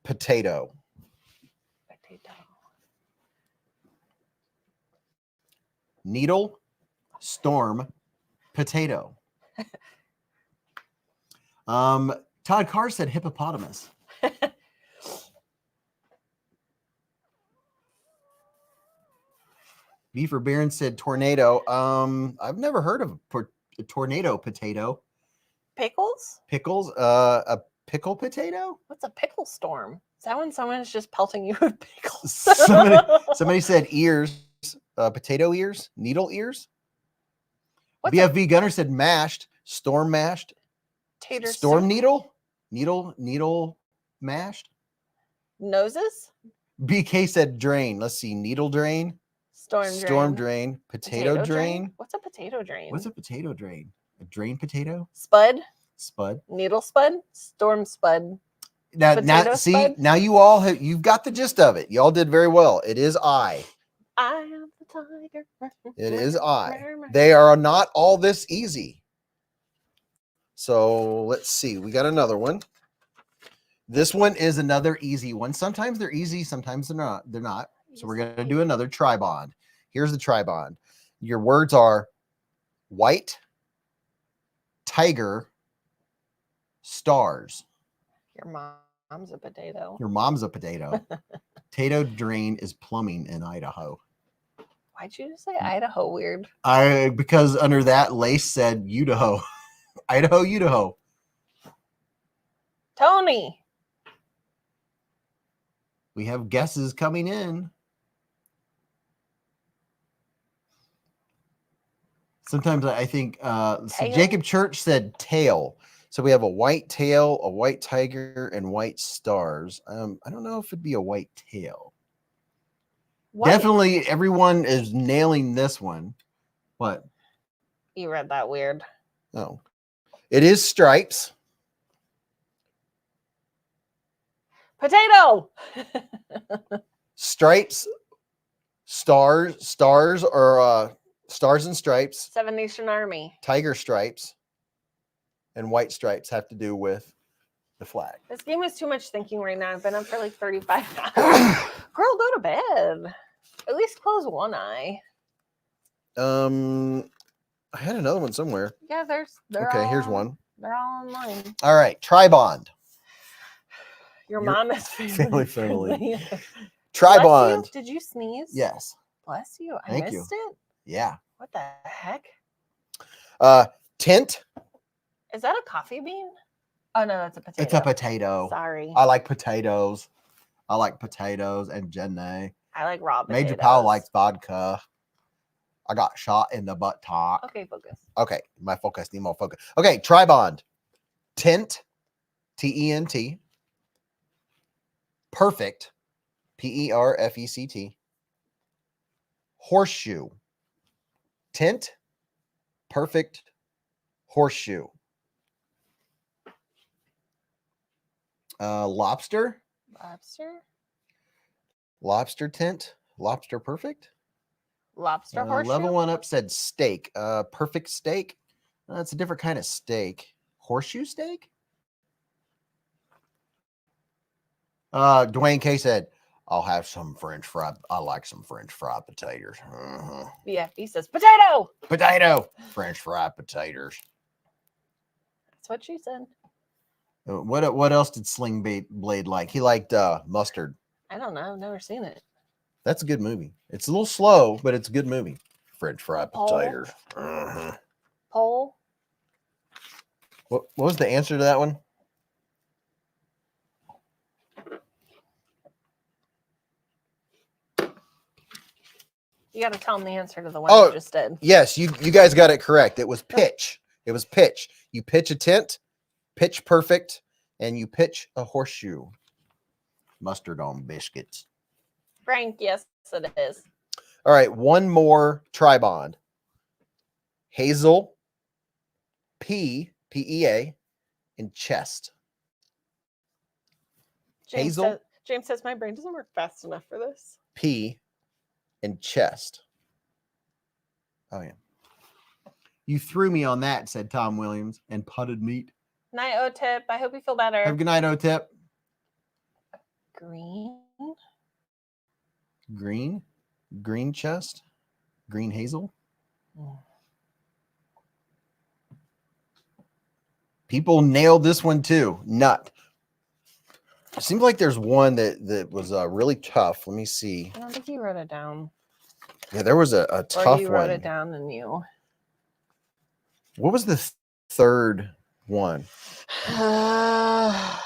potato. Needle, storm, potato. Todd Carr said hippopotamus. Beaver Baron said tornado. I've never heard of a tornado potato. Pickles? A pickle potato? What's a pickle storm? Is that when someone is just pelting you with pickles? somebody said ears. Potato ears? Needle ears? What's BFV Gunner said mashed. Storm mashed. Storm needle? Needle mashed? Noses? BK said drain. Let's see. Needle drain. Storm drain. Potato drain. What's a potato drain? What's a potato drain? A drain potato? Spud. Spud. Needle spud. Storm spud. Now, Potato see, spud? now you all have, you've got the gist of it. Y'all did very well. It is I. I am the tiger. It is I. They are not all this easy. So let's see. We got another one. This one is another easy one. Sometimes they're easy, sometimes they're not. They're not. So we're going to do another tri-bond. Here's the tri-bond. Your words are white, tiger, stars. Your mom's a potato. Your mom's a potato. Potato drain is plumbing in Idaho. Why'd you just say Idaho weird? Because under that Lace said Idaho. Idaho, Idaho. Tony. We have guesses coming in. Sometimes I think so Jacob Church said tail. So we have a white tail, a white tiger, and white stars. I don't know if it'd be a white tail. White. Definitely everyone is nailing this one. What? You read that weird. Oh. It is stripes. Potato. Stripes, stars or stars and stripes. Seven Nation Army. Tiger stripes and white stripes have to do with the flag. This game is too much thinking right now. I've been up for like 35 hours. Girl, go to bed. At least close one eye. I had another one somewhere. Yeah, they're okay, all, here's one. They're all online. All right, tri-bond. Your mom is family. Tri-bond. Did you sneeze? Yes. Bless you. I Thank missed you. it. Yeah. What the heck? Tint. Is that a coffee bean? Oh no, that's a potato. It's a potato. Sorry. I like potatoes. I like potatoes and Jenny. I like raw potatoes. Major Pal likes vodka. I got shot in the butt talk. Okay, focus. Okay, my focus, need more focus. Okay, tri-bond. Tint, T-E-N-T. Perfect, P-E-R-F-E-C-T. Horseshoe. Tint, perfect, horseshoe. Lobster. Lobster. Lobster tint. Lobster perfect. Lobster horseshoe. Level one up said steak. Perfect steak. That's a different kind of steak. Horseshoe steak. Dwayne K said, "I'll have some French fried. I like some French fried potatoes." Yeah, he says potato. Potato. French fried potatoes. That's what she said. What else did Sling Blade like? He liked mustard. I don't know. I've never seen it. That's a good movie. It's a little slow, but it's a good movie. French fried Pole. potatoes. Pole. What was the answer to that one? You got to tell them the answer to the one you just did. Yes, you guys got it correct. It was pitch. It was pitch. You pitch a tent, pitch perfect, and you pitch a horseshoe. Mustard on biscuits. Frank, yes, it is. All right, one more tri-bond. Hazel, P-E-A, and chest. James says my brain doesn't work fast enough for this. P and chest. Oh, yeah. You threw me on that, said Tom Williams, and putted meat. Night, O-Tip. I hope you feel better. Have a good night, O-Tip. Green chest, green hazel. People nailed this one too. Nut. It seems like there's one that was really tough. Let me see. I don't think you wrote it down. Yeah, there was a tough one. Or you wrote it down and you. What was the third one? I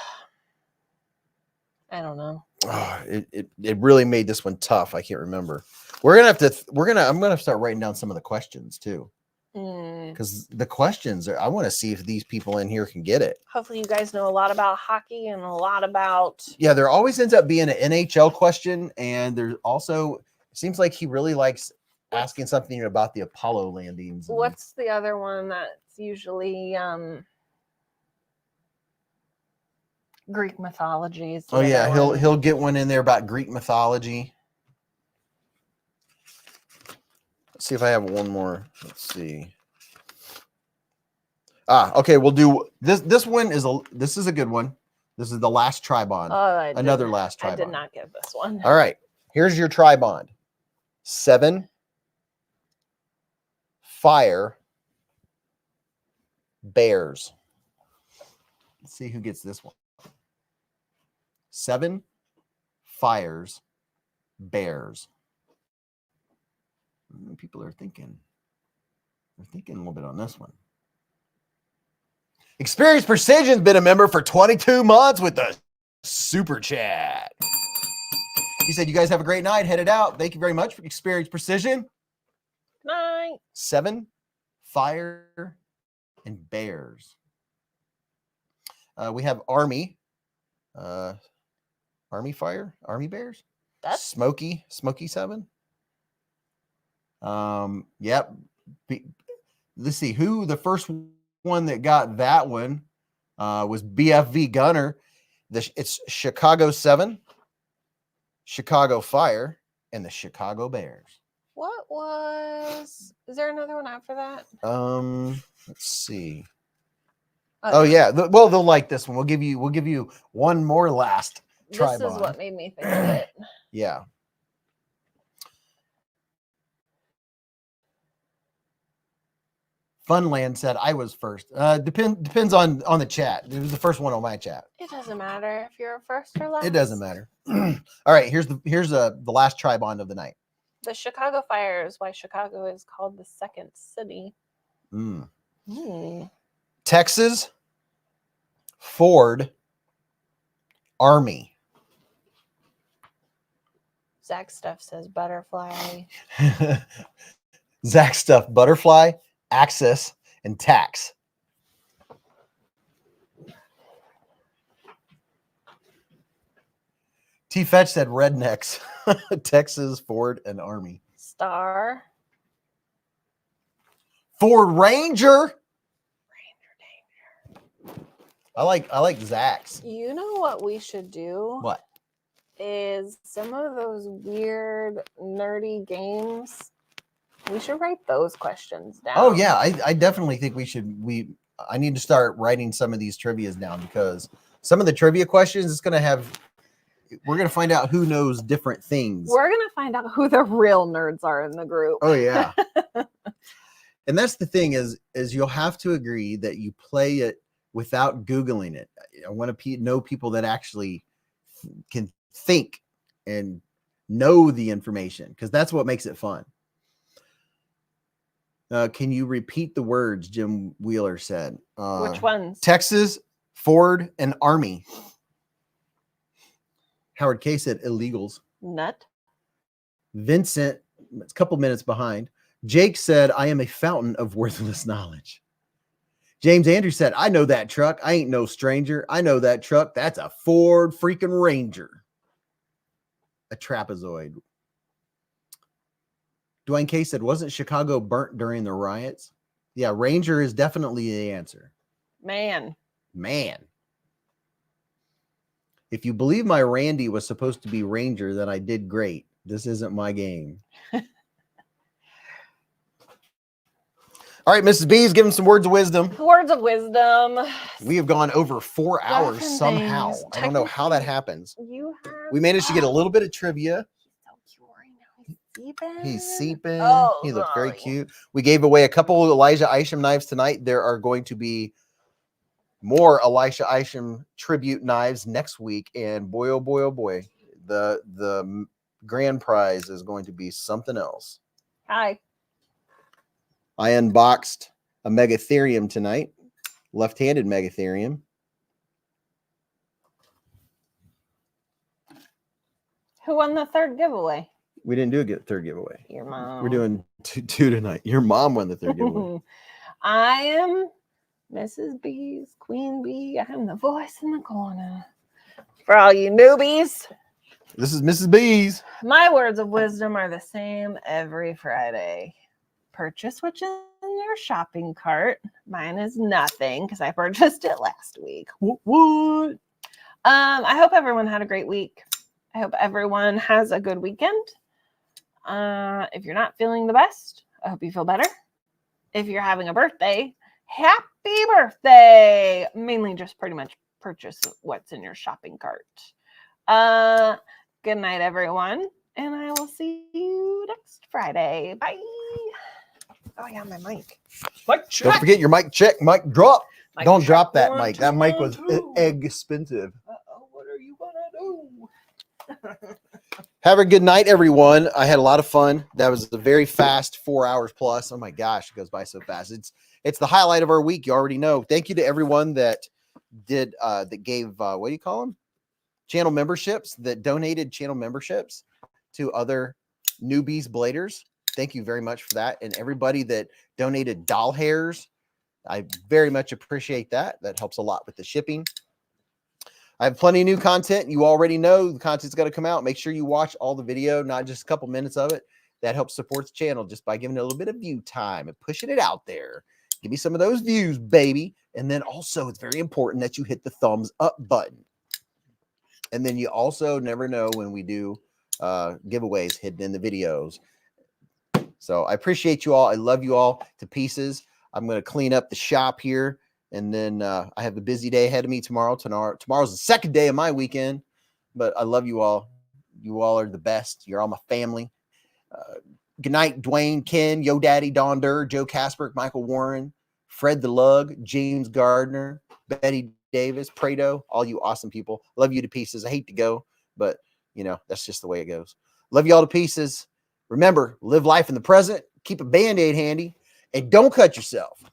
don't know. Oh, it really made this one tough. I can't remember. I'm gonna start writing down some of the questions too, because the questions I want to see if these people in here can get it. Hopefully you guys know a lot about hockey and a lot about. Yeah, there always ends up being an NHL question, and there's also, it seems like he really likes asking something about the Apollo landings. What's the other one that's usually Greek mythology. Is the Oh yeah, other one. he'll get one in there about Greek mythology. Let's see if I have one more. Let's see. Okay, we'll do this. This is a good one. This is the last tri-bond. Another last tri-bond. I did not get this one. All right, here's your tri-bond. 7 fire bears. Let's see who gets this one. 7 fires bears. People are thinking. They're thinking a little bit on this one. Experience Precision's been a member for 22 months with the super chat. He said, you guys have a great night. Headed out. Thank you very much for Experience Precision. Night. 7 fire and bears. We have Army. Army fire? Army bears? That's Smoky 7. Yep. Let's see who the first one that got that one was BFV Gunner. It's Chicago 7, Chicago Fire, and the Chicago Bears. what was? Is there another one after that? Let's see. Oh, Oh yeah. Well, they'll like this one. We'll give you one more last try. This is what made me think of it. Yeah. Funland said I was first. Depends on the chat. It was the first one on my chat. It doesn't matter if you're first or last. It doesn't matter. All right, here's the last tri-bond of the night. The Chicago Fire is why Chicago is called the second city. Texas, Ford, Army. Zach Stuff says butterfly. Zach Stuff, butterfly, Axis, and tax. T Fetch said rednecks. Texas, Ford, and Army. Star. Ford Ranger. I like Zach's. You know what we should do? What? Is some of those weird nerdy games. We should write those questions down. Oh yeah, I definitely think I need to start writing some of these trivias down, because some of the trivia questions we're gonna find out who knows different things. We're gonna find out who the real nerds are in the group. Oh yeah. And that's the thing is you'll have to agree that you play it without Googling it. I want to know people that actually can think and know the information, because that's what makes it fun. Can you repeat the words? Jim Wheeler said. Which ones? Texas, Ford, and Army. Howard K said illegals. Nut. Vincent, a couple minutes behind. Jake said, I am a fountain of worthless knowledge. James Andrews said, I know that truck. I ain't no stranger. I know that truck. That's a Ford freaking Ranger. A trapezoid. Dwayne K said, wasn't Chicago burnt during the riots? Yeah, Ranger is definitely the answer. Man. If you believe my Randy was supposed to be Ranger, then I did great. This isn't my game. All right, Mrs. Beez, give him some words of wisdom. Words of wisdom. We have gone over 4 hours Different somehow. things. I don't know how that happens. We managed to get a little bit of trivia. He's seeping. Oh, he looks very sorry. cute. We gave away a couple of Elijah Isham knives tonight. There are going to be more Elisha Isham tribute knives next week, and boy, oh boy, oh boy, the grand prize is going to be something else. Hi. I unboxed a Megatherium tonight, left-handed Megatherium. Who won the third giveaway? We didn't do a third giveaway. Your mom. We're doing two tonight. Your mom won the third giveaway. I am Mrs. Beez, Queen Bee. I am the voice in the corner. For all you newbies, This is Mrs. Beez. my words of wisdom are the same every Friday. Purchase what's in your shopping cart. Mine is nothing because I purchased it last week. What? I hope everyone had a great week. I hope everyone has a good weekend. If you're not feeling the best, I hope you feel better. If you're having a birthday, happy birthday. Mainly just pretty much purchase what's in your shopping cart. Good night, everyone. And I will see you next Friday. Bye. Oh, yeah, my mic. Mic check. Don't forget your mic check, mic drop. Mic Don't check. drop that 1, mic. 2, That mic 1, was 2. expensive. Uh-oh, what are you gonna do? Have a good night, everyone. I had a lot of fun. That was a very fast 4 hours plus. Oh my gosh, it goes by so fast. It's the highlight of our week. You already know. Thank you to everyone that did that gave what do you call them? Channel memberships, that donated channel memberships to other newbies bladers. Thank you very much for that. And everybody that donated doll hairs, I very much appreciate that. That helps a lot with the shipping. I have plenty of new content. You already know the content's got to come out. Make sure you watch all the video, not just a couple minutes of it. That helps support the channel just by giving it a little bit of view time and pushing it out there. Give me some of those views, baby. And then also, it's very important that you hit the thumbs up button. And then you also never know when we do giveaways hidden in the videos. So I appreciate you all. I love you all to pieces. I'm going to clean up the shop here. And then I have a busy day ahead of me tomorrow. Tomorrow's the second day of my weekend. But I love you all. You all are the best. You're all my family. Good night, Dwayne, Ken, Yo Daddy, Don Durr, Joe Casper, Michael Warren, Fred the Lug, James Gardner, Betty Davis, Prado, all you awesome people. Love you to pieces. I hate to go, but, you know, that's just the way it goes. Love you all to pieces. Remember, live life in the present. Keep a Band-Aid handy. And don't cut yourself.